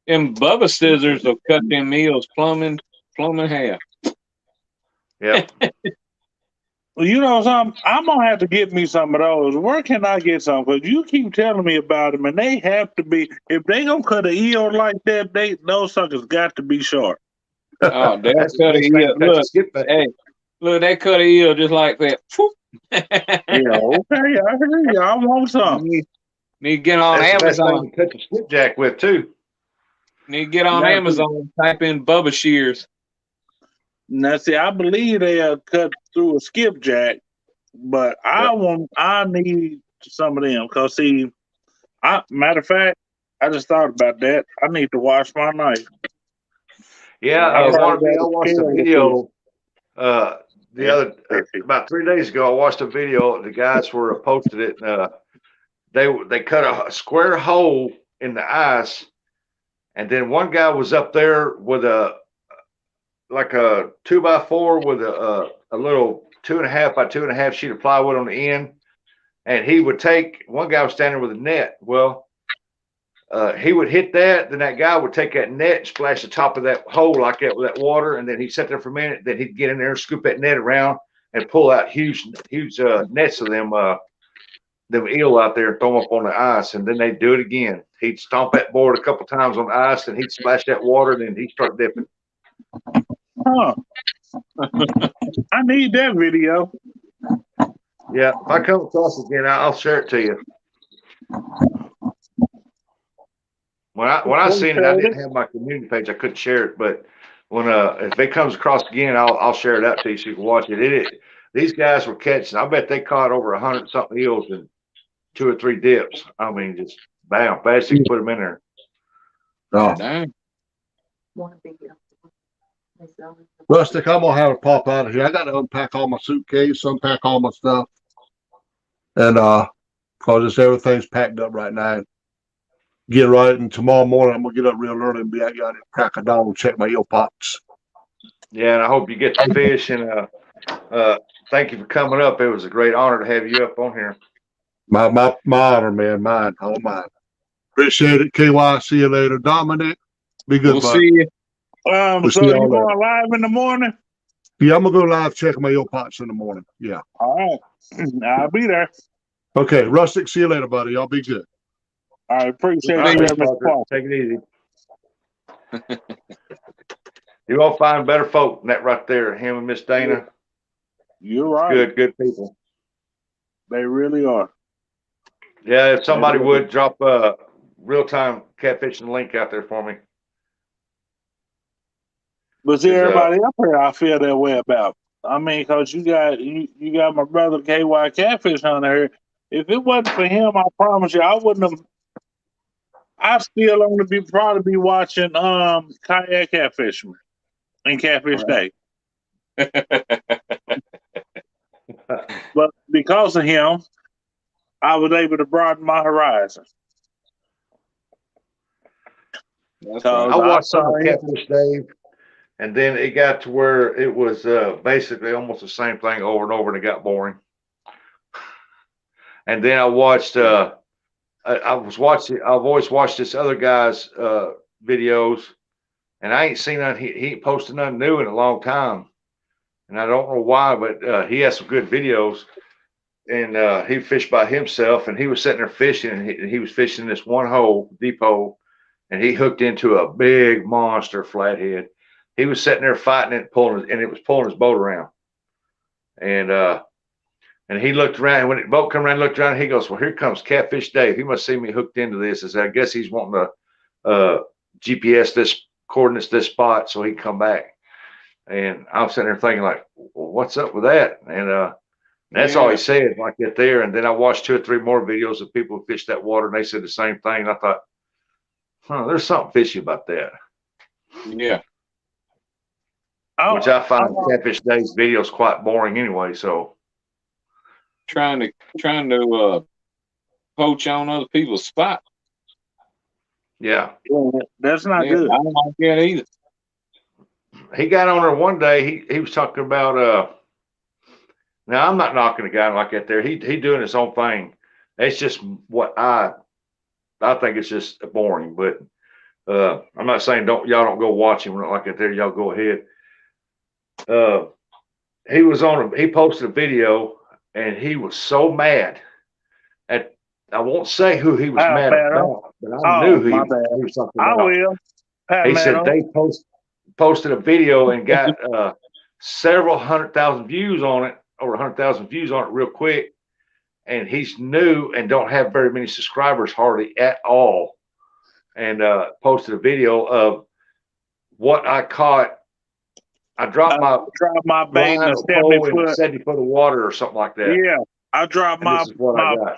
And Bubba scissors will cut them eels plumb in half. Yeah. Well, you know something? I'm going to have to get me some of those. Where can I get some? Because you keep telling me about them, and they have to be, if they going to cut an eel like that, those suckers got to be sharp. Oh, they'll cut an eel. Look, they cut an eel just like that. Yeah, okay, I hear you. I want some. Need to get on That's Amazon. The best thing to cut the skipjack with, too. Need to get on Amazon, type in Bubba shears. Now, see, I believe they'll cut through a skipjack, but I need some of them. Because, see, matter of fact, I just thought about that. I need to wash my knife. Yeah, I watched a video about 3 days ago. I watched a video. The guys were posted it. they cut a square hole in the ice, and then one guy was up there with a 2x4 with a little 2.5 by 2.5 sheet of plywood on the end, and he would take, one guy was standing with a net. Well, he would hit that, then that guy would take that net and splash the top of that hole like that with that water, and then he'd sit there for a minute, then he'd get in there and scoop that net around and pull out huge nets of them eel out there and throw them up on the ice, and then they'd do it again. He'd stomp that board a couple times on the ice, and he'd splash that water, and then he'd start dipping. Huh. I need that video. Yeah, if I come across it again, I'll share it to you. When I seen it, I didn't have my community page. I couldn't share it, but when if it comes across again, I'll share it out to you so you can watch it. These guys were catching. I bet they caught over 100 something eels in 2 or 3 dips. I mean, just bam, fast you can put them in there. Oh. Dang. Rustic, I'm gonna have to pop out of here. I gotta unpack all my suitcase, unpack all my stuff. And cause everything's packed up right now. Get right, and tomorrow morning I'm gonna get up real early and be out there and crack a dawn and check my eel pots. Yeah, and I hope you get the fish, and thank you for coming up. It was a great honor to have you up on here. My honor, man, mine, all mine. Appreciate it, KY. See you later, Dominic. Be good, We'll bud. see you. We'll So see you y'all later. going live in the morning? Yeah, I'm gonna go live check my eel pots in the morning. Yeah. All right. I'll be there. Okay, Rustic. See you later, buddy. Y'all be good. I appreciate All right, you, Mr. Mr. Parker, Parker. take it easy. You're gonna find better folk than that right there. Him and Miss Dana. You're right. Good people. They really are. Yeah, if somebody would drop a real-time catfishing link out there for me. But see, everybody up here, I feel that way about. I mean, because you got my brother KY Catfish on there. If it wasn't for him, I promise you, I wouldn't have. I still only probably be watching kayak catfishing and Catfish Day. But because of him, I was able to broaden my horizon. I watched some of Catfish Dave, and then it got to where it was basically almost the same thing over and over, and it got boring. And then I watched. I've always watched this other guy's videos, and I ain't seen none. He ain't posted nothing new in a long time, and I don't know why, but he has some good videos. And he fished by himself, and he was sitting there fishing, and he was fishing this one hole, deep hole, and he hooked into a big monster flathead. He was sitting there fighting it, and it was pulling his boat around. And he looked around, and when the boat came around, looked around, and he goes, "Well, here comes Catfish Dave. He must see me hooked into this." I said, "I guess he's wanting to GPS this coordinates, this spot, so he can come back." And I'm sitting there thinking, like, well, what's up with that? And that's all he said, like that there. And then I watched 2 or 3 more videos of people who fished that water, and they said the same thing. And I thought, there's something fishy about that. Yeah. Which I find Catfish Dave's videos quite boring anyway. So trying to poach on other people's spot. Yeah. That's not good. I don't like that either. He got on there one day. He was talking about now I'm not knocking a guy like that there. He doing his own thing. It's just what I think it's just boring. But I'm not saying y'all don't go watch him like that there. Y'all go ahead. He posted a video, and he was so mad at, I won't say who he was mad about, but I knew he was something about. I will. He said they posted a video and got several 100,000 views on it, over 100,000 views on it real quick. And he's new and don't have very many subscribers hardly at all. And posted a video of what I caught. I dropped my bait in a 70 foot of water or something like that. Yeah, I dropped this is what I got.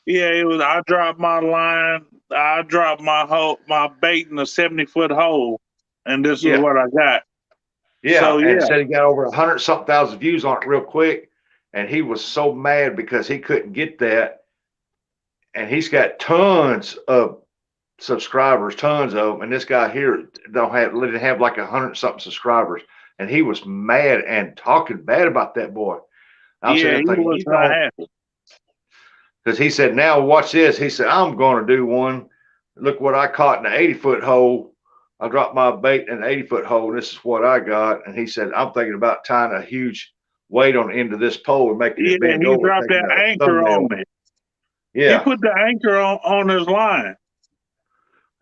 Yeah, it was. I dropped my line. I dropped my bait in a 70-foot hole, and this is what I got. Yeah, so, and said he got over 100-something thousand views on it real quick, and he was so mad because he couldn't get that. and he's got tons of subscribers, tons of them. And this guy here didn't have like 100 something subscribers, and he was mad and talking bad about that boy. I Yeah, he was not happy. Because he said, now watch this. He said, I'm going to do one. Look what I caught in an 80-foot hole. I dropped my bait in an 80-foot hole, and this is what I got. And he said, I'm thinking about tying a huge weight on the end of this pole and making it bend over. He dropped that anchor on it. Yeah. He put the anchor on his line.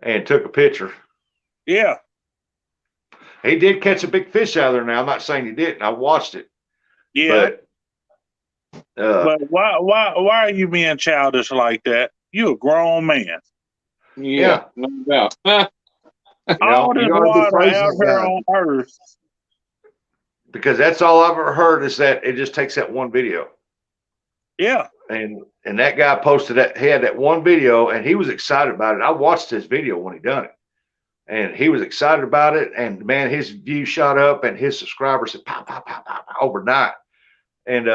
And took a picture. Yeah. He did catch a big fish out of there now. I'm not saying he didn't. I watched it. Yeah. But why are you being childish like that? You a grown man. Yeah. No doubt. All this water out here on Earth. Because that's all I've ever heard is that it just takes that one video. Yeah. And that guy posted that. He had that one video, and he was excited about it. I watched his video when he done it, and he was excited about it. And man, his views shot up, and his subscribers said pop, pop, pop, pop, overnight. And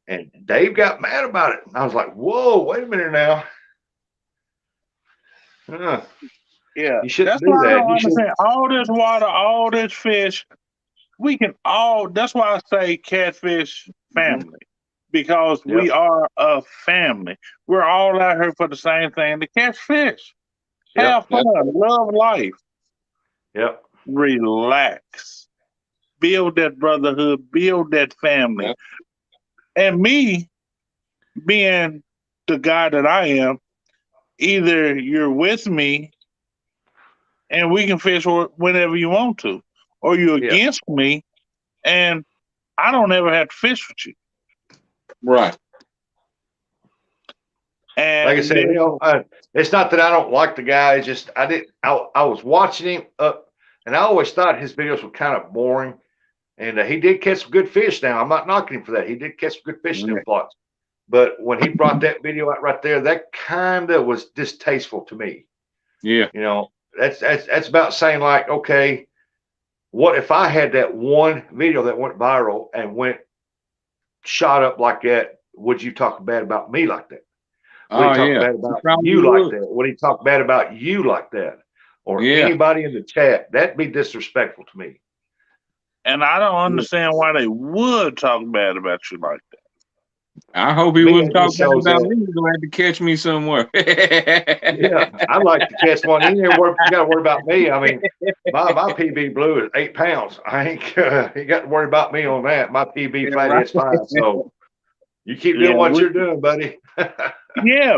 and Dave got mad about it. And I was like, whoa, wait a minute now. Yeah, you shouldn't that's do why that. I don't understand. All this water, all this fish, we can all. That's why I say catfish family, because we are a family. We're all out here for the same thing: to catch fish, have fun, love life. Yep. Relax, build that brotherhood, build that family. Yep. And me, being the guy that I am, either you're with me and we can fish whenever you want to, or you're against me and I don't ever have to fish with you. Right. And like I said, it's not that I don't like the guy. It's just I was watching him and I always thought his videos were kind of boring. And he did catch some good fish. Now I'm not knocking him for that. He did catch some good fish in them plots. But when he brought that video out right there, that kind of was distasteful to me. Yeah. You know, that's about saying like, okay, what if I had that one video that went viral and shot up like that? Would you talk bad about me like that? Would he talk bad about you like that? Would he talk bad about you like that? Or anybody in the chat? That'd be disrespectful to me. And I don't understand why they would talk bad about you like that. I hope he wouldn't talk bad about me. He's going to have to catch me somewhere. Yeah, I'd like to catch one. You got to worry about me. I mean, my PB blue is 8 pounds. I ain't you got to worry about me on that. My PB fatty is 5. So you keep doing what you're doing, buddy. Yeah,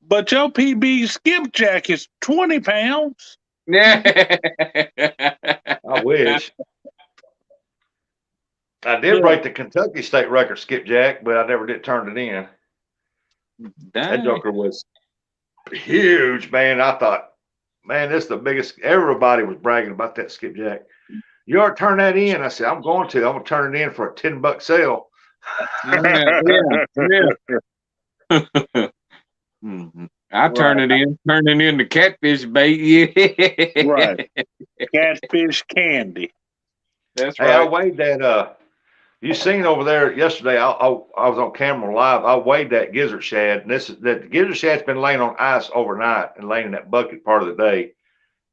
but your PB skipjack is 20 pounds. Yeah. I wish. I did break the Kentucky state record skipjack, but I never did turn it in. That joker was huge, man. I thought, man, this is the biggest. Everybody was bragging about that skipjack. You ought to turn that in. I said, I'm going to. I'm going to turn it in for a $10 sale. I turn it into catfish bait. Yeah. Right. Catfish candy. That's right. Hey, I weighed that. You seen over there yesterday? I was on camera live. I weighed that gizzard shad, and the gizzard shad's been laying on ice overnight and laying in that bucket part of the day,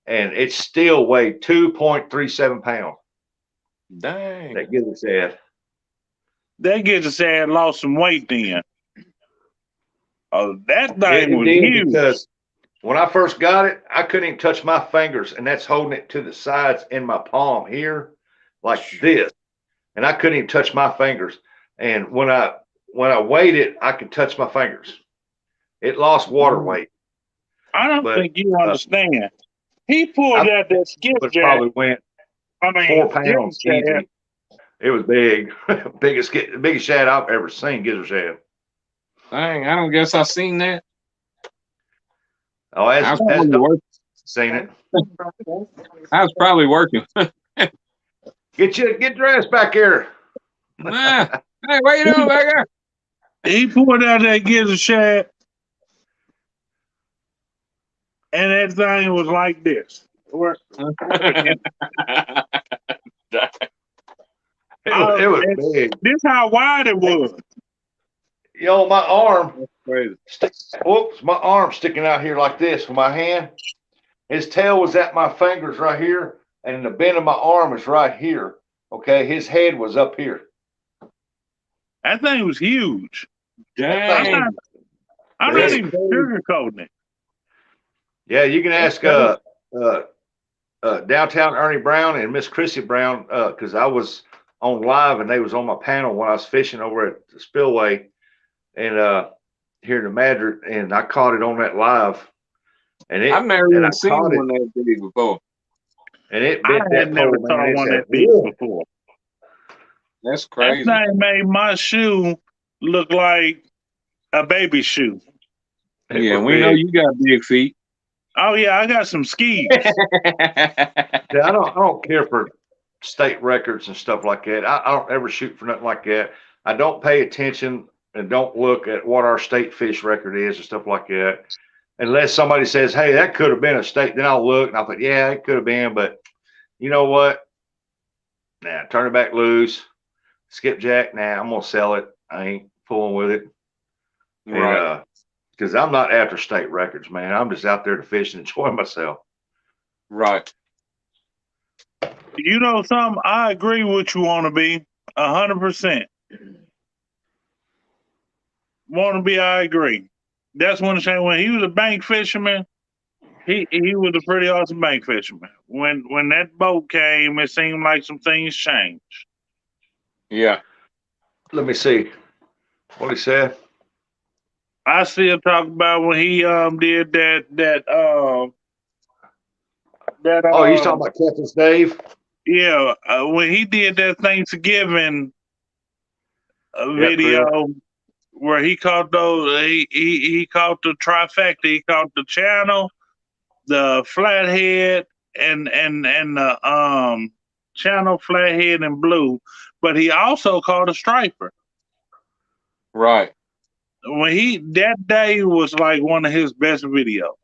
and it still weighed 2.37 pounds. Dang. That gizzard shad. That gizzard shad lost some weight then. Oh, that thing was huge. Because when I first got it, I couldn't even touch my fingers, and that's holding it to the sides in my palm here, like this. And I couldn't even touch my fingers. And when I weighed it, I could touch my fingers. It lost water weight. I don't think you understand. He pulled out that skipjack. Probably went 4 pounds easy. It was big. biggest shad I've ever seen, gizzard shad. Dang, I don't guess I seen that. Oh, that's seen it. I was probably working. Get your ass back here. Hey, what you doing back here? He pulled out that gizzard shad, and that thing was like this. It was big. This how wide it was. my arm, That's crazy. my arm sticking out here like this with my hand. His tail was at my fingers right here, and the bend of my arm is right here. Okay, his head was up here. That thing was huge. Dang. I'm not even sugarcoating it. Yeah, you can ask downtown Ernie Brown and Miss Chrissy Brown, because I was on live and they was on my panel when I was fishing over at the Spillway and here in the Madrid, and I caught it on that live. And I've never even seen one that big before. And it I bit that had never pole, saw man. one It that big before. That's crazy. That thing made my shoe look like a baby shoe. Yeah, we know you got big feet. Oh yeah, I got some skis. Yeah, I don't care for state records and stuff like that. I don't ever shoot for nothing like that. I don't pay attention and don't look at what our state fish record is and stuff like that. Unless somebody says, hey, that could have been a state, then I'll look and I'll think, yeah, it could have been, but you know what? Nah, turn it back loose. Skipjack, nah, I'm gonna sell it. I ain't fooling with it. Right. Because I'm not after state records, man. I'm just out there to fish and enjoy myself. Right. You know something? I agree with you want to be 100%. Want to be? I agree. That's one thing. When he was a bank fisherman, he was a pretty awesome bank fisherman. When that boat came, it seemed like some things changed. Yeah. Let me see what he said. I still talk about when he did that. Oh, you talking about Captain's Dave? Yeah, when he did that Thanksgiving video where he caught those, he caught the trifecta. He caught the channel, the flathead, and the channel, flathead, and blue. But he also caught a striper. Right. When that day was like one of his best videos.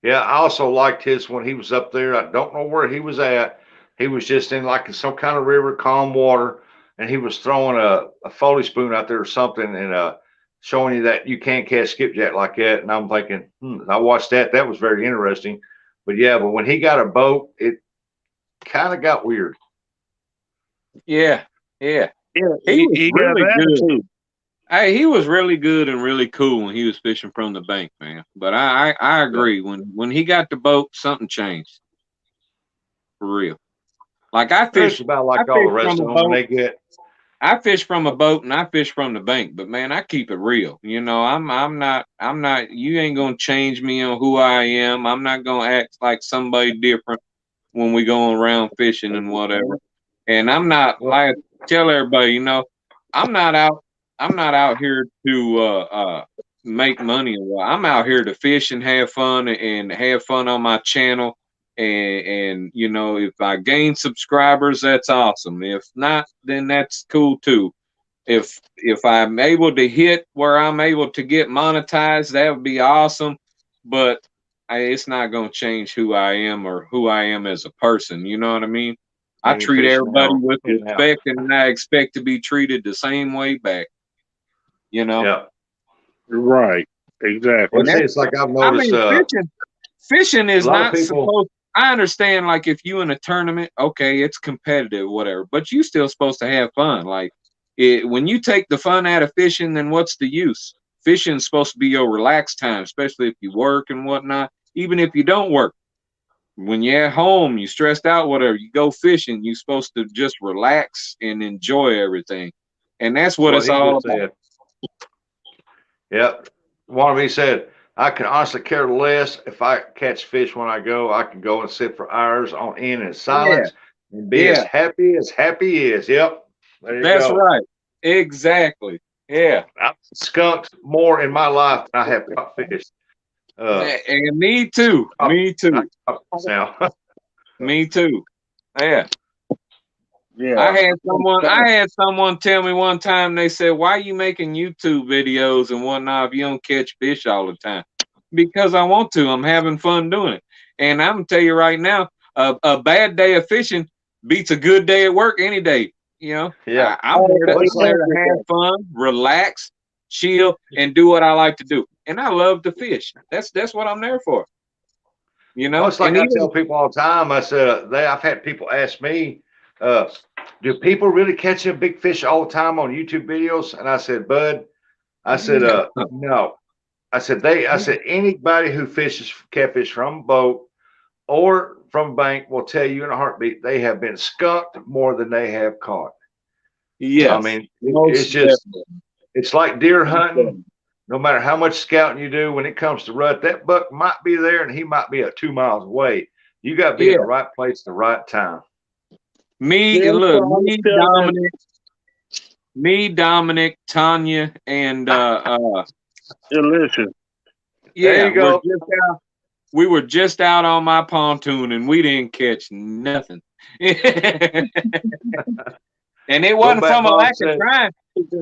Yeah, I also liked his when he was up there. I don't know where he was at. He was just in like some kind of river, calm water, and he was throwing a Foley spoon out there or something and showing you that you can't catch skipjack like that. And I'm thinking, I watched that. That was very interesting. But yeah, but when he got a boat, it kind of got weird. Yeah. Yeah. Yeah, He was he really got good. attitude. Hey, he was really good and really cool when he was fishing from the bank, man. But I agree. When he got the boat, something changed. For real. Like I fish about like all the rest of them when they get. I fish from a boat and I fish from the bank, but man, I keep it real. You know, I'm not. You ain't gonna change me on who I am. I'm not gonna act like somebody different when we going around fishing and whatever. And I'm not like tell everybody, you know, I'm not out here to make money. I'm out here to fish and have fun on my channel. And you know, if I gain subscribers, that's awesome. If not, then that's cool too. If I'm able to hit where I'm able to get monetized, that would be awesome. But it's not going to change who I am or who I am as a person. You know what I mean? I treat everybody with respect, and I expect to be treated the same way back. You know? Yeah. Right. Exactly. It's like I've noticed. Fishing is not supposed. I understand, like, if you in a tournament, okay, it's competitive, whatever, but you still supposed to have fun. Like, when you take the fun out of fishing, then what's the use? Fishing is supposed to be your relaxed time, especially if you work and whatnot. Even if you don't work, when you're at home, you stressed out, whatever, you go fishing, you're supposed to just relax and enjoy everything, and that's what it's all about. Yep. One of me said, I can honestly care less if I catch fish when I go. I can go and sit for hours on end in silence and be as happy as Yep. There you go. That's right. Exactly. Yeah. I've skunked more in my life than I have caught fish. And me too. Me too. Now. Me too. Yeah. Yeah. I had someone tell me one time, they said, why are you making YouTube videos and whatnot if you don't catch fish all the time? Because I want to. I'm having fun doing it. And I'm gonna tell you right now, a bad day of fishing beats a good day at work any day. You know? Yeah. I'm there to have fun, relax, chill, and do what I like to do. And I love to fish. That's what I'm there for. You know, Well, it's like and I even tell people all the time. I said, I've had people ask me, do people really catch them big fish all the time on YouTube videos? And I said, Bud, I said, no. I said, anybody who fishes catfish from a boat or from a bank will tell you in a heartbeat they have been skunked more than they have caught. yes, I mean, most it's just, definitely. it's like deer hunting. No matter how much scouting you do, when it comes to rut, that buck might be there and he might be 2 miles away. You got to be in Yeah. the right place at the right time. Me, Yeah, look, so I'm me, still there. Dominic, Tonya, and Delicious. yeah, There you go. we were just out on my pontoon and we didn't catch nothing. And it wasn't back, from a Bob lack said. of trying.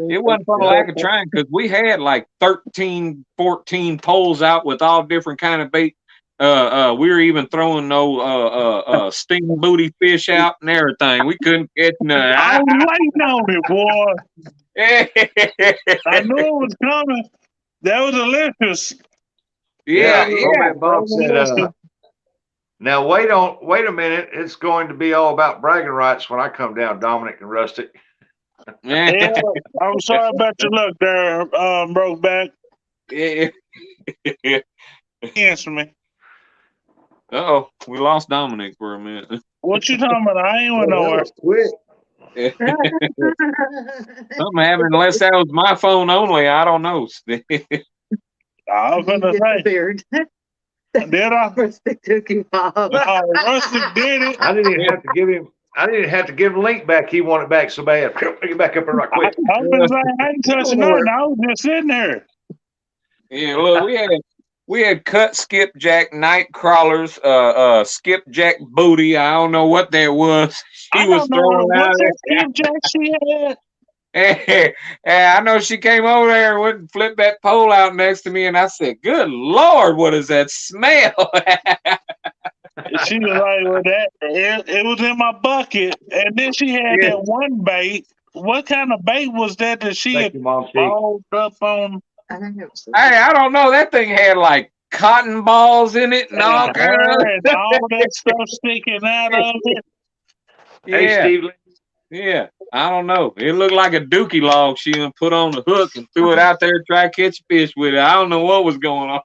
It wasn't from a lack of trying because we had like 13, 14 poles out with all different kind of bait. We were even throwing sting booty fish out and everything. We couldn't catch none. I was waiting on it, boy. I knew it was coming. That was delicious. Yeah. Robot Bob said, now wait a minute. It's going to be all about bragging rights when I come down, Dominic and Rustic. Yeah, I'm sorry about your luck there, Brokeback. Yeah. Answer me. Uh-oh, we lost Dominic for a minute. What you talking about? I ain't went nowhere. Quick. Something happened, unless that was my phone only. I don't know. I was gonna say. Did I? Rustic took him off. Rustic did it. I didn't even have to give him. I didn't have to give him the link back. He wanted it back so bad. Pick it back up and right quick. I was gonna say I ain't touching nothing. I was just sitting there. Yeah, look, we had cut skipjack night crawlers, skipjack booty. I don't know what that was. She was throwing out that skipjack she had. And I know she came over there and went and flipped that pole out next to me, and I said, "Good Lord, what is that smell?" She was like, "Well, it was in my bucket," and then she had that one bait. What kind of bait was that she had balled up on? Hey, I don't know. That thing had like cotton balls in it and all kind of and all that stuff sticking out of it. Yeah. Hey, Steve. Yeah, I don't know. It looked like a dookie log she done put on the hook and threw it out there to try to catch a fish with it. I don't know what was going on,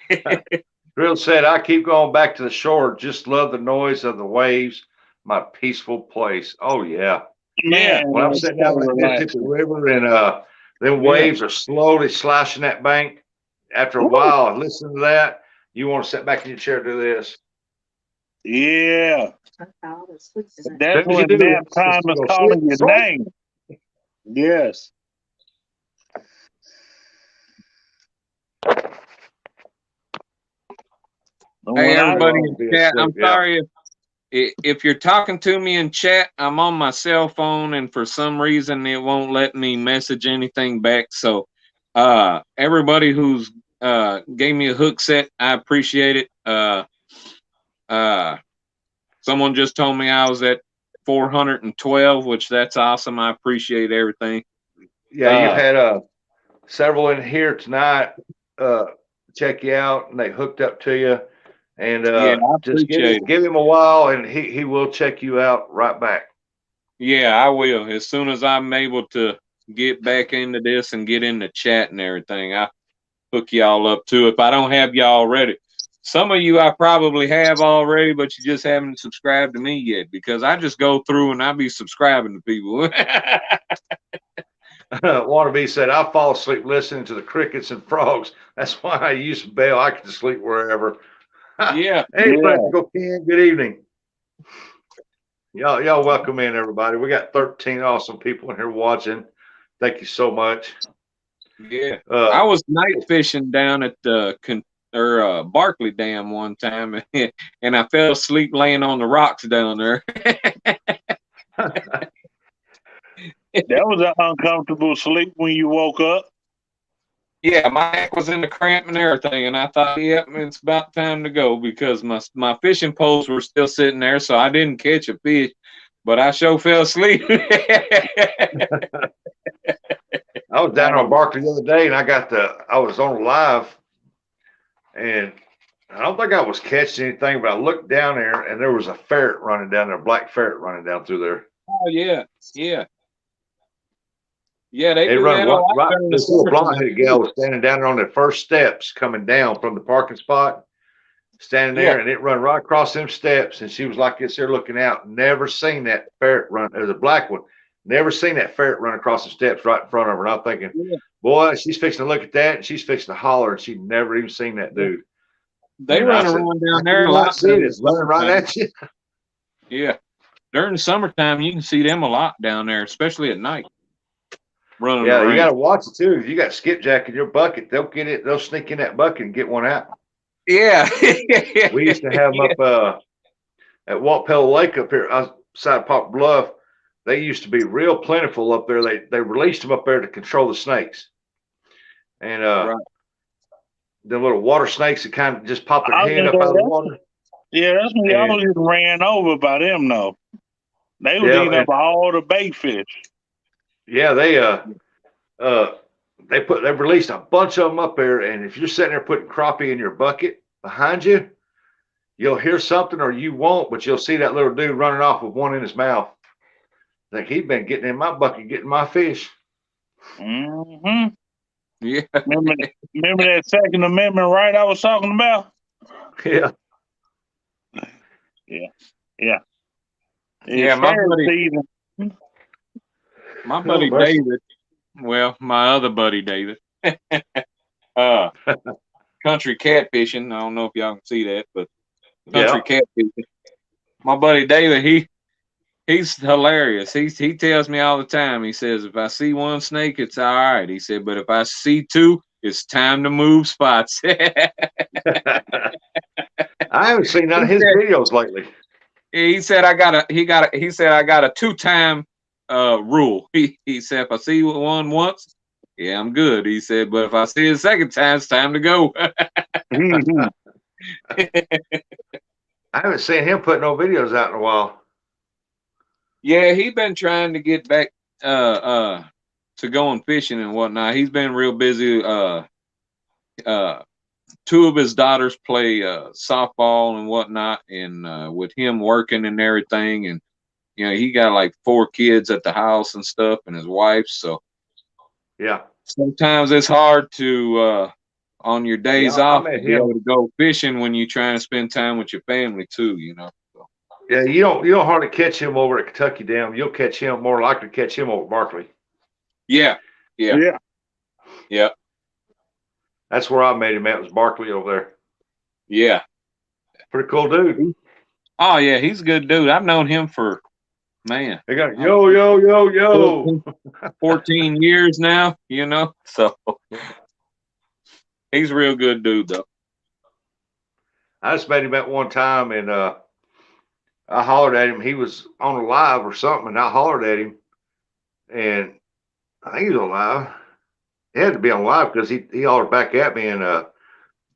bro. Drill said, I keep going back to the shore. Just love the noise of the waves. My peaceful place. Oh, yeah. Man, when I'm sitting down the Mississippi River and them waves are slowly sloshing that bank, after a while, listen to that, you want to sit back in your chair and do this. Yeah. That's what when nap time is calling your name. Yes. Hey, everybody in chat, I'm sorry if you're talking to me in chat, I'm on my cell phone, and for some reason it won't let me message anything back. So everybody who's gave me a hook set, I appreciate it. Someone just told me I was at 412, which that's awesome. I appreciate everything. Yeah, you've had several in here tonight check you out, and they hooked up to you. And just give him a while, and he will check you out right back. Yeah, I will. As soon as I'm able to get back into this and get in the chat and everything, I'll hook y'all up too. If I don't have y'all already. Some of you I probably have already, but you just haven't subscribed to me yet, because I just go through and I be subscribing to people. Wannabe said, I fall asleep listening to the crickets and frogs. That's why I use bail. I can sleep wherever. Yeah. Hey, Practical Ken, good evening. Y'all welcome in, everybody. We got 13 awesome people in here watching. Thank you so much. Yeah. I was night fishing down at the Barkley Dam one time, and I fell asleep laying on the rocks down there. That was an uncomfortable sleep when you woke up. Yeah, my neck was in the cramp and everything, and I thought, yep, it's about time to go, because my fishing poles were still sitting there, so I didn't catch a fish, but I sure fell asleep. I was down on Barkley the other day, and I was on live, and I don't think I was catching anything, but I looked down there, and there was a ferret running down there, a black ferret running down through there. Oh yeah, yeah, yeah. They It do run that a lot right. during the This little summertime. blonde-headed gal was standing down there on the first steps coming down from the parking spot, standing there, and it run right across them steps, and she was like this there looking out. Never seen that ferret run. It was a black one. Never seen that ferret run across the steps right in front of her. And I'm thinking, boy, she's fixing to look at that, and she's fixing to holler, and she'd never even seen that dude. They And run I said, around down I there a cannot lot. see it. It's running right at you. Yeah, during the summertime, you can see them a lot down there, especially at night. Running Yeah, around. you got to watch it too. If you got skipjack in your bucket, they'll get it. They'll sneak in that bucket and get one out. Yeah. We used to have them up at Walpell Lake up here outside Pop Bluff. They used to be real plentiful up there. They released them up there to control the snakes. And the little water snakes that kind of just pop their hand up out of the water. Yeah, that's when y'all just ran over by them though. They was eating up all the bait fish. Yeah, they released a bunch of them up there, and if you're sitting there putting crappie in your bucket behind you, you'll hear something or you won't, but you'll see that little dude running off with one in his mouth. Like he'd been getting in my bucket, getting my fish. Mm-hmm. Yeah. Remember that Second Amendment right I was talking about? Yeah. Yeah. Yeah, my buddy David. Well, my other buddy David. Country catfishing. I don't know if y'all can see that, but country catfishing. My buddy David, he's hilarious. He tells me all the time. He says, if I see one snake, it's all right. He said, but if I see two, it's time to move spots. I haven't seen none of his videos lately. He said I got a 2-time rule. He said if I see one once, yeah, I'm good. He said, but if I see it a second time, it's time to go. I haven't seen him put no videos out in a while. Yeah, he's been trying to get back to going fishing and whatnot. He's been real busy. Two of his daughters play softball and whatnot, and with him working and everything, and you know, he got like 4 kids at the house and stuff, and his wife. So yeah, sometimes it's hard to on your days off to be able to go fishing when you're trying to spend time with your family too. You know. So. Yeah, you don't hardly catch him over at Kentucky Dam. You'll catch him more likely to catch him over at Barkley. Yeah. That's where I made him at, was Barkley over there. Yeah. Pretty cool dude. Oh, yeah, he's a good dude. I've known him for, man. They got yo. 14 years now, you know, so he's a real good dude, though. I just made him at one time, and I hollered at him. He was on a live or something, and I hollered at him, and I think he was on live. He had to be on live because he hollered back at me, and I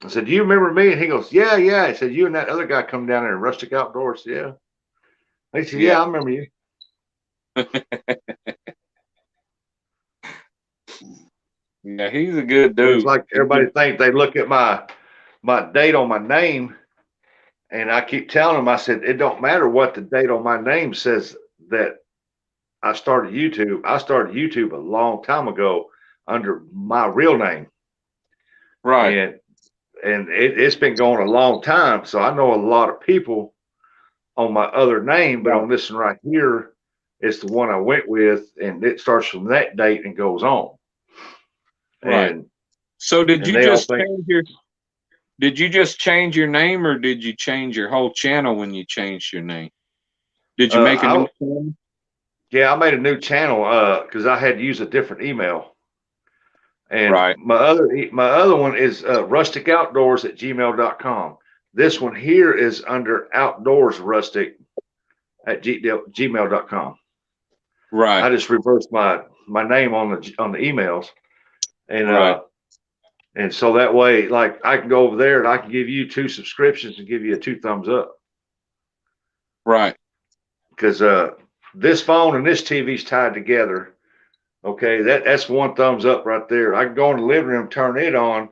said, "Do you remember me?" And he goes, "Yeah." He said, "You and that other guy come down there in Rustic Outdoors." Yeah. He said, "Yeah, I remember you." Yeah, he's a good dude. It's like everybody thinks they look at my date on my name, and I keep telling them, I said, it don't matter what the date on my name says that I started YouTube. I started YouTube a long time ago under my real name. Right. And it's been going a long time. So I know a lot of people on my other name, but on this one right here, it's the one I went with, and it starts from that date and goes on. Right. And so did you just change your name, or did you change your whole channel when you changed your name? Did you make a new channel? Yeah, I made a new channel because I had to use a different email. And my other one is rusticoutdoors@gmail.com. This one here is under outdoorsrustic@gmail.com. Right. I just reversed my name on the emails, and and so that way, like, I can go over there and I can give you 2 subscriptions and give you a 2 thumbs up. Right. Because this phone and this TV's tied together Okay, that's one thumbs up right there. I can go in the living room, turn it on,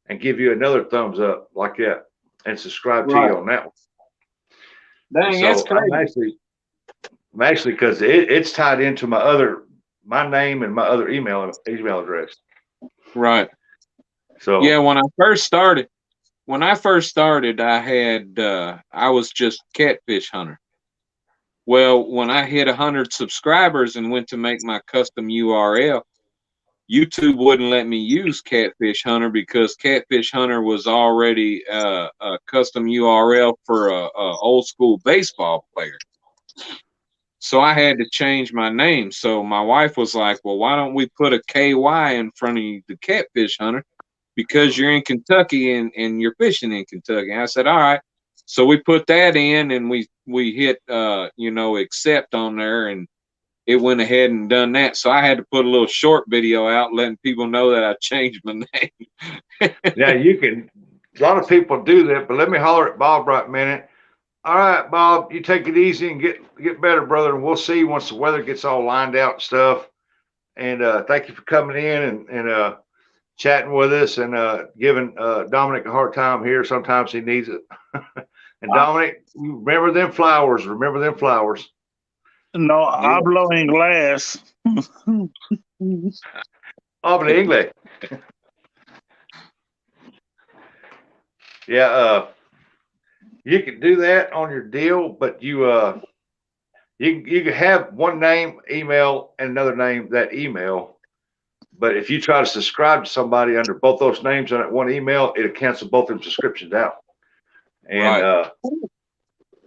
and give you another thumbs up like that, and subscribe to you on that one. Dang, So that's crazy. I'm actually because it's tied into my name and my other email address. Right. So yeah, when I first started, I was just catfish hunter. Well, when I hit 100 subscribers and went to make my custom URL, YouTube wouldn't let me use Catfish Hunter because Catfish Hunter was already a custom URL for a old school baseball player. So I had to change my name. So my wife was like, well, why don't we put a KY in front of the Catfish Hunter? Because you're in Kentucky and you're fishing in Kentucky. And I said, all right. So we put that in and we hit, accept on there, and it went ahead and done that. So I had to put a little short video out letting people know that I changed my name. yeah, you can. A lot of people do that, but let me holler at Bob right a minute. All right, Bob, you take it easy and get better, brother. And we'll see once the weather gets all lined out and stuff. And thank you for coming in and chatting with us and giving Dominic a hard time here. Sometimes he needs it. And Dominic, remember them flowers. Remember them flowers. No, hablo inglés. Habla inglés. Yeah, you can do that on your deal, but you can have one name, email, and another name, that email. But if you try to subscribe to somebody under both those names on that one email, it'll cancel both of them subscriptions out. And Right.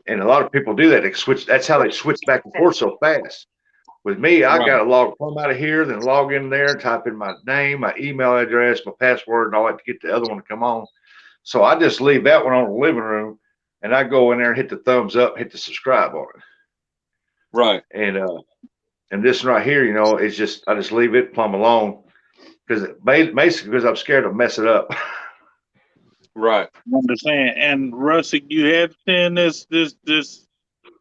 And a lot of people do that. They switch. That's how they switch back and forth so fast. With me, I got to come out of here, then log in there, type in my name, my email address, my password, and all that to get the other one to come on. So I just leave that one on the living room, and I go in there and hit the thumbs up, hit the subscribe on it. Right. And this one right here, it's just I just leave it plumb alone because basically because I'm scared to mess it up. Right. I understand. And Rusty, you had this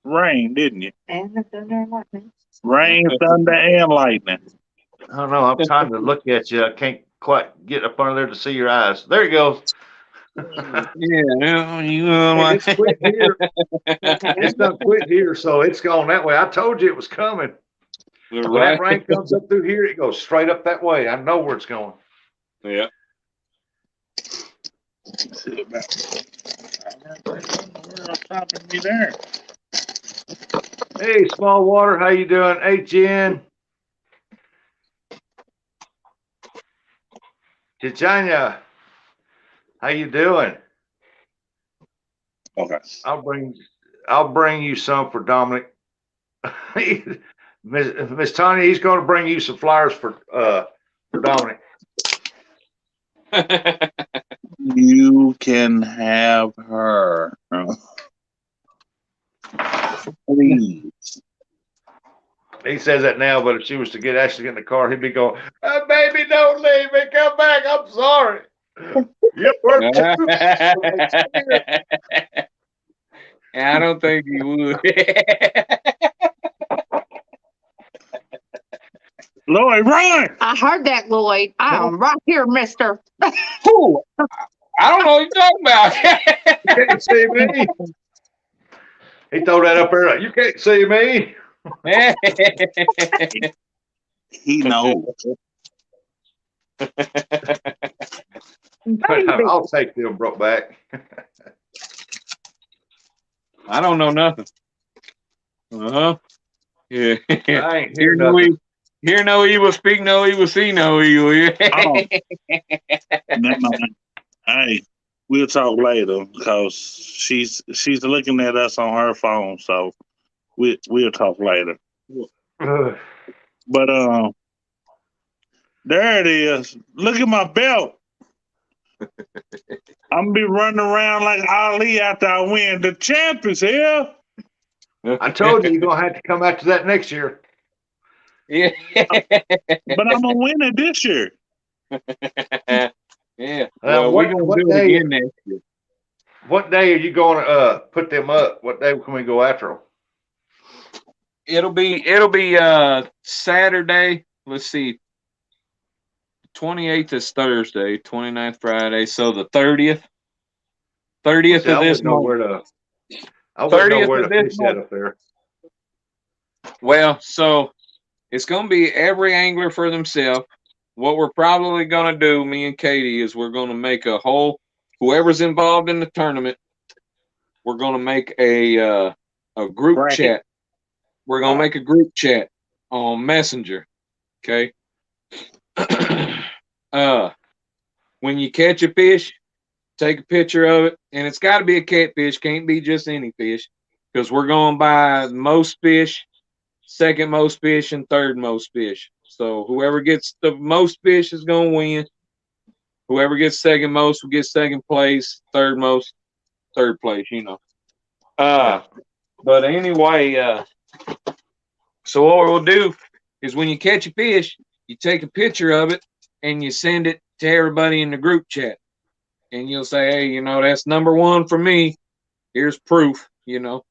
rain, didn't you? And the thunder and lightning. Rain, thunder, and lightning. I don't know. I'm trying to look at you. I can't quite get up under there to see your eyes. There he goes. Yeah, Hey, it's quit here. It's done quit here, so it's gone that way. I told you it was coming. When that rain comes up through here, it goes straight up that way. I know where it's going. Yeah. Stopping me there. Hey, Small Water, how you doing? Hey, Jen. Tijanya, how you doing? Okay. I'll bring you some for Dominic. Miss Tonia, he's going to bring you some flowers for Dominic. You can have her. Please. He says that now, but if she was to actually get in the car, he'd be going, oh, baby, don't leave me. Come back. I'm sorry. You were too. I don't think he would. Lloyd, run! I heard that, Lloyd. I'm right here, mister. Ooh, I don't know what you're talking about. You can't see me. He threw that up there like, you can't see me. He knows. I'll take them brought back. I don't know nothing. Yeah. I ain't hear nothing. Hear no evil, speak no evil, see no evil. Oh. Never mind. Hey, we'll talk later because she's looking at us on her phone, so we'll talk later. But there it is. Look at my belt. I'm gonna be running around like Ali after I win. The champ is here. I told you you're gonna have to come after that next year. Yeah. But I'm gonna win it this year. Yeah. Well, we're gonna do it again next year. What day are you going to put them up? What day can we go after them? It'll be Saturday. let's see. 28th is Thursday, 29th Friday, so the 30th. 30th See, of this month. I wouldn't know 30th where of to this fish at month. up there. Well, so it's going to be every angler for themselves. What we're probably going to do, me and Katie, is we're going to make a whole, whoever's involved in the tournament, we're going to make a group Bracket. chat. We're going to make a group chat on Messenger. Okay. When you catch a fish, take a picture of it, and it's got to be a catfish. Can't be just any fish, because we're going by most fish, second most fish, and third most fish. So whoever gets the most fish is going to win. Whoever gets second most will get second place. Third most, third place. You know. But anyway, so what we'll do is when you catch a fish, you take a picture of it and you send it to everybody in the group chat. And you'll say, hey, you know, that's number one for me. Here's proof, you know.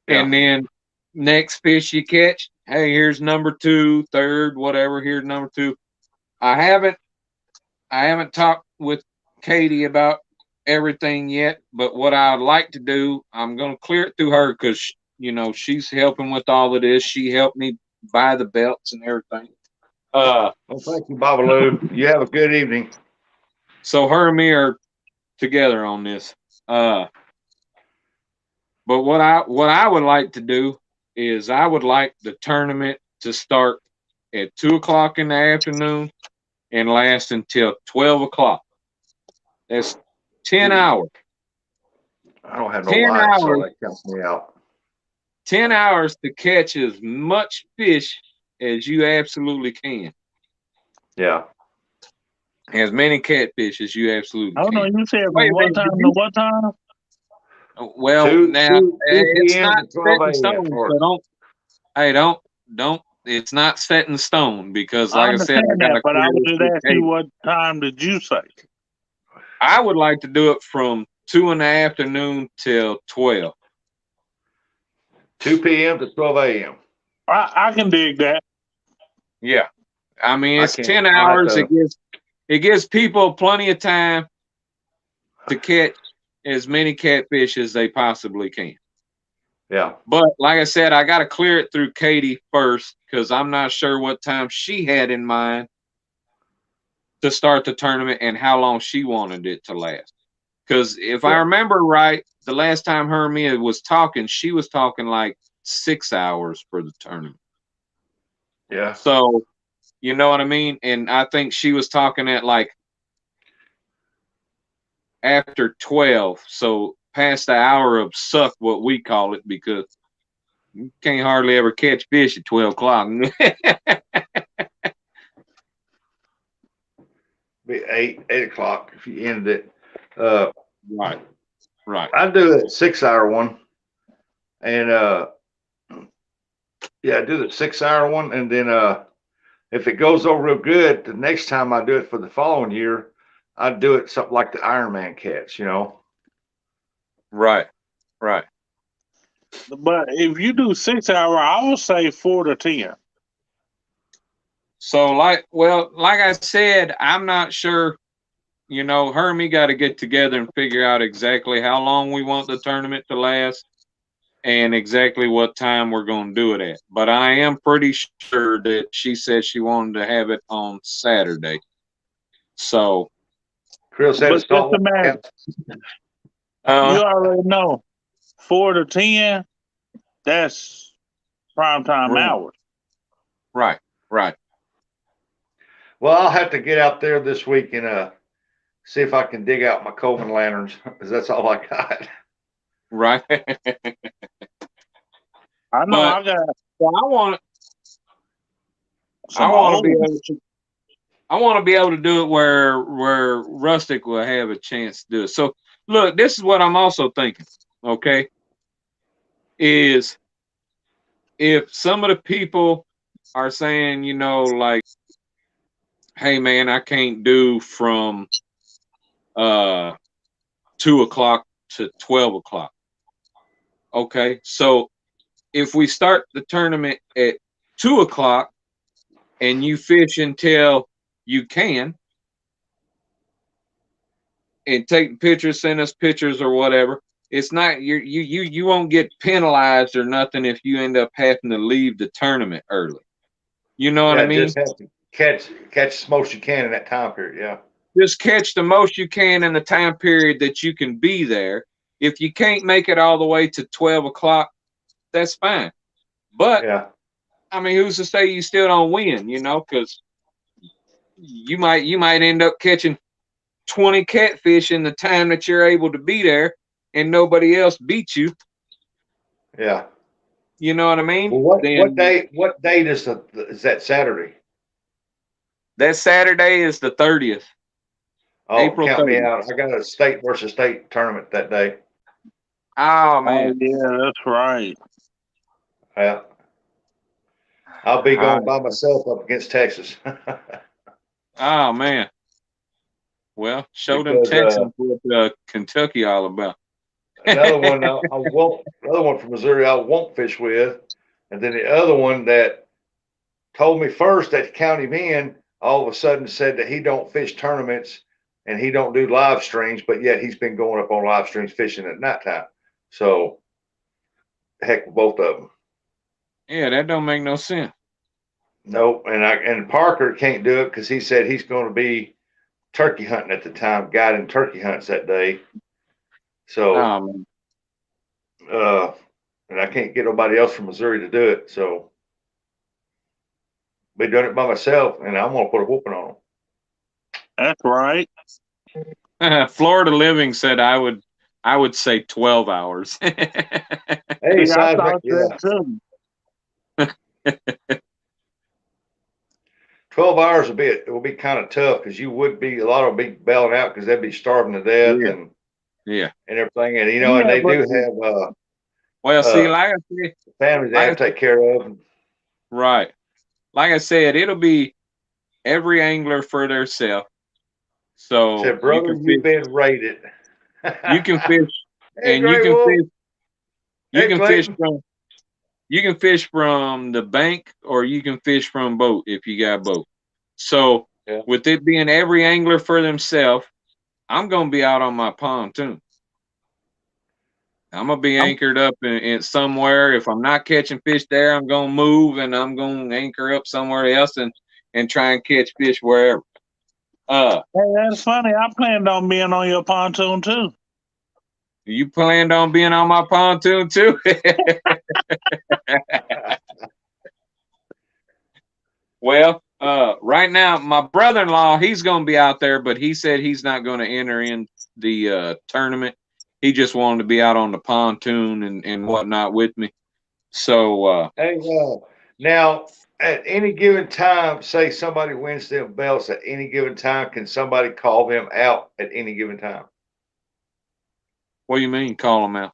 Yeah. And then next fish you catch, hey, here's number two, third, whatever, here's number two. I haven't talked with Katie about everything yet, but what I'd like to do, I'm going to clear it through her because, you know, she's helping with all of this. She helped me buy the belts and everything. Well, thank you, Babaloo. You have a good evening. So her and me are together on this. But what I would like to do is I would like the tournament to start at 2 o'clock in the afternoon and last until 12 o'clock. That's 10 hours. I don't have no 10 line, so hours. that counts me out. 10 hours to catch as much fish as you absolutely can. Yeah. As many catfish as you absolutely I don't know. can. You said Wait from a what minute, time did to you- what time? Well, 2 now it's p.m. not to set 12 in a.m. stone, or- so don't. It's not set in stone because, I like I said, I understand got to that, but I clear was this just with asking you Katie. what time did you say? I would like to do it from 2 in the afternoon till 12. 2 p.m. to 12 a.m. I can dig that. Yeah, I mean I it's can't. 10 I'll have hours. to- It gives people plenty of time to catch as many catfish as they possibly can. Yeah. But like I said, I got to clear it through Katie first because I'm not sure what time she had in mind to start the tournament and how long she wanted it to last. Because if I remember right, the last time her and me was talking, she was talking like 6 hours for the tournament. Yeah. So, you know what I mean? And I think she was talking at like after 12. So past the hour of suck, what we call it, because you can't hardly ever catch fish at 12 o'clock. Be 8 o'clock if you ended it. Right. I do a 6-hour one. And yeah, I do the 6-hour one, and then if it goes over real good, the next time I do it for the following year, I do it something like the Ironman catch, you know. Right. But if you do 6 hour, I would say 4 to 10. So like I said, I'm not sure, you know, her and me got to get together and figure out exactly how long we want the tournament to last and exactly what time we're going to do it at. But I am pretty sure that she said she wanted to have it on Saturday. So Chris said But it's just all imagine, you already know 4 to 10, that's prime time hours. Right. Well, I'll have to get out there this week and see if I can dig out my Coleman lanterns, because that's all I got. Right. I know I got. Well, I want to be able to do it where Rustic will have a chance to do it. So look, this is what I'm also thinking. Okay, is if some of the people are saying, you know, like, hey man, I can't do from 2 o'clock to 12 o'clock. Okay, so if we start the tournament at 2 o'clock and you fish until you can, and take pictures, send us pictures or whatever. It's not you won't get penalized or nothing if you end up having to leave the tournament early. You know what I mean? Just have to catch as most you can in that time period. Yeah. Just catch the most you can in the time period that you can be there. If you can't make it all the way to 12 o'clock, that's fine. But Yeah. I mean, who's to say you still don't win? You know, because you might end up catching 20 catfish in the time that you're able to be there, and nobody else beats you. Yeah. You know what I mean? Well, what date is that Saturday? That Saturday is the 30th. Oh, April count 30th. me out. I got a state versus state tournament that day. Oh man. Oh, yeah, that's right. Yeah. I'll be going by myself up against Texas. Oh man. Well, show them Because, Texans what Kentucky all about. another one another one from Missouri I won't fish with, and then the other one that told me first that count him in, all of a sudden said that he don't fish tournaments and he don't do live streams, but yet he's been going up on live streams fishing at nighttime. So heck with both of them. Yeah, that don't make no sense. Nope. And Parker can't do it because he said he's going to be turkey hunting at the time, guiding turkey hunts that day. So and I can't get nobody else from Missouri to do it. So be doing it by myself, and I'm gonna put a whooping on them. That's right. Florida Living said I would say 12 hours. Hey, See, I thought yeah. that too. 12 hours will be kind of tough because you would be a lot of be bailing out because they'd be starving to death and everything, and you know, and they do have well, see, like I said, families they have to take care of. Right. Like I said, it'll be every angler for theirself. So said, brother, you've been rated. You can fish, Hey, and you can Wolf. fish. You Hey, can Clayton. fish from the bank, or you can fish from boat if you got boat. So with it being every angler for themselves, I'm gonna be out on my pontoon. I'm gonna be anchored up in somewhere. If I'm not catching fish there, I'm gonna move and I'm gonna anchor up somewhere else and try and catch fish wherever. Hey, that's funny. I planned on being on your pontoon too. You planned on being on my pontoon too? Well, right now, my brother-in-law, he's going to be out there, but he said he's not going to enter in the tournament. He just wanted to be out on the pontoon and whatnot with me. So, hey, now at any given time, say somebody wins them belts at any given time, can somebody call them out at any given time? What do you mean, call them out?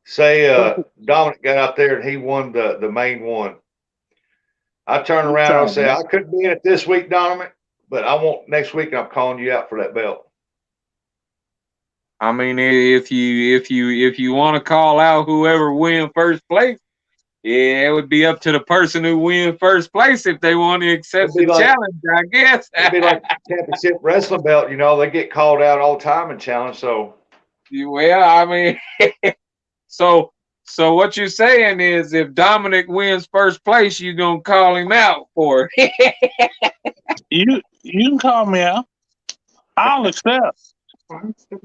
Say Dominic got out there and he won the main one. I turn around and say, I couldn't be in it this week, Dominic, but I want next week. I'm calling you out for that belt. I mean, if you want to call out whoever win first place, yeah, it would be up to the person who win first place if they want to accept the challenge, I guess. It'd be like championship wrestling belt, you know, they get called out all the time in challenge. So, well, I mean, so what you're saying is if Dominic wins first place, you're going to call him out for it. You can call me out. I'll accept.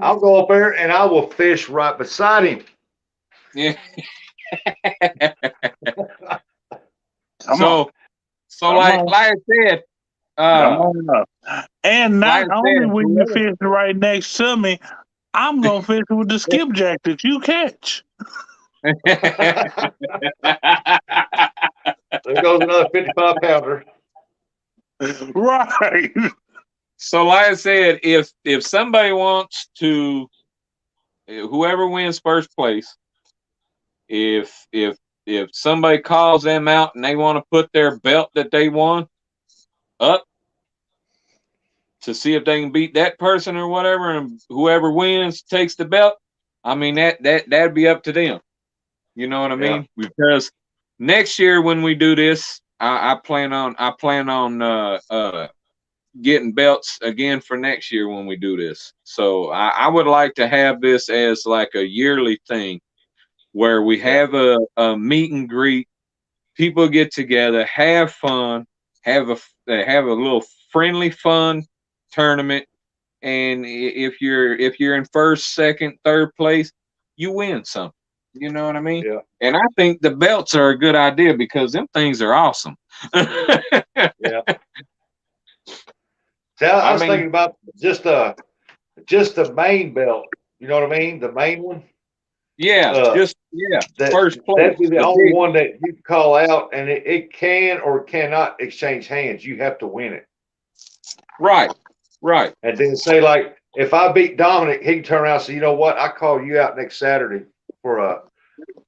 I'll go up there and I will fish right beside him. Yeah. So like I said, and not only will you fish right next to me, I'm gonna fish with the skipjack that you catch. There goes another 55-pounder. Right. So like I said, if somebody wants to, whoever wins first place, if somebody calls them out and they want to put their belt that they won up to see if they can beat that person or whatever, and whoever wins takes the belt, I mean that'd be up to them. You know what I mean? Because next year when we do this, I plan on getting belts again for next year when we do this. So I would like to have this as like a yearly thing where we have a meet and greet. People get together, have fun, have a little friendly fun tournament, and if you're in first, second, third place, you win something. You know what I mean? Yeah. And I think the belts are a good idea because them things are awesome. Yeah. See, I was thinking about just the main belt. You know what I mean? The main one. Yeah, first place. That'd be the only one that you call out, and it can or cannot exchange hands. You have to win it. Right. And then say, like, if I beat Dominic, he can turn around and say, you know what? I call you out next Saturday for a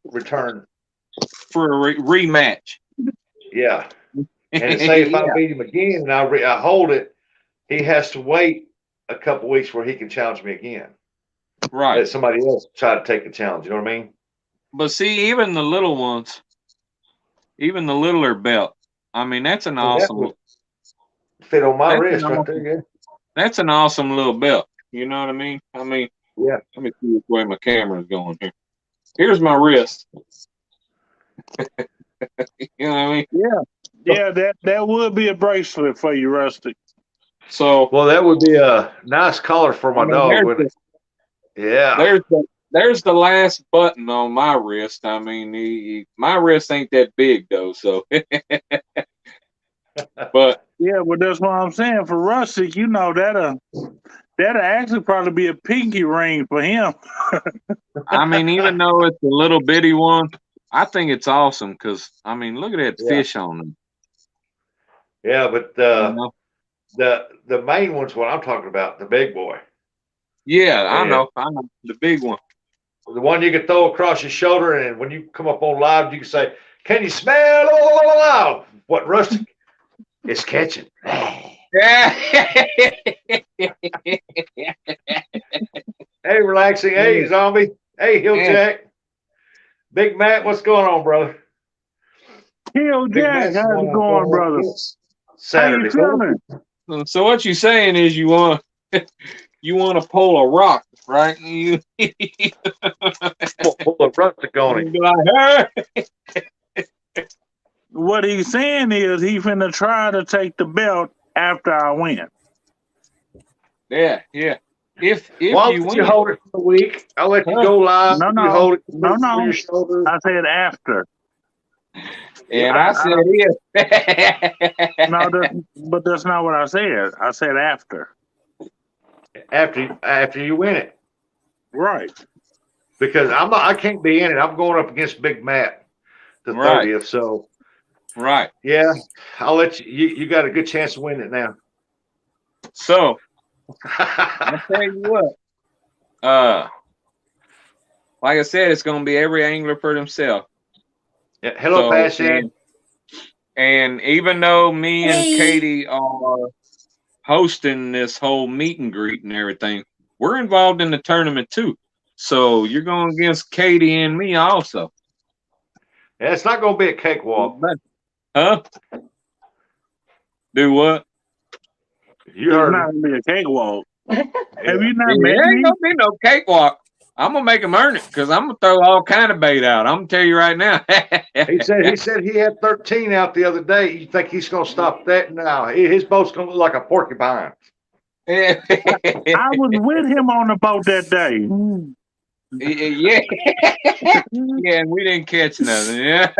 return. For a rematch. Yeah. And say if I beat him again and I hold it, he has to wait a couple weeks where he can challenge me again. Right. Let somebody else try to take the challenge. You know what I mean? But see, even the little ones, even the littler belt, I mean, that's an awesome. Fit on my wrist right there, yeah. That's an awesome little belt. You know what I mean? Yeah. Let me see which way my camera is going here. Here's my wrist. You know what I mean? Yeah, that would be a bracelet for you, Rusty. So, well, that would be a nice collar for my dog, wouldn't it? Yeah. There's the last button on my wrist. I mean, my wrist ain't that big though, so. But yeah, well, that's what I'm saying. For Rusty, you know, that'll actually probably be a pinky ring for him. I mean, even though it's a little bitty one, I think it's awesome because I mean, look at that fish on them. Yeah, but the main one's what I'm talking about, the big boy. Yeah, I know, the big one. The one you can throw across your shoulder, and when you come up on live, you can say, "Can you smell what Rusty is catching?" Hey, relaxing. Hey, zombie. Hey, Hilljack. Big Matt, what's going on, brother? Hilljack, how's it going, brother? Saturday. How you feeling? So what you're saying is you want to pull a rock, right? You pull a rustic on him. Like, what he's saying is he finna try to take the belt after I win. Yeah. If why don't you hold it for a week? I'll let you go live. No. You hold it No. your shoulder. I said after. And I said if. No, but that's not what I said. I said after. After you win it. Right. Because I can't be in it. I'm going up against Big Matt the 30th. So right. Yeah, I'll let you got a good chance to win it now. So I'll tell you what. Like I said, it's gonna be every angler for themselves. Yeah, hello, Passion. And even though me and Katie are hosting this whole meet and greet and everything, we're involved in the tournament too. So you're going against Katie and me also. Yeah, it's not going to be a cakewalk. Huh? Do what? You heard it's not going to be a cakewalk. Have you not met me? It ain't going to be no cakewalk. I'm going to make him earn it because I'm going to throw all kind of bait out. I'm going to tell you right now. He said he had 13 out the other day. You think he's going to stop that? No, his boat's going to look like a porcupine. I was with him on the boat that day. Yeah. Yeah, and we didn't catch nothing. Yeah.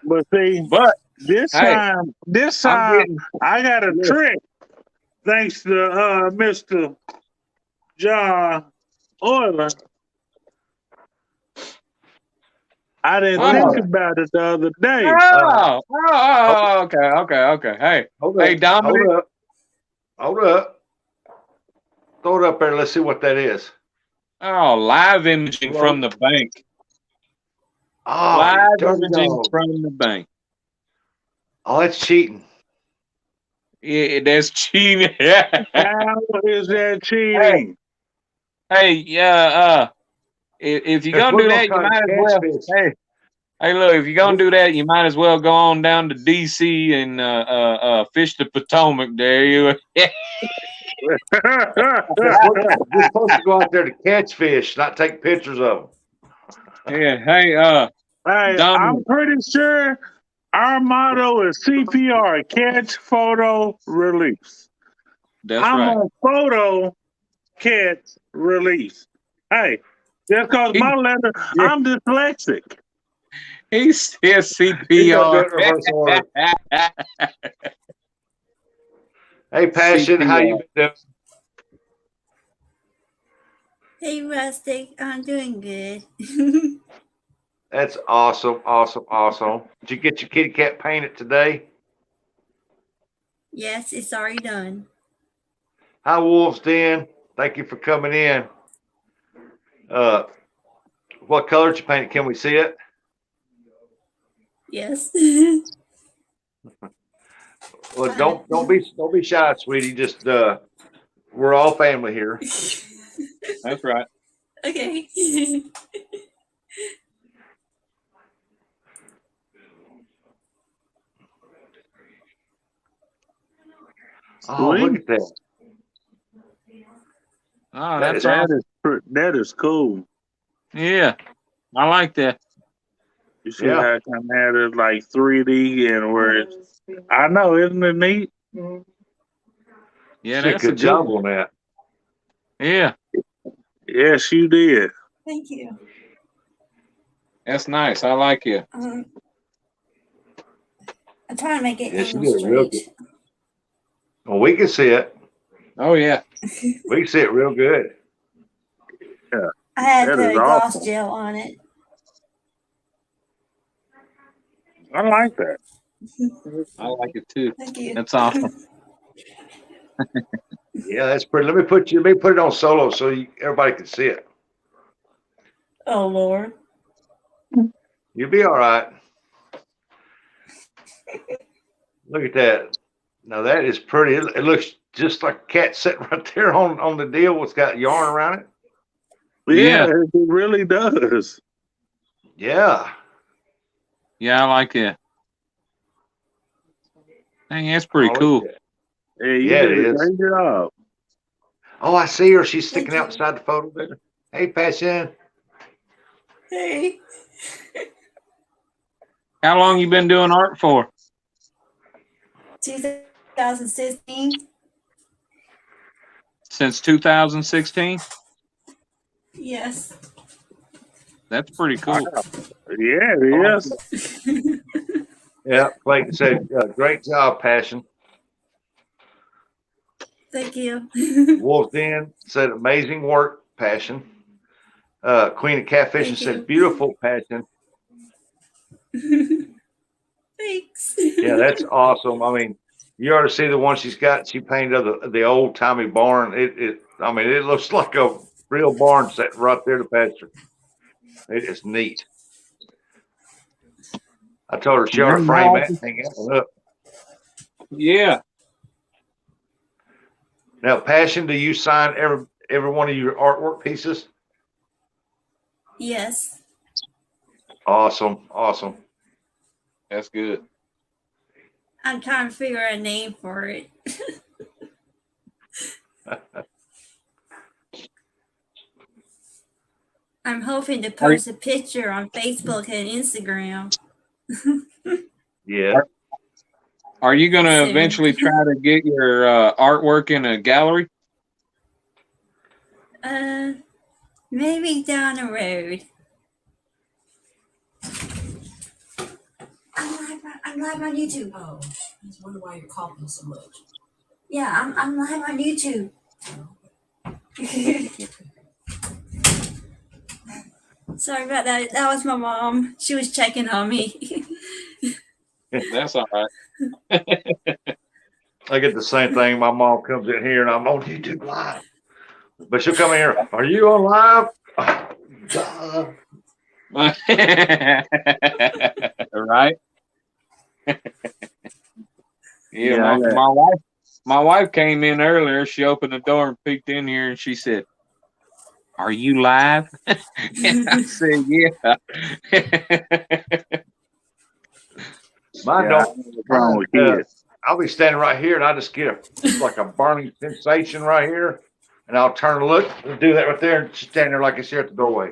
But see, this time I got a trick thanks to Mr. John Euler. I didn't think about it the other day. Okay. Hey, Dominic. Hold up. Throw it up there. Let's see what that is. Oh, live imaging from the bank. Oh, live imaging from the bank. Oh, that's cheating. Yeah, that's cheating. How is that cheating? Hey, if you're If gonna we're do gonna that, you try to might as catch well. fish. Hey, look, if you're gonna do that, you might as well go on down to DC and fish the Potomac. There you. We're supposed to go out there to catch fish, not take pictures of them. Yeah. Hey, Hey, Dominic. I'm pretty sure our motto is CPR: catch, photo, release. That's I'm right. on photo, catch, release. Hey, just cause my letter, I'm dyslexic. He says He's gonna do CPR. it in reverse order. Hey, Passion, how you been doing? Hey, Rustic, I'm doing good. That's awesome, awesome, awesome. Did you get your kitty cat painted today? Yes, it's already done. Hi, Wolves Den. Thank you for coming in. What color did you paint it? Can we see it? Yes. Well, don't be shy, sweetie. Just we're all family here. That's right. Okay. Oh, look at that. Oh, That is cool. Yeah, I like that. You see how it kind of had it like 3D and where it's, I know, isn't it neat? Yeah, She did that's a a good job one. on that. Yeah, Yes, you did. Thank you. that's nice. I like it. I'm trying to make it Yeah, she angle did real straight. good. Well, we can see it. Oh yeah. We can see it real good. Yeah. I had That the is gloss awesome. gel on it. I like that. I like it too. Thank you. That's awesome. Yeah, that's pretty. Let me put it on solo so everybody can see it. Oh, Lord. You'll be all right. Look at that. Now that is pretty. It looks just like a cat sitting right there on the deal. It's got yarn around it. Yeah, it really does. Yeah. Yeah, I like it. Dang, that's pretty cool. Yeah, you Yeah, did it a is. great job. Oh, I see her. She's sticking Thank you. outside the photo there. Hey, Passion. Hey. How long you been doing art for? 2016. Since 2016? Yes. That's pretty cool. Yeah, it is. Yeah, Clayton said, great job, Passion. Thank you. Wolf Den said, amazing work, Passion. Queen of Catfishing Thank said, you. beautiful, Passion. Thanks. Yeah, that's awesome. I mean, you ought to see the one she's got. She painted of the old timey barn. It looks like a real barn set right there to pasture. It is neat. I told her she ought to frame that and hang that one up. Yeah. Now, Passion, do you sign every one of your artwork pieces? Yes. Awesome, awesome. That's good. I'm trying to figure out a name for it. I'm hoping to post a picture on Facebook and Instagram. Yeah. Are you going to Soon. eventually try to get your artwork in a gallery? Maybe down the road. I'm live on YouTube. Oh, I just wonder why you're coughing so much. Yeah, I'm live on YouTube. Sorry about that. That was my mom. She was checking on me. That's all right. I get the same thing. My mom comes in here and I'm on YouTube live. But she'll come in here. Are you on live? Right? Yeah, my wife came in earlier. She opened the door and peeked in here and she said, "Are you live?" And I said, "Yeah." Mine Yeah, don't. what's wrong with Mine, kids? I'll be standing right here and I just get like a burning sensation right here. And I'll turn and look and do that right there and stand there like it's here at the doorway.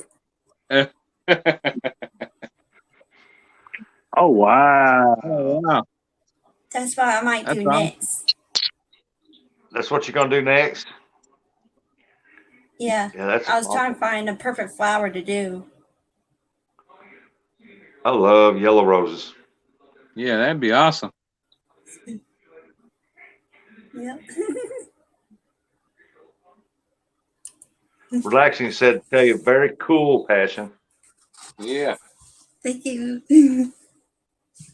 Oh wow! Oh, wow. That's what I might That's do awesome. next. That's what you're going to do next? Yeah. Yeah, that's I was awesome. trying to find a perfect flower to do. I love yellow roses. Yeah, that'd be awesome. Yep. Relaxing said, tell you, very cool, Passion. Yeah. Thank you.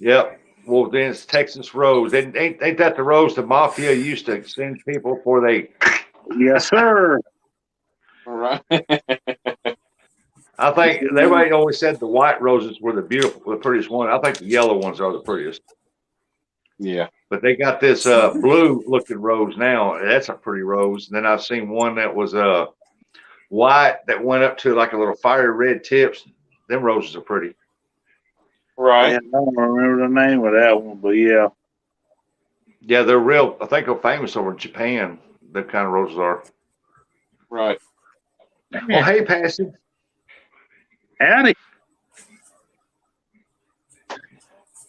Yep. Well, then it's Texas Rose. Ain't that the rose the mafia used to send people before they? Yes, sir. All right. I think everybody always said the white roses were the prettiest one. I think the yellow ones are the prettiest. Yeah. But they got this blue looking rose now. That's a pretty rose. And then I've seen one that was white that went up to like a little fiery red tips. Them roses are pretty. Right. Man, I don't remember the name of that one, but yeah. Yeah, they're real. I think they're famous over in Japan. Them kind of roses are. Right. Well, hey, Passion. Howdy.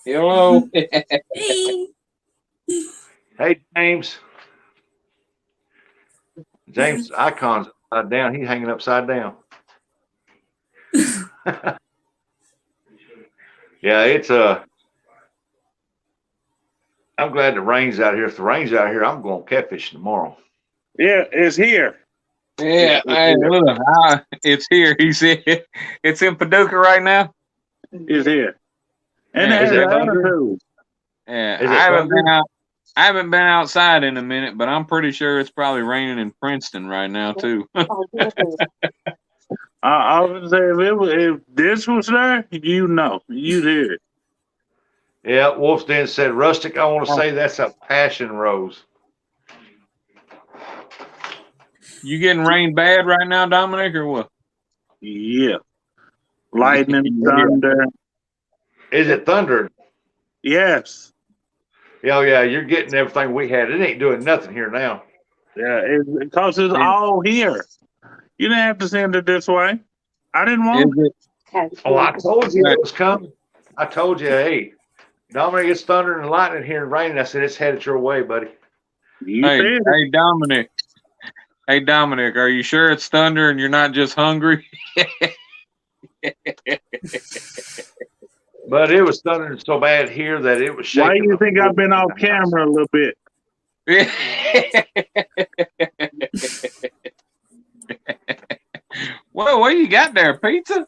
Hello. Hey. Hey, James. James' icon's upside down. He's hanging upside down. Yeah, it's I'm glad the rain's out here. If the rain's out here, I'm going catfishing tomorrow. Yeah, it's here. Yeah, hey, look, it's here. He said it's in Paducah right now. It's here. And Yeah, it has is it an thunder? attitude. Yeah, Is it I haven't thunder? been out. I haven't been outside in a minute, but I'm pretty sure it's probably raining in Princeton right now too. I was say if this was there, you'd hear it. Yeah, Wolf's Den said, Rustic, I want to say that's a passion rose. You getting rain bad right now, Dominic, or what? Yeah. Lightning, Yeah. thunder. Is it thunder? Yes. Yeah, yeah, you're getting everything we had. It ain't doing nothing here now. Yeah, because it's all here. You didn't have to send it this way. I didn't want Is it. Oh, I told you it was coming. I told you, hey, Dominic, it's thundering and lightning here and raining. I said, it's headed your way, buddy. You Hey, said it. hey, Dominic. Hey, Dominic, are you sure it's thunder and you're not just hungry? But it was thundering so bad here that it was shaking. Why do you think I've been off camera a little bit? Well, what you got there, pizza?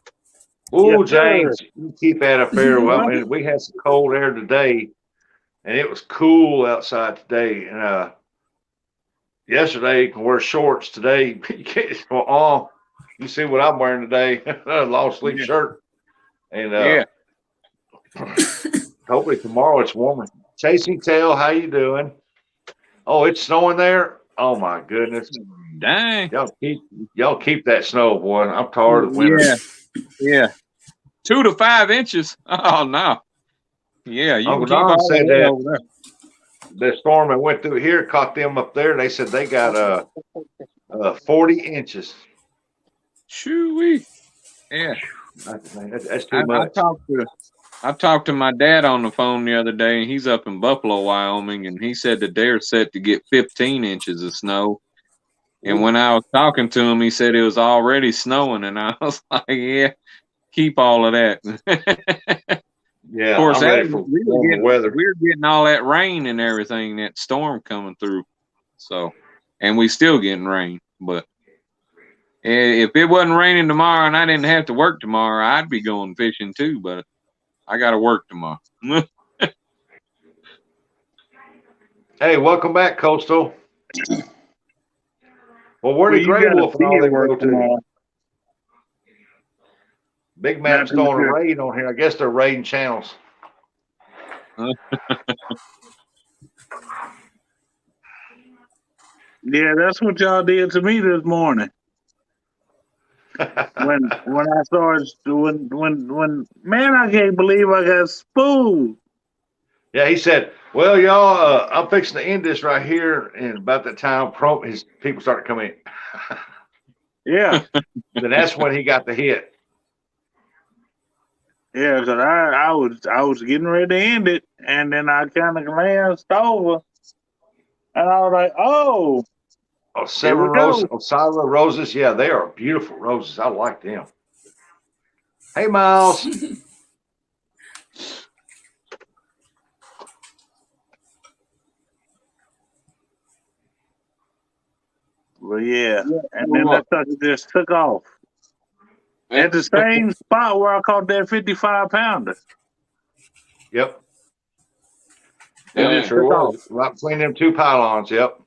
Oh, Yes, sir. James, you keep that up there. Well, I mean, we had some cold air today, and it was cool outside today. And yesterday, you can wear shorts. Today, you can't. You see what I'm wearing today? A long sleeve shirt. And Yeah. hopefully tomorrow it's warmer. Chasing Tail, how you doing? Oh, it's snowing there. Oh my goodness! Dang. Y'all keep that snow, boy. I'm tired of winter. Yeah. Yeah. 2 to 5 inches. Oh no. Yeah, you Uncle can keep Don all said that that over there. the storm that went through here caught them up there. They said they got 40 inches. Shoo-wee. Yeah. That's too much. I talked to my dad on the phone the other day, and he's up in Buffalo, Wyoming, and he said that they're set to get 15 inches of snow. And when I was talking to him, he said it was already snowing, and I was like, "Yeah, keep all of that." Yeah, of course, I'm ready for warmer weather. we're getting all that rain and everything, that storm coming through. So, and we still getting rain, but if it wasn't raining tomorrow and I didn't have to work tomorrow, I'd be going fishing too, but I got to work tomorrow. Hey, welcome back, Coastal. Well, where did Grey Wolf and all them go to? Big Man's throwing a raid on here. I guess they're raiding channels. Yeah, that's what y'all did to me this morning. when I started when man, I can't believe I got spooled. Yeah, he said, "Well, y'all, I'm fixing to end this right here." And about that time, his people started coming in. Yeah, Then that's when he got the hit. yeah, because I was getting ready to end it, and then I kind of glanced over, and I was like, "Oh, here we go." Osira roses, yeah, they are beautiful roses. I like them. Hey, Miles. Well, yeah, and then that sucker just took off at the same spot where I caught that 55-pounder. Yep. Yeah, Sure was. Right between them two pylons. Yep.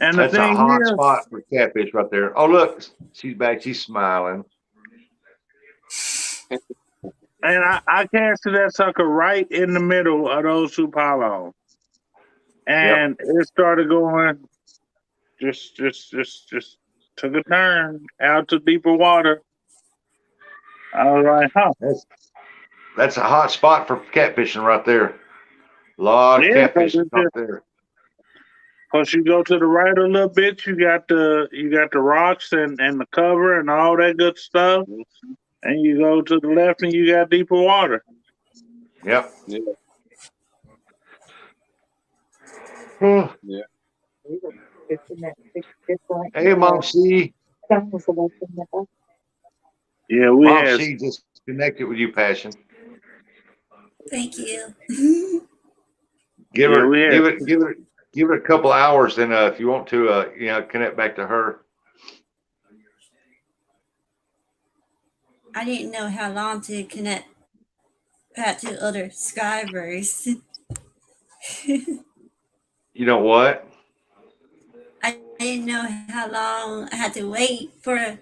And the That's a thing hot is, spot for catfish right there. Oh, look, she's back. She's smiling. and I casted that sucker right in the middle of those two pylons, and it started going. Just took a turn out to deeper water. I was like, huh. That's a hot spot for catfishing right there. A lot of catfish up there. Once you go to the right a little bit, you got the rocks and the cover and all that good stuff. And you go to the left and you got deeper water. Yep. Yeah. Yeah. Hey, Mom C. Yeah, we Mom had. C just connected with you, Passion. Thank you. Give it a couple hours, then if you want to, connect back to her. I didn't know how long to connect back to other subscribers. You know what? I didn't know how long I had to wait for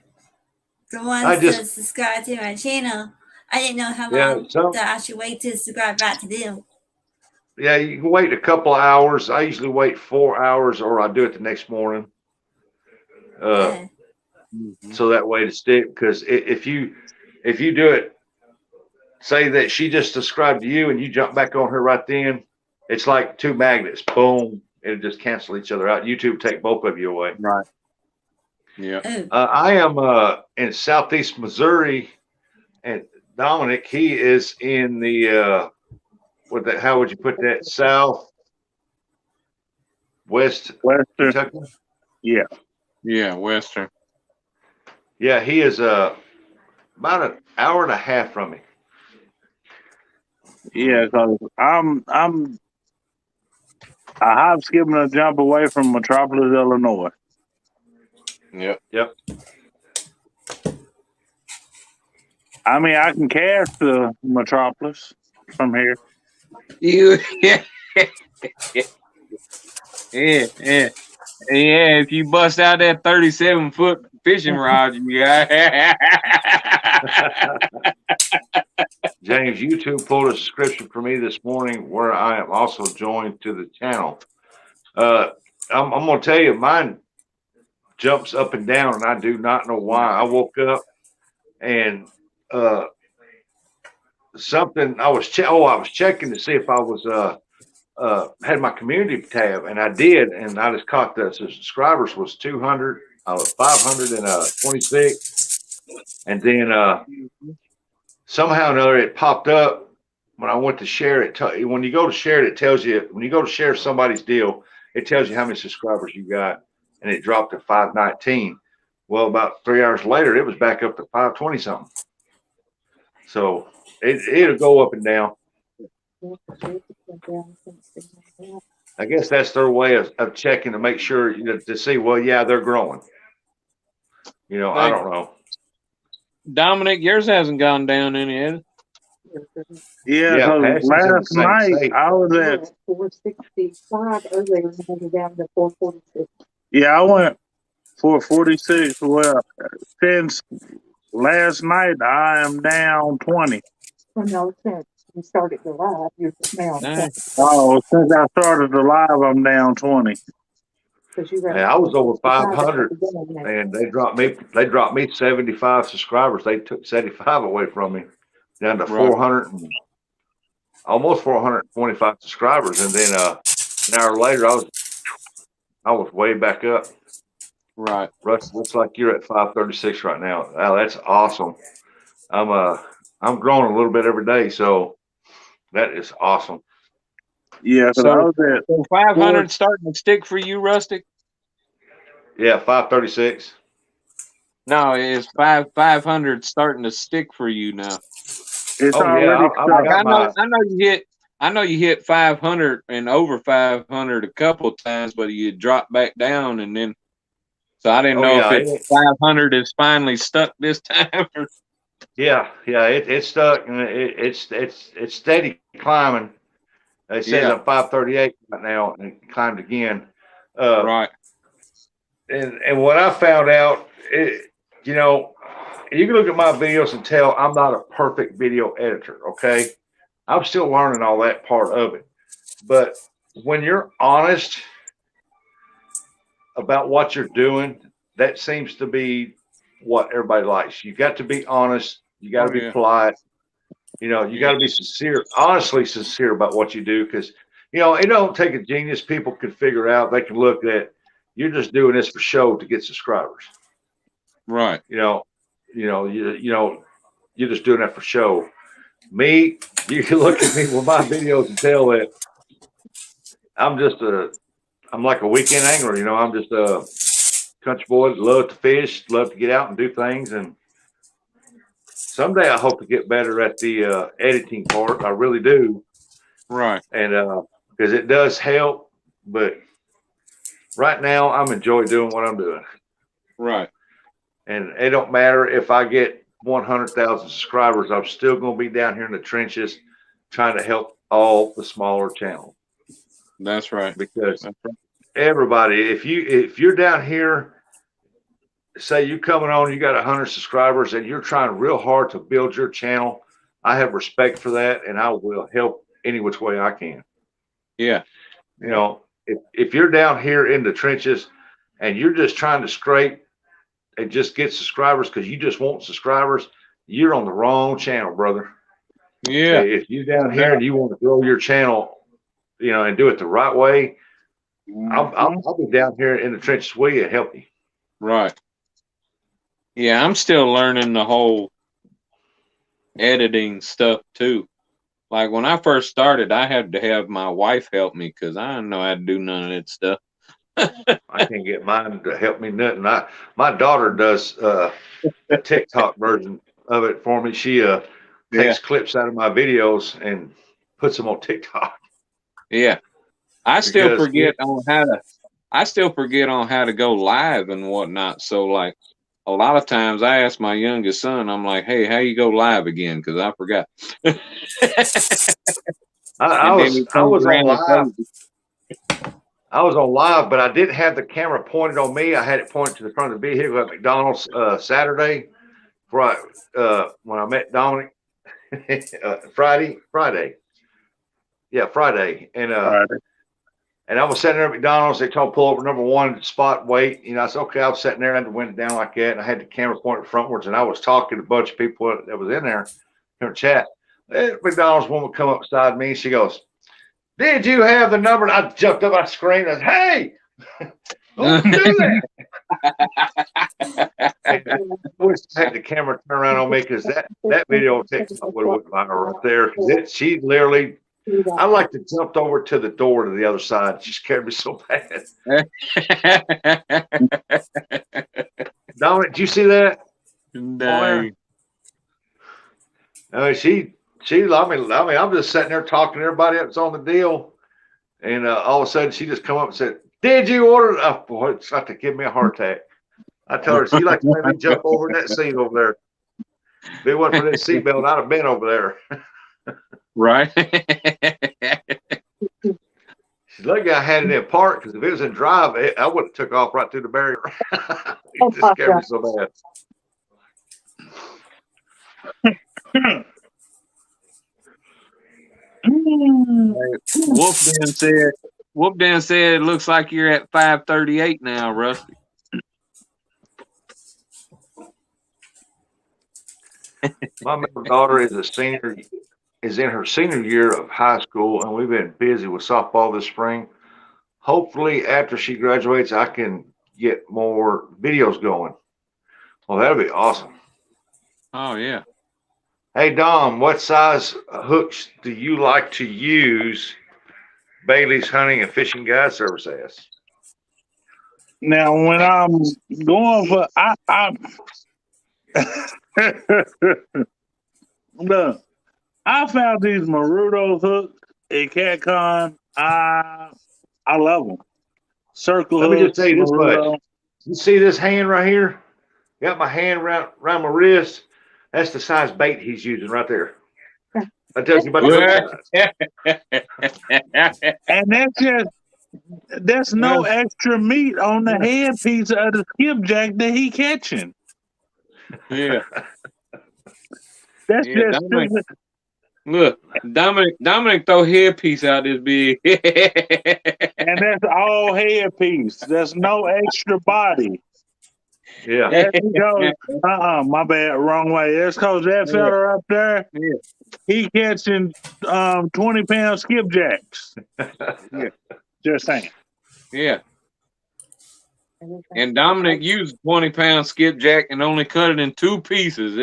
the ones to subscribe to my channel. I didn't know how long that I should wait to subscribe back to them. Yeah, you can wait a couple of hours. I usually wait 4 hours, or I do it the next morning. So that way to stick. Because if you do it, say that she just subscribed to you and you jump back on her right then, it's like two magnets. Boom. It'll just cancel each other out. YouTube take both of you away. Right. Yeah. I am in Southeast Missouri, and Dominic, he is in the how would you put that? Western Kentucky? Yeah. Yeah, Western. Yeah, he is about an hour and a half from me. Yeah, because I'm a hop, skip, and a jump away from Metropolis, Illinois. Yep. I mean, I can cast the Metropolis from here. Yeah. If you bust out that 37-foot fishing rod, you got. James, YouTube pulled a subscription for me this morning where I am also joined to the channel. I'm going to tell you, mine jumps up and down, and I do not know why. I woke up and something I was checking to see if I was had my community tab, and I did, and I just caught the subscribers was 200, 526, and then somehow or another it popped up when I went to share it. When you go to share it, it tells you when you go to share somebody's deal, it tells you how many subscribers you got, and it dropped to 519. Well, about 3 hours later, it was back up to 520 something. So it'll go up and down. I guess that's their way of checking to make sure, to see, well, yeah, they're growing. I don't know. Dominic, yours hasn't gone down any, has it? Yeah, because last night I was at 465 earlier and down to 446. Yeah, I went 446. Well, since last night I am down 20. No, since you started the live, you're now. Oh, since I started the live, I'm down 20. And I was over 500, and they dropped me 75 subscribers. They took 75 away from me, down to 400, almost 425 subscribers. And then an hour later, I was way back up. Right. Russ, looks like you're at 536 right now. Wow, that's awesome. I'm growing a little bit every day, so that is awesome. Yeah, so 500 starting to stick for you, Rustic? Yeah, 536. No, is 500 starting to stick for you now? It's already I know you hit 500 and over 500 a couple of times, but you dropped back down, and then so I didn't know if 500 is finally stuck this time. Yeah, it's stuck, and it's steady climbing. It says I'm 538 right now, and it climbed again. Right. And what I found out, you know, you can look at my videos and tell I'm not a perfect video editor. Okay, I'm still learning all that part of it. But when you're honest about what you're doing, that seems to be what everybody likes. You got to be honest. You got to be polite. You know, you got to be sincere, honestly sincere about what you do, because, you know, it don't take a genius. People can figure out. They can look at you're just doing this for show to get subscribers. Right. You're just doing that for show. Me, you can look at me with my videos and tell that I'm like a weekend angler. You know, I'm just a country boy that love to fish, love to get out and do things. And someday I hope to get better at the editing part. I really do. Right. And because it does help, but right now I'm enjoying doing what I'm doing. Right. And it don't matter if I get 100,000 subscribers, I'm still going to be down here in the trenches trying to help all the smaller channels. That's right. Because everybody, if you're down here, say you coming on, you got 100 subscribers and you're trying real hard to build your channel, I have respect for that, and I will help any which way I can. Yeah. You know, if you're down here in the trenches and you're just trying to scrape and just get subscribers because you just want subscribers, you're on the wrong channel, brother. Yeah. If you're down here and you want to grow your channel, you know, and do it the right way, I'll be down here in the trenches with you and help you. Right. Yeah, I'm still learning the whole editing stuff too. Like when I first started, I had to have my wife help me because I didn't know how to do none of that stuff. I can't get mine to help me nothing. My daughter does a TikTok version of it for me. She takes clips out of my videos and puts them on TikTok. Yeah. I still forget on how to go live and whatnot. So like a lot of times I ask my youngest son, I'm like, hey, how you go live again? Because I forgot. I was on live. I was on live, but I didn't have the camera pointed on me. I had it pointed to the front of the vehicle at McDonald's Saturday, when I met Dominic. Friday. Yeah, Friday. And I was sitting there at McDonald's. They told me pull over #1 spot, wait. You know, I said, okay. I was sitting there, I had the window down like that, and I had the camera pointed frontwards, and I was talking to a bunch of people that was in there chat. McDonald's woman come up beside me, and she goes, did you have the number? And I jumped up, I screamed, I said, hey, don't do that. I wish I had the camera turn around on me, because that video TikTok would have went viral right there. Because she literally, I like to jump over to the door to the other side. She scared me so bad. Dominic, did you see that? No. I mean, I'm just sitting there talking to everybody that's on the deal, and all of a sudden she just come up and said, "Did you order?" Oh boy, it's like to give me a heart attack. I told her, she like to let me jump over that seat over there. If it wasn't for that seatbelt, I'd have been over there. Right. She's lucky I had it in park, because if it was in drive, I would have took off right through the barrier. It just scared me so bad. Wolfman said, Wolfdan said it looks like you're at 538 now, Rusty. My middle daughter is in her senior year of high school, and we've been busy with softball this spring. Hopefully, after she graduates, I can get more videos going. Well, that'll be awesome. Oh, yeah. Hey, Dom, what size hooks do you like to use Bailey's Hunting and Fishing Guide Service asks? Now, when I'm going for, look, I found these Marudo hooks at CatCon. I love them. Circle Let me just hooks, tell you this Marudo. much. You see this hand right here? Got my hand around my wrist. That's the size bait he's using right there. That tells you about the hook size. And that's no extra meat on the head piece of the skipjack that he catching. Yeah. That's Yeah, just Dominic, look, Dominic throw headpiece out this big. and that's all headpiece. There's no extra body. Yeah. There he goes. My bad, wrong way. That's because that fella up there, he catching 20-pound skipjacks. Yeah. Just saying. Yeah. And Dominic used 20-pound skipjack and only cut it in 2 pieces.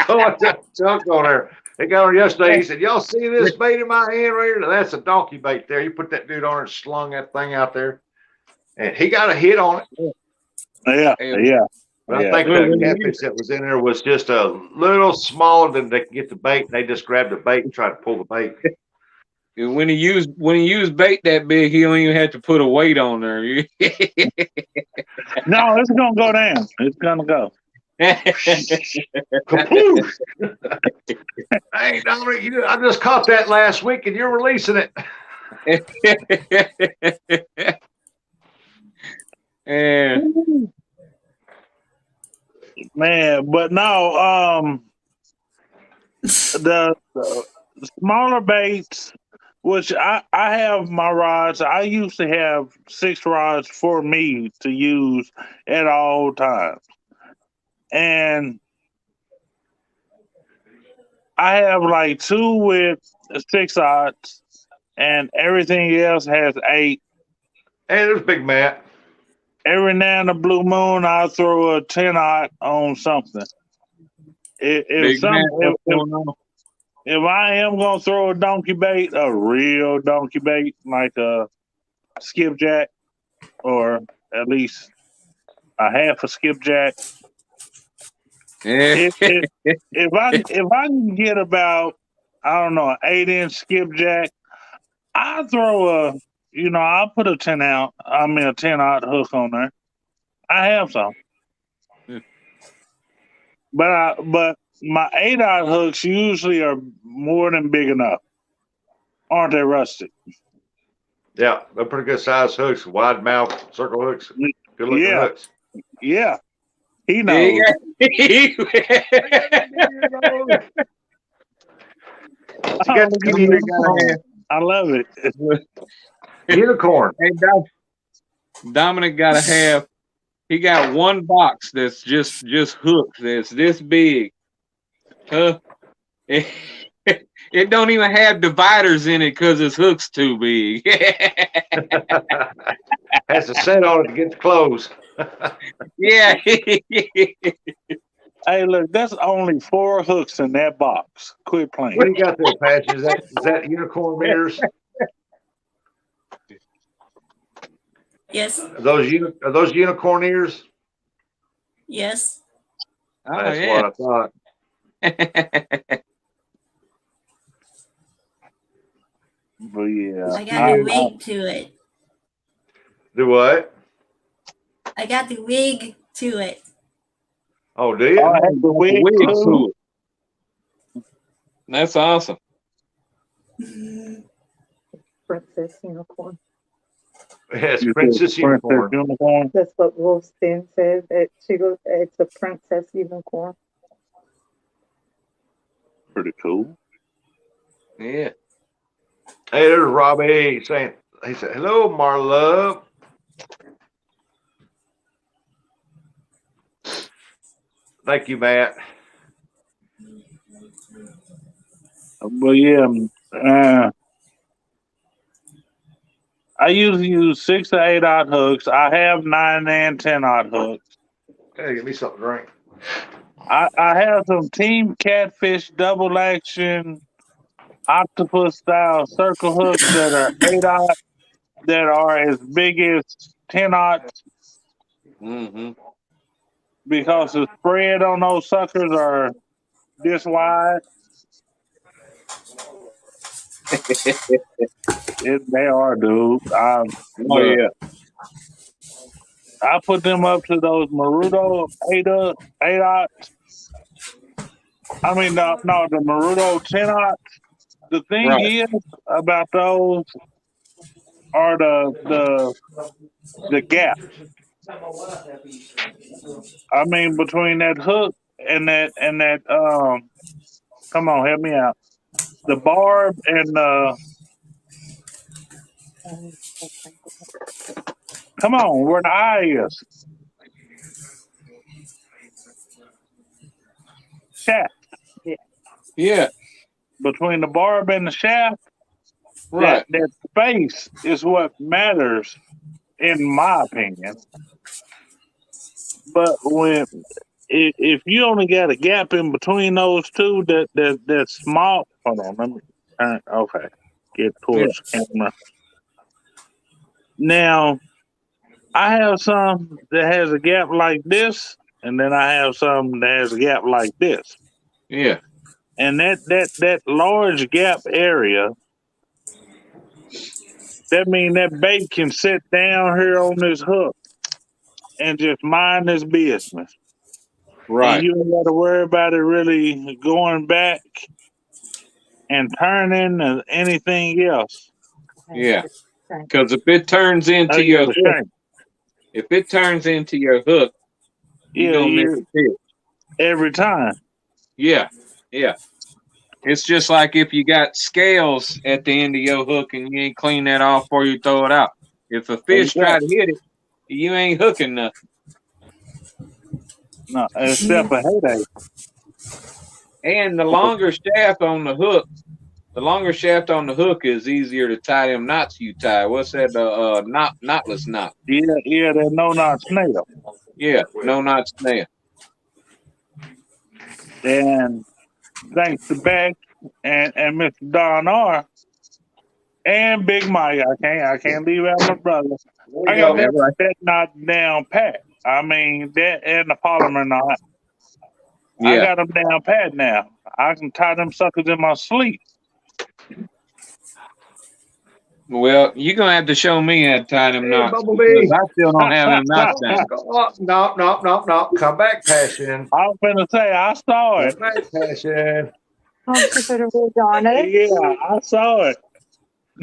Oh, chunk on there. They got on yesterday. He said, "Y'all see this bait in my hand right here? Now, that's a donkey bait there." You put that dude on and slung that thing out there, and he got a hit on it. Yeah. But I think the catfish that was in there was just a little smaller than they could get the bait. And they just grabbed the bait and tried to pull the bait. When he used bait that big, he don't even have to put a weight on there. No, it's gonna go down. It's gonna go. Kapoosh! Hey, Dominic, I just caught that last week, and you're releasing it. Man, but no, the smaller baits, which I have my rods. I used to have 6 rods for me to use at all times. And I have like 2 with 6-aughts, and everything else has 8. Hey, there's Big Matt. Every now and the blue moon, I'll throw a 10-aught on something. If I am gonna throw a donkey bait, a real donkey bait, like a skipjack, or at least a half a skipjack. If I can get about, I don't know, an 8-inch skipjack, I throw I'll put a 10-aught hook on there. I have some. But my 8-aught hooks usually are more than big enough. Aren't they, Rusty? Yeah, they're pretty good size hooks, wide mouth circle hooks. Good looking hooks. Yeah. He knows. I love it. Unicorn. Hey, Dominic got to have. He got 1 box that's just hooks. That's this big. It don't even have dividers in it because his hook's too big. Has to set on it to get the clothes. Yeah. Hey, look, that's only 4 hooks in that box. Quit playing. What do you got there, Patch? Is that unicorn mirrors? Yes. Are those unicorn ears? Yes. That's what I thought. But yeah. I got the wig to it. Do what? I got the wig to it. Oh, do you? I have the wig too. That's awesome. Princess unicorn. Yes, princess unicorn. That's what Wolfston says. It's a princess unicorn. Pretty cool. Yeah. Hey, there's Robbie saying, he said, hello, Marla. Thank you, Matt. But yeah, I usually use 6 to 8 odd hooks. I have 9 and 10 odd hooks. Hey, give me something to drink. I have some Team Catfish double action octopus style circle hooks that are 8 odd, that are as big as 10 odd. Mm-hmm. Because the spread on those suckers are this wide. They are, dude. Yeah. I put them up to those Maruto 8-aught. I mean, no, the Maruto 10-aught. The thing is about those are the gap. I mean, between that hook and that come on, help me out. The barb and come on, where the eye is. Shaft. Yeah. Between the barb and the shaft, right. That space is what matters, in my opinion. But if you only got a gap in between those two, that's small. Hold on, let me turn. Okay, get towards the camera. Now, I have some that has a gap like this, and then I have some that has a gap like this. Yeah. And that large gap area, that means that bait can sit down here on this hook and just mind his business. Right. And you don't got to worry about it really going back and turning or anything else. Yeah. Because if it turns into your hook, you're gonna miss a fish every time. Yeah. Yeah. It's just like if you got scales at the end of your hook and you ain't clean that off before you throw it out. If a fish try to hit it, you ain't hooking nothing. No, except a headache. And the longer shaft on the hook is easier to tie them knots you tie. What's that? Knotless knot. Yeah, that no knot snail. Yeah, no knot snail. And thanks to Beck and Mr. Don R. and Big Mike, I can't leave out my brother. I got that knot down pat. I mean that and the polymer knot. Yeah. I got them down pat now. I can tie them suckers in my sleep. Well, you're gonna have to show me how to tie them knots because I still don't have them knots down. No. Come back, Passion. I was gonna say I saw it. Come back, Passion. Yeah, I saw it.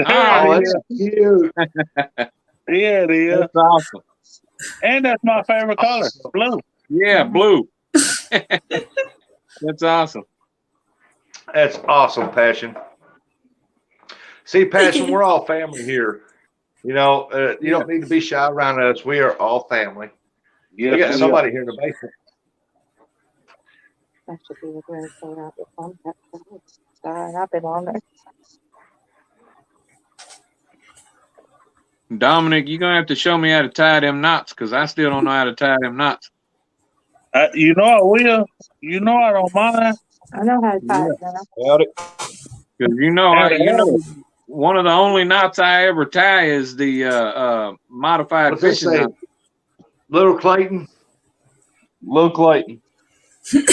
Oh, that's cute. Yeah, it is. That's awesome. And that's my favorite color, blue. Yeah, blue. That's awesome. That's awesome, Passion. See, Passion, we're all family here. You know, you don't need to be shy around us. We are all family. Yeah, we got somebody here in the basement. That should be where it's out the phone. I've been on there. Dominic, you're gonna have to show me how to tie them knots because I still don't know how to tie them knots. You know I will. You know I don't mind. I know how to tie it now. Because you know, one of the only knots I ever tie is the modified fishing knot. Little Clayton. Little Clayton. You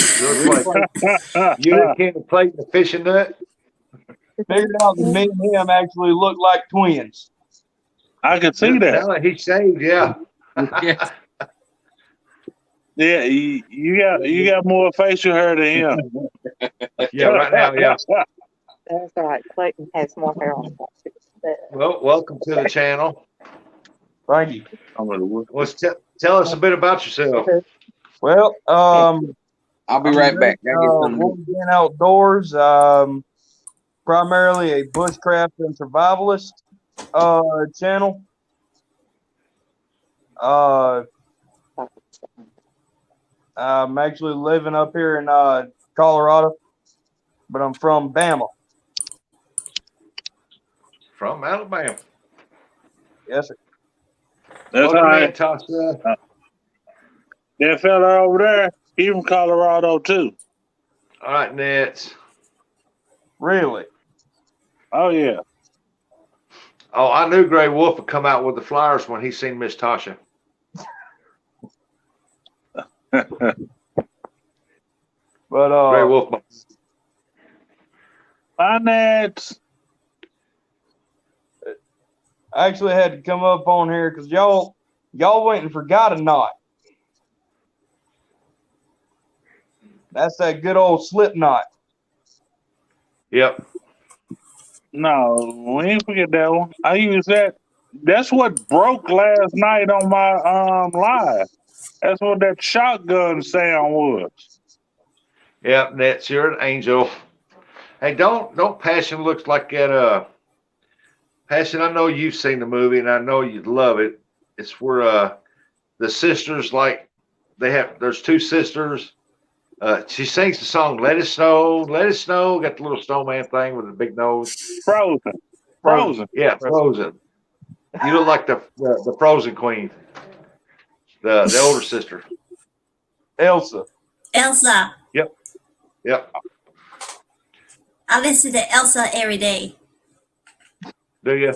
can't Clayton the fishing nut. Figured out that me and him actually look like twins. I could see that. He shaved, yeah. Yeah, you got more facial hair than him. Yeah, right now, yeah. That's all right. Clayton has more hair on that. Well, welcome to the channel. Thank you. Tell us a bit about yourself. Well, I'll be right back. Outdoors. primarily a bushcraft and survivalist channel. I'm actually living up here in Colorado, but I'm from Bama. From Alabama. Yes, sir. That's Welcome right. in, Tasha. That fella over there, he from Colorado too. All right, Nets. Really? Oh yeah. Oh, I knew Gray Wolf would come out with the flyers when he seen Miss Tasha. But Gray Wolf. Bye, Nets. I actually had to come up on here because y'all went and forgot a knot. That's that good old slip knot. Yep. No, we ain't forget that one. I use that. That's what broke last night on my live. That's what that shotgun sound was. Yep, Nets, you're an angel. Hey, don't Passion looks like that Passion, I know you've seen the movie and I know you'd love it. It's where the sisters, like there's two sisters. She sings the song Let It Snow, Let It Snow, got the little snowman thing with the big nose. Frozen. Yeah, Frozen. You look like the Frozen queen. The older sister. Elsa. Yep. I listen to Elsa every day. Do you?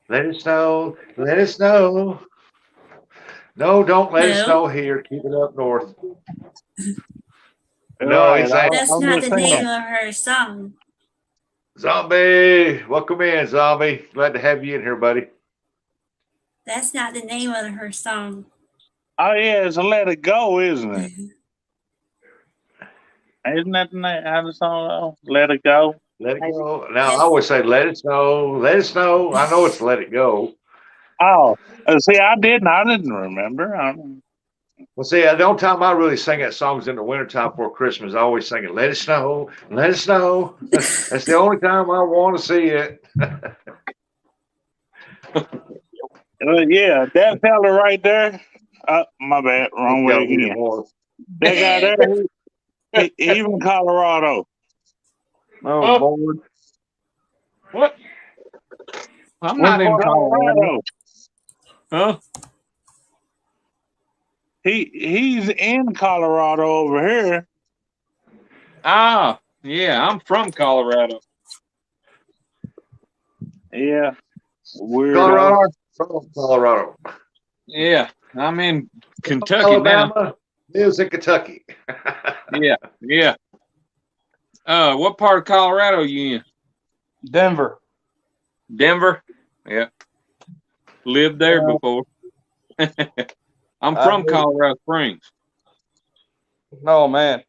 Let it snow, let it snow. No, don't let it snow here. Keep it up north. No, exactly. That's not the name of her song. Zombie, welcome in, Zombie. Glad to have you in here, buddy. That's not the name of her song. Oh yeah, it's Let It Go, isn't it? Isn't that the name of the song? Let It Go. Let it go. Now I always say let it snow, let it snow. I know it's let it go. Oh, see, I didn't remember. Well, see, the only time I really sing that song is in the wintertime before Christmas. I always sing it, let it snow, let it snow. That's the only time I want to see it. Yeah, that fella right there. My bad, wrong way again. That guy there, he from Colorado. Oh, Lord. What? I'm not in Colorado. Huh? He's in Colorado over here. Ah, yeah, I'm from Colorado. Yeah. Weirdo. Colorado? From Colorado. Yeah, I'm in Kentucky Alabama, now. lives in Kentucky. Yeah. What part of Colorado are you in? Denver. Yeah. Lived there before. I'm from Colorado Springs. No, man.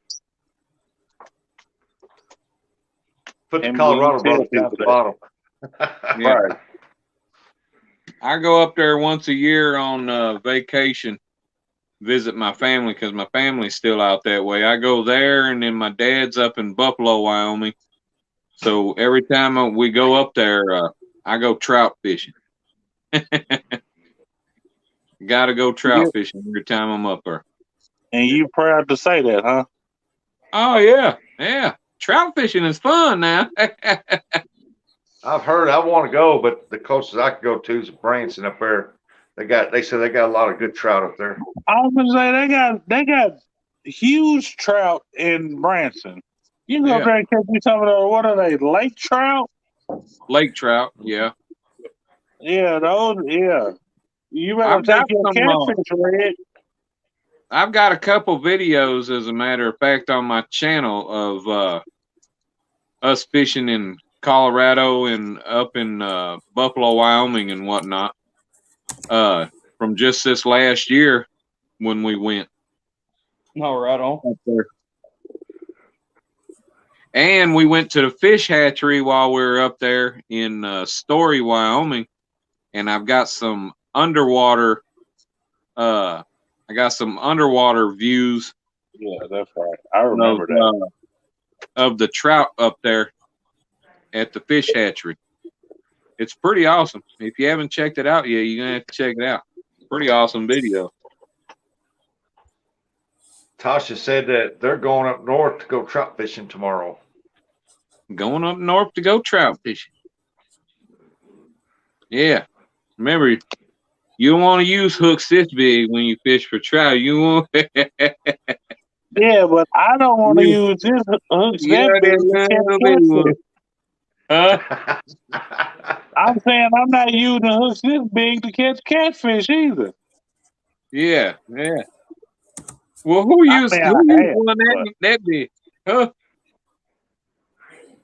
Put the Colorado brother down at the bottom. Yeah. Right. I go up there once a year on vacation, visit my family because my family's still out that way. I go there, and then my dad's up in Buffalo, Wyoming. So every time we go up there, I go trout fishing. Got to go trout fishing every time I'm up there. And you proud to say that, huh? Oh yeah. Trout fishing is fun now. I've heard. I want to go, but the closest I can go to is Branson up there. They said they got a lot of good trout up there. I was gonna say they got huge trout in Branson. You can go up there and catch me some of those. What are they? Lake trout? Lake trout, yeah. Yeah, those. Yeah. You better take your catfish, Red. I've got a couple videos, as a matter of fact, on my channel of us fishing in Colorado and up in Buffalo, Wyoming, and whatnot. From just this last year when we went. No, right on. Up there. And we went to the fish hatchery while we were up there in Story, Wyoming, and I've got some underwater. I got some underwater views. Yeah, that's right. I remember that. of the trout up there at the fish hatchery. It's pretty awesome. If you haven't checked it out yet, you're gonna have to check it out. Pretty awesome video. Tasha said that they're going up north to go trout fishing tomorrow. Going up north to go trout fishing. Yeah. Remember, you don't want to use hooks this big when you fish for trout. You want Yeah, but I don't want to use this hooks that big to catch catfish. I'm saying I'm not using hooks this big to catch catfish either. Yeah, yeah. Well, who used one that big? Huh?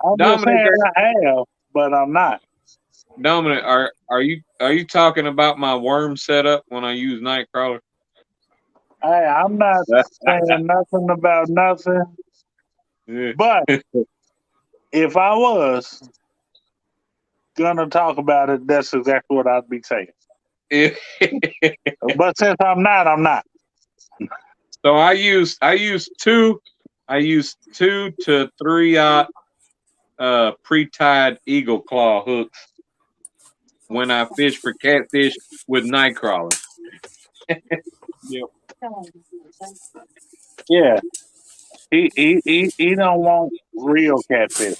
I'm just saying I have, but I'm not. Dominic, are you talking about my worm setup when I use Nightcrawler? Hey, I'm not saying nothing about nothing. Yeah. But if I was gonna talk about it, that's exactly what I'd be saying. But since I'm not, I'm not. So I use 2 to 3 pre-tied eagle claw hooks when I fish for catfish with Nightcrawler. Yep. Yeah. He don't want real catfish.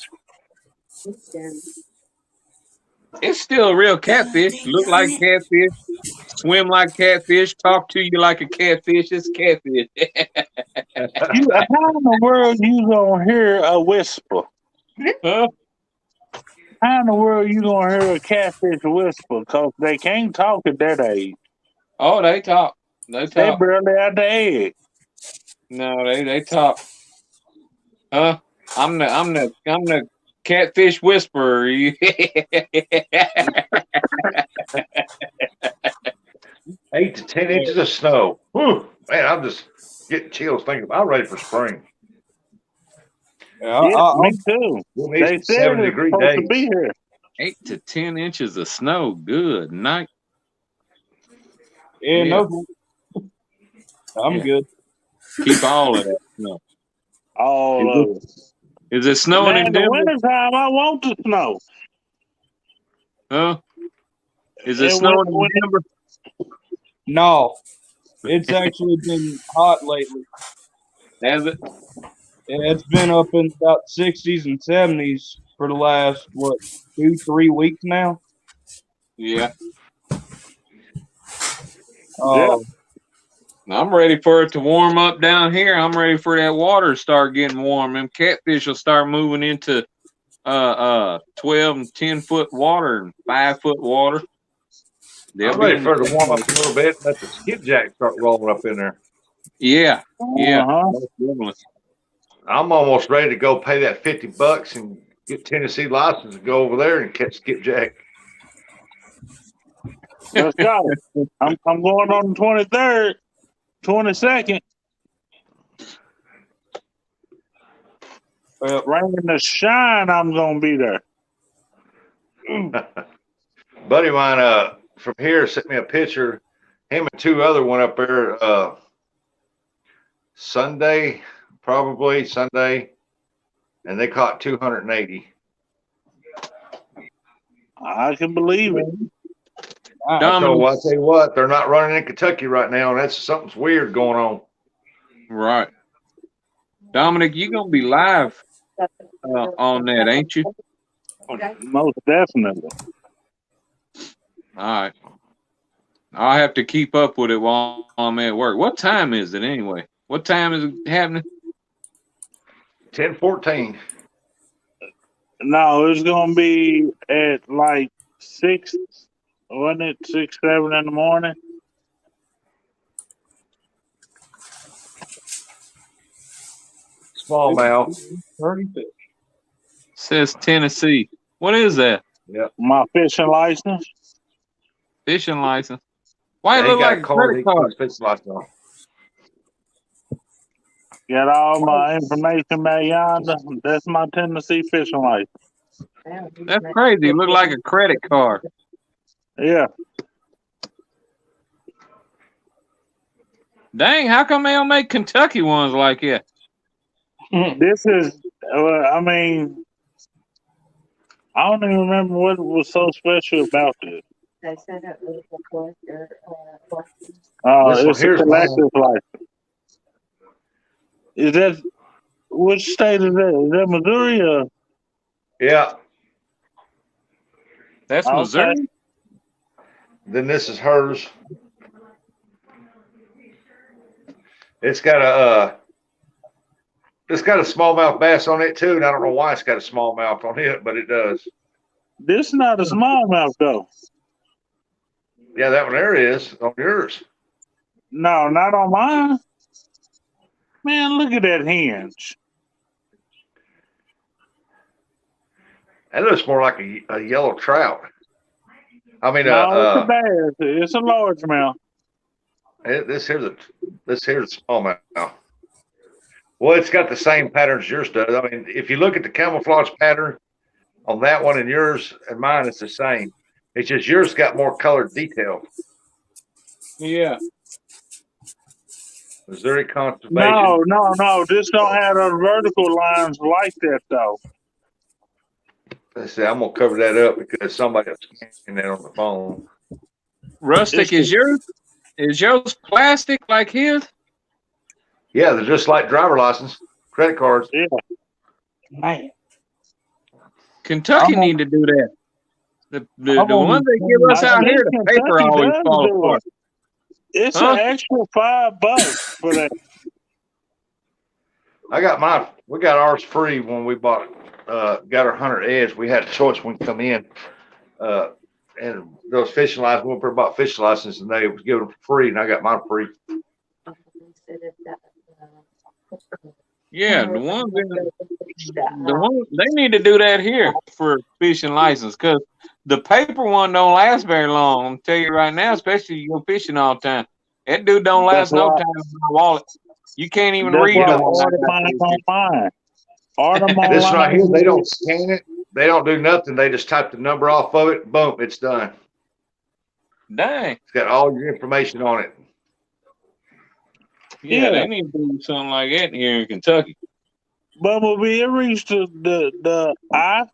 It's still a real catfish. Look like catfish, swim like catfish, talk to you like a catfish. It's catfish. How in the world you gonna hear a whisper? Huh? How in the world you gonna hear a catfish whisper? Because they can't talk at that age. Oh, they talk. They They barely out the egg. No, they talk. Huh? I'm the catfish whisperer. 8 to 10 inches of snow. Whew, man, I'm just getting chills thinking about. I'm ready for spring. Yeah, me too. They said 70-degree days. To be here. 8 to 10 inches of snow. Good night. Yeah, no. I'm good. Keep all of that snow. All of it. Is it snowing in the Denver? wintertime, I want the snow. Huh? Is it snowing in Denver? No. It's actually been hot lately. Has it? Yeah, it's been up in about 60s and 70s for the last, 2-3 weeks now? Yeah. Oh. I'm ready for it to warm up down here. I'm ready for that water to start getting warm. Them catfish will start moving into 12 and 10-foot water and 5-foot water. I'm ready for it to warm up a little bit. Let the skipjack start rolling up in there. Yeah, yeah. I'm almost ready to go pay that $50 and get Tennessee license and go over there and catch skipjack. Let's go. I'm going on the 23rd, 22nd. Rain or shine, I'm gonna be there. Buddy of mine from here sent me a picture. Him and 2 other went up there Sunday, and they caught 280. I can believe it. So I tell you what, they're not running in Kentucky right now, and that's something's weird going on. Right. Dominic, you gonna be live on that, ain't you? Most definitely. All right. I'll have to keep up with it while I'm at work. What time is it anyway? What time is it happening? 10:14. No, it's gonna be at like 6, wasn't it? 6, 7 in the morning. Smallmouth. 30 Says Tennessee. What is that? Yep. My fishing license. Fishing license. Why it look like a credit card? Fishing license. Got all my information back yonder. That's my Tennessee fishing license. That's crazy. It look like a credit card. Yeah. Dang, how come they don't make Kentucky ones like that? This is, I mean, I don't even remember what was so special about this. They said it was a collector license. It's a collector's license. Is that, which state is that? Is that Missouri or? Yeah. That's Missouri. Then this is hers. It's got a smallmouth bass on it too, and I don't know why it's got a smallmouth on it, but it does. This is not a smallmouth though. Yeah, that one there is on yours. No, not on mine. Man, look at that hinge. That looks more like a yellow trout. I mean, no, it's a bass. It's a largemouth. This here's a smallmouth. Well, it's got the same pattern as yours does. I mean, if you look at the camouflage pattern on that one and yours and mine, it's the same. It's just yours got more colored detail. Yeah. Missouri Conservation. No. This don't have those vertical lines like that though. Let's see, I'm gonna cover that up because somebody else scanning that on the phone. Rustic, is yours plastic like his? Yeah, they're just like driver license, credit cards. Yeah. Man. Kentucky need to do that. The ones they give us out here, the paper always falls apart. It's an extra $5 for that. We got ours free when we got our Hunter Edge. We had a choice when we come in. And those fishing licenses, we went for about fishing license and they was giving them free, and I got mine free. Yeah, the ones they need to do that here for fishing license, because the paper one don't last very long. I'm tell you right now, especially you go fishing all the time. That dude don't last no time in my wallet. You can't even read them. This right here, they don't scan it. They don't do nothing. They just type the number off of it. Boom, it's done. Dang. It's got all your information on it. Yeah, they need to do something like that here in Kentucky. Bumblebee, it reached the eye.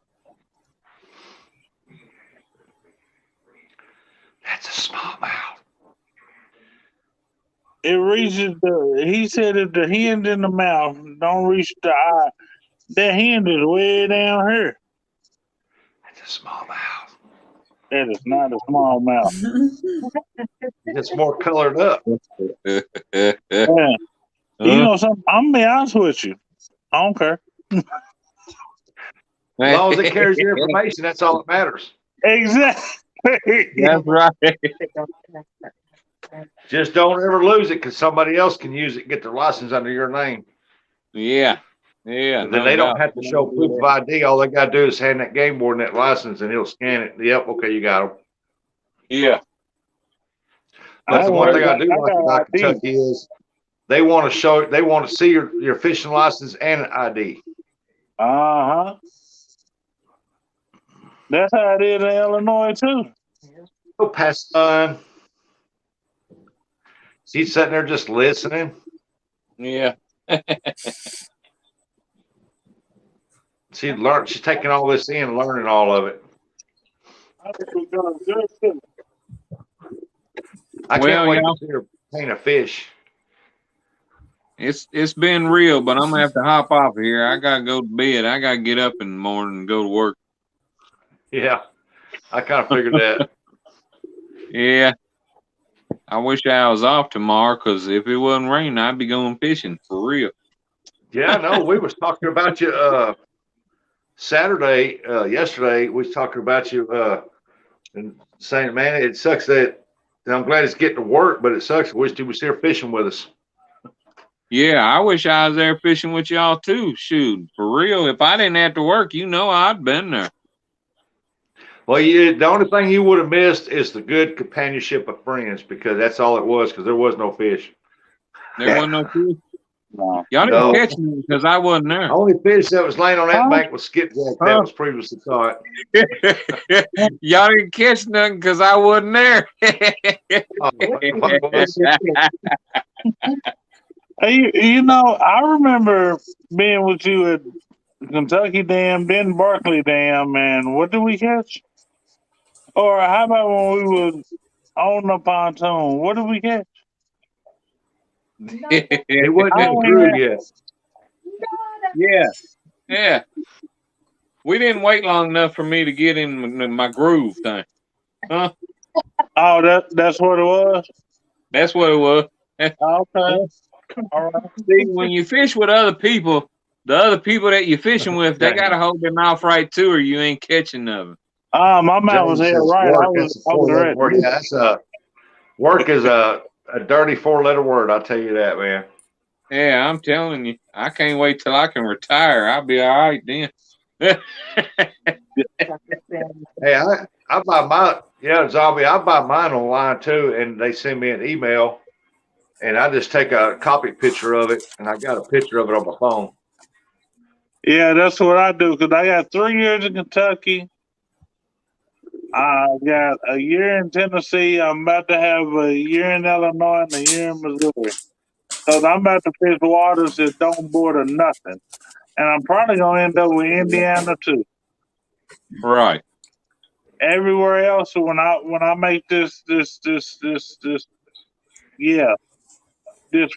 That's a smallmouth. It reaches he said if the hinge in the mouth don't reach the eye, that hinge is way down here. That's a smallmouth. That is not a smallmouth. It's more colored up. Yeah. You know something? I'm gonna be honest with you. I don't care. As long as it carries your information, that's all that matters. Exactly. That's right. Just don't ever lose it, because somebody else can use it and get their license under your name. Yeah. Yeah. And then they don't have to show proof of ID. All they got to do is hand that game board and that license, and he'll scan it. Yep, okay, you got them. Yeah. But the one thing I do like about Kentucky is they want to see your fishing license and an ID. Uh-huh. That's how it is in Illinois too. Go past son. She's sitting there just listening. Yeah. She's taking all this in, learning all of it. I can't wait to see her paint a fish. It's been real, but I'm gonna have to hop off here. I gotta go to bed. I gotta get up in the morning and go to work. Yeah, I kind of figured that. Yeah. I wish I was off tomorrow, because if it wasn't raining, I'd be going fishing for real. Yeah, no, we was talking about you yesterday. We was talking about you and saying, man, it sucks that I'm glad it's getting to work, but it sucks. I wish you was here fishing with us. Yeah, I wish I was there fishing with y'all too. Shoot, for real. If I didn't have to work, I'd been there. Well, the only thing you would have missed is the good companionship of friends, because that's all it was, because there was no fish. There wasn't no fish? No. Y'all didn't catch me because I wasn't there. The only fish that was laying on that bank was skipjack that was previously caught. Y'all didn't catch nothing because I wasn't there. You know, I remember being with you at Kentucky Dam, then Barkley Dam, and what did we catch? Or how about when we was on the pontoon? What did we catch? It wasn't in groove yet. Yeah. We didn't wait long enough for me to get in my groove thing. Huh? Oh, that's what it was? That's what it was. Okay. All right. See, when you fish with other people, the other people that you're fishing with, they got to hold their mouth right too, or you ain't catching nothing. My mouth was held right. I was ready. Word. Yeah, work is a dirty 4-letter word. I'll tell you that, man. Yeah, I'm telling you, I can't wait till I can retire. I'll be all right then. Hey, I buy mine. Yeah, Zombie. I buy mine online too, and they send me an email, and I just take a copy picture of it, and I got a picture of it on my phone. Yeah, that's what I do because I got 3 years in Kentucky. I got a year in Tennessee. I'm about to have a year in Illinois and a year in Missouri. Because I'm about to fish waters that don't border nothing. And I'm probably going to end up with Indiana too. Right. Everywhere else, when I make this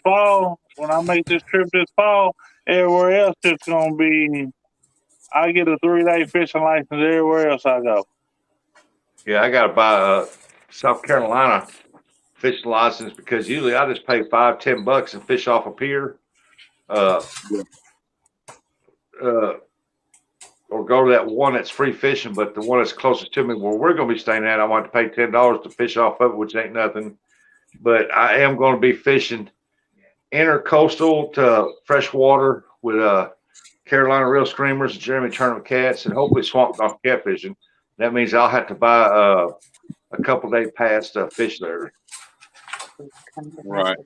fall, when I make this trip this fall, everywhere else it's going to be, I get a 3-day fishing license everywhere else I go. Yeah, I got to buy a South Carolina fishing license because usually I just pay $5-10 and fish off a pier, or go to that one that's free fishing. But the one that's closest to me, where we're going to be staying at, I want to pay $10 to fish off of it, which ain't nothing. But I am going to be fishing intercoastal to freshwater with Carolina Reel Screamers, Jeremy Tournament Cats, and hopefully Swamp Dock Catfishing. That means I'll have to buy a couple-day pass to fish there. Right.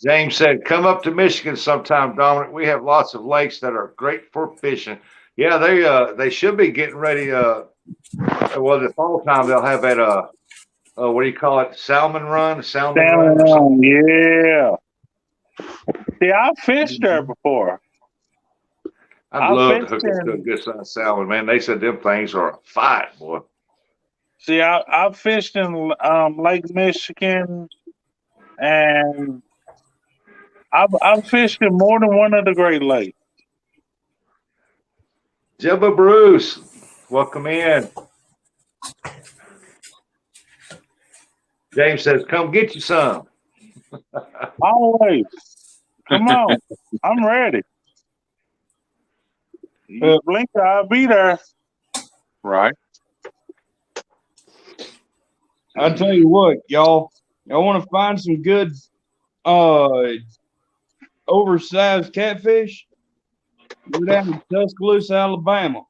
James said, "Come up to Michigan sometime, Dominic. We have lots of lakes that are great for fishing." Yeah, they should be getting ready. The fall time they'll have that what do you call it? Salmon run. Yeah. See, I fished there before. I'd love to hook up to a good sized salmon, man. They said them things are a fight, boy. See, I fished in Lake Michigan, and I've fished in more than one of the Great Lakes. Jibba Bruce, welcome in. James says, "Come get you some." Always. Come on. I'm ready. You blink, I'll be there. Right. I'll tell you what, y'all want to find some good oversized catfish? Go down to Tuscaloosa, Alabama.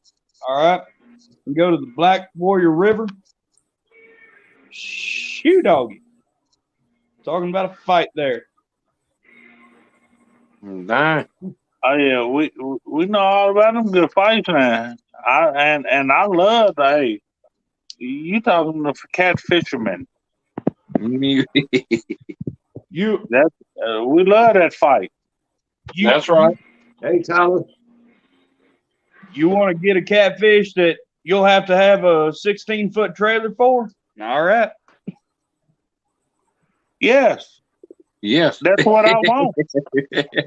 All right. And go to the Black Warrior River. Shoe doggy. Talking about a fight there. Nah. Oh yeah, we know all about them good fights, man. I love you talking to cat fishermen. We love that fight. That's right. Hey, Tyler. You want to get a catfish that you'll have to have a 16-foot trailer for? All right. Yes. That's what I want.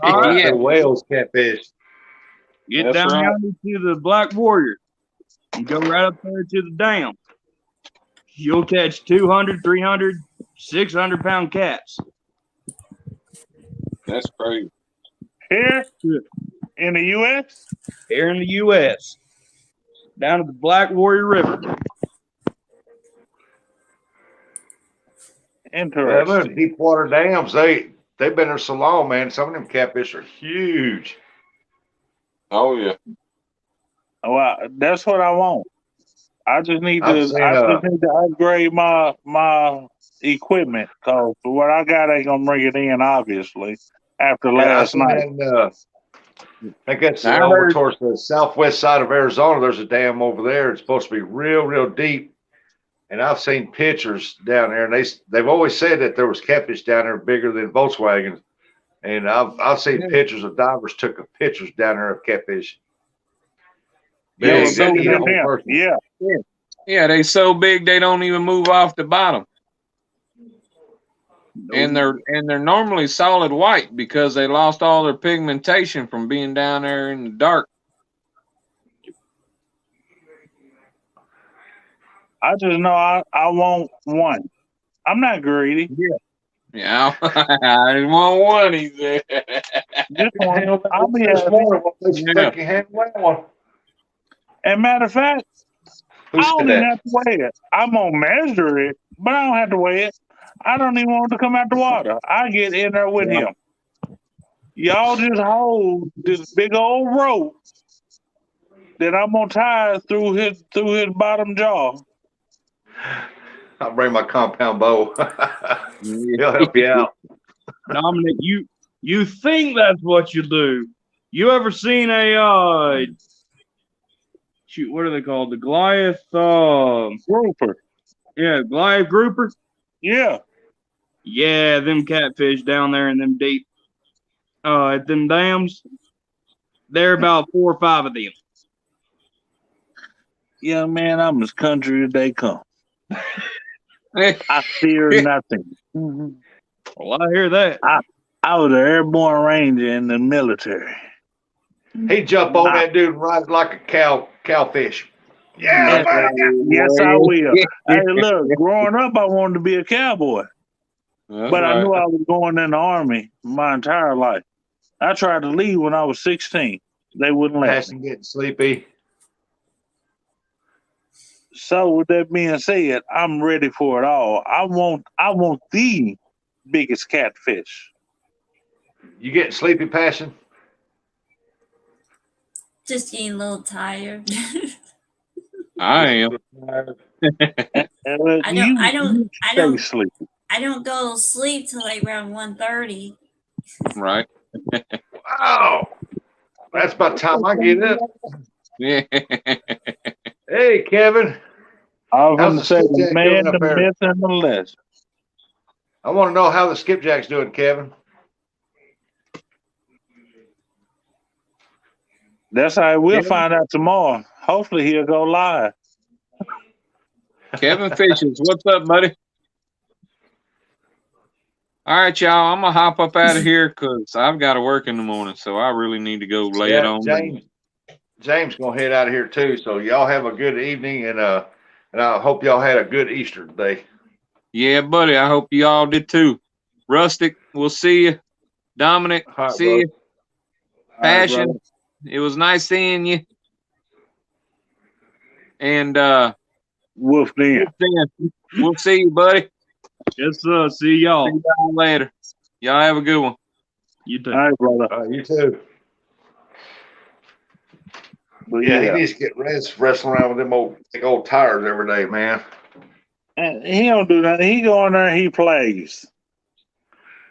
All right. Yeah, whales catfish. Get down yonder to the Black Warrior and go right up there to the dam. You'll catch 200, 300, 600-pound cats. That's crazy. Here in the U.S.? Here in the U.S. Down to the Black Warrior River. Interesting. Yeah, deep water dams, they've been there so long, man. Some of them catfish are huge. Oh yeah. Well, that's what I want. I just need to upgrade my equipment because what I got ain't gonna bring it in, obviously. After last night. I guess over towards the southwest side of Arizona, there's a dam over there. It's supposed to be real, real deep. And I've seen pictures down there, and they've always said that there was catfish down there bigger than Volkswagens. And I've seen pictures of divers took pictures down there of catfish. Yeah, so yeah, they so big they don't even move off the bottom. And they're normally solid white because they lost all their pigmentation from being down there in the dark. I just know I want one. I'm not greedy. Yeah, I just want one. He said. Just one. I'll be happy. And matter of fact, I don't even have to weigh it. I'm gonna measure it, but I don't have to weigh it. I don't even want it to come out the water. I get in there with him. Y'all just hold this big old rope that I'm gonna tie through his bottom jaw. I'll bring my compound bow. He'll help you out. Dominic, you think that's what you do. You ever seen a shoot, what are they called? The Goliath grouper. Yeah, Goliath grouper. Yeah. Yeah, them catfish down there in them deep at them dams. There are about 4 or 5 of them. Yeah, man, I'm as country as they come. I fear nothing. Well, I hear that. I was an airborne ranger in the military. He jump on that dude and ride like a cowfish. Yeah, yes, I will. Hey, look, growing up, I wanted to be a cowboy. But I knew I was going in the Army my entire life. I tried to leave when I was 16. They wouldn't let me. Getting sleepy. So with that being said, I'm ready for it all. I want the biggest catfish. You getting sleepy, Passion? Just getting a little tired. I am. I don't sleep. I don't go to sleep till like around 1:30. Right. Wow. That's about time I get up. Yeah. Hey, Kevin. I was going to say the man, the myth, and the legend. I want to know how the skipjack's doing, Kevin. That's how we'll find out tomorrow. Hopefully he'll go live. Kevin Fishes, what's up, buddy? All right, y'all. I'm gonna hop up out of here because I've got to work in the morning, so I really need to go lay it on. James gonna head out of here too. So y'all have a good evening, and I hope y'all had a good Easter day. Yeah, buddy. I hope you all did too. Rustic, we'll see you. Dominic, right, see you. Passion, right, it was nice seeing you. And Wolf Den. We'll see you, buddy. Yes, sir. See y'all. See y'all later. Y'all have a good one. You too. All right, brother. You too. But yeah, he needs to get wrestling around with them old tires every day, man. And he don't do nothing. He go in there and he plays.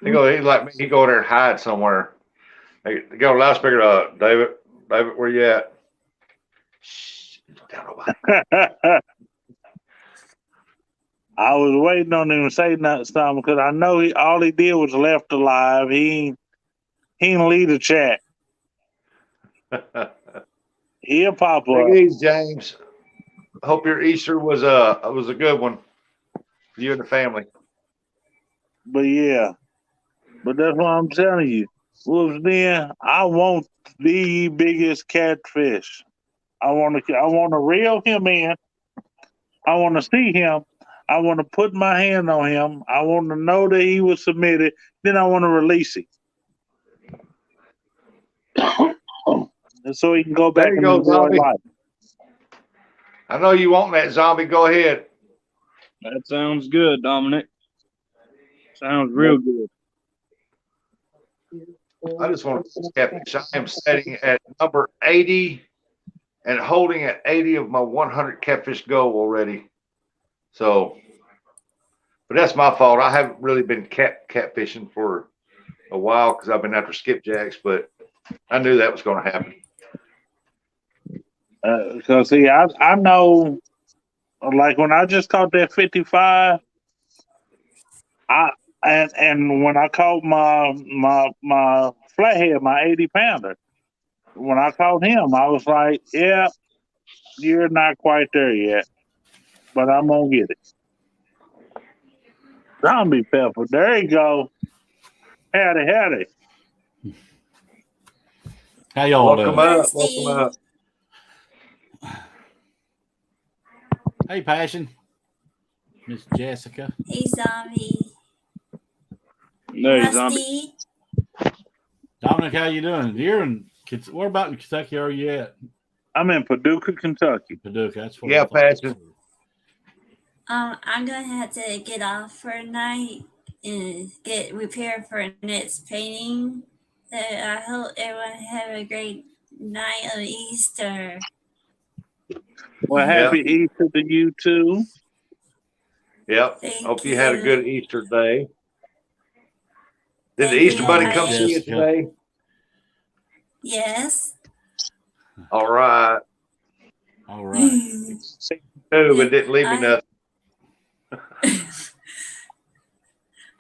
He go in there and hide somewhere. Hey, go to loudspeaker, David. David, where you at? Shh, don't tell nobody. I was waiting on him to say something because I know all he did was left alive. He didn't lead the chat. He'll pop up. Take it easy, James. Hope your Easter was a good one. You and the family. But yeah, but that's what I'm telling you. Wolves Den, I want the biggest catfish. I want to reel him in. I want to see him. I want to put my hand on him. I want to know that he was submitted. Then I want to release him. And so he can go back and enjoy life. I know you want that, zombie. Go ahead. That sounds good, Dominic. Sounds real good. I just want to catfish. I am setting at number 80 and holding at 80 of my 100 catfish goal already. So, but that's my fault. I haven't really been catfishing for a while because I've been after skipjacks, but I knew that was going to happen. Because see, I know like when I just caught that 55, and when I caught my flathead, my 80 pounder, when I caught him, I was like, yeah, you're not quite there yet, but I'm gonna get it. Zombie pepper, there you go. Howdy. How y'all doing? Welcome up. Hey, Passion. Miss Jessica. Hey, Zombie. Hey, Rusty. Dominic, how you doing? You're in, where about in Kentucky are you at? I'm in Paducah, Kentucky. Paducah, that's what yeah, Passion. I'm gonna have to get off for a night and get prepared for next painting. So I hope everyone have a great night of Easter. Well, happy Easter to you too. Yep. Hope you had a good Easter day. Did the Easter Bunny come see you today? Yes. All right. Too, but didn't leave me nothing.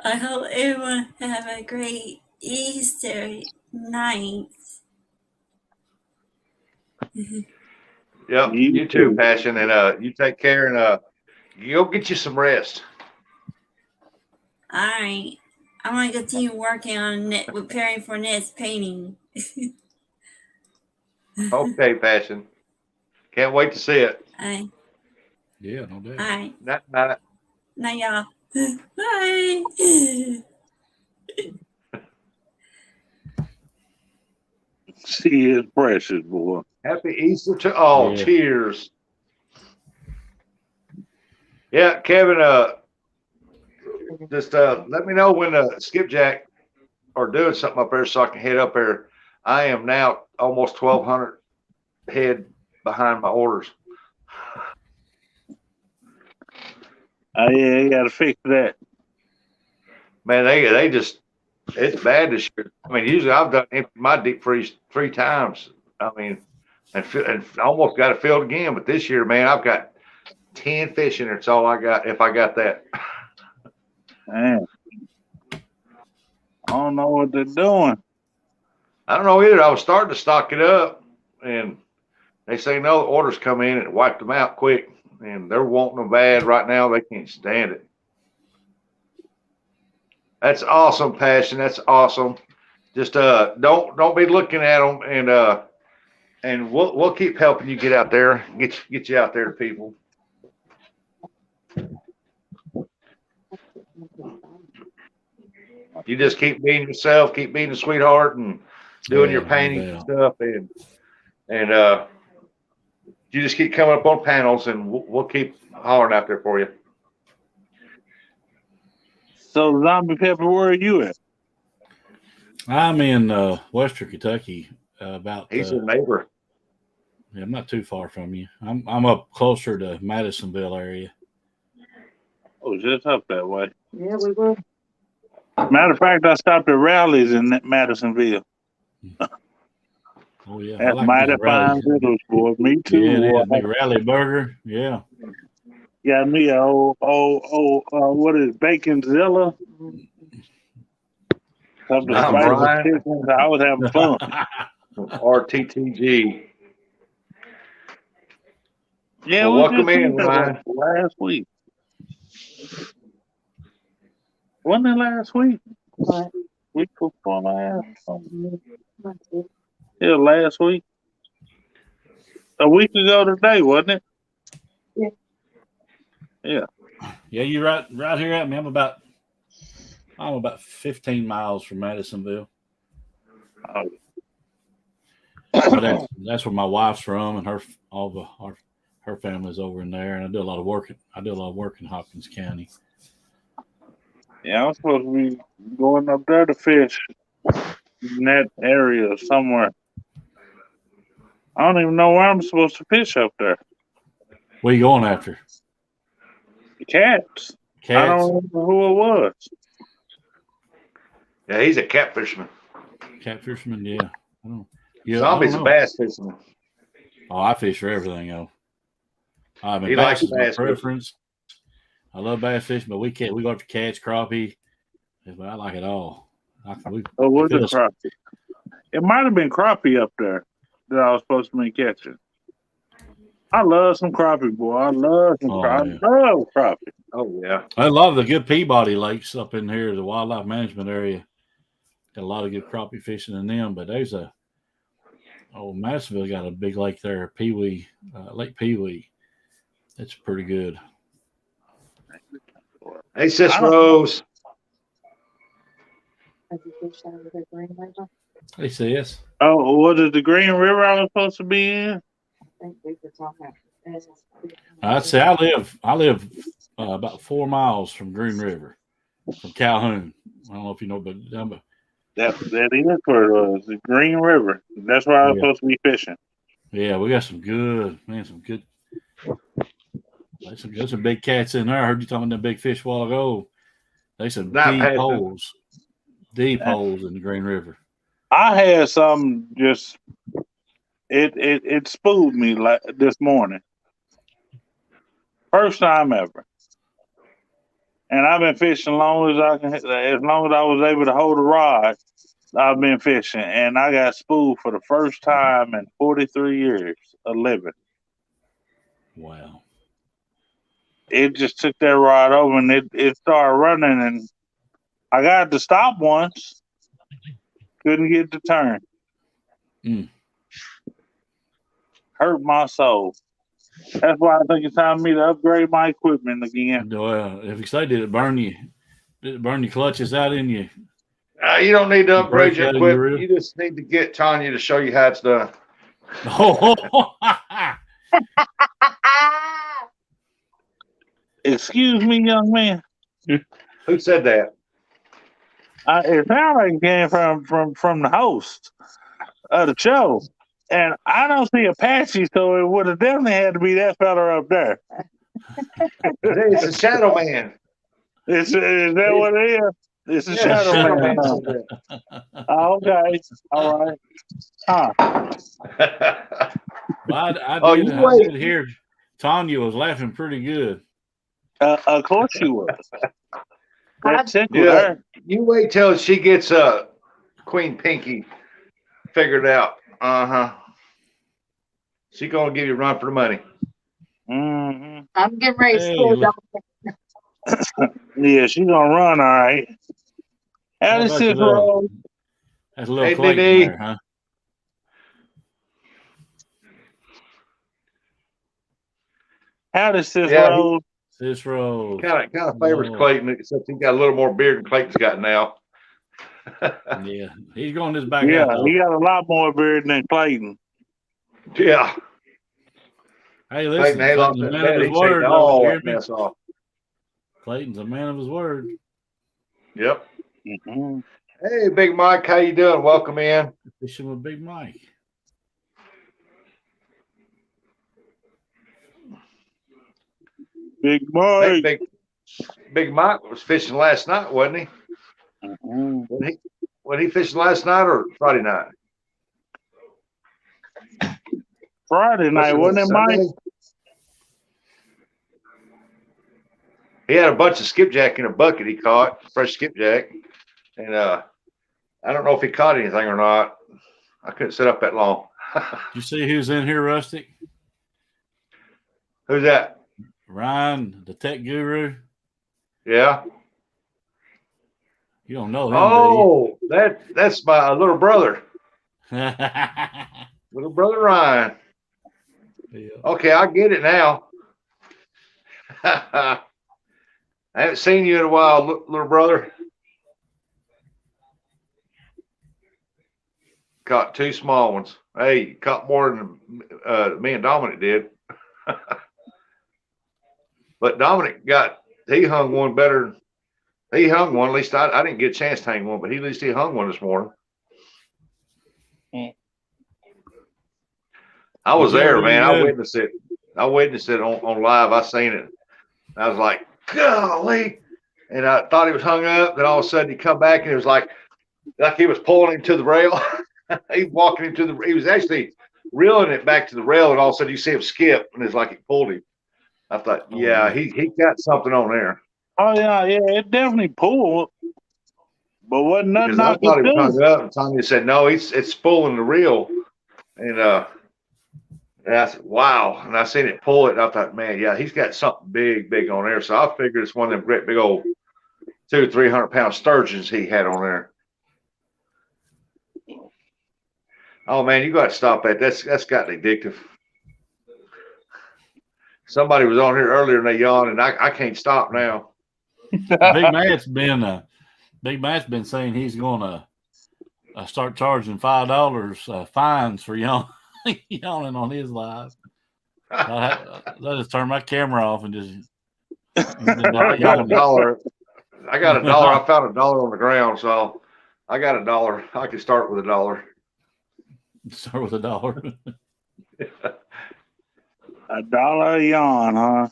I hope everyone have a great Easter night. Yep. You too, Passion, and you take care, and you go get you some rest. All right. I'm going to continue working on preparing for next painting. Okay, Passion. Can't wait to see it. All right. Yeah, no doubt. All right. Night. Night, y'all. Bye. She is precious, boy. Happy Easter to all. Yeah. Cheers. Yeah, Kevin, just let me know when Skipjack are doing something up there so I can head up there. I am now almost 1,200 head behind my orders. Oh yeah, you got to fix that. Man, they just, it's bad this year. I mean, usually I've done my deep freeze 3 times. I mean, and almost got it filled again. But this year, man, I've got 10 fish in there. It's all I got, if I got that. Man, I don't know what they're doing. I don't know either. I was starting to stock it up, and they say no, the orders come in and wipe them out quick, and they're wanting them bad right now. They can't stand it. That's awesome, Passion. That's awesome. Just don't be looking at them, and we'll keep helping you get out there, get you out there to people. You just keep being yourself, keep being a sweetheart, and doing your painting and stuff, and you just keep coming up on panels, and we'll keep hollering out there for you. So, Zombie Pepper, where are you at? I'm in Western Kentucky. He's a neighbor. Yeah, I'm not too far from you. I'm up closer to Madisonville area. Oh, just up that way. Yeah, we were. Matter of fact, I stopped at Rallies in Madisonville. Oh yeah, that's mighty fine vittles, boy. Me too. Yeah, big rally burger. Yeah. Got me a what is it, Baconzilla? Something I was having fun. RTTG. Yeah, well, welcome in, Ryan. Last week. Wasn't it last week? Week before last? Yeah, last week. A week ago today, wasn't it? Yeah. Yeah. Yeah, you're right here at me. I'm about 15 miles from Madisonville. Oh. But that's where my wife's from, and her family's over in there, and I do a lot of work in Hopkins County. Yeah, I'm supposed to be going up there to fish in that area somewhere. I don't even know where I'm supposed to fish up there. What are you going after? Cats. I don't remember who it was. Yeah, he's a cat fisherman. Cat fisherman, yeah. I don't. Yeah, Zombie's a bass fisherman. Oh, I fish for everything, though. I mean, He bass likes is my bass fishing. preference. I love bass fishing, but we go up to catch crappie. I like it all. Was it crappie? It might have been crappie up there that I was supposed to be catching. I love some crappie, boy. I love some crappie. Yeah. I love crappie. Oh yeah. I love the good Peabody lakes up in here, the wildlife management area. Got a lot of good crappie fishing in them, but there's Massville got a big lake there, Pee-wee, Lake Pee-wee. It's pretty good. Hey, Sis Rose. Hey, Sis. Oh, was it the Green River I was supposed to be in? I'd say I live about 4 miles from Green River, from Calhoun. I don't know if you know, but that is where it was, the Green River. That's where I was supposed to be fishing. Yeah, we got some good. There's some big cats in there. I heard you talking about big fish a while ago. There's some deep holes in the Green River. I had some just it spooled me like this morning. First time ever. And I've been fishing as long as I was able to hold a rod. I've been fishing, and I got spooled for the first time in 43 years of living. Wow. It just took that rod over, and it started running, and I got to stop once. Couldn't get the turn. Hurt my soul. That's why I think it's time for me to upgrade my equipment again. Well, if you say, did it burn your clutches out in you? You don't need to upgrade your equipment. You just need to get Tonia to show you how it's done. Excuse me, young man. Who said that? It sounded like it came from the host of the show. And I don't see Apache, so it would have definitely had to be that fella up there. It's a shadow man. Is that what it is? It's a shadow man. Oh, okay. All right. Huh. Well, I did hear Tonia was laughing pretty good. Of course she was. That tickled Yeah. her. You wait till she gets Queen Pinky figured out. She's gonna give you a run for the money. Mm-hmm. I'm getting ready to school. Yeah, she's gonna run all right. How does this roll? That's a little Clayton there, huh? How does this roll? Sis Rose. Kind of favors Clayton, except he got a little more beard than Clayton's got now. Yeah, he's going this back out. Yeah, he got a lot more beard than Clayton. Yeah. Hey, listen, Clayton's a man of his word. Clayton's a man of his word. Yep. Mm-hmm. Hey, Big Mike, how you doing? Welcome in. Fishing with Big Mike. Big Mike. Big Mike was fishing last night, wasn't he? Mm-hmm. Was he fishing last night or Friday night? Friday night, wasn't it, Mike? He had a bunch of skipjack in a bucket he caught, fresh skipjack. And I don't know if he caught anything or not. I couldn't sit up that long. You see who's in here, Rustic? Who's that? Ryan, the tech guru. Yeah. You don't know him, oh, that's my little brother. Little brother Ryan. Yeah. Okay, I get it now. I haven't seen you in a while, little brother. Caught 2 small ones. Hey, caught more than me and Dominic did. But Dominic he hung one better. He hung one. At least I didn't get a chance to hang one, but at least he hung one this morning. I was there, man. I witnessed it. I witnessed it on live. I seen it. I was like, golly. And I thought he was hung up. Then all of a sudden he come back and it was like he was pulling him to the rail. He walking him he was actually reeling it back to the rail, and all of a sudden you see him skip, and it's like he pulled him. I thought, yeah, he got something on there. Oh yeah, it definitely pulled, but wasn't nothing Because I I thought could he was do. hung up, and Tonya said, no, it's pulling the reel. And I said, wow. And I seen it pull it, and I thought, man, yeah, he's got something big on there. So I figured it's one of them great big old 200-300 pound sturgeons he had on there. Oh man, you got to stop that. That's gotten addictive. Somebody was on here earlier and they yawned, and I can't stop now. Big Matt's been saying he's gonna start charging $5 fines for yawning on his live. I just turn my camera off and just. I got $1. I got $1. I found $1 on the ground, so I got $1. I can start with $1. Start with $1. $1 a yawn, huh?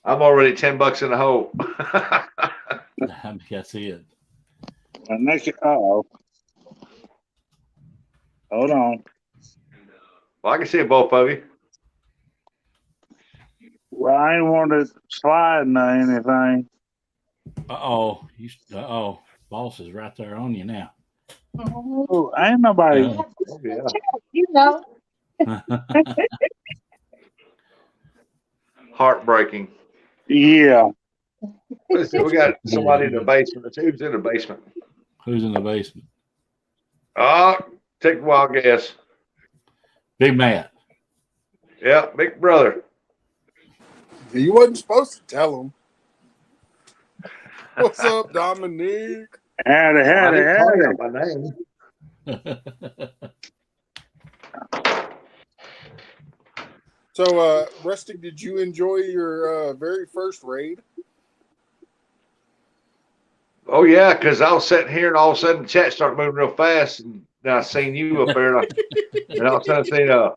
I'm already $10 in the hole. That's it. And hold on. Well, I can see both of you. Well, I ain't want to slide or anything. Boss is right there on you now. Oh, ain't nobody. Yeah. You know. Heartbreaking. Yeah. Let's see, we got somebody in the basement. Who's in the basement? Who's in the basement? Take a wild guess. Big Matt. Yeah, big brother. You wasn't supposed to tell him. What's up, Dominic? Howdy. My name. So, Rustic, did you enjoy your very first raid? Oh yeah, because I was sitting here and all of a sudden the chat started moving real fast, and then I seen you up there, and all of a sudden I seen a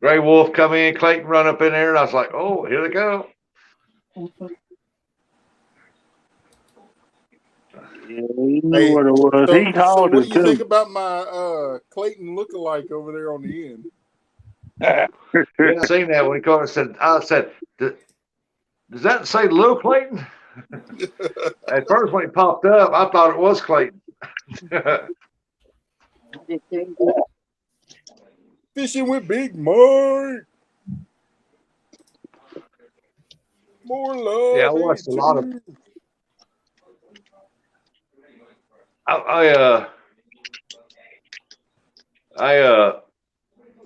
gray wolf come in, Clayton run up in there, and I was like, oh, here they go. Yeah, he knew what it was. He called what it do you too. think about my Clayton lookalike over there on the end? Yeah, I seen that when he called. I said, does that say Lou Clayton? At first, when he popped up, I thought it was Clayton. Fishing with Big Mike. More love. Yeah, I watched a lot of.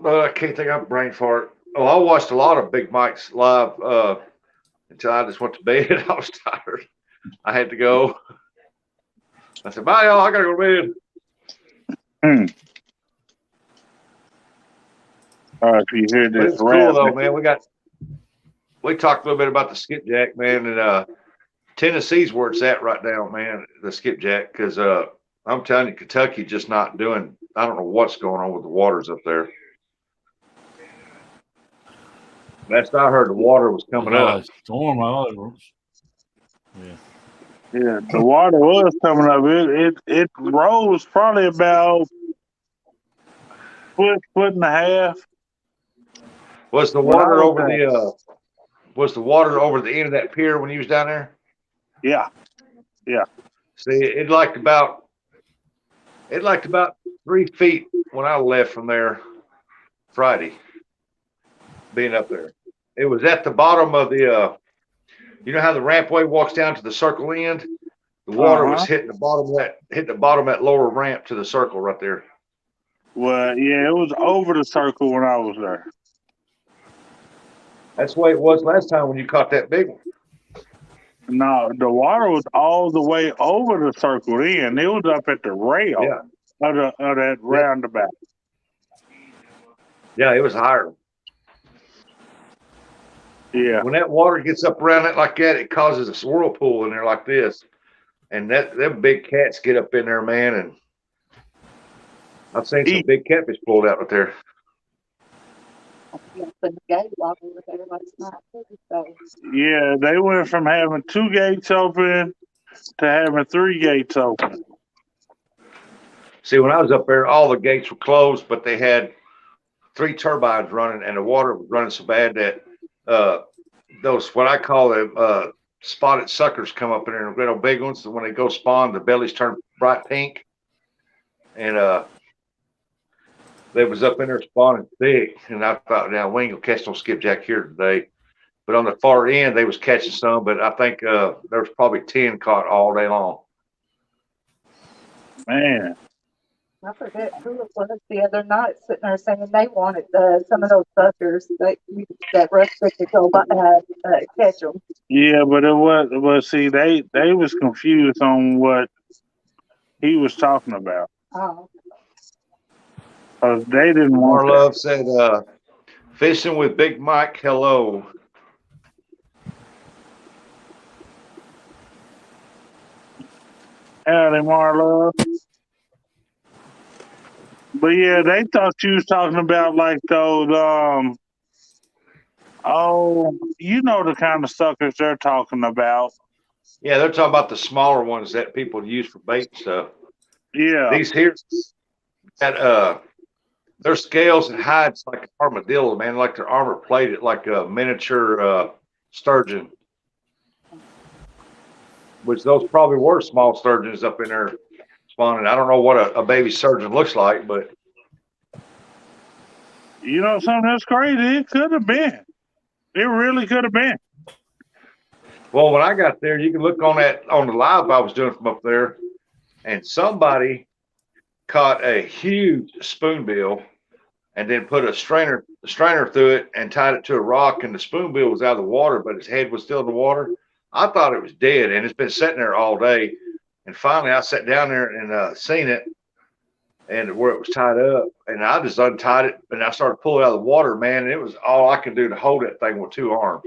Well, I can't think of brain fart. Oh, I watched a lot of Big Mike's live until I just went to bed. I was tired. I had to go. I said, bye, y'all. I got to go to bed. All right, you hear this? It's cool, though, man. We talked a little bit about the skipjack, man, and Tennessee's where it's at right now, man, the skipjack, because I'm telling you, Kentucky just not doing, I don't know what's going on with the waters up there. Last I heard, the water was coming up. Storm. Yeah, the water was coming up. It rose probably about foot and a half. Was the water over the end of that pier when you was down there? Yeah. See, it liked about 3 feet when I left from there Friday. Being up there, it was at the bottom of the. You know how the rampway walks down to the circle end? The water was hitting the bottom of that lower ramp to the circle right there. Well, yeah, it was over the circle when I was there. That's the way it was last time when you caught that big one. No, the water was all the way over the circle then. It was up at the rail of that roundabout. Yeah, it was higher. Yeah. When that water gets up around it like that, it causes a whirlpool in there like this. And them big cats get up in there, man. And I've seen some big catfish pulled out right there. Yeah, they went from having 2 gates open to having 3 gates open. See, when I was up there, all the gates were closed, but they had 3 turbines running, and the water was running so bad that those what I call them spotted suckers come up in there, little big ones. So when they go spawn, the bellies turn bright pink, and they was up in there spawning thick. And I thought, now we ain't gonna catch no skipjack here today. But on the far end, they was catching some. But I think there was probably 10 caught all day long. Man. I forget who it was the other night sitting there saying they wanted some of those suckers that rustic to go by, catch them. Yeah, but it was. Well, see, they was confused on what he was talking about. Oh. They didn't want. Marlove said, "Fishing with Big Mike, hello." Howdy, Marlove. But yeah, they thought you was talking about like those, you know the kind of suckers they're talking about. Yeah, they're talking about the smaller ones that people use for bait and stuff. Yeah. These here, their scales and hides like an armadillo, man, like they're armor plated, like a miniature sturgeon. Which those probably were small sturgeons up in there spawning. I don't know what a baby sturgeon looks like, but you know something that's crazy? It could have been. It really could have been. Well, when I got there, you can look on the live I was doing from up there, and somebody caught a huge spoonbill and then put a strainer through it and tied it to a rock, and the spoonbill was out of the water, but its head was still in the water. I thought it was dead, and it's been sitting there all day. And finally, I sat down there and seen it, and where it was tied up, and I just untied it, and I started pulling it out of the water, man. And it was all I could do to hold that thing with 2 arms.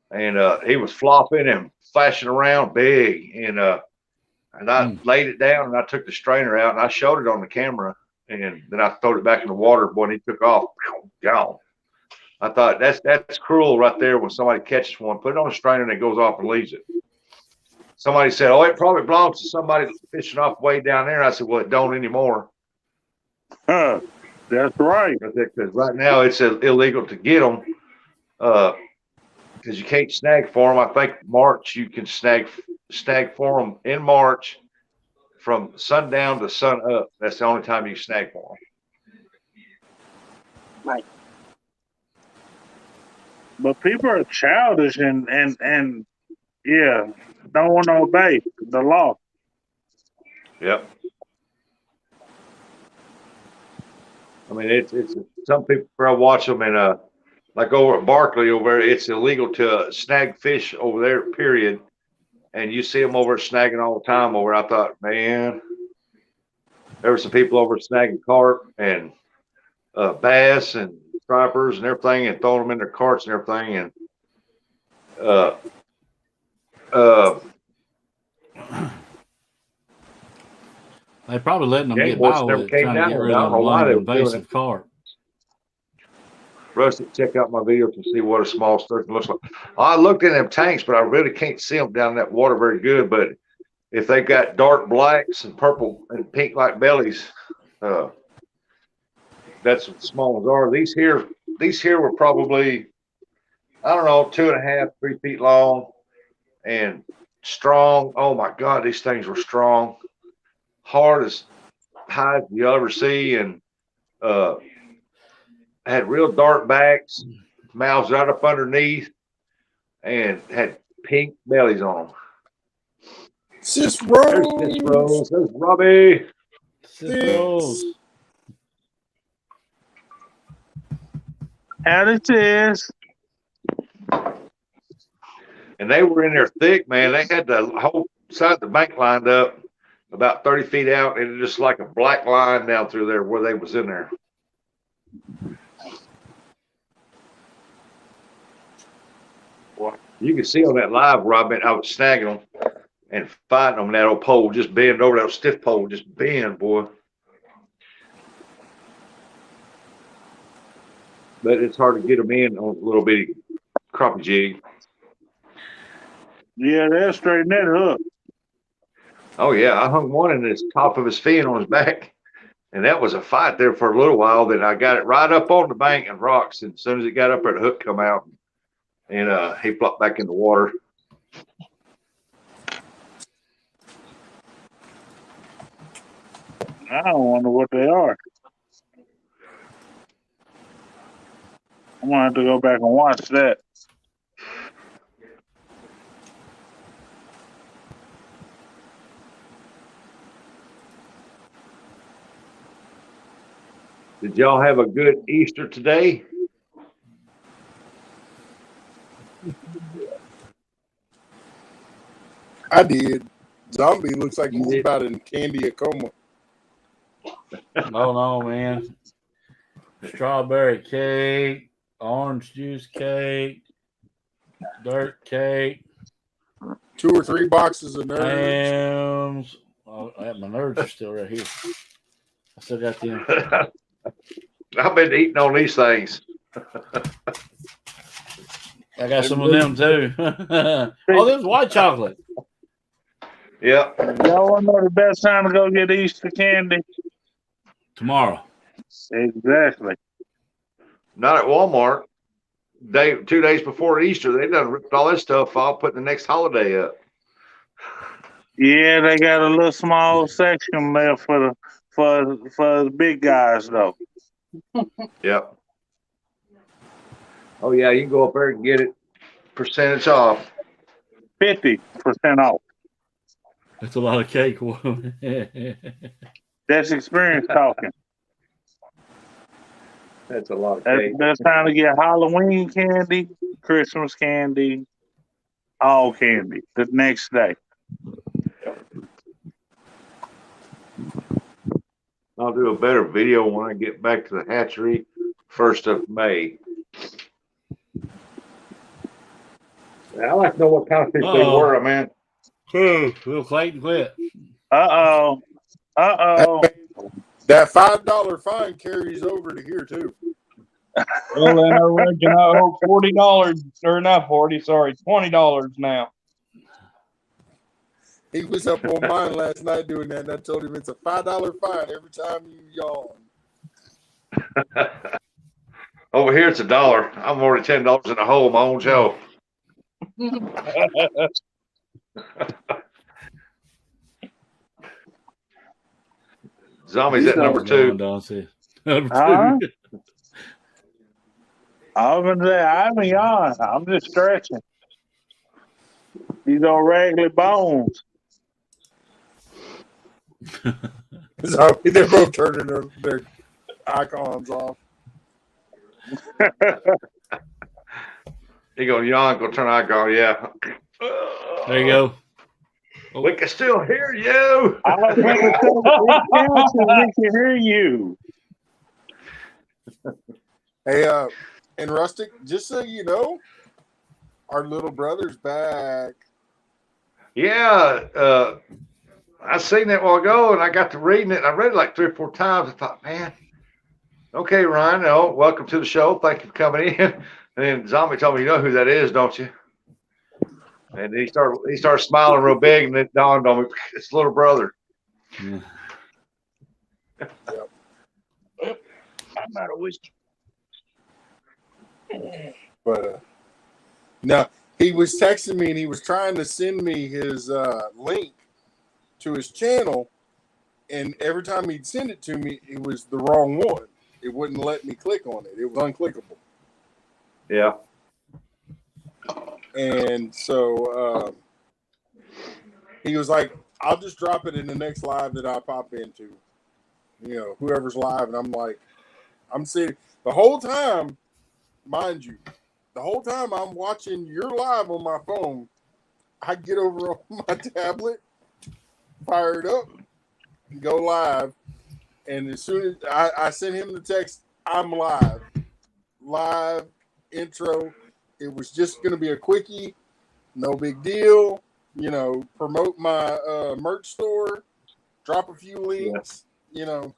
And he was flopping and flashing around big, and I laid it down, and I took the strainer out, and I showed it on the camera, and then I threw it back in the water. Boy, and he took off, gone. I thought that's cruel right there when somebody catches one, put it on a strainer and it goes off and leaves it. Somebody said, "Oh, it probably belongs to somebody fishing off way down there." I said, "Well, it don't anymore." That's right. Because right now it's illegal to get them because you can't snag for them. I think March you can snag for them in March from sundown to sun up. That's the only time you can snag for them. Right. But people are childish and yeah, don't want to obey the law. Yep. I mean, it's some people probably watch them and like over at Barkley over there, it's illegal to snag fish over there, period. And you see them over snagging all the time over. I thought, man, there were some people over snagging carp and bass and stripers and everything, and throwing them in their carts and everything, and they probably letting them get by with it, trying to get rid of the invasive carp. Rusty, check out my videos and see what a small sturgeon looks like. I looked in them tanks, but I really can't see them down in that water very good. But if they got dark blacks and purple and pink like bellies, that's what small ones are. These here were probably, I don't know, 2.5, 3 feet long and strong. Oh my God, these things were strong, hard as hides you'll ever see, and had real dark backs, mouths right up underneath, and had pink bellies on them. Sis Rose. There's Rose. There's Robbie. Sis Rose. Howdy, sis. And they were in there thick, man. They had the whole side of the bank lined up about 30 feet out, and just like a black line down through there where they was in there. Well, you can see on that live where I was snagging them and fighting them, that old pole, just bend over that stiff pole, just bend, boy. But it's hard to get them in on a little bitty crappie jig. Yeah, they'll straighten that hook. Oh yeah, I hung one in the top of his fin on his back. And that was a fight there for a little while. Then I got it right up on the bank and rocks. And as soon as it got up there, the hook come out, and he flopped back in the water. I don't wonder what they are. I'm gonna have to go back and watch that. Did y'all have a good Easter today? I did. Zombie looks like he's about in candy a coma. Oh no, man. Strawberry cake, orange juice cake, dirt cake. 2 or 3 boxes of nerds. Hams. Oh, my nerds are still right here. I still got them. I've been eating on these things. I got some of them too. Oh, there's white chocolate. Yeah. Y'all want to know the best time to go get Easter candy? Tomorrow. Exactly. Not at Walmart. 2 days before Easter, they done ripped all this stuff off, putting the next holiday up. Yeah, they got a little small section there for the big guys though. Yep. Oh yeah, you can go up there and get it percentage off. 50% off. That's a lot of cake. That's experience talking. That's a lot of That's cake. the best time to get Halloween candy, Christmas candy, all candy the next day. I'll do a better video when I get back to the hatchery 1st of May. I like to know what kind of fish they were, man. Will Clayton quit. Uh-oh. That $5 fine carries over to here too. Well, then I reckon I owe $40 or not 40, sorry, $20 now. He was up on mine last night doing that, and I told him it's a $5 fine every time you yawn. Over here it's $1. I'm already $10 in the hole, my own show. Zombie's at number 2. Huh? I'm yawn. I'm just stretching. These are regular bones. Zombie, they're both turning their icons off. You go yawn, go turn icon, yeah. There you go. We can still hear you. I was going to say, we can hear you. Hey, and Rustic, just so you know, our little brother's back. Yeah, I seen that a while ago, and I got to reading it. I read it like 3 or 4 times. I thought, man, okay, Ryan, welcome to the show. Thank you for coming in. And then Zombie told me, you know who that is, don't you? And he started smiling real big, and it dawned on me, it's little brother. Yeah. I'm out of whiskey. But no, he was texting me and he was trying to send me his link to his channel, and every time he'd send it to me, it was the wrong one. It wouldn't let me click on it. It was unclickable. Yeah. And so he was like, I'll just drop it in the next live that I pop into. You know, whoever's live. And I'm like, I'm sitting the whole time, mind you, the whole time I'm watching your live on my phone, I get over on my tablet, fire it up, and go live. And as soon as I sent him the text, I'm live intro. It was just going to be a quickie, no big deal. You know, promote my merch store, drop a few links, you know,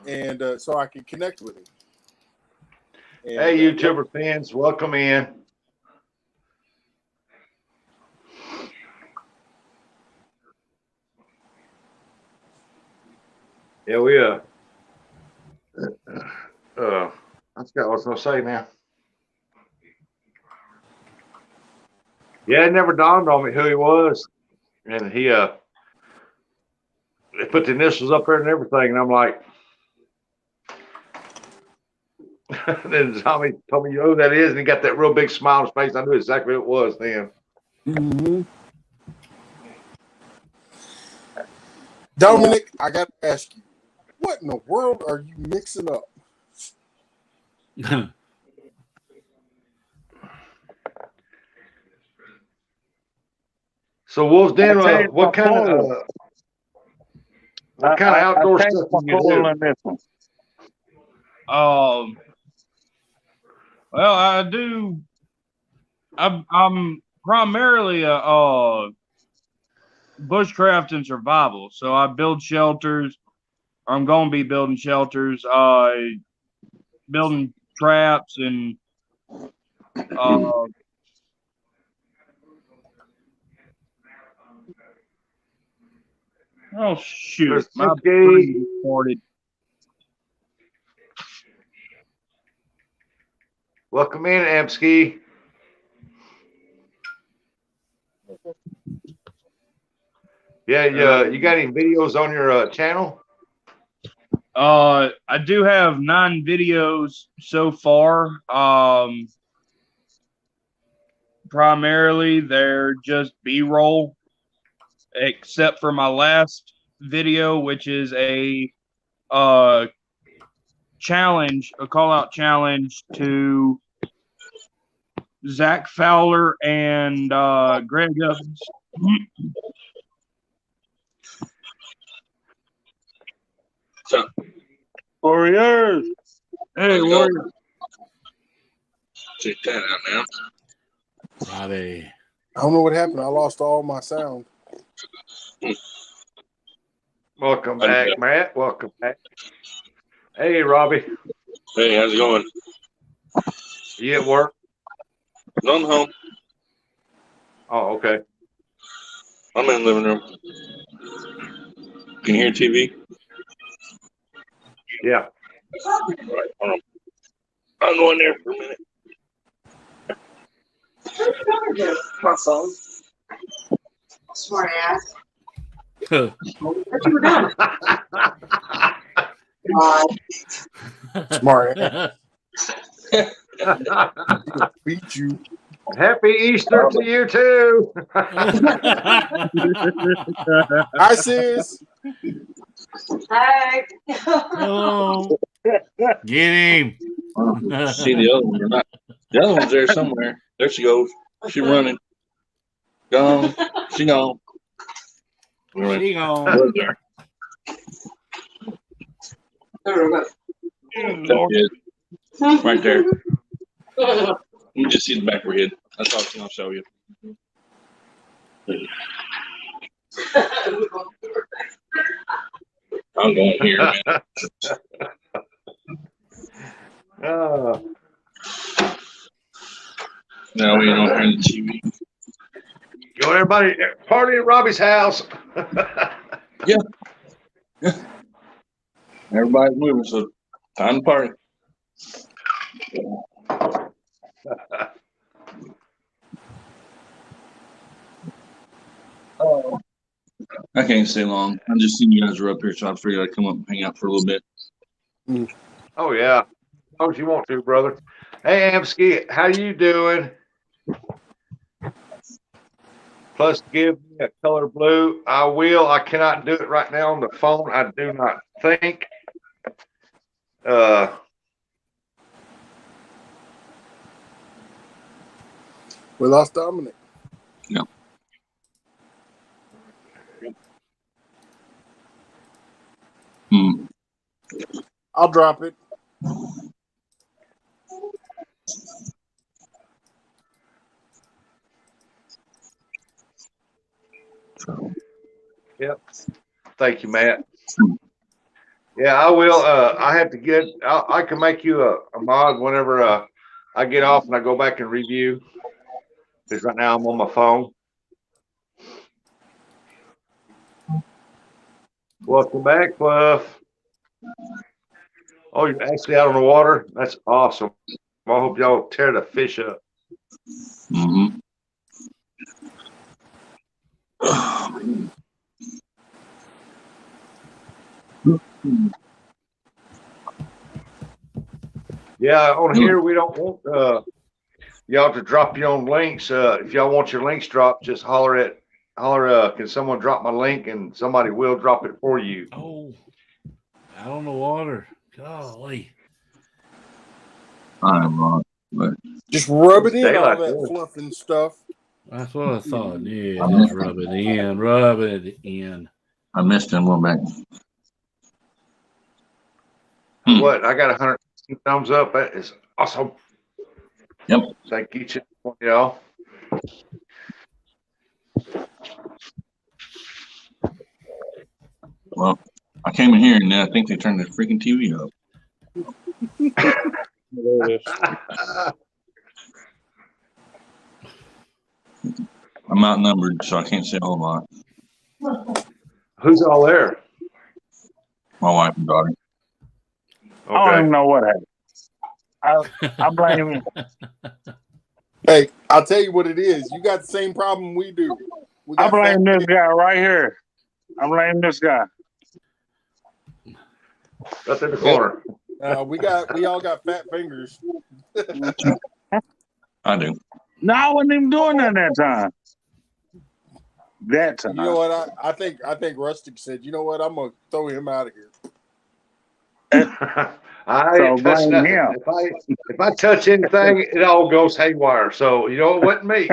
and so I can connect with him. And, hey, YouTuber fans, welcome in. Yeah, we I forgot what I was gonna say now. Yeah, it never dawned on me who he was, and he they put the initials up there and everything, and I'm like, then Tommy told me, you know who that is, and he got that real big smile on his face. I knew exactly who it was then. Mm-hmm. Dominic, I got to ask you, what in the world are you mixing up? So Wolf's Den, what kind of outdoor stuff do you do? This one. Well, I do. I'm primarily a bushcraft and survival. So I build shelters. Or I'm going to be building shelters. Building traps and oh shoot, my brain farted. Welcome in, Amski. Yeah, you got any videos on your channel? I do have 9 videos so far. Primarily they're just B-roll, except for my last video, which is a challenge, a call-out challenge to Zach Fowler and Greg Evans. So, Warriors. Hey, Warriors. Check that out now. I don't know what happened. I lost all my sound. Welcome back, Matt. Welcome back. Hey, Robbie. Hey, how's it going? You at work? I'm home. Oh, okay. I'm in the living room. Can you hear TV? Yeah. All right, hold on. I'll go in there for a minute. My phone. Smart ass. What you were doing? Smart ass. Beat you. Happy Easter to you too. Hi, sis. Hi. Oh, get him. See the other one or not? The other one's there somewhere. There she goes. She running. Gone. She gone. She gone. Yeah. Right there. You just see the back of her head. That's all she's gonna show you. I'm going here, man. Now we don't hear the TV. You want everybody party at Robbie's house? Yeah. Everybody's moving, so time to party. Oh. I can't stay long. I just seen you guys were up here, so I figured I'd come up and hang out for a little bit. Oh yeah. Oh, you want to, brother. Hey, Amski, how you doing? Plus, give me a color blue. I will. I cannot do it right now on the phone. I do not think. We lost Dominic. No. I'll drop it. Yep. Thank you, Matt. Yeah, I will. I have to get. I can make you a mod whenever I get off and I go back and review. Because right now I'm on my phone. Welcome back, Fluff. Oh, you're actually out on the water? That's awesome. I hope y'all tear the fish up. Mm-hmm. Yeah, on here we don't want y'all to drop your own links. If y'all want your links dropped, just holler. Can someone drop my link, and somebody will drop it for you. Oh, out on the water. Golly. I'm wrong, but just rub it It's in all daylight that there. fluff and stuff. That's what I thought. Yeah, just rub it in. Rub it in. I missed him. Went back. What? I got 100 thumbs up. That is awesome. Yep. Thank each and one of y'all. Well, I came in here and I think they turned the freaking TV up. I'm outnumbered, so I can't say a whole lot. Who's all there? My wife and daughter. I don't even know what happened. I blame him. Hey, I'll tell you what it is. You got the same problem we do. I blame this guy right here. I blame this guy. Up in the corner. We all got fat fingers. I do. No, I wasn't even doing that time. That time. You know what? I think Rustic said, you know what? I'm gonna throw him out of here. I ain't touch nothing. If I touch anything, it all goes haywire. So you know it wasn't me.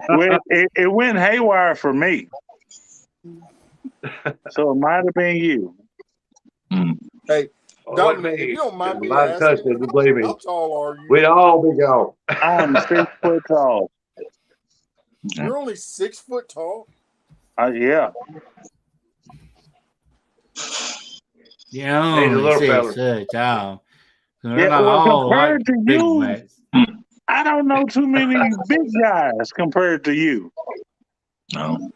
Well, it went haywire for me. So it might have been you. Hey, Dominic, if you don't mind me asking, believe me, how tall are you? we'd all be gone. I'm 6 foot tall. You're only 6 foot tall? Yeah. Yeah, Hey, the little fella. They're not all compared like to big you, mats. I don't know too many big guys compared to you. No.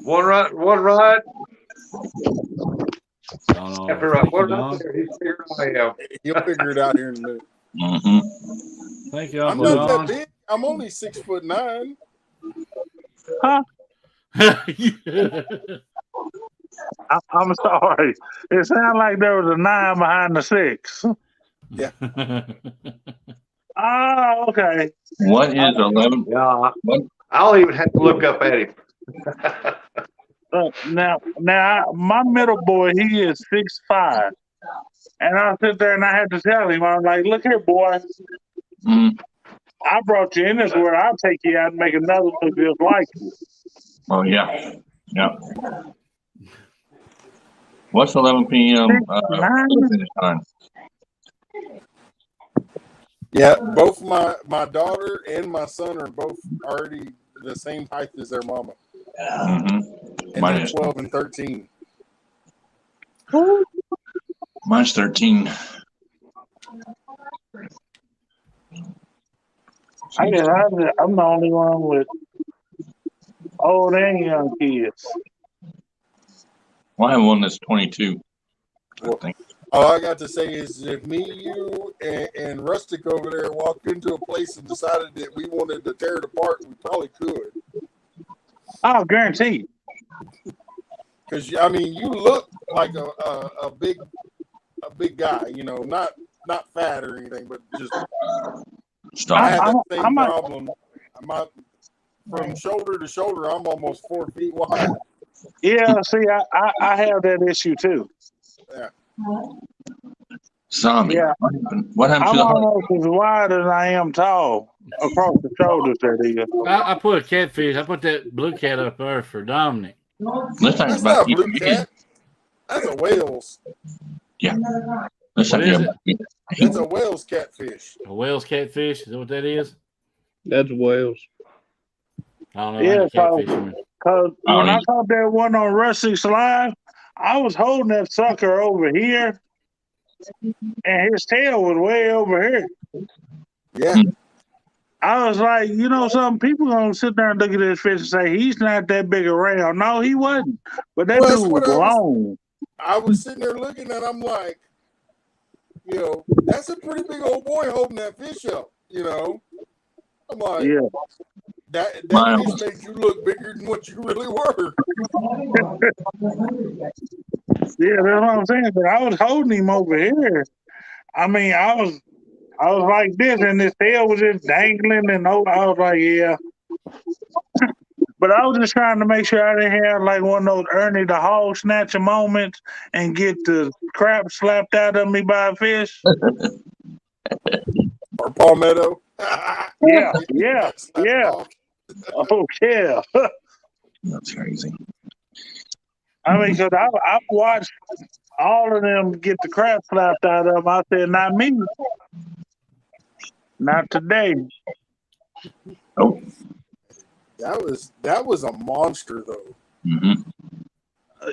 One ride. One ride there. He's figured I am. He'll figure it out here in a minute. Mm-hmm. Thank you, I'm Uncle not John. that big. I'm only 6'9". Huh? I'm sorry. It sounded like there was a 9 behind the 6. Yeah. Oh, okay. What is 11? Yeah. What? I'll even have to look up at him. Now, my middle boy, he is 6'5", and I sit there and I had to tell him, I'm like, look here, boy, I brought you in this world. I'll take you out and make another look just like you. Oh yeah, yeah. What's 11 p.m. Finish time? Yeah, both my daughter and my son are both already the same height as their mama. Mm-hmm. And they're 12 and 13. Mine's 13. I'm the only one with old and young kids. Well, I have one that's 22. I think. All I got to say is if me, you, and Rustic over there walked into a place and decided that we wanted to tear it apart, we probably could. I'll guarantee you. Because, I mean, you look like a big guy, you know, not fat or anything, but just I have that same problem. From shoulder to shoulder, I'm almost 4 feet wide. Yeah, see, I have that issue too. Yeah. Zombie. Yeah. What happened I'm to the heart? almost as wide as I am tall across the shoulders. That is. I put a catfish. I put that blue cat up there for Dominic. Let's talk That's about not a blue cat. That's a whale's. Yeah. Let's talk about It's a whale's catfish. A whale's catfish? Is that what that is? That's whales. I don't know. Yeah, Catfish. because when I caught that one on Rustic's Live, I was holding that sucker over here, and his tail was way over here. Yeah. I was like, you know, some people gonna sit there and look at this fish and say he's not that big around. No, he wasn't. But that Well, that's dude what was long. I was sitting there looking and I'm like, you know, that's a pretty big old boy holding that fish up, you know. I'm like, Yeah. that fish made you look bigger than what you really were. Yeah, that's what I'm saying. But I was holding him over here. I mean, I was like this, and his tail was just dangling, and I was like, yeah. But I was just trying to make sure I didn't have like one of those Ernie the Hog snatcher moments and get the crap slapped out of me by a fish. Or palmetto. Yeah. Oh, yeah. That's crazy. I mean, because I've watched all of them get the crap slapped out of them. I said, not me. Not today. Oh. That was a monster, though. Mm-hmm.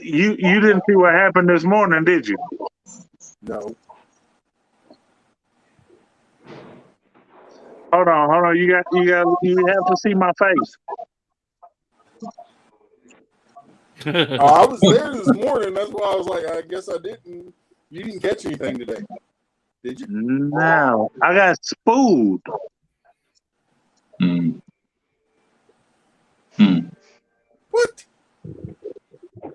You didn't see what happened this morning, did you? No. Hold on. You have to see my face. I was there this morning. That's why I was like, I guess I didn't. You didn't catch anything today, did you? No, I got spooled. Mm. What?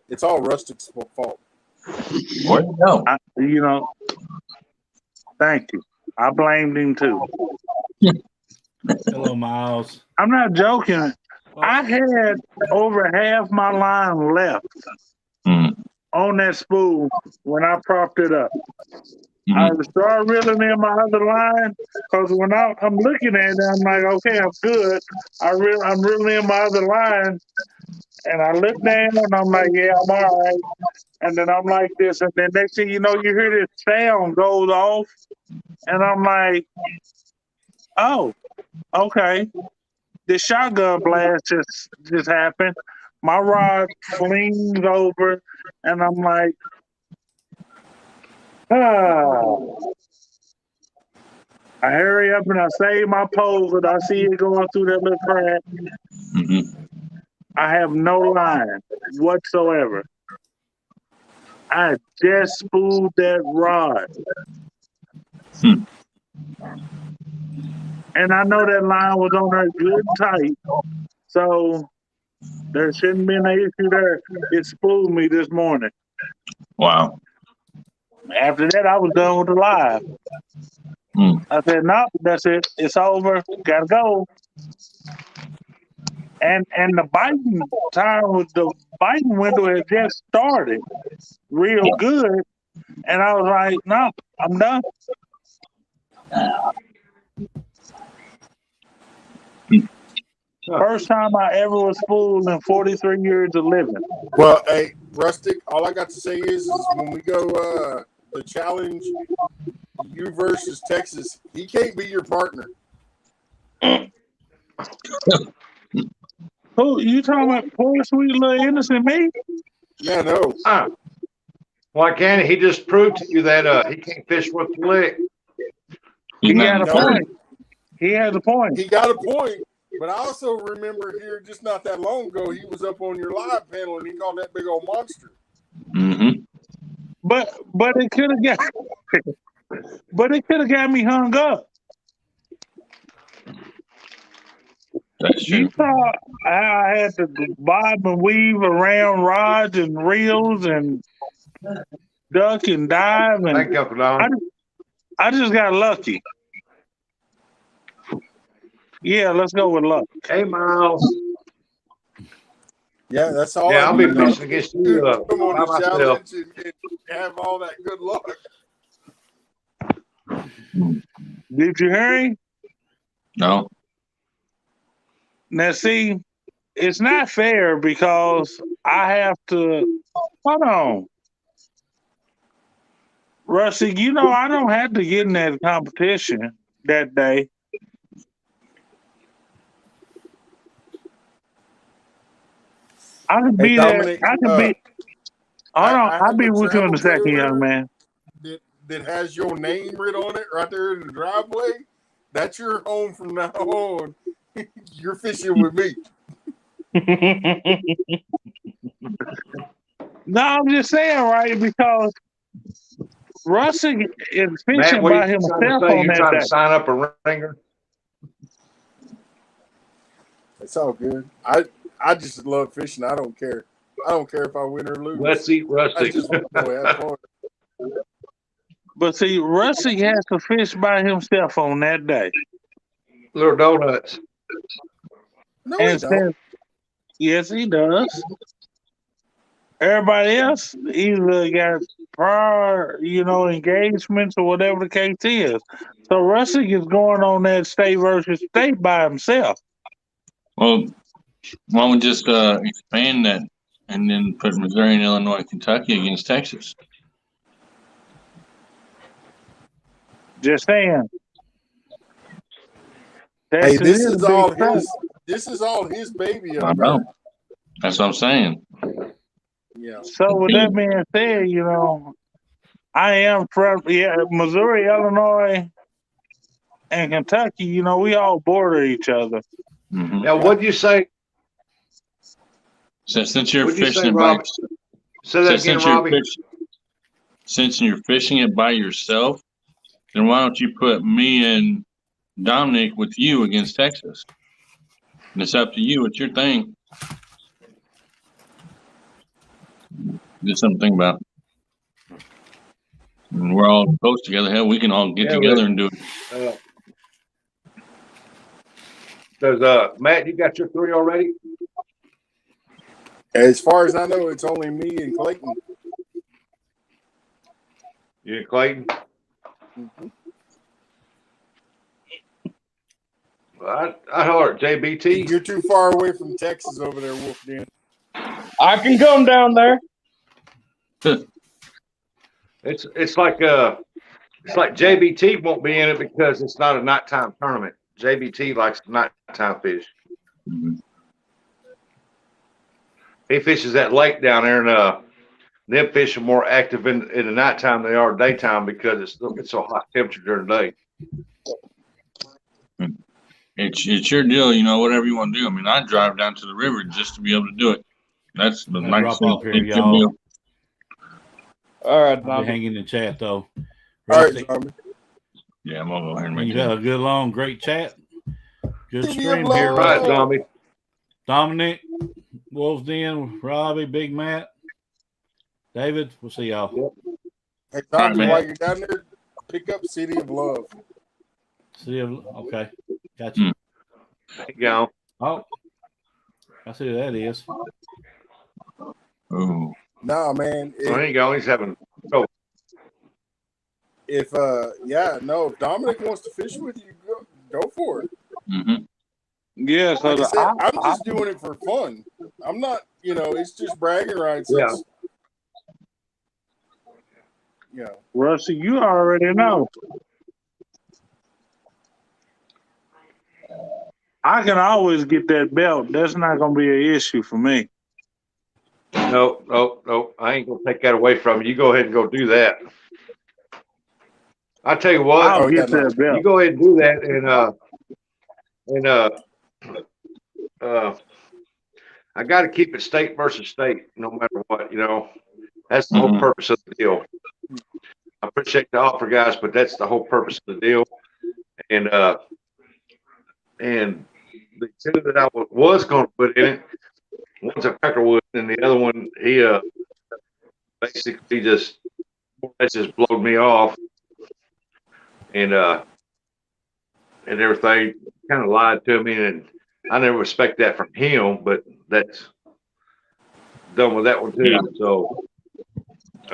It's all Rustic's fault. Where'd you go? You know, thank you. I blamed him too. Hello, Miles. I'm not joking. I had over half my line left on that spool when I propped it up. I started reeling in my other line because when I'm looking at it, I'm like, okay, I'm good. I'm reeling in my other line, and I look down and I'm like, yeah, I'm all right. And then I'm like this, and then next thing you know, you hear this sound goes off, and I'm like, oh, okay. The shotgun blast just happened. My rod flings over, and I'm like, I hurry up and I save my pole, and I see it going through that little crack. I have no line whatsoever. I just spooled that rod. And I know that line was on there good tight. So there shouldn't be an issue there. It spooled me this morning. Wow. After that, I was done with the live. I said, no, that's it. It's over. Gotta go. And the biting time with the biting window had just started real good. And I was like, no, I'm done. First time I ever was fooled in 43 years of living. Well, hey, Rustic, all I got to say is when we go the challenge, you versus Texas, he can't be your partner. Who you talking about? Poor sweet little innocent me? Yeah, no. Why can't he? He just proved to you that he can't fish with the lick. He got a point. He has a point. He got a point. But I also remember here just not that long ago, he was up on your live panel and he called that big old monster. But it could have got me hung up. You saw how I had to bob and weave around rods and reels and duck and dive, and I just got lucky. Yeah, let's go with luck. Hey, Miles. Yeah, that's all. Yeah, I'll be fishing against you come on by the myself. challenge and have all that good luck. Did you hear him? No. Now, see, it's not fair because I have to. Hold on. Rusty, you know I don't have to get in that competition that day. I can be Dominic, there. I can be. Hold on. I'll be with you in a second, young man. That has your name written on it right there in the driveway. That's your home from now on. You're fishing with me. No, I'm just saying, right? Because Rusty is Matt, fishing what are by you trying to himself say? on You're that trying day. to sign up a ringer? It's all good. I just love fishing. I don't care. I don't care if I win or lose. Let's eat Rusty. I just want to go have fun. But see, Rusty has to fish by himself on that day. Little donuts. No, And he don't. yes, he does. Everybody else either got prior, engagements or whatever the case is. So Rusty is going on that state versus state by himself. Well, why don't we just expand that and then put Missouri and Illinois and Kentucky against Texas? Just saying. Hey, this Texas is a all big state. his. This is all his baby I up know. there. That's what I'm saying. Yeah. So with that being said, I am from Missouri, Illinois, and Kentucky. We all border each other. Mm-hmm. Now, what'd you say? So since you're What'd you fishing say, it by, Rob? Say that again, Robbie. Since you're fishing it by yourself, then why don't you put me and Dominic with you against Texas? And it's up to you. It's your thing. Just something to think about. And we're all close together. Hell, we can all get together and do it. Does Matt, you got your 3 already? As far as I know, it's only me and Clayton. You and Clayton? Mm-hmm. I heard JBT. You're too far away from Texas over there, Wolfden. I can come down there. It's like JBT won't be in it because it's not a nighttime tournament. JBT likes nighttime fish. Mm-hmm. He fishes that lake down there, and them fish are more active in the nighttime than they are daytime because it's so hot temperature during the day. It's your deal, whatever you want to do. I mean, I drive down to the river just to be able to do it. That's the nice thing. Off here, y'all. All right, I'll be hanging in the chat though. All right, Tommy. Yeah, I'm gonna go ahead and make You had a good, long, great chat. Good stream All here, right, Tommy. Dominic, Wolf's Den, Robbie, Big Matt, David. We'll see y'all. Hey, Tommy, Right, while you're down there, pick up City of Love. Okay, got you. There you go. Oh, I see who that is. Oh. Nah, man. There you go. He's having trouble. If Dominic wants to fish with you, go for it. Mm-hmm. Yeah, so like I said, I'm just doing it for fun. I'm not, it's just bragging rights. Yeah. Rusty, you already know. I can always get that belt. That's not going to be an issue for me. No. I ain't gonna take that away from you. You go ahead and go do that. I tell you what, I'll get that belt. you go ahead and do that, and I got to keep it state versus state, no matter what. That's the whole purpose of the deal. I appreciate the offer, guys, but that's the whole purpose of the deal. And the 2 that I was going to put in it, one's a peckerwood, and the other one, he basically just blowed me off, and everything, kind of lied to me, and I never expect that from him, but that's done with that one too. So, as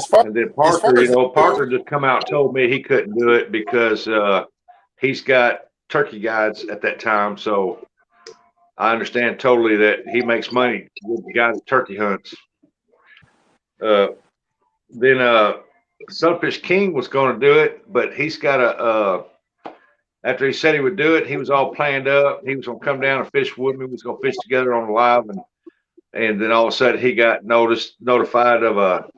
far and then Parker, Parker just come out and told me he couldn't do it because he's got turkey guides at that time. So I understand totally that he makes money with the guy that turkey hunts. Then Sunfish King was going to do it, but he's got after he said he would do it, he was all planned up. He was going to come down and fish with me. We was going to fish together on the live, and then all of a sudden he got notified of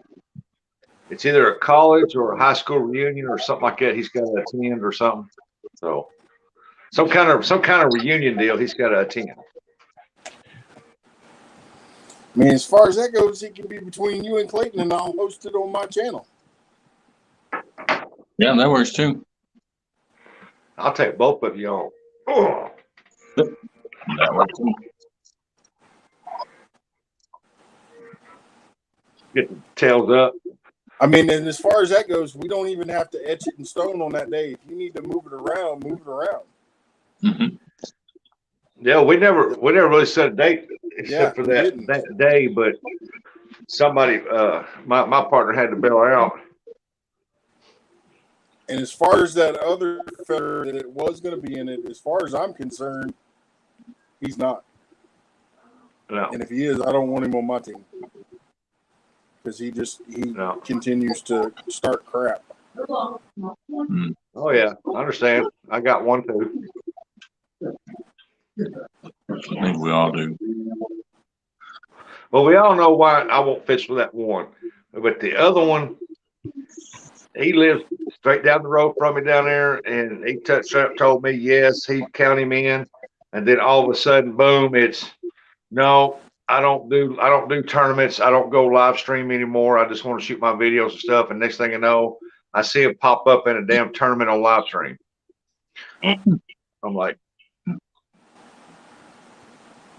it's either a college or a high school reunion or something like that. He's got to attend or something. So some kind of reunion deal. He's got to attend. I mean, as far as that goes, it can be between you and Clayton, and I'll host it on my channel. Yeah, that works too. I'll take both of you on. Oh. That works too. Get the tails up. I mean, and as far as that goes, we don't even have to etch it in stone on that day. If you need to move it around, move it around. Mm-hmm. Yeah, we never really set a date except for that day, but somebody, my partner had to bail out. And as far as that other fella that it was going to be in it, as far as I'm concerned, he's not. No. And if he is, I don't want him on my team because he continues to start crap. Mm. Oh yeah, I understand. I got one too. I think we all do. Well, we all know why I won't fish with that one, but the other one, he lives straight down the road from me down there, and he told me yes, he'd count him in, and then all of a sudden, boom, it's no, I don't do tournaments, I don't go live stream anymore. I just want to shoot my videos and stuff, and next thing I know, I see him pop up in a damn tournament on live stream. I'm like,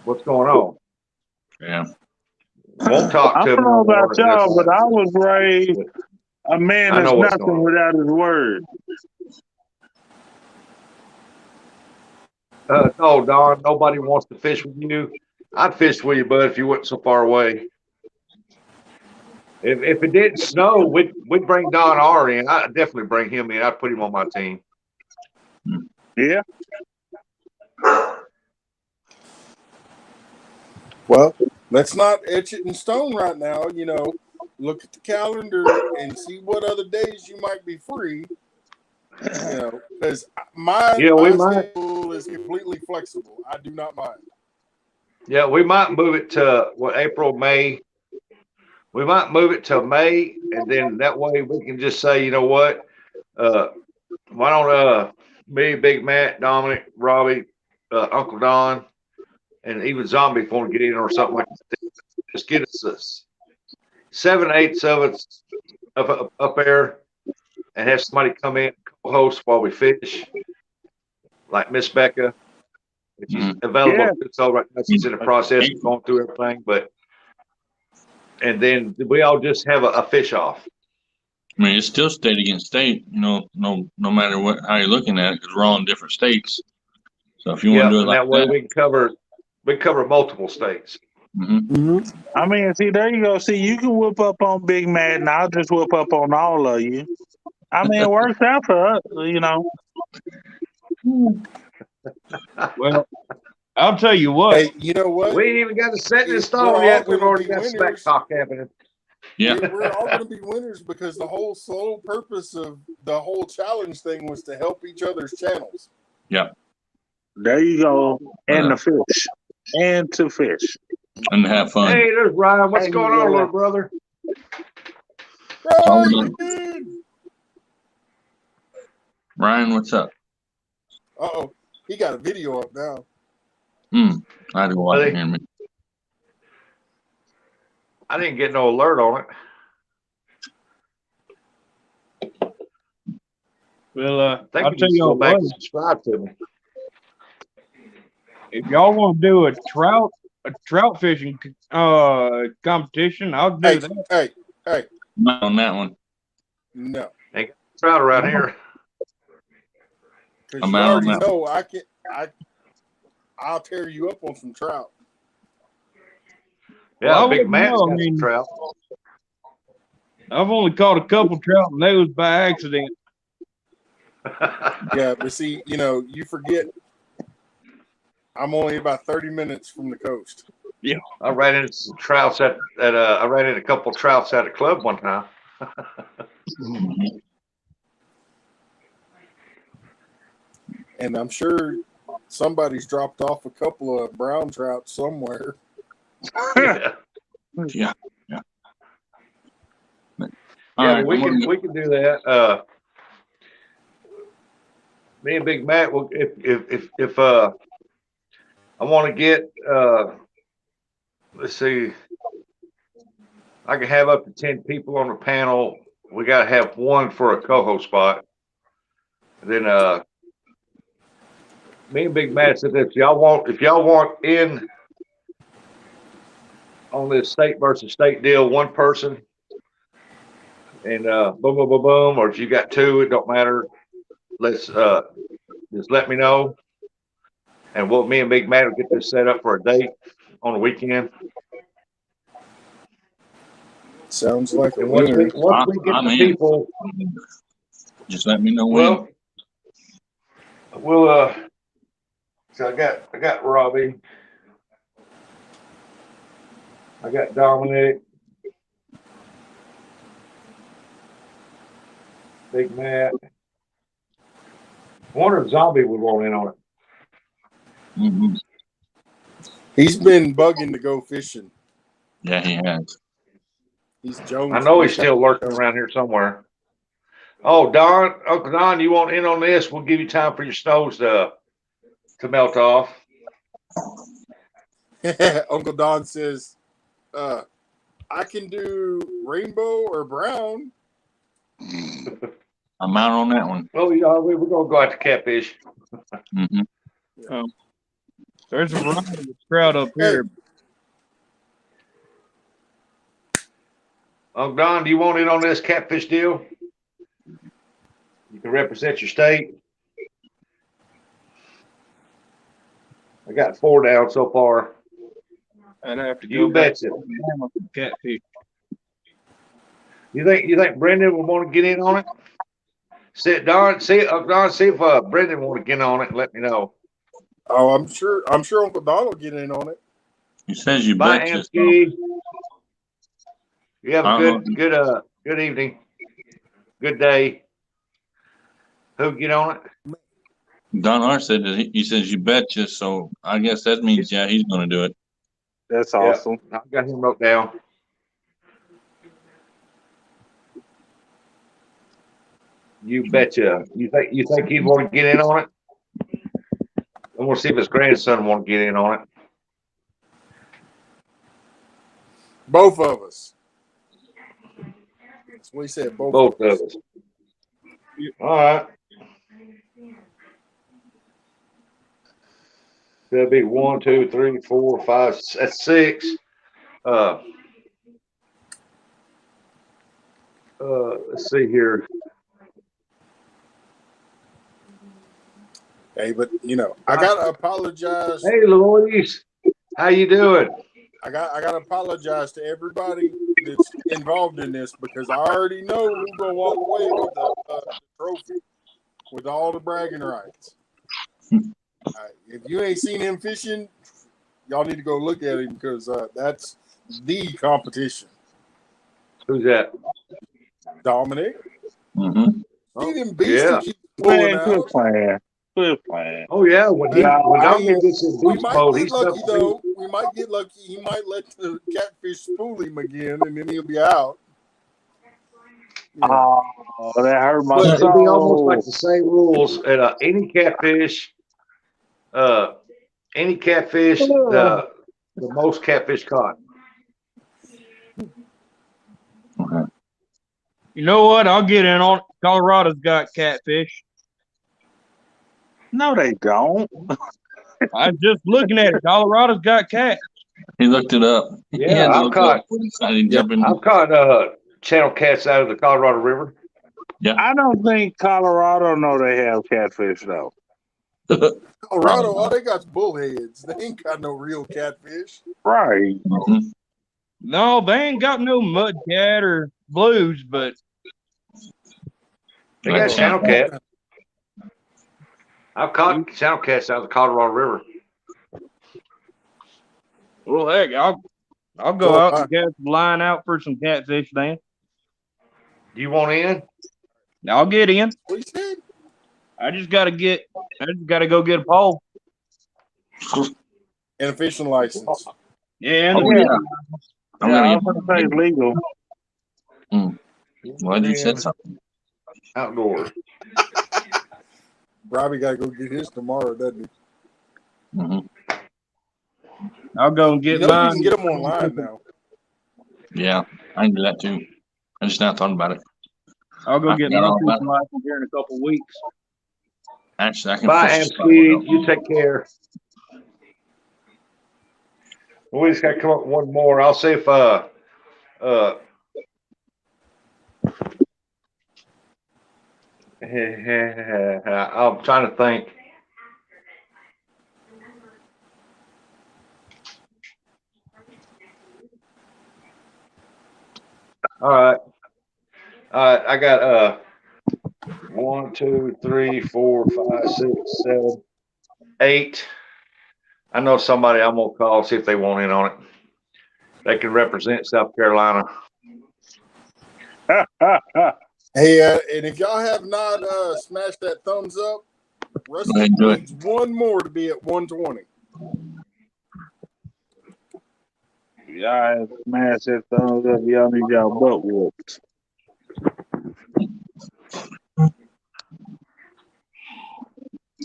what's going on? Yeah. Won't talk to I him. don't know about y'all, but I was raised a man I that's know what's going nothing on. without his word. No, Don, nobody wants to fish with you. I'd fish with you, bud, if you weren't so far away. If it didn't snow, we'd bring Don R in. I'd definitely bring him in. I'd put him on my team. Yeah. Well, let's not etch it in stone right now. You know, look at the calendar and see what other days you might be free. You know, because my schedule is completely flexible. I do not mind. Yeah, we might move it to April, May. We might move it to May, and then that way we can just say, you know what? Why don't me, Big Matt, Dominic, Robbie, Uncle Don, and even Zombie if want to get in or something like that. Just get us 7/8 of it up there, and have somebody come in co-host while we fish, like Miss Becca. If she's available, so right now she's in the process of going through everything, and then we all just have a fish off. I mean, it's still state against state, no matter how you're looking at it, because we're all in different states. So if you want to do it like that way, we can cover multiple states. I mean, see, there you go. See, you can whip up on Big Mad, and I'll just whip up on all of you. I mean, it works out for us, you know. Well, I'll tell you what. Hey, you know what? We ain't even got to set in stone yet. We've already got smack talk happening. Yeah, we're all going to be winners because the whole sole purpose of the whole challenge thing was to help each other's channels. Yeah. There you go. And the fish. And to fish. And have fun. Hey, there's Ryan. What's going on, little brother? Ryan, what's up? Uh-oh. He got a video up now. I had to go watch it here. I didn't get no alert on it. Well, I'll Thank tell you. you Go back what. and subscribe to me. If y'all want to do a trout fishing competition, I'll do that. Hey. Not on that one. No. Ain't trout around here. Because you already know I'll tear you up on some trout. Yeah, Well, Big Matt's got some trout. I've only caught a couple trout, and they was by accident. Yeah, but see, you know, you forget I'm only about 30 minutes from the coast. Yeah, I ran into some trouts I ran into a couple trouts at a club one time. And I'm sure somebody's dropped off a couple of brown trout somewhere. Yeah. Yeah, right. we can do that. Me and Big Matt will if I want to get let's see, I can have up to 10 people on the panel. We got to have one for a co-host spot. And then me and Big Matt said that if y'all want in on this state versus state deal, one person, and boom, boom, boom, boom, or if you got two, it don't matter. Let's just let me know, and me and Big Matt will get this set up for a date on the weekend. Sounds like a once winner. we get the people, just let me know when. We'll so I got Robbie, I got Dominic, Big Matt. I wonder if Zombie would want in on it. Mm-hmm. He's been bugging to go fishing. Yeah, he has. He's Jones. I know he's still lurking around here somewhere. Oh, Uncle Don, you want in on this? We'll give you time for your snows to melt off. Uncle Don says, I can do rainbow or brown. I'm out on that one. Well, we're going to go out to catfish. Mm-hmm. There's a variety of trout up here. Uncle Don, do you want in on this catfish deal? You can represent your state. I got 4 down so far. I'd have to go. You betcha. Catfish. You think Brendan will want to get in on it? See if Brendan want to get on it and let me know. Oh, I'm sure Uncle Don will get in on it. He says you Bye, betcha. Amski. You have a good evening. Good day. Who get on it? Don R said that he says you betcha, so I guess that means he's going to do it. That's awesome. Yeah, I got him wrote down. You betcha. You think he'd want to get in on it? I'm gonna see if his grandson want to get in on it. Both of us. That's what he said. Both of us. All right. That'll be 1, 2, 3, 4, 5. That's 6. Let's see here. Hey, but I gotta apologize. Hey, Louise, how you doing? I gotta apologize to everybody that's involved in this because I already know who's gonna walk away with the trophy, with all the bragging rights. If you ain't seen him fishing, y'all need to go look at him because that's the competition. Who's that? Dominic. Mm-hmm. See them beasts that keep pulling out. Oh yeah, when Dominic gets his beast mode, he's lucky though. We might get lucky. He might let the catfish spool him again, and then he'll be out. Oh, that hurt my soul. It'd be almost like the same rules at any catfish. The most catfish caught. You know what? I'll get in on it. Colorado's got catfish. No, they don't. I'm just looking at it. Colorado's got cats. He looked it up. Yeah, I've caught channel cats out of the Colorado River. Yeah, I don't think Colorado know they have catfish though. Colorado, all they got is bullheads. They ain't got no real catfish. Right. Mm-hmm. No, they ain't got no mud cat or blues, but they got channel cat. I've caught channel cats out of the Colorado River. Well, heck, I'll go out and get some line out for some catfish, Dan. Do you want in? I'll get in. What you said? I just gotta go get a pole and a fishing license. Yeah, I'm gonna say legal. Glad you said something. Outdoors. Robbie got to go get his tomorrow, doesn't he? Mm-hmm. I'll go and get mine. You can get them online now. Yeah, I can do that too. I just not thought about it. I'll go get my all Christmas about it. license here in a couple of weeks. Actually, I can Bye, fish MC. You take care. We just got to come up with one more. I'll see if I'm trying to think. All right. I got 1, 2, 3, 4, 5, 6, 7, 8. I know somebody I'm gonna call, see if they want in on it. They can represent South Carolina. Hey, and if y'all have not smashed that thumbs up, Rusty needs one more to be at 120. Y'all smash that thumbs up. Y'all need y'all butt whooped.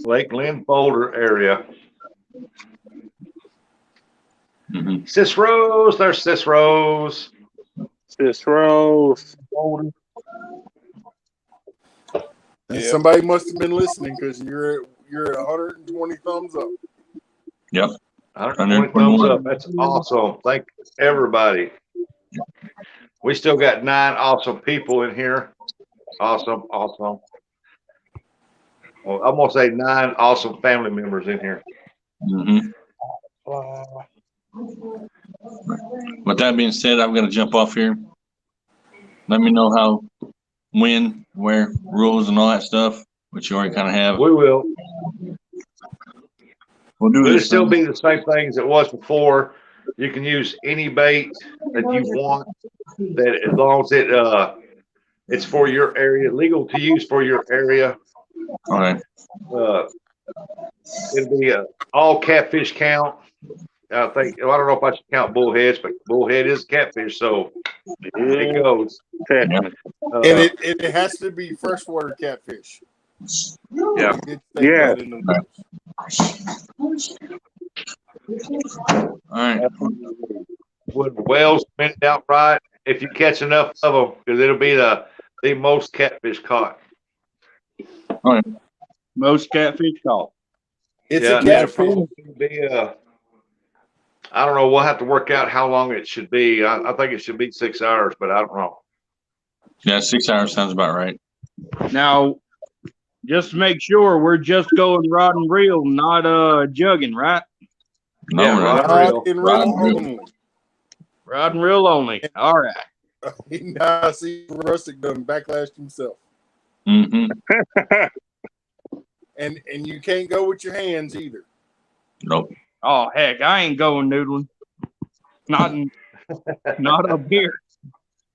Lakeland Boulder area. Mm-hmm. Cicero's, there's Cicero's. Cicero's. And somebody must have been listening because you're at 120 thumbs up. Yep. 120 thumbs up. That's awesome. Thank everybody. We still got 9 awesome people in here. Awesome. Well, I'm gonna say 9 awesome family members in here. Mm-hmm. With that being said, I'm going to jump off here. Let me know how, when, where, rules, and all that stuff, which you already kind of have. We will. We'll do It'll this. still be the same thing as it was before. You can use any bait that you want, that as long as it's for your area, legal to use for your area. All right. It'll be all catfish count. I think, I don't know if I should count bullheads, but bullhead is catfish, so it goes. Technically. And it has to be freshwater catfish. Yeah. Yeah. All right. With whales minted out right, if you catch enough of them, because it'll be the most catfish caught. All right. Most catfish caught. It's a catfish. I don't know. We'll have to work out how long it should be. I think it should be 6 hours, but I don't know. Yeah, 6 hours sounds about right. Now, just to make sure, we're just going rod and reel, not jugging, right? No, yeah, rod and reel only. Rod and reel only. All right. Now I see Rustic done backlashed himself. Mm-hmm. And you can't go with your hands either. Nope. Oh heck, I ain't going noodling. Not up here.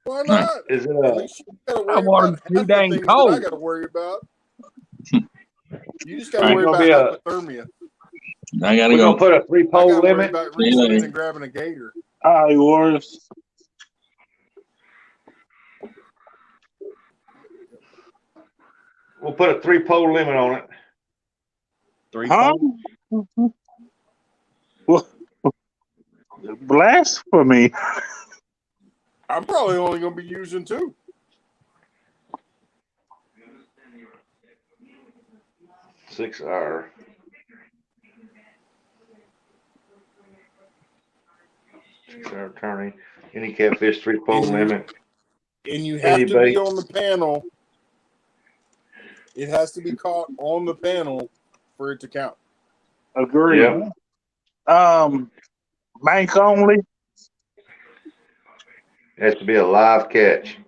Why not? Is it At least you gotta worry I want about them too dang things cold. that I gotta worry about. You just gotta worry about hypothermia. I gotta We're go. gonna put a 3-pole limit. About reaching in and grabbing a gator. Hi, Wars. We'll put a 3-pole limit on it. 3-pole? Huh? Blasphemy. I'm probably only gonna be using 2. $6 hour. Attorney. Any catfish 3-pole limit. And you have to be on the panel. It has to be caught on the panel for it to count. Agree. Yeah. Bank only. It has to be a live catch.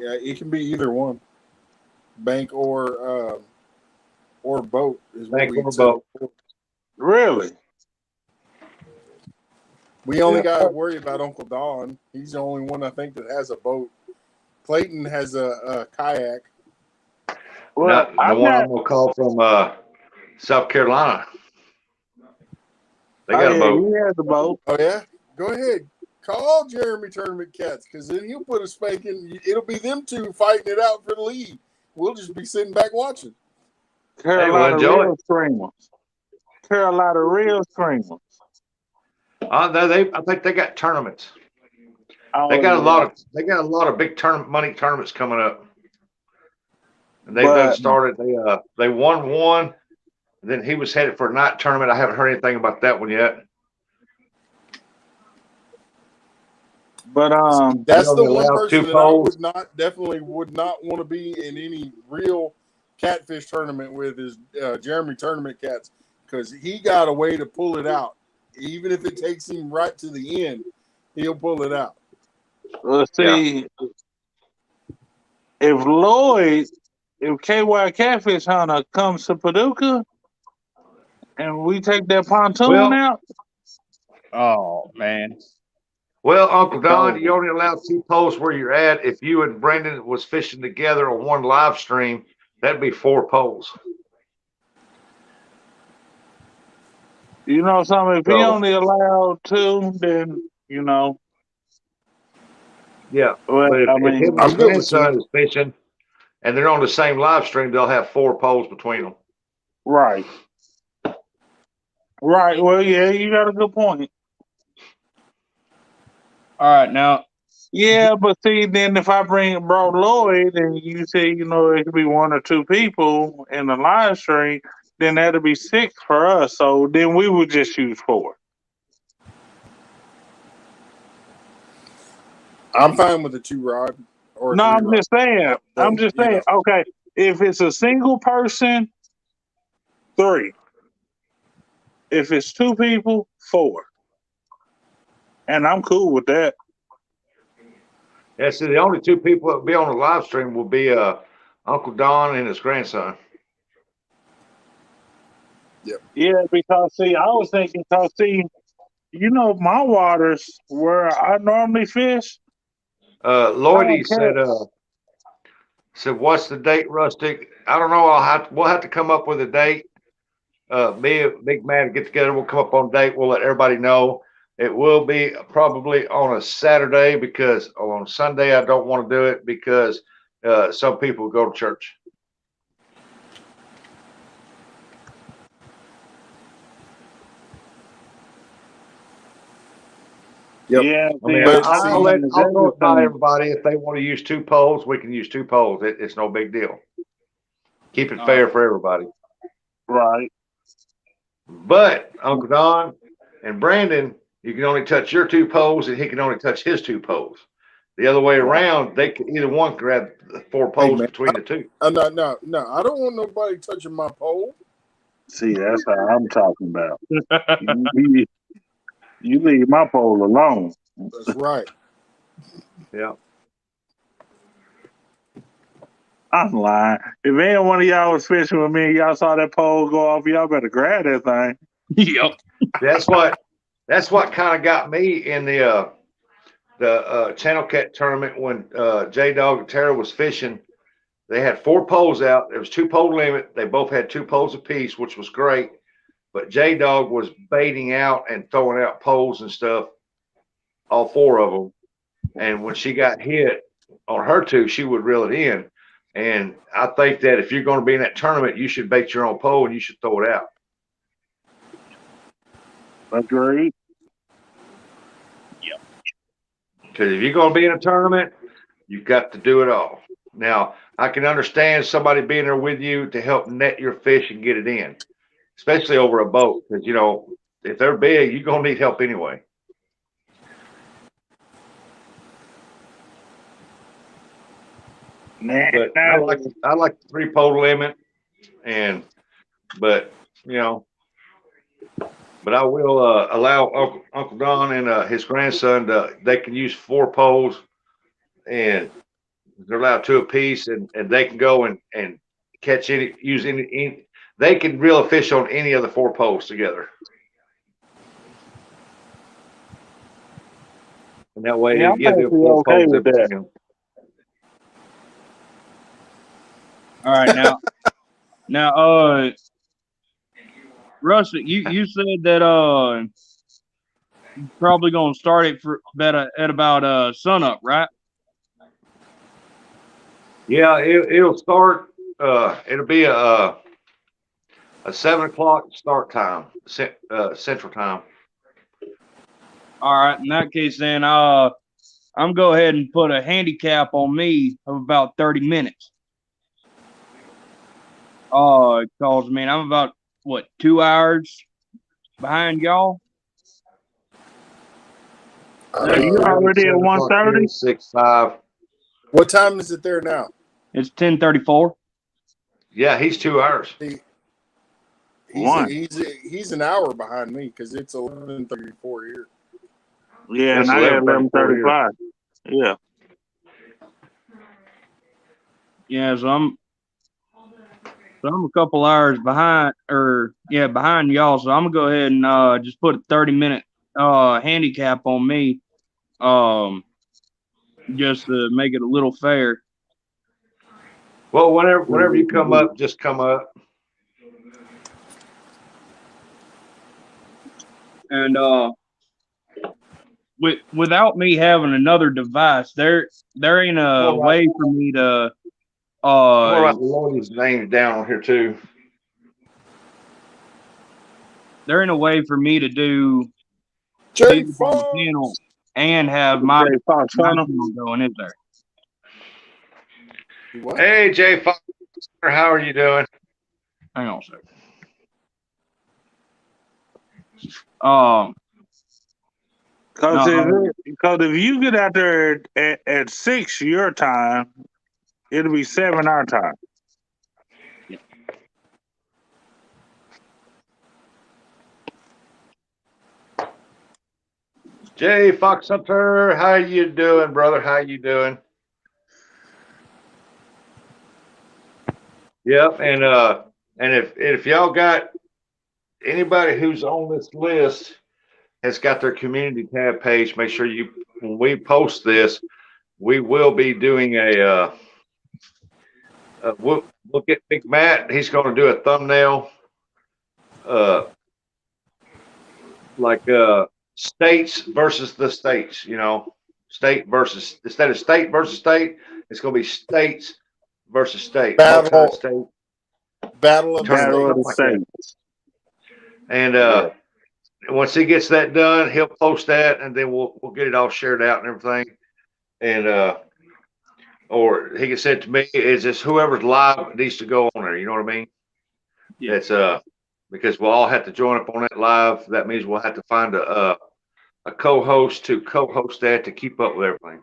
Yeah, it can be either one. Bank or boat is what Bank we or boat. Really? We only got to worry about Uncle Don. He's the only one I think that has a boat. Clayton has a kayak. Well, the one I'm gonna call from South Carolina. They got a boat. He has a boat. Oh yeah, go ahead. call Jeremy Tournament Cats, because then he'll put a spanking. It'll be them two fighting it out for the lead. We'll just be sitting back watching. Carolina real screamers. Carolina real screamers. I think they got tournaments. They got a lot of big money tournaments coming up. And they've done started. They won one. Then he was headed for a night tournament. I haven't heard anything about that one yet. But that's the one person that I definitely would not want to be in any real catfish tournament with is Jeremy Tournament Cats, because he got a way to pull it out. Even if it takes him right to the end, he'll pull it out. Let's see. If KY Catfish Hunter comes to Paducah and we take that pontoon out, oh man. Well, Uncle Don, you only allow 2 poles where you're at. If you and Brendan was fishing together on one live stream, that'd be 4 poles. You know something? If he only allowed 2, then Yeah. Well, but if him and his grandson is fishing and they're on the same live stream, they'll have 4 poles between them. Right. Right. Well, yeah, you got a good point. All right, now. Yeah, but see, then if I brought Lloyd and you say, it could be 1 or 2 people in the live stream, then that'd be 6 for us. So then we would just use 4. I'm fine with the 2 rod. Or no, I'm rod. just saying. I'm just saying. Okay, if it's a single person, 3. If it's 2 people, 4. And I'm cool with that. Yeah, see, the only 2 people that will be on the live stream will be Uncle Don and his grandson. Yep. Yeah, because see, I was thinking, my waters where I normally fish. Lloydie said, "What's the date, Rustic?" I don't know. We'll have to come up with a date. Me and Big Man get together. We'll come up on a date. We'll let everybody know. It will be probably on a Saturday because on Sunday I don't want to do it because some people go to church. Yep. Yeah, I'll notify everybody if they want to use 2 poles. We can use 2 poles. It's no big deal. Keep it fair for everybody. Right. But Uncle Don and Brandon, you can only touch your 2 poles, and he can only touch his 2 poles. The other way around, they can either one grab 4 poles between the 2. No. I don't want nobody touching my pole. See, that's how I'm talking about. You leave my pole alone. That's right. Yeah. I'm lying. If any one of y'all was fishing with me, y'all saw that pole go off, y'all better grab that thing. Yep. That's what kind of got me in the Channel Cat tournament when J Dog and Tara was fishing. They had 4 poles out. There was 2 pole limit. They both had 2 poles apiece, which was great. But J Dog was baiting out and throwing out poles and stuff, all 4 of them. And when she got hit on her 2, she would reel it in. And I think that if you're going to be in that tournament, you should bait your own pole and you should throw it out. Agreed. Yep. Because if you're going to be in a tournament, you've got to do it all. Now, I can understand somebody being there with you to help net your fish and get it in, especially over a boat. Because, if they're big, you're going to need help anyway. But I like the 3 pole limit, but I will allow Uncle Don and his grandson they can use 4 poles, and they're allowed 2 apiece, and they can go and catch any. They can reel a fish on any of the 4 poles together, and that way you give them 4 poles with that. All right, now, Rustic, you said that probably gonna start it at about sunup, right? Yeah, it'll start. It'll be a 7 o'clock start time, Central Time. All right. In that case, then I'm go ahead and put a handicap on me of about 30 minutes. Cause man, I'm about 2 hours behind y'all. Are you already at 1:30? 6:05. What time is it there now? It's 10:34. Yeah, he's 2 hours. He's an hour behind me because it's 11:34 here. Yeah, It's and I got 11:34 11:35. Yeah. Yeah, so I'm a couple hours behind, behind y'all. So I'm gonna go ahead and just put a 30-minute handicap on me, just to make it a little fair. Well, whenever you come up, just come up. And without me having another device, there ain't a way for me to. I'm gonna write Lloyd's name down on here too. There ain't a way for me to do J channel and have my channel going, is there? What? Hey, Jay Fox, how are you doing? Hang on a second. Because if you get out there at 6 your time, it'll be 7 our time. Jay Fox Hunter, how you doing, brother? How you doing? Yep, and if y'all got anybody who's on this list has got their community tab page, make sure when we post this, we will be doing we'll get Big Matt. He's going to do a thumbnail, like states versus the states. State versus, instead of state versus state, it's going to be states versus state. Battle of the states. And once he gets that done, he'll post that, and then we'll get it all shared out and everything. And or he can send it to me. It's just whoever's live needs to go on there. You know what I mean? Yeah. It's because we'll all have to join up on that live. That means we'll have to find a co-host to co-host that to keep up with everything.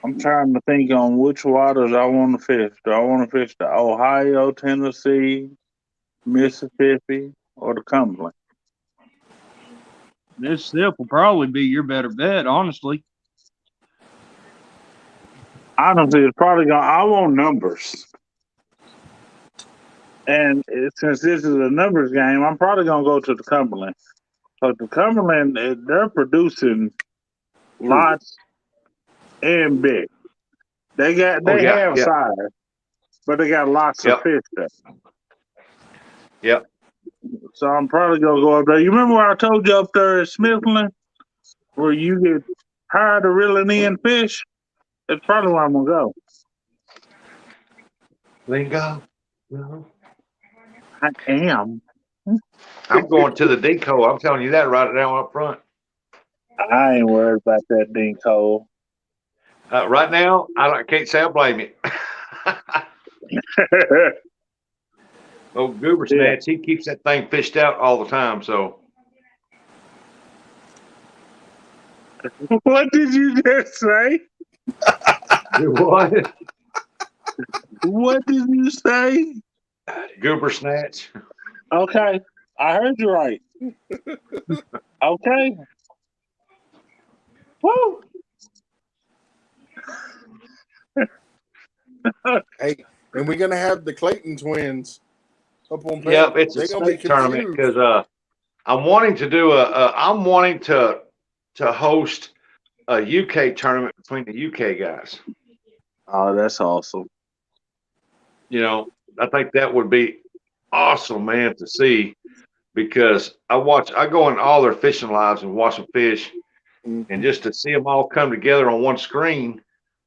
I'm trying to think on which waters I want to fish. Do I want to fish the Ohio, Tennessee, Mississippi, or the Cumberland? Mississippi will probably be your better bet, honestly. Honestly, it's probably going. I want numbers, and since this is a numbers game, I'm probably gonna go to the Cumberland. So the Cumberland, they're producing lots and big. They have size, but they got lots of fish there. Yep. So I'm probably gonna go up there. You remember what I told you up there at Smithland, where you get tired of reeling in fish? That's probably where I'm gonna go. Lingo. No. I am. I'm going to the Dinko. I'm telling you that right now up front. I ain't worried about that Dinko. Right now, I can't say I blame you. Goober Snatch, he keeps that thing fished out all the time. So, what did you just say? What? What did you say? Goober Snatch. Okay, I heard you right. Okay. Woo! Hey, and we're gonna have the Clayton twins up on. Yep, it's a state tournament because I'm wanting to do I'm wanting to host a UK tournament between the UK guys. Oh, that's awesome. I think that would be awesome, man, to see. because I go in all their fishing lives and watch them fish, and just to see them all come together on one screen,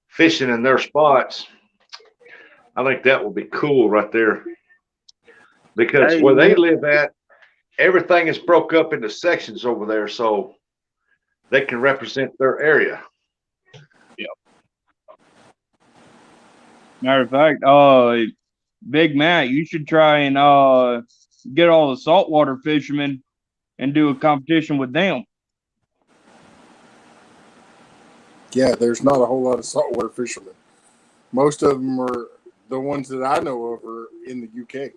fishing in their spots, I think that will be cool right there. Because where they live at, everything is broke up into sections over there, so they can represent their area. Yep. Matter of fact, Big Matt, you should try and get all the saltwater fishermen and do a competition with them. Yeah, there's not a whole lot of saltwater fishermen. Most of them are the ones that I know of are in the UK.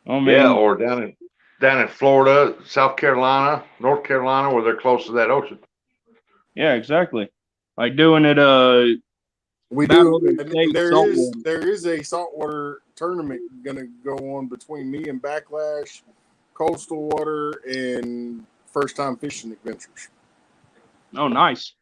I mean, yeah, or down in Florida, South Carolina, North Carolina, where they're close to that ocean. Yeah, exactly. Like doing it. We do. There is a saltwater tournament going to go on between me and Backlash, Coastal Water, and First Time Fishing Adventures. Oh, nice.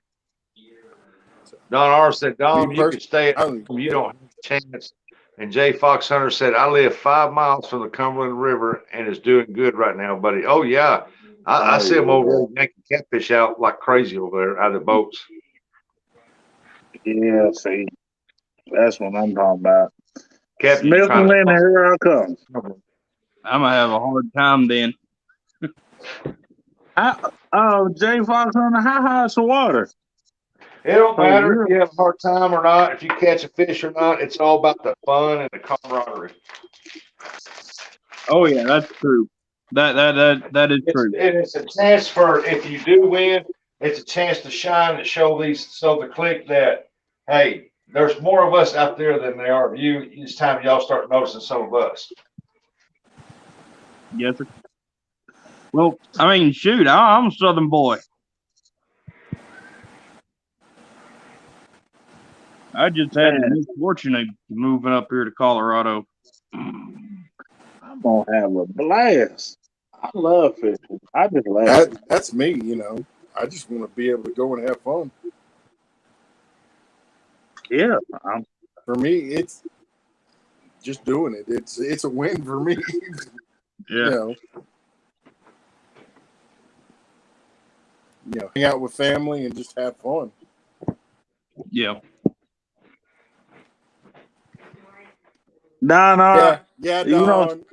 Don R said, Dom, you can stay at home. You don't have a chance. And Jay Fox Hunter said, I live 5 miles from the Cumberland River and is doing good right now, buddy. Oh, yeah. I see them over there yanking catfish out like crazy over there out of the boats. Yeah, see, that's what I'm talking about. Captain, Milton, here I come. I'm gonna have a hard time then. Jay Fox Hunter, how high is the water? It don't matter if you have a hard time or not, if you catch a fish or not. It's all about the fun and the camaraderie. Oh yeah, that's true. That is true. It's a chance for, if you do win, it's a chance to shine and show the clique that, hey, there's more of us out there than there are of you. It's time y'all start noticing some of us. Yes, sir. Well, I mean, shoot, I'm a Southern boy. I just had the misfortune of moving up here to Colorado. I'm gonna have a blast. I love fishing. I just love it. That's me, you know. I just want to be able to go and have fun. Yeah. For me, it's just doing it. It's a win for me. Yeah. You know, hang out with family and just have fun. Yeah. No. Yeah, Don,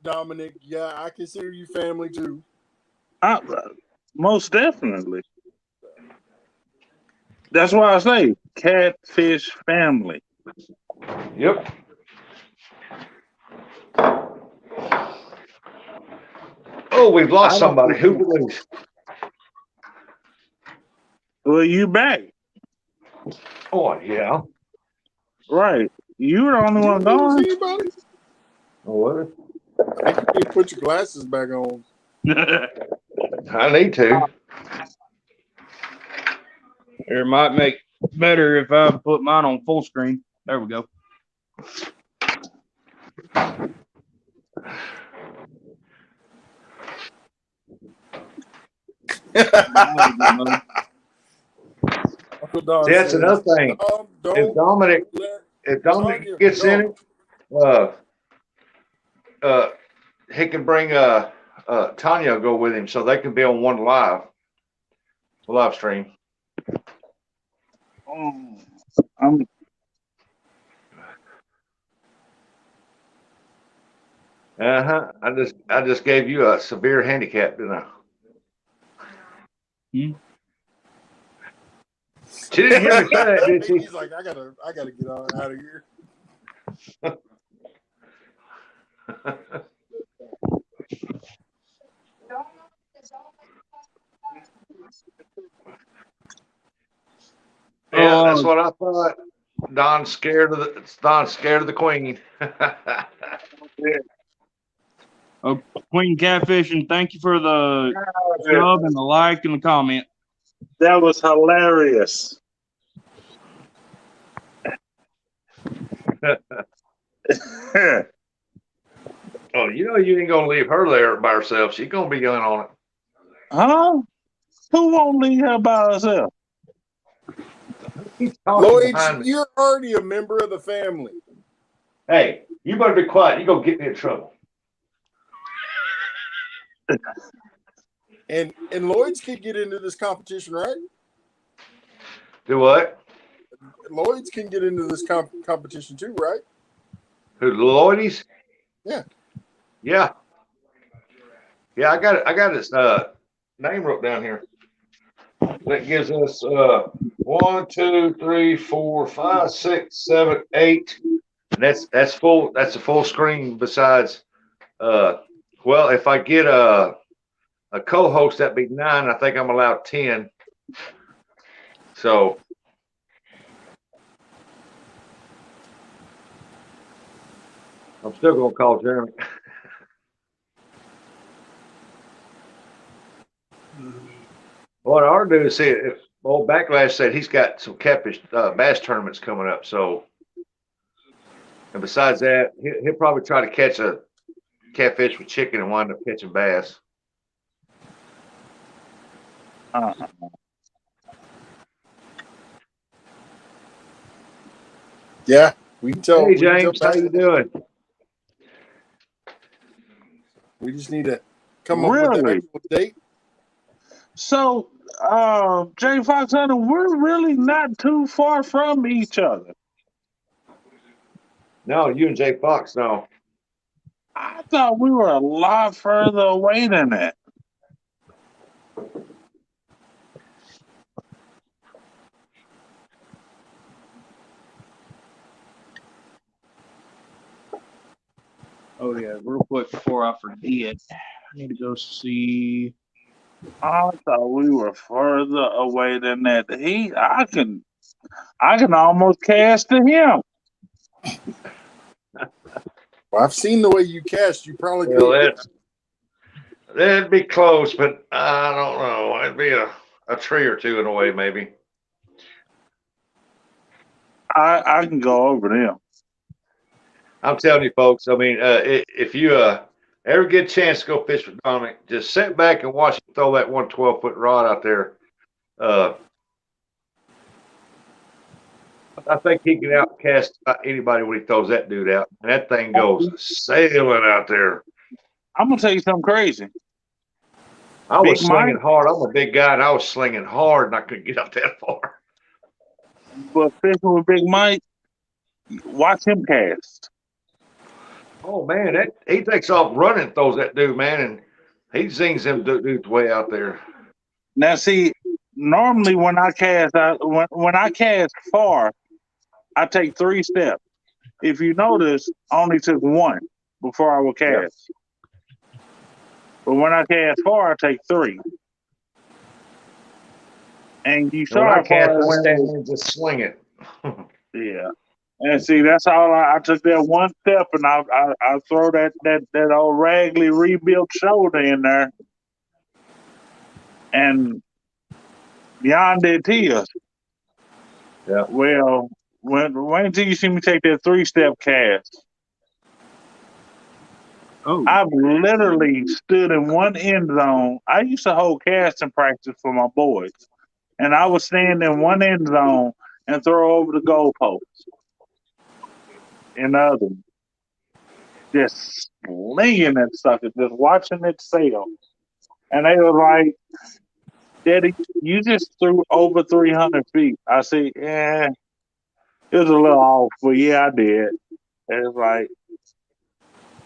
Dominic. Yeah, I consider you family too. Most definitely. That's why I say catfish family. Yep. Oh, we've lost somebody. Who believes? Well, you back. Oh, yeah. Right. You were the only one gone. Oh, what? I think you need to put your glasses back on. I need to. It might make better if I put mine on full screen. There we go. See, that's another thing. If Dominic gets in it, he can bring Tonia go with him, so they can be on one live stream. I just gave you a severe handicap, didn't I? She didn't hear me say that, did she? He's like, I gotta get out of here. Yeah, that's what I thought. Don's scared of the queen. Oh, Queen Catfishing, thank you for the sub and the like and the comment. That was hilarious. Oh, you ain't gonna leave her there by herself. She's gonna be going on it. Huh? Who won't leave her by herself? Lloyd, you're already a member of the family. Hey, you better be quiet. You gonna get me in trouble. And Lloyd's can get into this competition, right? Do what? Lloyd's can get into this competition too, right? Who, the Lloydies? Yeah. Yeah. Yeah, I got it. I got his name wrote down here. That gives us 1, 2, 3, 4, 5, 6, 7, 8. And that's full. That's a full screen. Besides, well, if I get a co-host, that'd be 9. I think I'm allowed 10. So I'm still gonna call Jeremy. What I ought to do is see if old Backlash said he's got some catfish bass tournaments coming up. So, and besides that, he'll probably try to catch a catfish with chicken and wind up catching bass. Yeah, we can tell. Hey James, how you doing? We just need to come up with an actual date. So, Jay Fox Hunter, we're really not too far from each other. No, you and Jay Fox, no. I thought we were a lot further away than that. Oh yeah, real quick before I forget, I need to go see. I thought we were further away than that. I can almost cast to him. Well, I've seen the way you cast. You probably Well, that'd be close, but I don't know. It'd be a tree or two in a way, maybe. I can go over them. I'm telling you, folks. I mean, if you ever get a chance to go fish with Dominic, just sit back and watch him throw that 112-foot rod out there. I think he can outcast anybody when he throws that dude out. And that thing goes sailing out there. I'm gonna tell you something crazy. I was slinging hard. I'm a big guy, and I was slinging hard, and I couldn't get up that far. But fishing with Big Mike, watch him cast. Oh man, he takes off running, throws that dude, man, and he zings them dudes way out there. Now, see, normally when I cast, when I cast far, I take 3 steps. If you notice, I only took 1 before I would cast. Yeah. But when I cast far, I take 3. And you saw I cast, I stand there and just sling it. Yeah. And see, that's all I took that 1 step, and I throw that old raggedy rebuilt shoulder in there, and beyond it is. Yeah. Well, wait until you see me take that 3-step cast. Oh. I've literally stood in one end zone. I used to hold casting practice for my boys, and I would stand in one end zone and throw over the goalpost. In the other one, just slinging that sucker, just watching it sail. And they were like, Daddy, you just threw over 300 feet. I said, yeah, it was a little off, but yeah, I did. And it's like,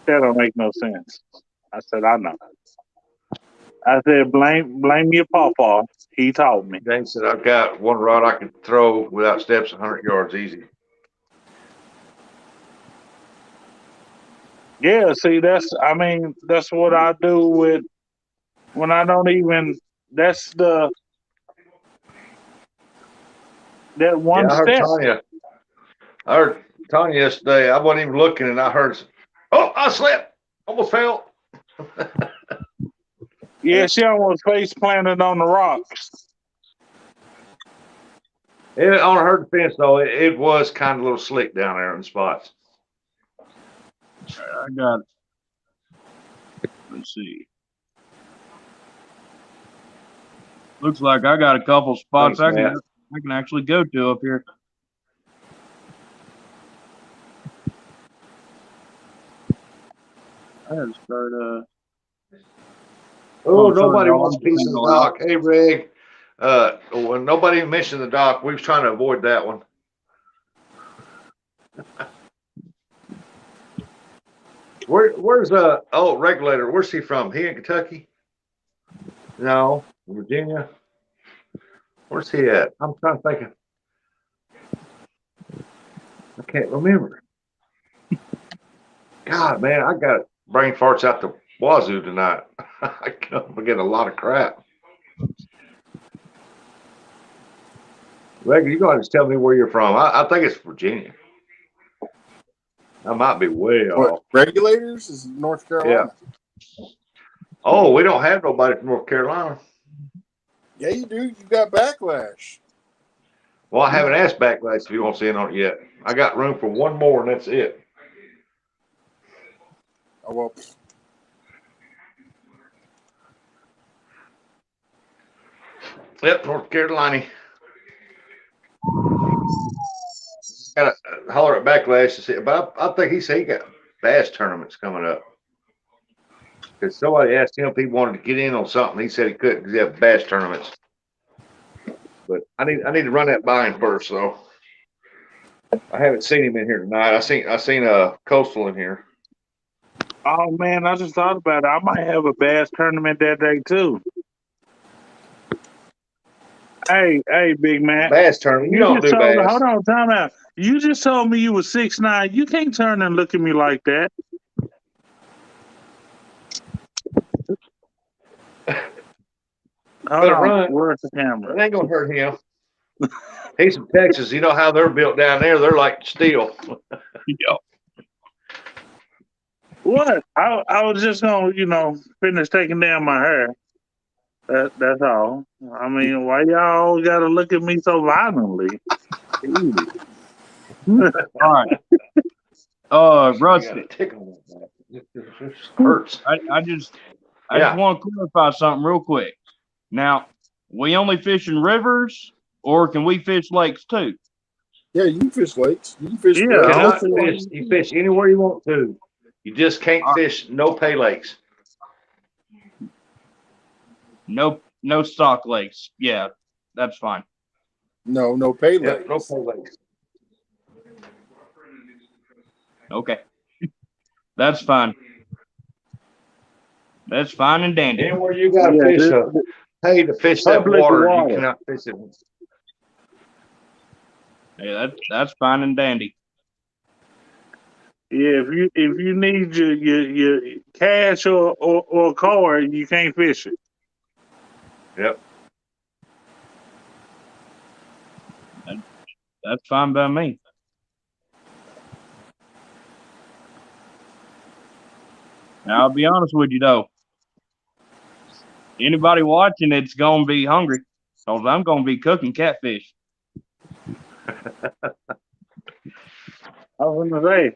that don't make no sense. I said, I know. I said, blame your pawpaw. He taught me. James said, I've got one rod I can throw without steps 100 yards easy. Yeah, see, that's what I do with when I don't even, that one step. I heard Tonia yesterday. I wasn't even looking, and I heard, oh, I slipped. Almost fell. Yeah, she almost face planted on the rocks. On her defense, though, it was kind of a little slick down there in spots. I got it. Let's see. Looks like I got a couple spots I can actually go to up here. I had to start Oh, I'm sure nobody y'all wants a piece of the dock. Hey, Rig. When nobody mentioned the dock, we was trying to avoid that one. Where's Regulator? Where's he from? He in Kentucky? No, Virginia. Where's he at? I'm trying to think of. I can't remember. God, man, I got brain farts out the wazoo tonight. I'm getting a lot of crap. Reggie, you're going to just tell me where you're from. I think it's Virginia. I might be way off. Regulators is North Carolina. Yeah. Oh, we don't have nobody from North Carolina. Yeah, you do. You got Backlash. Well, I haven't asked Backlash if he wants in on it yet. I got room for one more, and that's it. Oh, well. Yep, North Carolina. Got to holler at Backlash to see, but I think he said he got bass tournaments coming up. Because somebody asked him if he wanted to get in on something. He said he couldn't because he had bass tournaments. But I need to run that by him first, though. I haven't seen him in here tonight. I seen a Coastal in here. Oh man, I just thought about it. I might have a bass tournament that day too. Hey, Big man. Bass tournament? You don't do bass. Hold on, time out. You just told me you were 6'9". You can't turn and look at me like that. Hold on. Where's the camera? It ain't gonna hurt him. He's from Texas. You know how they're built down there. They're like steel. Yeah. What? I was just gonna, finish taking down my hair. That's all. I mean, why y'all gotta look at me so violently? All right. Rusty. It hurts. I just want to clarify something real quick. Now, we only fish in rivers, or can we fish lakes too? Yeah, you can fish lakes. You can fish. You fish anywhere you want to. You just can't fish no pay lakes. No stock lakes. Yeah, that's fine. No pay lakes. No pay lakes. Okay. That's fine. That's fine and dandy. Anywhere you got to fish, pay to fish that water, you cannot fish it. Yeah, that's fine and dandy. Yeah, if you need your cash or card, you can't fish it. Yep. That's fine by me. Now, I'll be honest with you though. Anybody watching it's gonna be hungry, because I'm gonna be cooking catfish. I was gonna say,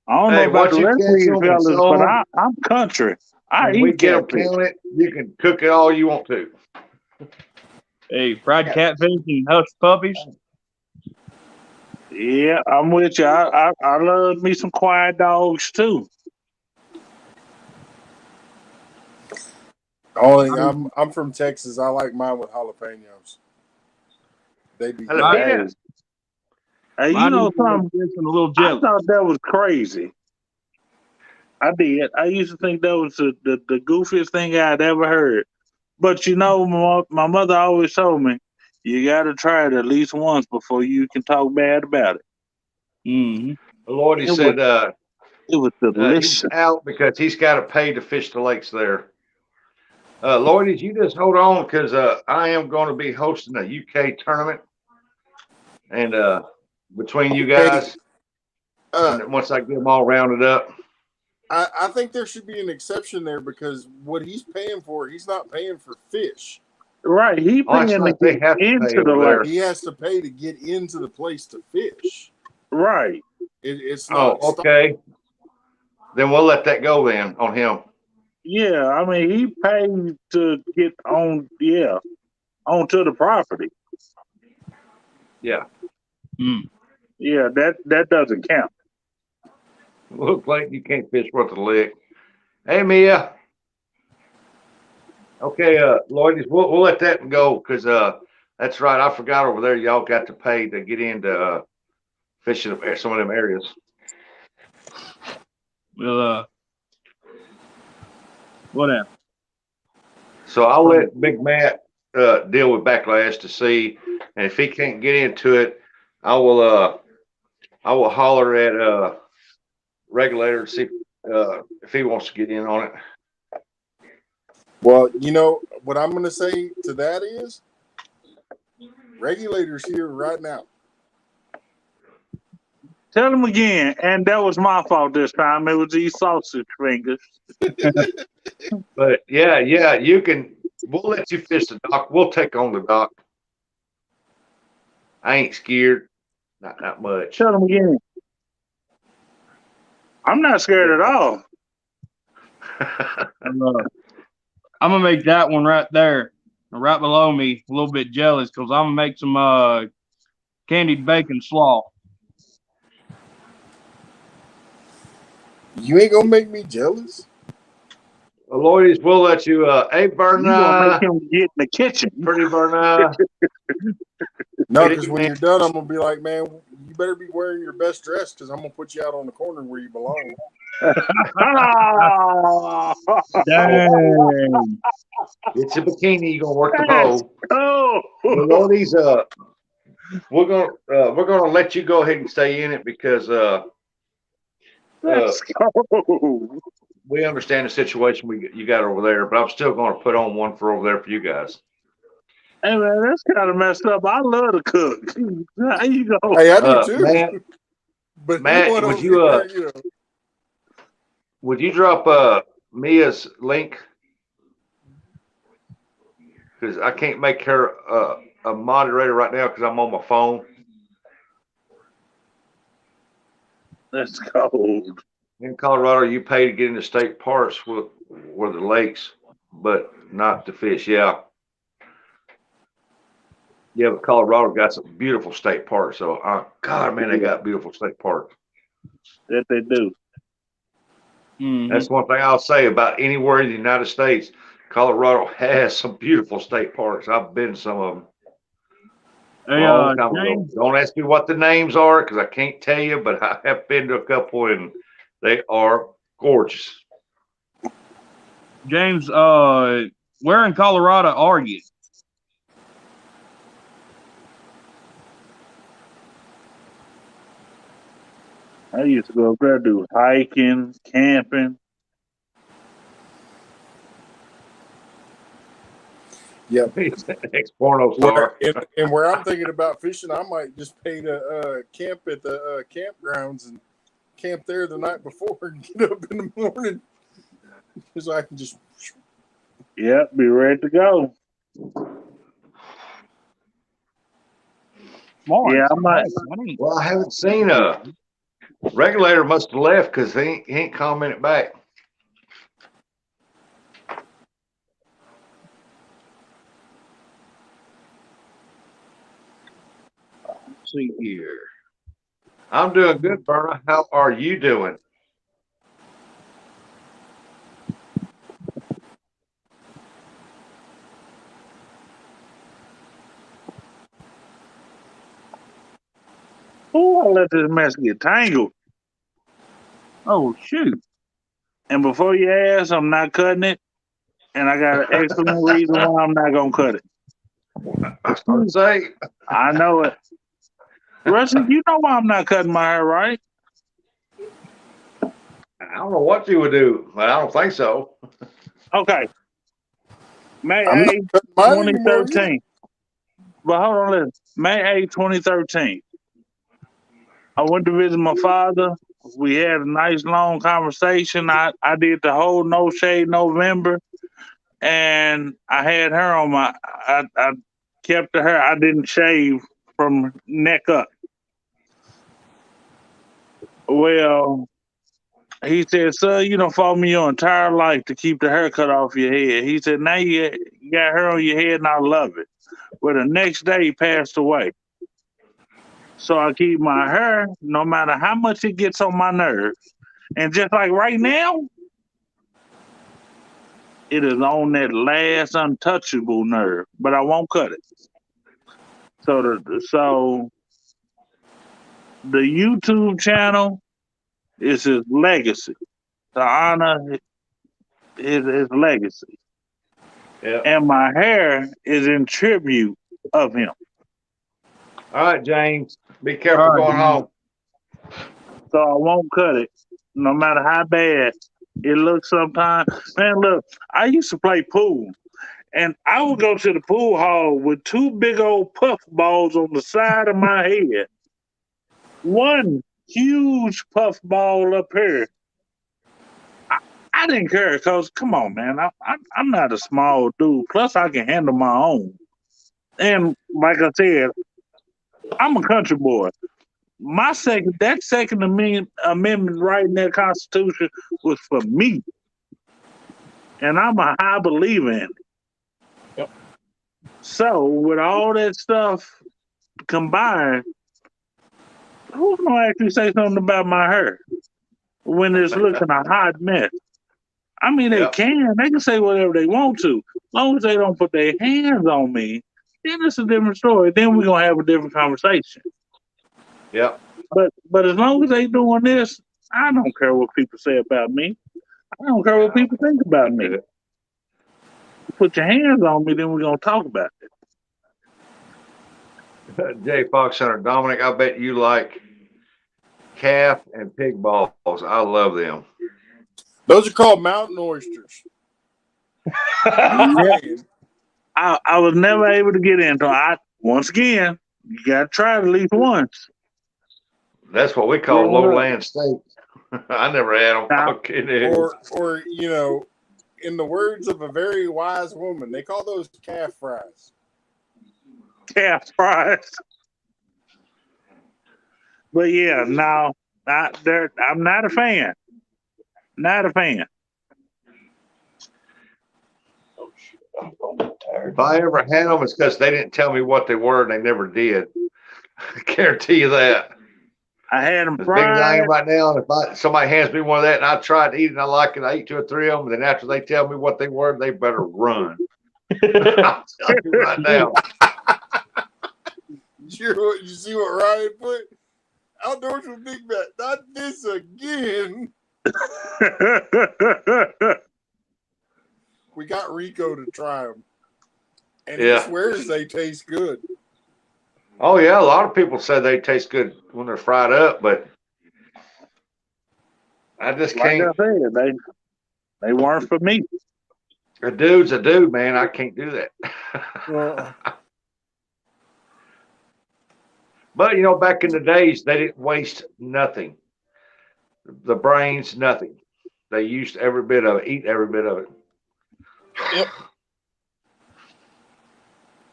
I don't know about the rest of you fellas, but I'm country. I eat catfish. You can cook it all you want to. Hey, fried catfish and hush puppies. Yeah, I'm with you. I love me some quiet dogs too. I'm from Texas. I like mine with jalapenos. They be jalapenos. Hey, you know something? I thought that was crazy. I did. I used to think that was the goofiest thing I'd ever heard. But my mother always told me, you got to try it at least once before you can talk bad about it. Mm-hmm. Lord, said it was delicious. He's out because he's got to pay to fish the lakes there. Lloyd, you just hold on because I am going to be hosting a UK tournament, and between you guys, and once I get them all rounded up, I think there should be an exception there because what he's paying for, he's not paying for fish. Right, he paying to get into the lake. He has to pay to get into the place to fish. Right. It's not. Oh, okay. Then we'll let that go then on him. Yeah, I mean he paid to get on. Yeah, onto the property. Yeah. Yeah, that doesn't count. Looks like you can't fish worth the lick. Hey, Mia. Okay, Lloyd, we'll let that go because that's right. I forgot over there. Y'all got to pay to get into fishing some of them areas. Well, whatever. So I'll let Big Matt deal with Backlash to see, and if he can't get into it, I will holler at Regulator to see if he wants to get in on it. Well, you know what I'm going to say to that is, Regulator's here right now. Tell him again. And that was my fault this time. It was these sausage fingers. But yeah, you can. We'll let you fish the dock. We'll take on the dock. I ain't scared. Not much. Tell him again. I'm not scared at all. I'm gonna make that one right there, right below me, a little bit jealous because I'm gonna make some candied bacon slaw. You ain't gonna make me jealous. Lloyd's, we'll let you. Hey, Berna. You gonna make him get in the kitchen, pretty Berna. No, because when you're done, I'm gonna be like, man, you better be wearing your best dress because I'm gonna put you out on the corner where you belong. Dang. It's a bikini. You're gonna work the bow. Oh, Lloyd's, we're gonna let you go ahead and stay in it because let's go. We understand the situation you got over there, but I'm still going to put on one for over there for you guys. Hey man, that's kind of messed up. I love to cook. How you go? Hey, I do too. Matt, would you drop Mia's link? Because I can't make her a moderator right now because I'm on my phone. That's cold. In Colorado, you pay to get into state parks where the lakes, but not to fish. Yeah. Yeah, but Colorado got some beautiful state parks. So, God, man, they got beautiful state parks. That they do. Mm-hmm. That's one thing I'll say about anywhere in the United States. Colorado has some beautiful state parks. I've been to some of them. Hey, James, don't ask me what the names are because I can't tell you, but I have been to a couple and they are gorgeous. James, where in Colorado are you? I used to go up there do hiking, camping. Yep. Ex-porno star. And where I'm thinking about fishing, I might just pay to camp at the campgrounds and camp there the night before and get up in the morning so I can just. Yep, be ready to go. Yeah, I might. Well, I haven't seen Regulator must have left because he ain't commented back. Let's see here. I'm doing good, Berna. How are you doing? Oh, I'll let this mess get tangled. Oh, shoot. And before you ask, I'm not cutting it. And I got an excellent reason why I'm not going to cut it. I started to say. I know it. Rusty, you know why I'm not cutting my hair, right? I don't know what you would do, but I don't think so. Okay. May 8th, 2013. But hold on, listen. May 8th, 2013. I went to visit my father. We had a nice long conversation. I did the whole No Shade November, and I had her on my. I kept the hair. I didn't shave from neck up. Well, he said, "Son, you don't fought me your entire life to keep the hair cut off your head." He said, "Now you got hair on your head, and I love it." Well, the next day he passed away. So I keep my hair no matter how much it gets on my nerves. And just like right now, it is on that last untouchable nerve, but I won't cut it. So the YouTube channel is his legacy to honor his legacy. Yeah. And my hair is in tribute of him. All right, James. Be careful going home. So I won't cut it, no matter how bad it looks sometimes. Man, look, I used to play pool, and I would go to the pool hall with two big old puff balls on the side of my head. One huge puff ball up here. I didn't care because, come on, man, I'm not a small dude. Plus, I can handle my own. And like I said, I'm a country boy. That second amendment right in that Constitution was for me. And I'm a high believer in it. Yep. So with all that stuff combined, who's gonna actually say something about my hair when it's looking a hot mess? I mean, they can say whatever they want to, as long as they don't put their hands on me. Then it's a different story. Then we're gonna have a different conversation. Yeah. But as long as they doing this, I don't care what people say about me. I don't care what people think about me. Put your hands on me, then we're gonna talk about it. Jay Fox Hunter, Dominic, I bet you like calf and pig balls. I love them. Those are called mountain oysters. I was never able to get into it. Once again, you gotta try it at least once. That's what we call lowland steaks. I never had them. Or you know, in the words of a very wise woman, they call those calf fries. Calf fries. But yeah, no, I'm not a fan. Not a fan. If I ever had them, it's because they didn't tell me what they were, and they never did. I guarantee you that. I had them as fried. big as I am right now, and if somebody hands me one of that and I tried to eat it and I like it, I eat 2 or 3 of them, and then after they tell me what they were, they better run. I'm telling you right now. You see what Ryan put? Outdoors with Big Matt. Not this again. We got Rico to try them. And he swears they taste good. Oh, yeah. A lot of people say they taste good when they're fried up, but I just can't. Like I said, they weren't for me. A dude's a dude, man. I can't do that. But, you know, back in the days, they didn't waste nothing. The brains, nothing. They used every bit of it, eat every bit of it. Yep.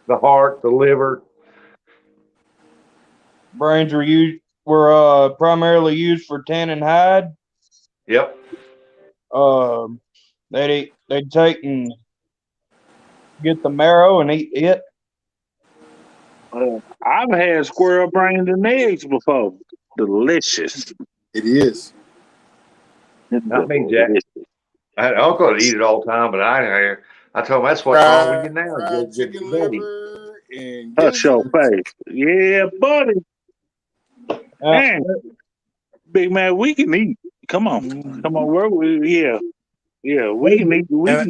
The heart, the liver. Brains were primarily used for tan and hide. Yep. They'd take and get the marrow and eat it. I've had squirrel brains and eggs before. Delicious. It is. Not me, Jack. I had an uncle that eat it all the time, but I told him that's what's wrong with you now. Fried chicken liver and hush your face. Yeah, buddy. Man, Big Man, we can eat. Come on. Come on. We can eat.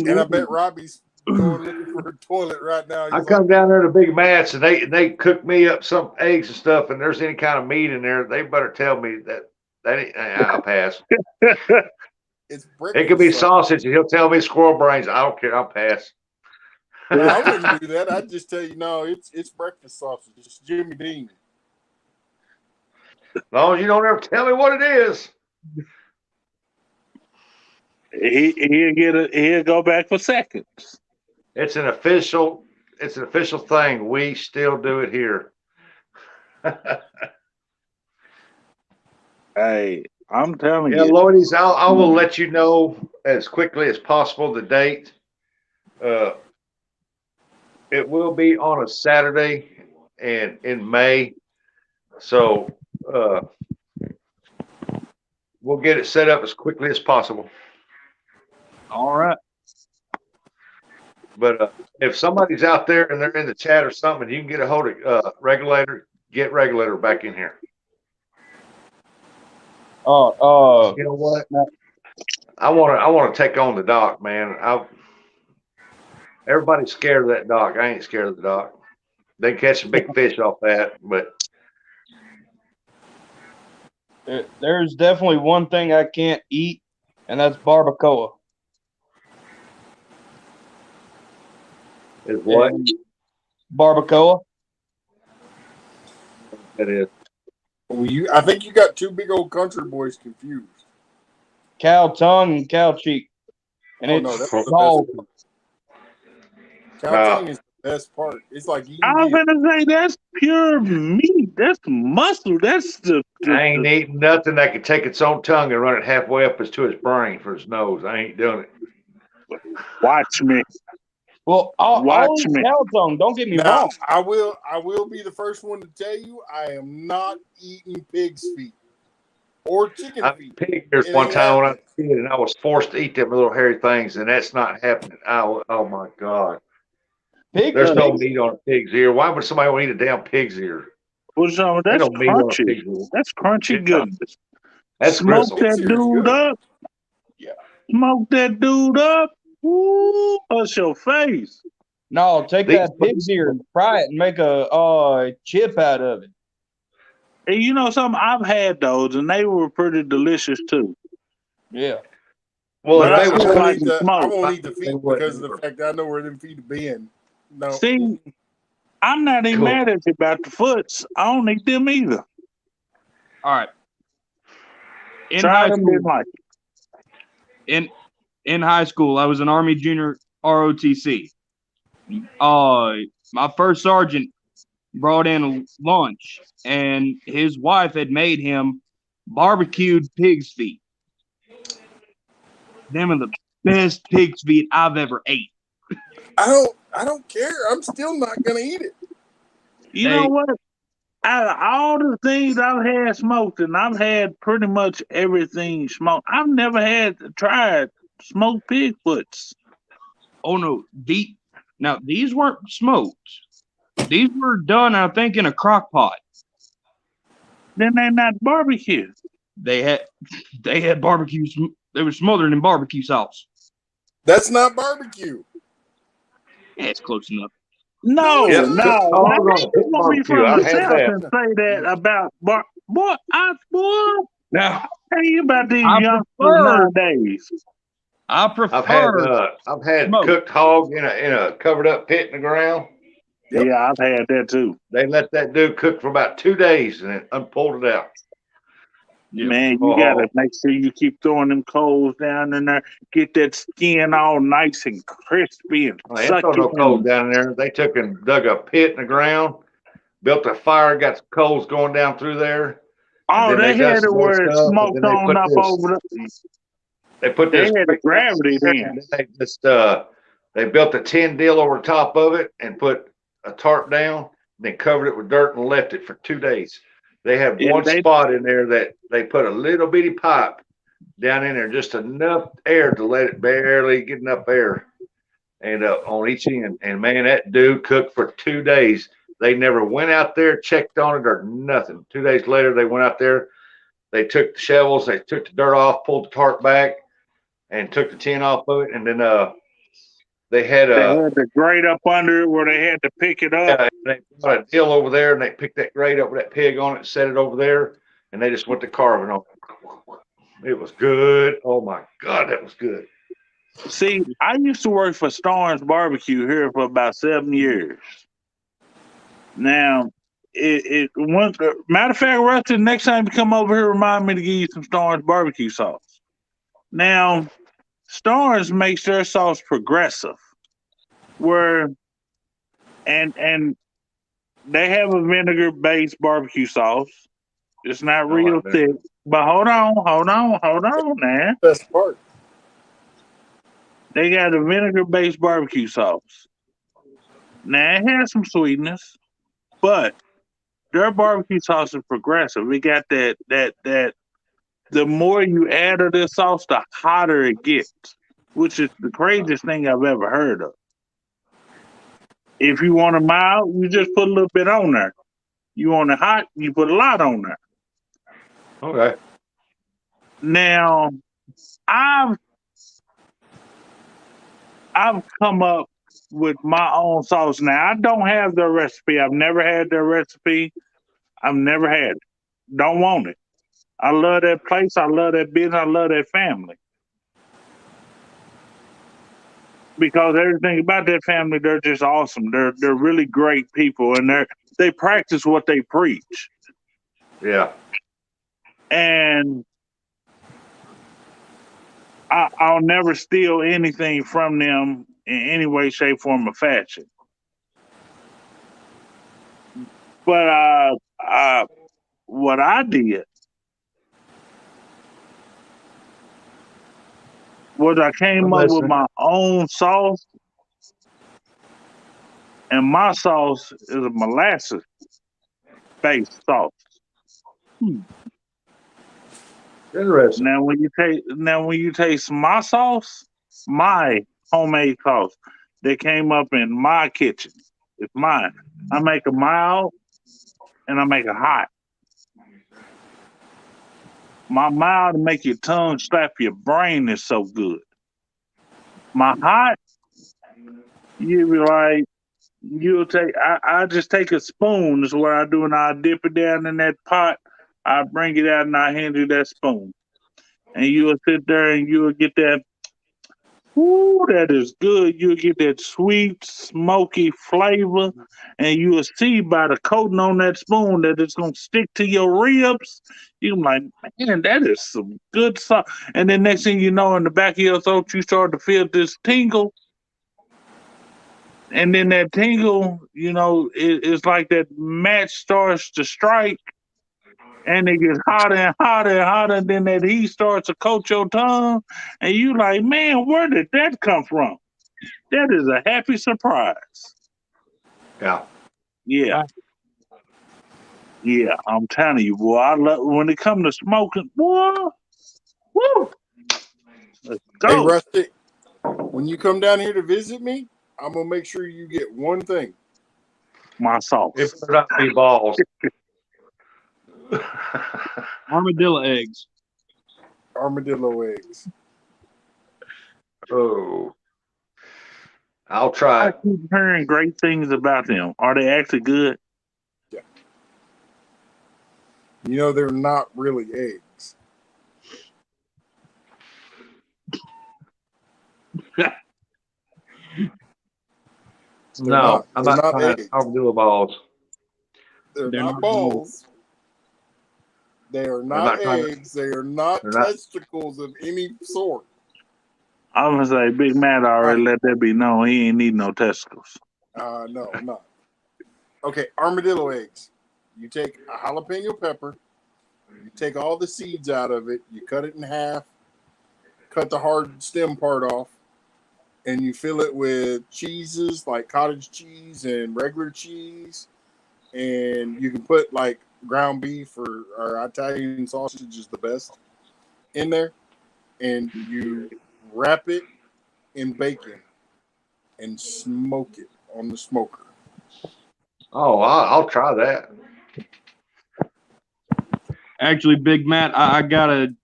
And I bet Robbie's going looking for a toilet right now. I come down there to Big Matt's and they cook me up some eggs and stuff, and there's any kind of meat in there, they better tell me that I'll pass. It could be sausage, and he'll tell me squirrel brains. I don't care. I'll pass. I wouldn't do that. I'd just tell you, no, it's breakfast sausage. It's Jimmy Dean. As long as you don't ever tell me what it is. He'll go back for seconds. It's an official thing. We still do it here. Hey, I'm telling you. Yeah, Lloydies, I will let you know as quickly as possible the date. It will be on a Saturday and in May. So we'll get it set up as quickly as possible. All right. But if somebody's out there and they're in the chat or something, you can get a hold of Regulator. Get Regulator back in here. You know what? I want to take on the doc, man. Everybody's scared of that doc. I ain't scared of the doc. They catch a big fish off that, but there's definitely one thing I can't eat, and that's barbacoa. Is what? Barbacoa. That is. Well, I think you got two big old country boys confused. Cow tongue and cow cheek. And that's the called best part. Cow tongue is the best part. It's like eating I was gonna say that's pure meat. That's muscle. That's I ain't eating nothing that can take its own tongue and run it halfway up to his brain for his nose. I ain't doing it. Watch me. Well, I'll eat cow tongue. Don't get me wrong. I will be the first one to tell you I am not eating pig's feet or chicken feet. Pig ears one time when I was a kid, and I was forced to eat them little hairy things, and that's not happening. Oh my God. There's no meat on a pig's ear. Why would somebody want to eat a damn pig's ear? Well, so that's crunchy. That's crunchy goodness. That's smoke gristle. that dude up. Yeah. Smoke that dude up. Ooh, hush your face. No, take that pig's ear and fry it and make a chip out of it. And you know something? I've had those, and they were pretty delicious too. Yeah. Well, but if I they was won't eat the feet because of the fact that I know where them feet have been. No. See, I'm not even mad at you about the foots. I don't eat them either. All right. In Try high them, school, didn't like it. in high school, I was an Army Junior ROTC. My first sergeant brought in lunch, and his wife had made him barbecued pig's feet. Them are the best pig's feet I've ever ate. I don't care. I'm still not gonna eat it. You know what? Out of all the things I've had smoked, and I've had pretty much everything smoked, I've never tried smoked pig foots. Oh no, these weren't smoked. These were done, I think, in a crock pot. Then they're not barbecue. They had barbecue. They were smothered in barbecue sauce. That's not barbecue. Yeah, it's close enough. No. Yep. Now, you want me from the had south that. and say that about boy. Now, tell you about these youngsters nowadays. I've had cooked hog in a covered up pit in the ground. Yep. Yeah, I've had that too. They let that dude cook for about 2 days and then pulled it out. Man, you gotta make sure you keep throwing them coals down in there. Get that skin all nice and crispy and They throw no coals down there. They took and dug a pit in the ground, built a fire, got some coals going down through there. Oh, they had it where it smoked on up over the. They put this. They had the gravity then. They built a tin deal over top of it and put a tarp down, then covered it with dirt and left it for 2 days. They had one spot in there that they put a little bitty pipe down in there, just enough air to let it barely get enough air, and on each end. And man, that dude cooked for 2 days. They never went out there, checked on it or nothing. 2 days later, they went out there. They took the shovels, they took the dirt off, pulled the tarp back, and took the tin off of it. And then they had the grate up under it where they had to pick it up. They put a deal over there, and they picked that grate up with that pig on it, set it over there, and they just went to carving on it. It was good. Oh my God, that was good. See, I used to work for Starnes Barbecue here for about 7 years. Now, matter of fact, Rusty, next time you come over here, remind me to give you some Starnes barbecue sauce. Now, Starnes makes their sauce progressive, and they have a vinegar-based barbecue sauce. It's not real thick, but hold on now. Best part. They got a vinegar-based barbecue sauce. Now it has some sweetness, but their barbecue sauce is progressive. We got that. The more you add of this sauce, the hotter it gets, which is the craziest thing I've ever heard of. If you want it mild, you just put a little bit on there. You want it hot, you put a lot on there. Okay. Now, I've come up with my own sauce. Now, I don't have their recipe. I've never had their recipe. I've never had it. Don't want it. I love that place. I love that business. I love that family. Because everything about that family, they're just awesome. They're really great people, and they practice what they preach. Yeah. And I'll never steal anything from them in any way, shape, form, or fashion. But what I did was I came up with my own sauce, and my sauce is a molasses-based sauce. Interesting. Now, when you taste my sauce, my homemade sauce that came up in my kitchen, it's mine. I make a mild and I make a hot. My mild to make your tongue slap your brain is so good. My hot, you be like, I just take a spoon is what I do, and I dip it down in that pot. I bring it out and I hand you that spoon. And you'll sit there and you'll get that, ooh, that is good. You'll get that sweet, smoky flavor. And you'll see by the coating on that spoon that it's going to stick to your ribs. You're like, man, that is some good sauce. And then next thing you know, in the back of your throat, you start to feel this tingle. And then that tingle, it's like that match starts to strike. And it gets hotter and hotter and hotter. And then that heat starts to coat your tongue. And you like, man, where did that come from? That is a happy surprise. Yeah. Yeah. Yeah, I'm telling you, boy. I love when it comes to smoking, boy. Woo! Let's go. Hey, Rusty, when you come down here to visit me, I'm gonna make sure you get one thing. My sauce. It better not be balls. Armadillo eggs. Armadillo eggs. Oh. I'll try I it. keep hearing great things about them. Are they actually good? Yeah. They're not really eggs. No, I'm not trying eggs. armadillo balls. They're not balls. They are not eggs. They are not testicles of any sort. I'm gonna say Big Matt already let that be known. He ain't need no testicles. No, I'm not. Okay, armadillo eggs. You take a jalapeno pepper. You take all the seeds out of it. You cut it in half. Cut the hard stem part off. And you fill it with cheeses like cottage cheese and regular cheese. And you can put like ground beef or Italian sausage is the best in there. And you wrap it in bacon and smoke it on the smoker. Oh, I'll try that. Actually, Big Matt, I gotta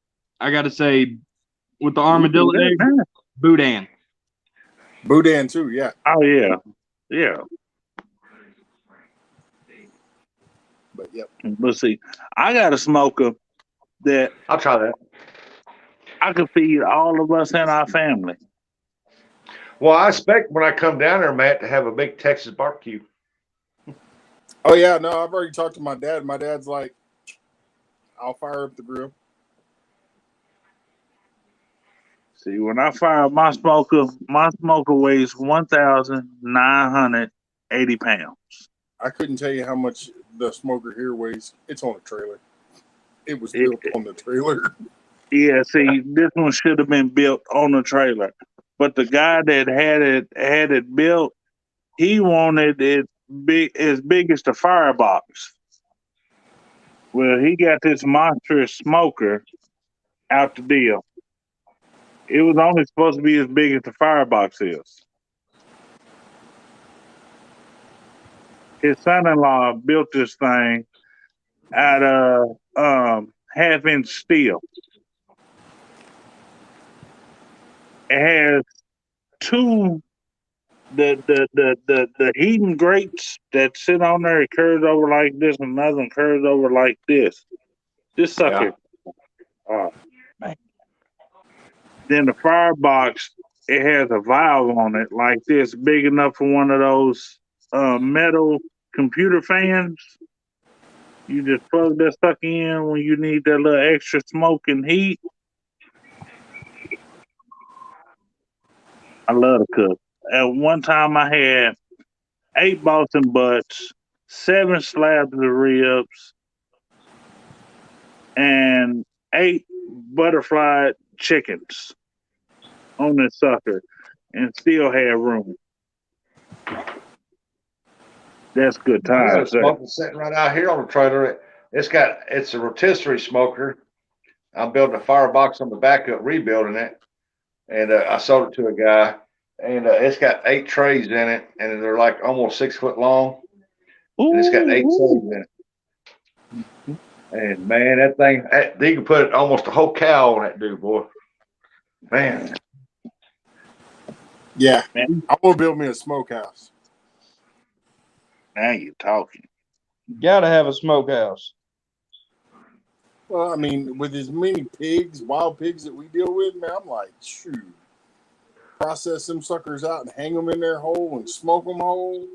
say, with the armadillo egg, boudin. Boudin too, yeah. Oh yeah, yeah. But yep. But see, I got a smoker that I'll try that. I could feed all of us in our family. Well, I expect when I come down there, Matt, to have a big Texas barbecue. Oh yeah, no, I've already talked to my dad. My dad's like, I'll fire up the grill. See, when I fire my smoker weighs 1,980 pounds. I couldn't tell you how much the smoker here weighs. It's on a trailer. It was built on the trailer. Yeah, see, this one should have been built on a trailer. But the guy that had it built, he wanted it as big as the firebox. Well, he got this monstrous smoker out the deal. It was only supposed to be as big as the firebox is. his son-in-law built this thing out of half-inch steel. It has two the heating grates that sit on there. It curves over like this, and another one curves over like this. This sucker. Oh man. Then the firebox, it has a valve on it like this, big enough for one of those metal computer fans. You just plug that sucker in when you need that little extra smoke and heat. I love to cook. At one time, I had 8 Boston butts, 7 slabs of ribs, and 8 butterfly chickens on this sucker, and still had room. That's good I got a times. smoker sitting right out here on the trailer. It's a rotisserie smoker. I'm building a firebox on the back of it, rebuilding it, and I sold it to a guy. And it's got 8 trays in it, and they're like almost 6 foot long. And it's got 8 trays in it. And man, that thing, you can put almost a whole cow on that dude, boy. Man. Yeah, man. I want to build me a smokehouse. Now you're talking. You gotta have a smokehouse. Well, I mean, with as many pigs, wild pigs that we deal with, man, I'm like, shoot. Process them suckers out and hang them in their hole and smoke them whole.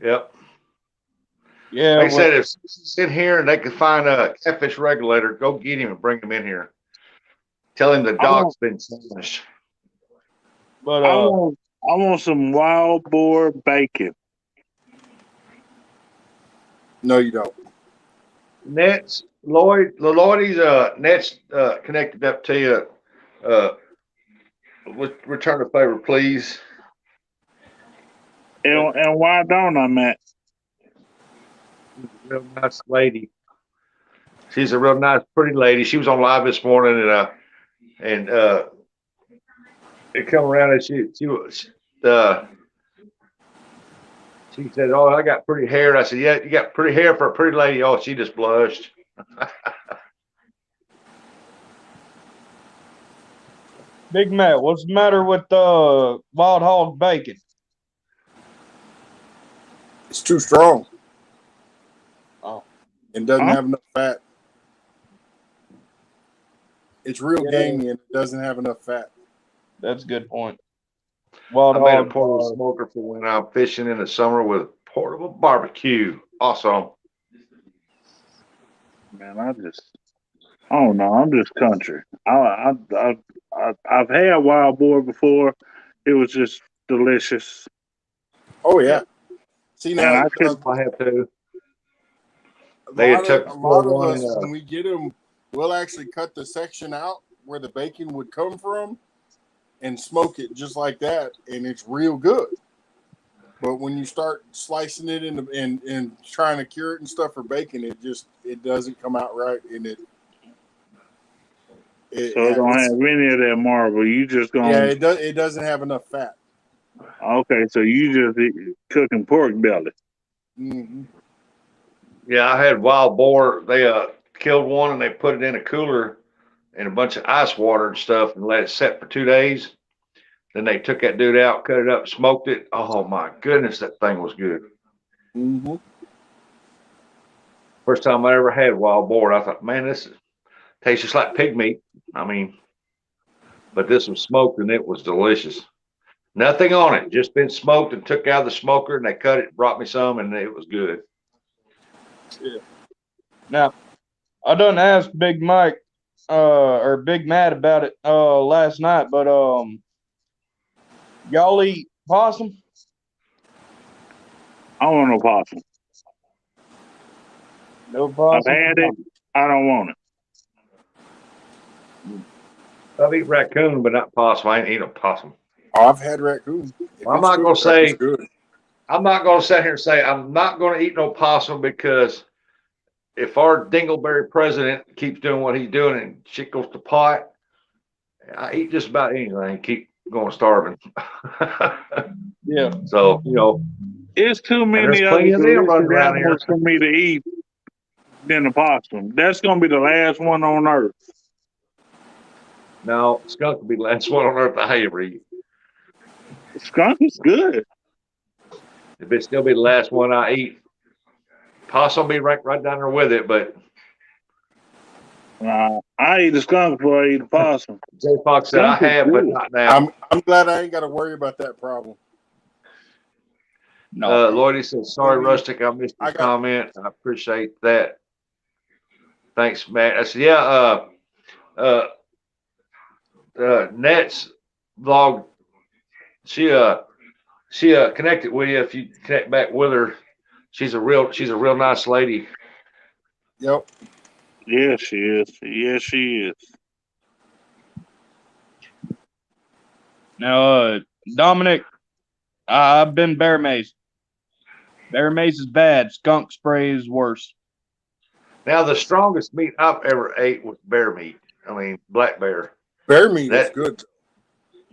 Yep. Yeah. They said if it's in here and they can find a catfish regulator, go get him and bring him in here. Tell him the dog's been smashed. But I want some wild boar bacon. No, you don't. Nets, Lloyd's Nets connected up to you. Return a favor, please. And why don't I, Matt? Real nice lady. She's a real nice, pretty lady. She was on live this morning, and it come around and she said, "Oh, I got pretty hair." And I said, "Yeah, you got pretty hair for a pretty lady." Oh, she just blushed. Big Matt, what's the matter with wild hog bacon? It's too strong. Oh. It doesn't have enough fat. It's real gamey and it doesn't have enough fat. That's a good point. I made a portable smoker for when I'm fishing in the summer with portable barbecue. Awesome. Man, I don't know. I'm just country. I've had wild boar before. It was just delicious. Oh yeah. See now, I have to. A lot of us when we get them, we'll actually cut the section out where the bacon would come from and smoke it just like that, and it's real good. But when you start slicing it and trying to cure it and stuff for bacon, it doesn't come out right, and it don't have any of that marble. You just gonna it doesn't have enough fat. Okay, so you just cooking pork belly. Mm-hmm. Yeah, I had wild boar. They killed one and they put it in a cooler and a bunch of ice water and stuff and let it set for 2 days. Then they took that dude out, cut it up, smoked it. Oh my goodness, that thing was good. Mm-hmm. First time I ever had wild boar, I thought, man, this tastes just like pig meat. I mean, but this was smoked and it was delicious. Nothing on it, just been smoked and took out of the smoker and they cut it, brought me some, and it was good. Yeah. Now, I done asked Big Mike or Big Matt about it last night, but y'all eat possum? I don't want no possum. No possum. I've had it. I don't want it. I've eaten raccoon, but not possum. I ain't eat a possum. Oh, I've had raccoon. I'm not going to say. I'm not going to sit here and say I'm not going to eat no possum, because if our dingleberry president keeps doing what he's doing and shit goes to pot, I eat just about anything. Keep going starving. Yeah. So It's too many there's other plenty of them running delicious around here. animals for me to eat than a possum. That's gonna be the last one on earth. No, skunk will be the last one on earth I ever eat. Skunk is good. If it still be the last one I eat, possum be right down there with it. But I eat a skunk before I eat a possum. Jay Fox said I have, but not now. I'm glad I ain't got to worry about that problem. No, Lloydie says, sorry, Rustic, I missed your comment. I appreciate that. Thanks, Matt. I said, yeah, Net's vlog, she connected with you. If you connect back with her, she's a real nice lady. Yep. Yes, she is. Yes, she is. Now, Dominic, I've been bear mace. Bear mace is bad. Skunk spray is worse. Now, the strongest meat I've ever ate was bear meat. I mean, black bear. Bear meat is good.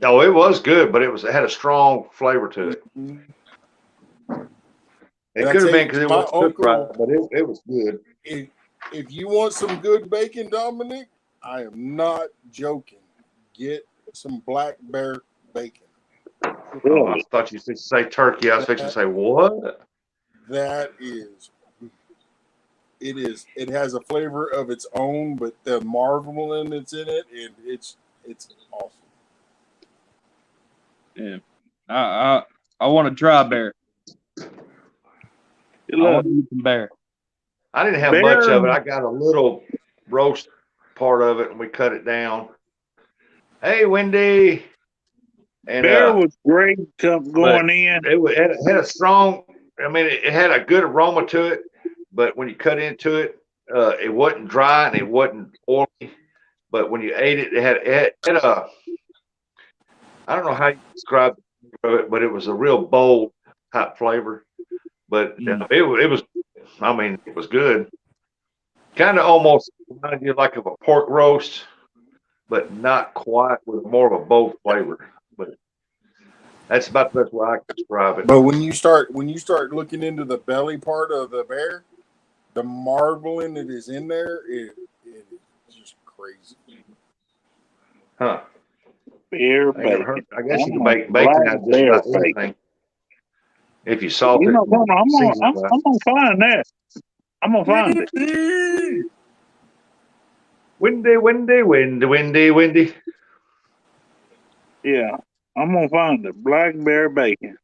No, it was good, but it had a strong flavor to it. It could have been because it wasn't cooked right, but it was good. If you want some good bacon, Dominic, I am not joking. Get some black bear bacon. Oh, I thought you said say turkey. I was fixing to say what? That is, it has a flavor of its own, but the marveling that's in it, and it's awesome. Yeah, I want to try bear. I want to eat some bear. I didn't have much of it. I got a little roast part of it, and we cut it down. Hey, Wendy. And, bear was great going in. It had a strong. I mean, it had a good aroma to it, but when you cut into it, it wasn't dry and it wasn't oily. But when you ate it, it had a. I don't know how you describe it, but it was a real bold type flavor. But it was. I mean, it was good. Kind of almost reminded you like of a pork roast, but not quite, with more of a bold flavor. But that's about the best way I can describe it. But when you start looking into the belly part of the bear, the marbling that is in there, it is just crazy. Huh. Bear bacon. I guess you can make bacon out of just about anything. If you salt it. I'm gonna find that. I'm gonna find it. Windy. Yeah, I'm gonna find the black bear bacon.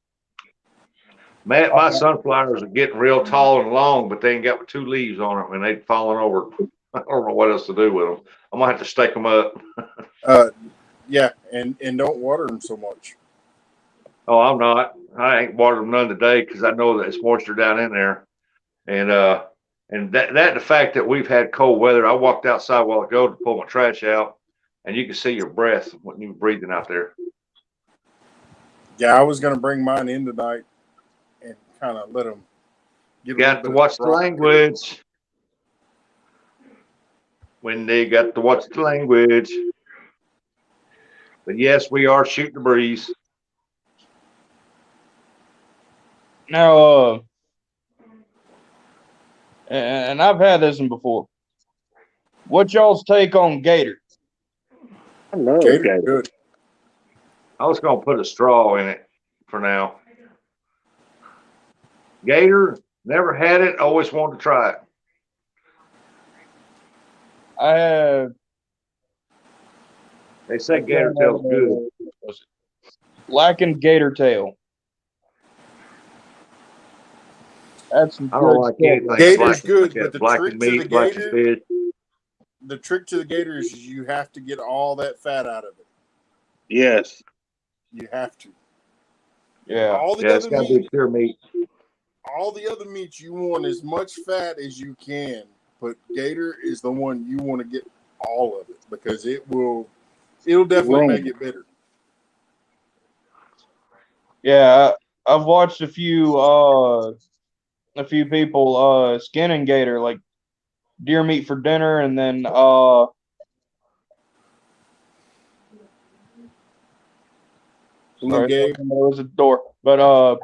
Matt, my sunflowers are getting real tall and long, but they ain't got 2 leaves on them, and they've fallen over. I don't know what else to do with them. I'm gonna have to stake them up. Yeah, and don't water them so much. Oh, I'm not. I ain't watered them none today because I know that it's moisture down in there, and that the fact that we've had cold weather. I walked outside a while ago to pull my trash out, and you can see your breath when you're breathing out there. Yeah, I was gonna bring mine in tonight and kind of let them. Got to watch the language. When they got to watch the language. But yes, we are shooting the breeze. Now, and I've had this one before. What's y'all's take on gator? I love gator. Good. I was gonna put a straw in it for now. Gator, never had it. Always wanted to try it. I have. They say gator tail's good. Lacking gator tail. That's some I don't like anything. Gator's good, but the black trick and to the meat, black and gator, fish. the trick to the gator is you have to get all that fat out of it. Yes, you have to. Yeah, all the it's other got to be pure meat. All the other meats you want as much fat as you can, but gator is the one you want to get all of it because it'll definitely make it bitter. Yeah, I've watched a few people skinning gator, like deer meat for dinner, and then sorry, there was a door. But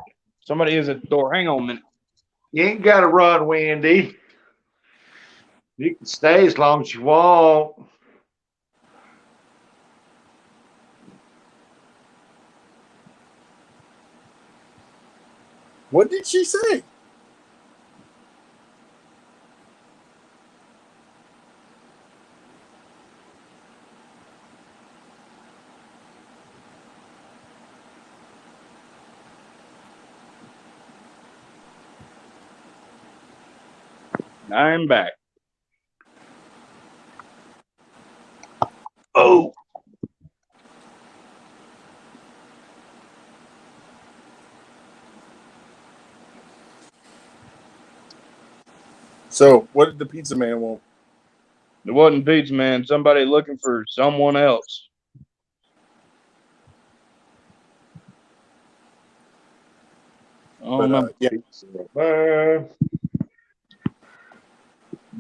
Somebody is at the door. Hang on a minute. You ain't got to run, Wendy. You can stay as long as you want. What did she say? I'm back. Oh. So, what did the pizza man want? It wasn't pizza man. Somebody looking for someone else. But yeah.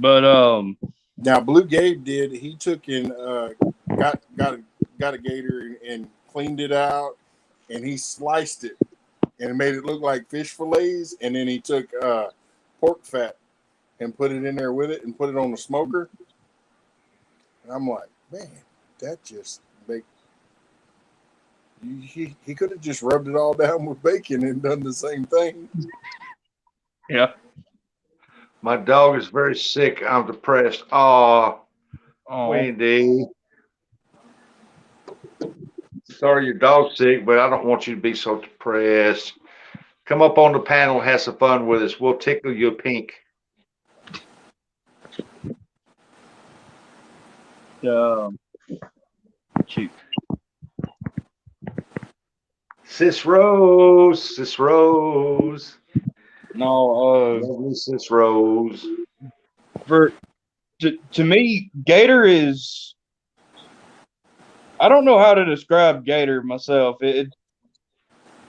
But now Blue Gabe did. He took and got a gator and cleaned it out, and he sliced it and made it look like fish fillets, and then he took pork fat and put it in there with it and put it on the smoker. And I'm like, man, that just make. He could have just rubbed it all down with bacon and done the same thing. Yeah. My dog is very sick. I'm depressed. Oh, Wendy. Sorry your dog's sick, but I don't want you to be so depressed. Come up on the panel and have some fun with us. We'll tickle you pink. Shoot. Sis Rose. No, lovely Sis Rose. To me, gator is. I don't know how to describe gator myself. It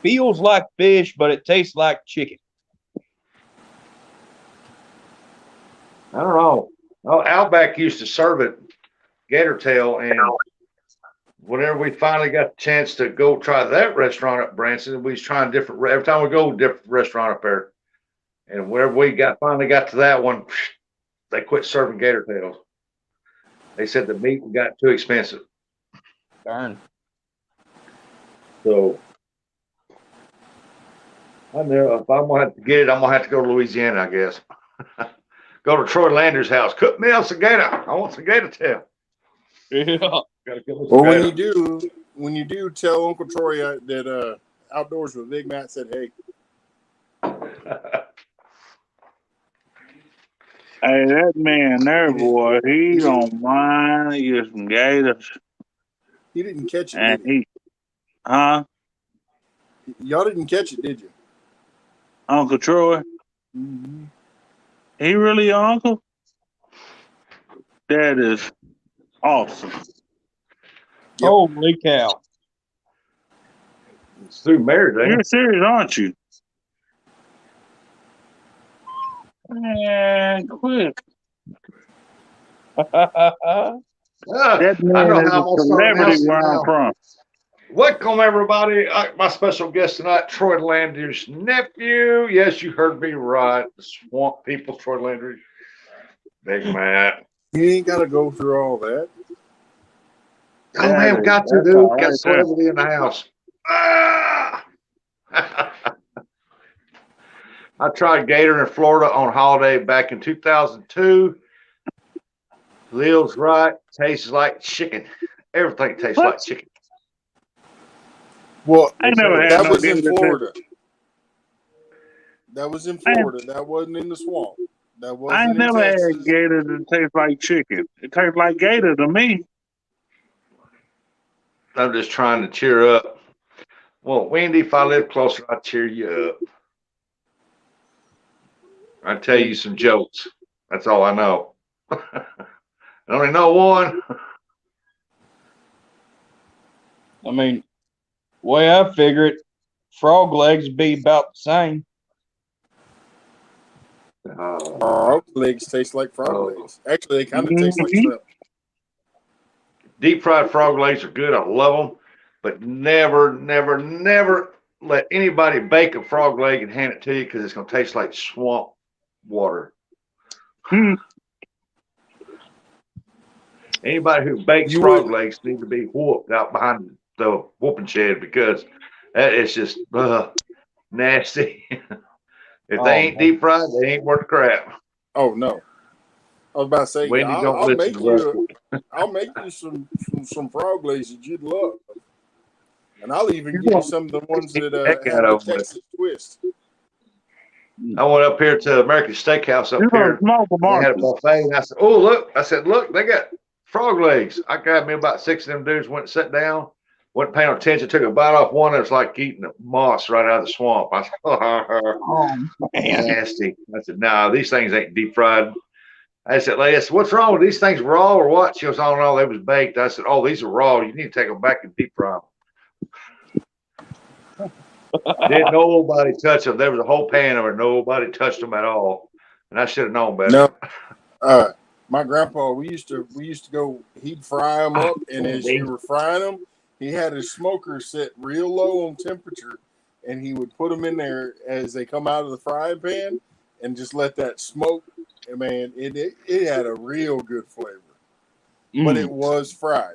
feels like fish, but it tastes like chicken. I don't know. Oh, Outback used to serve it gator tail, and whenever we finally got the chance to go try that restaurant up Branson, we was trying different. Every time we go, different restaurant up there, and wherever we finally got to that one, they quit serving gator tails. They said the meat got too expensive. Darn. So I know if I'm gonna have to get it, I'm gonna have to go to Louisiana, I guess. Go to Troy Lander's house. Cook me up some gator. I want some gator tail. Yeah. Well, when you do, tell Uncle Troy that Outdoors with Big Matt said, "Hey." Hey, that man there, boy, he don't mind to get some gators. He didn't catch it, and did he? Huh? Y'all didn't catch it, did you? Uncle Troy? Mm-hmm. He really your uncle? That is awesome. Yep. Holy cow. It's through marriage, ain't You're it? serious, aren't you? Man, quit. That man I know is how a I'm gonna start celebrity announcing where I'm now. from. Welcome, everybody. My special guest tonight, Troy Landry's nephew. Yes, you heard me right. The Swamp People, Troy Landry. Big Matt. You ain't got to go through all that. Oh, man, got to, dude. Got celebrity in the house. I tried gator in Florida on holiday back in 2002. Lil's right. Tastes like chicken. Everything tastes like chicken. Well, I never had that no was in gator Florida. That was in Florida. That wasn't in the swamp. That I wasn't ain't in never Texas. had gator that tastes like chicken. It tastes like gator to me. I'm just trying to cheer up. Well, Wendy, if I live closer, I'd cheer you up. I'd tell you some jokes. That's all I know. I only know one. I mean, the way I figure it, frog legs be about the same. Frog legs taste like frog legs. Actually, they kind of taste like shrimp. Deep fried frog legs are good. I love them, but never let anybody bake a frog leg and hand it to you because it's going to taste like swamp water. Anybody who bakes frog legs need to be whooped out behind the whooping shed because that is just nasty. If they ain't deep fried, they ain't worth crap. Oh no. I was about to say, Wendy, don't listen to Rusty. I'll make you some frog legs that you'd love. And I'll even give you some of the ones that have the Texas twist. I went up here to American Steakhouse up here. They had a buffet, and I said, "Oh, look!" I said, "Look, they got frog legs." I grabbed me about 6 of them dudes, went and sat down, wasn't paying attention, took a bite off one. It was like eating moss right out of the swamp. I said, "Oh, nasty." I said, "No, these things ain't deep fried." I said, "Lady, I said, what's wrong with these things? Raw or what?" She goes, "Oh no, they was baked." I said, "Oh, these are raw. You need to take them back and deep fry them." Didn't nobody touch them. There was a whole pan of it. Nobody touched them at all, and I should have known better. No, my grandpa, we used to go. He'd fry them up, and as you were frying them, he had his smoker set real low on temperature, and he would put them in there as they come out of the frying pan, and just let that smoke. And man, it had a real good flavor, but it was fried.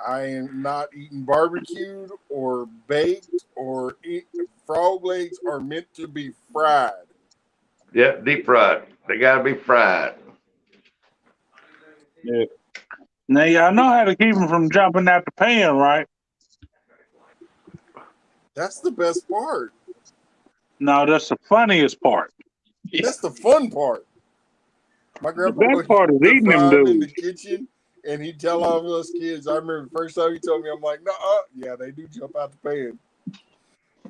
I am not eating barbecued or baked or frog legs are meant to be fried. Yeah, deep fried. They gotta be fried. Yeah. Now y'all know how to keep them from jumping out the pan, right? That's the best part. No, that's the funniest part. That's the fun part. My grandpa best part is eating them in the dudes. kitchen, and he'd tell all of us kids. I remember the first time he told me, I'm like, "No, yeah, they do jump out the pan.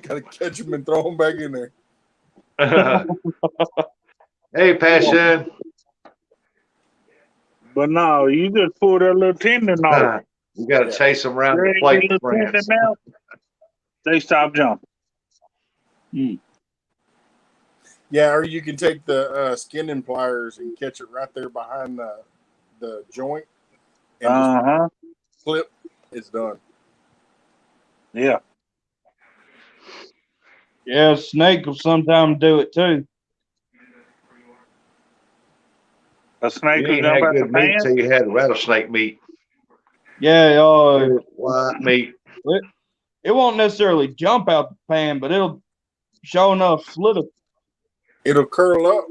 Got to catch them and throw them back in there." Hey, Passion. But no, you just pull that little tendon off. You got to chase them around the plate, France. They stop jumping. Yeah, or you can take the skinning pliers and catch it right there behind the joint, and just flip. It's done. Yeah. Yeah, a snake will sometimes do it too. A snake You will ain't jump had out the good meat pan? until you had rattlesnake meat. Yeah, white meat. It won't necessarily jump out the pan, but it'll show enough slither. It'll curl up.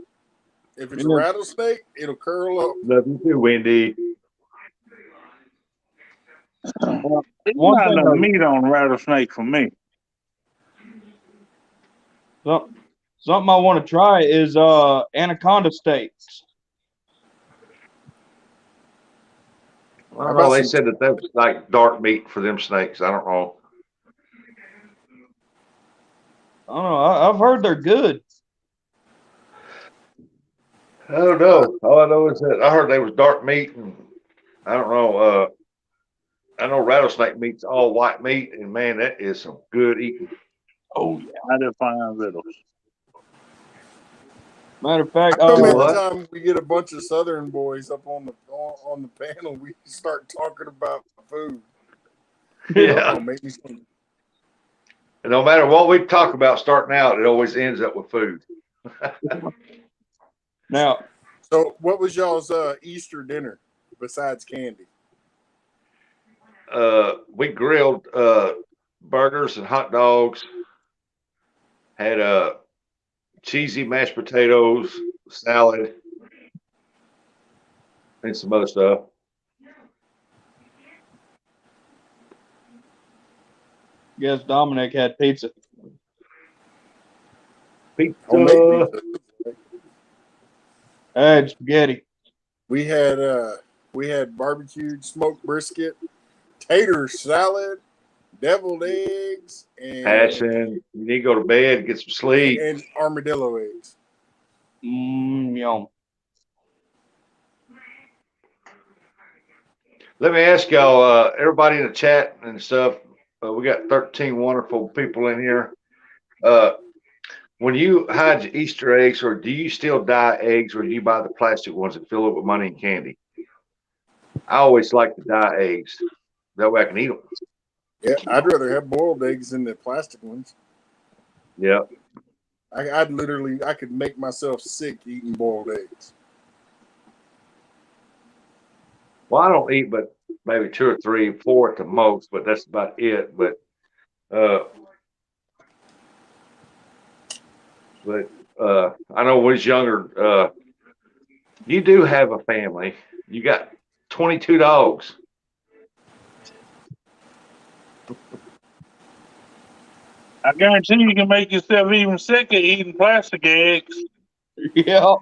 If it's a rattlesnake, it'll curl up. Love you too, Wendy. There's not enough meat on rattlesnake for me. Something I want to try is anaconda steaks. I don't know. They said that was like dark meat for them snakes. I don't know. I don't know. I've heard they're good. I don't know. All I know is that I heard they was dark meat, and I don't know. I know rattlesnake meat's all white meat, and man, that is some good eating. Oh yeah, I did fine riddles. Matter of fact, every time we get a bunch of Southern boys up on the panel, we start talking about food. Yeah. Make me some. And no matter what we talk about starting out, it always ends up with food. Now, so what was y'all's Easter dinner besides candy? We grilled burgers and hot dogs. Had cheesy mashed potatoes, salad, and some other stuff. Yes, Dominic had pizza. Pizza. I had spaghetti. We had barbecued smoked brisket, tater salad, deviled eggs, and Passion. You need to go to bed and get some sleep. And armadillo eggs. Yum. Let me ask y'all, everybody in the chat and stuff, we got 13 wonderful people in here. When you hide your Easter eggs, or do you still dye eggs, or do you buy the plastic ones that fill up with money and candy? I always like to dye eggs. That way I can eat them. Yeah, I'd rather have boiled eggs than the plastic ones. Yeah. I could make myself sick eating boiled eggs. Well, I don't eat but maybe 2 or 3, 4 at the most, but that's about it. But I know when we was younger, you do have a family. You got 22 dogs. I guarantee you can make yourself even sicker eating plastic eggs. Yeah.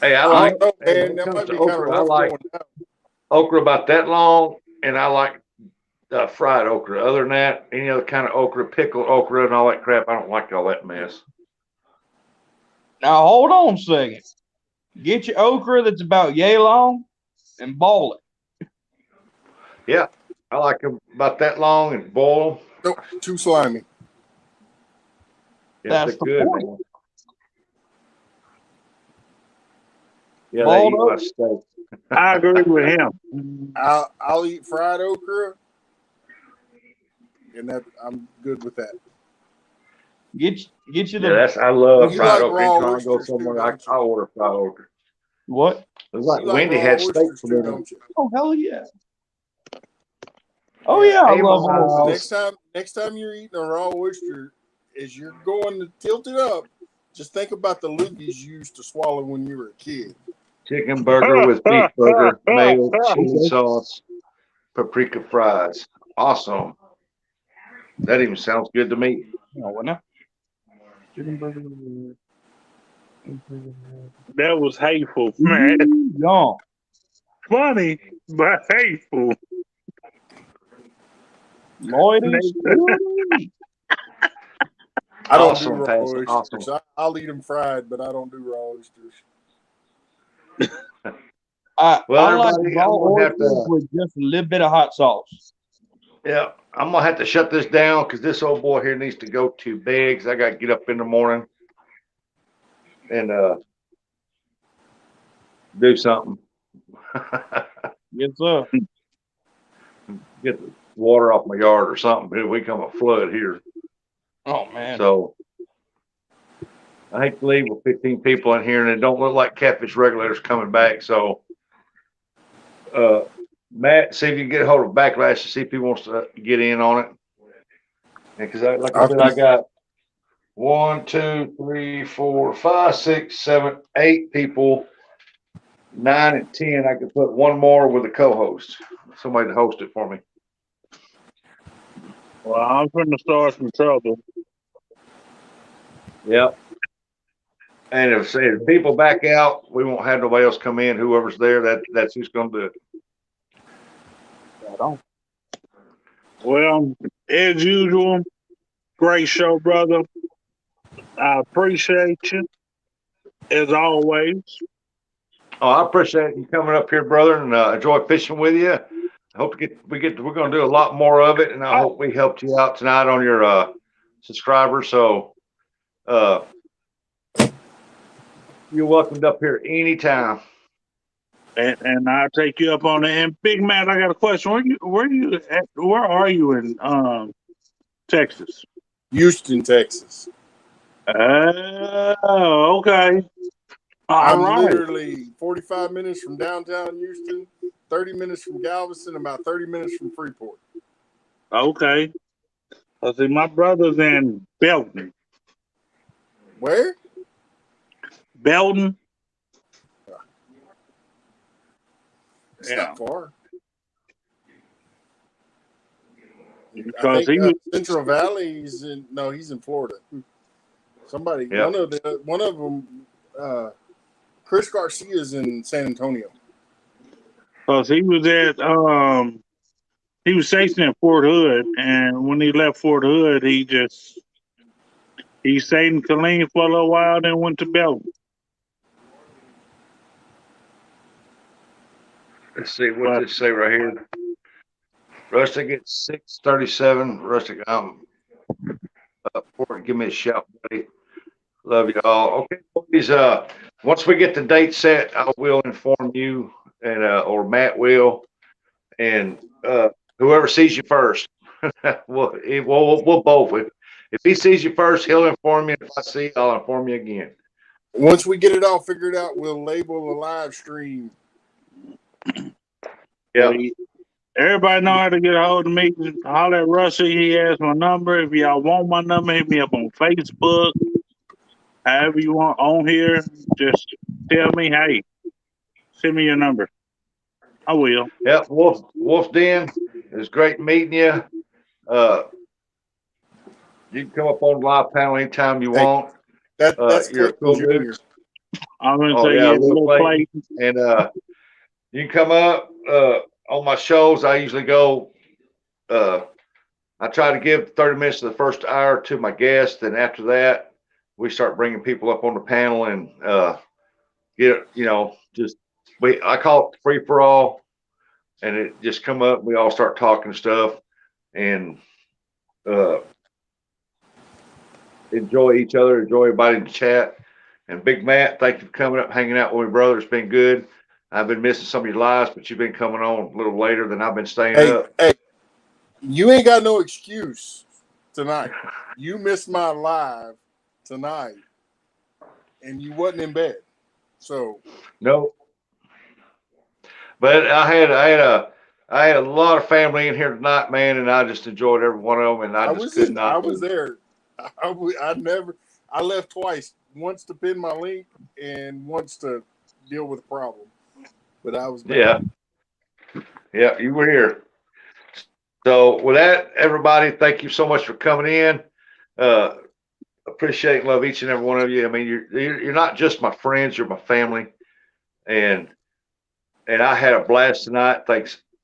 Hey, I like when it comes to okra, I like okra about that long, and I like fried okra. Other than that, any other kind of okra, pickled okra, and all that crap, I don't like all that mess. Now hold on a second. Get your okra that's about yay long and boil it. Yeah, I like them about that long and boil them. Nope, too slimy. Yeah, That's they're good, point. man. Yeah, they eat my steak. I agree with him. I'll eat fried okra, and I'm good with that. Get you the. Yeah, I love You fried like okra. raw Anytime I go oysters too, somewhere, don't you? I order fried okra. What? It was like You like Wendy raw had steak oysters for too, dinner. don't you? Oh hell yeah! Oh yeah, I Hey, love Miles. oysters. Next time you're eating a raw oyster, as you're going to tilt it up, just think about the loogies you used to swallow when you were a kid. Chicken burger with beef burger, mayo, chili sauce, paprika fries. Awesome. That even sounds good to me. No, what now? That was hateful, man. No. Funny, but hateful. Loiters. I don't Awesome, do raw Pastor. oysters. Awesome. I'll eat them fried, but I don't do raw oysters. I like everybody, raw I'm gonna have oysters with just a little bit of hot sauce. Yeah, I'm gonna have to shut this down because this old boy here needs to go to bed because I got to get up in the morning and do something. Yes, sir. Get the water off my yard or something. We come a flood here. Oh man. So I hate to leave with 15 people in here and it don't look like catfish regulators coming back. So Matt, see if you can get a hold of Backlash to see if he wants to get in on it. Because like I said, I got 1, 2, 3, 4, 5, 6, 7, 8 people. 9 and 10. I could put one more with a co-host. Somebody to host it for me. Well, I'm finna start some trouble. Yep. And if people back out, we won't have nobody else come in. Whoever's there, that's who's going to do it. Right on. Well, as usual, great show, brother. I appreciate you as always. Oh, I appreciate you coming up here, brother, and enjoy fishing with you. I hope we're going to do a lot more of it, and I hope we helped you out tonight on your subscribers. So you're welcomed up here anytime. And I'll take you up on it. And Big Matt, I got a question. Where are you in Texas? Houston, Texas. Oh, okay. I'm right. literally 45 minutes from downtown Houston, 30 minutes from Galveston, about 30 minutes from Freeport. Okay. I see my brother's in Belton. Where? Belton. It's not far. Because I think Central Valley is he's in Florida. One of them, Chris Garcia's in San Antonio. Because he was he was stationed at Fort Hood, and when he left Fort Hood, he stayed in Killeen for a little while, then went to Belton. Let's see what this say right here. Rustic at 6:37. Rustic, give me a shout, buddy. Love you all. Okay, please. Once we get the date set, I will inform you, and or Matt will, and whoever sees you first. We'll both. If he sees you first, he'll inform me. If I see you, I'll inform you again. Once we get it all figured out, we'll label a live stream. Yeah. Everybody know how to get a hold of me. Holler at Rusty. He has my number. If y'all want my number, hit me up on Facebook. However you want on here, just tell me, hey, send me your number. I will. Yep, Wolf's Den. It's great meeting you. You can come up on the live panel anytime you want. That's you're a cool Junior. dude. I'm gonna say yeah, yes, little Clayton. Clayton. And you can come up on my shows. I usually go. I try to give 30 minutes of the first hour to my guests, and after that, we start bringing people up on the panel and I call it free for all, and it just come up. We all start talking stuff and enjoy each other, enjoy everybody in the chat. And Big Matt, thank you for coming up, hanging out with me, brother. It's been good. I've been missing some of your lives, but you've been coming on a little later than I've been staying up. Hey, you ain't got no excuse tonight. You missed my live tonight, and you wasn't in bed. So no. But I had a lot of family in here tonight, man, and I just enjoyed every one of them. And I was there. I left twice. Once to pin my link and once to deal with a problem. But I was back. Yeah, you were here. So with that, everybody, thank you so much for coming in. Appreciate and love each and every one of you. I mean, you're not just my friends, you're my family. And I had a blast tonight.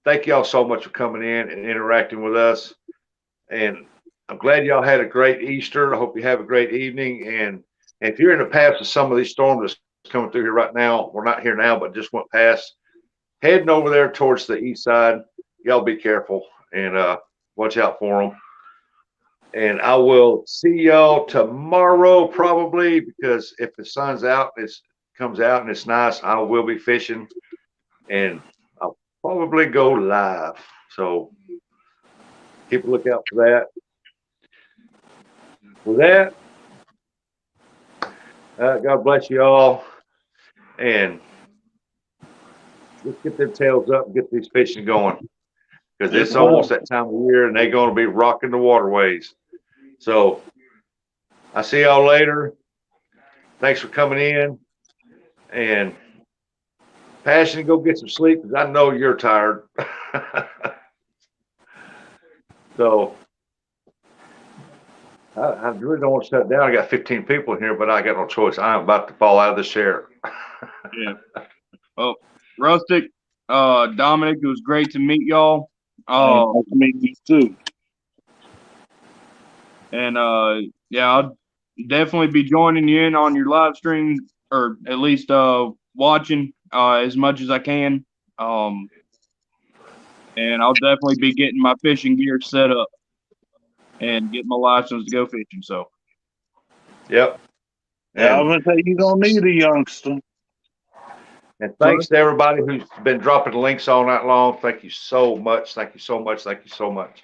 Thank y'all so much for coming in and interacting with us. And I'm glad y'all had a great Easter. I hope you have a great evening. And if you're in the path of some of these storms that's coming through here right now, we're not here now, but just went past, heading over there towards the east side. Y'all be careful and watch out for them. And I will see y'all tomorrow probably, because if the sun's out, it comes out and it's nice, I will be fishing. And I'll probably go live. So keep a lookout for that. With that, God bless you all. And let's get their tails up and get these fishing going. Because it's almost that time of year and they're going to be rocking the waterways. So I'll see y'all later. Thanks for coming in. And Passion, go get some sleep because I know you're tired. So I really don't want to shut down. I got 15 people in here, but I got no choice. I'm about to fall out of the chair. Yeah. Oh, Rustic, Dominic, it was great to meet y'all. Nice to meet you too. And I'll definitely be joining you in on your live stream, or at least watching as much as I can. And I'll definitely be getting my fishing gear set up and get my license to go fishing. So, yep. Yeah, I was gonna say you don't need a youngster. And thanks to everybody who's been dropping links all night long. Thank you so much. Thank you so much. Thank you so much.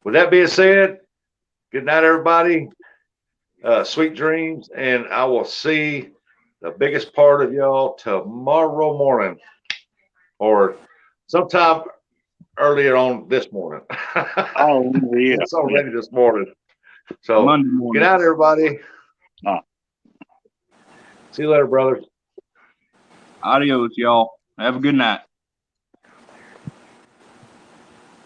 With that being said, good night, everybody. Sweet dreams, and I will see the biggest part of y'all tomorrow morning or sometime earlier on this morning. Oh, yeah. It's already this morning. So good night, everybody. See you later, brothers. Adios, y'all. Have a good night.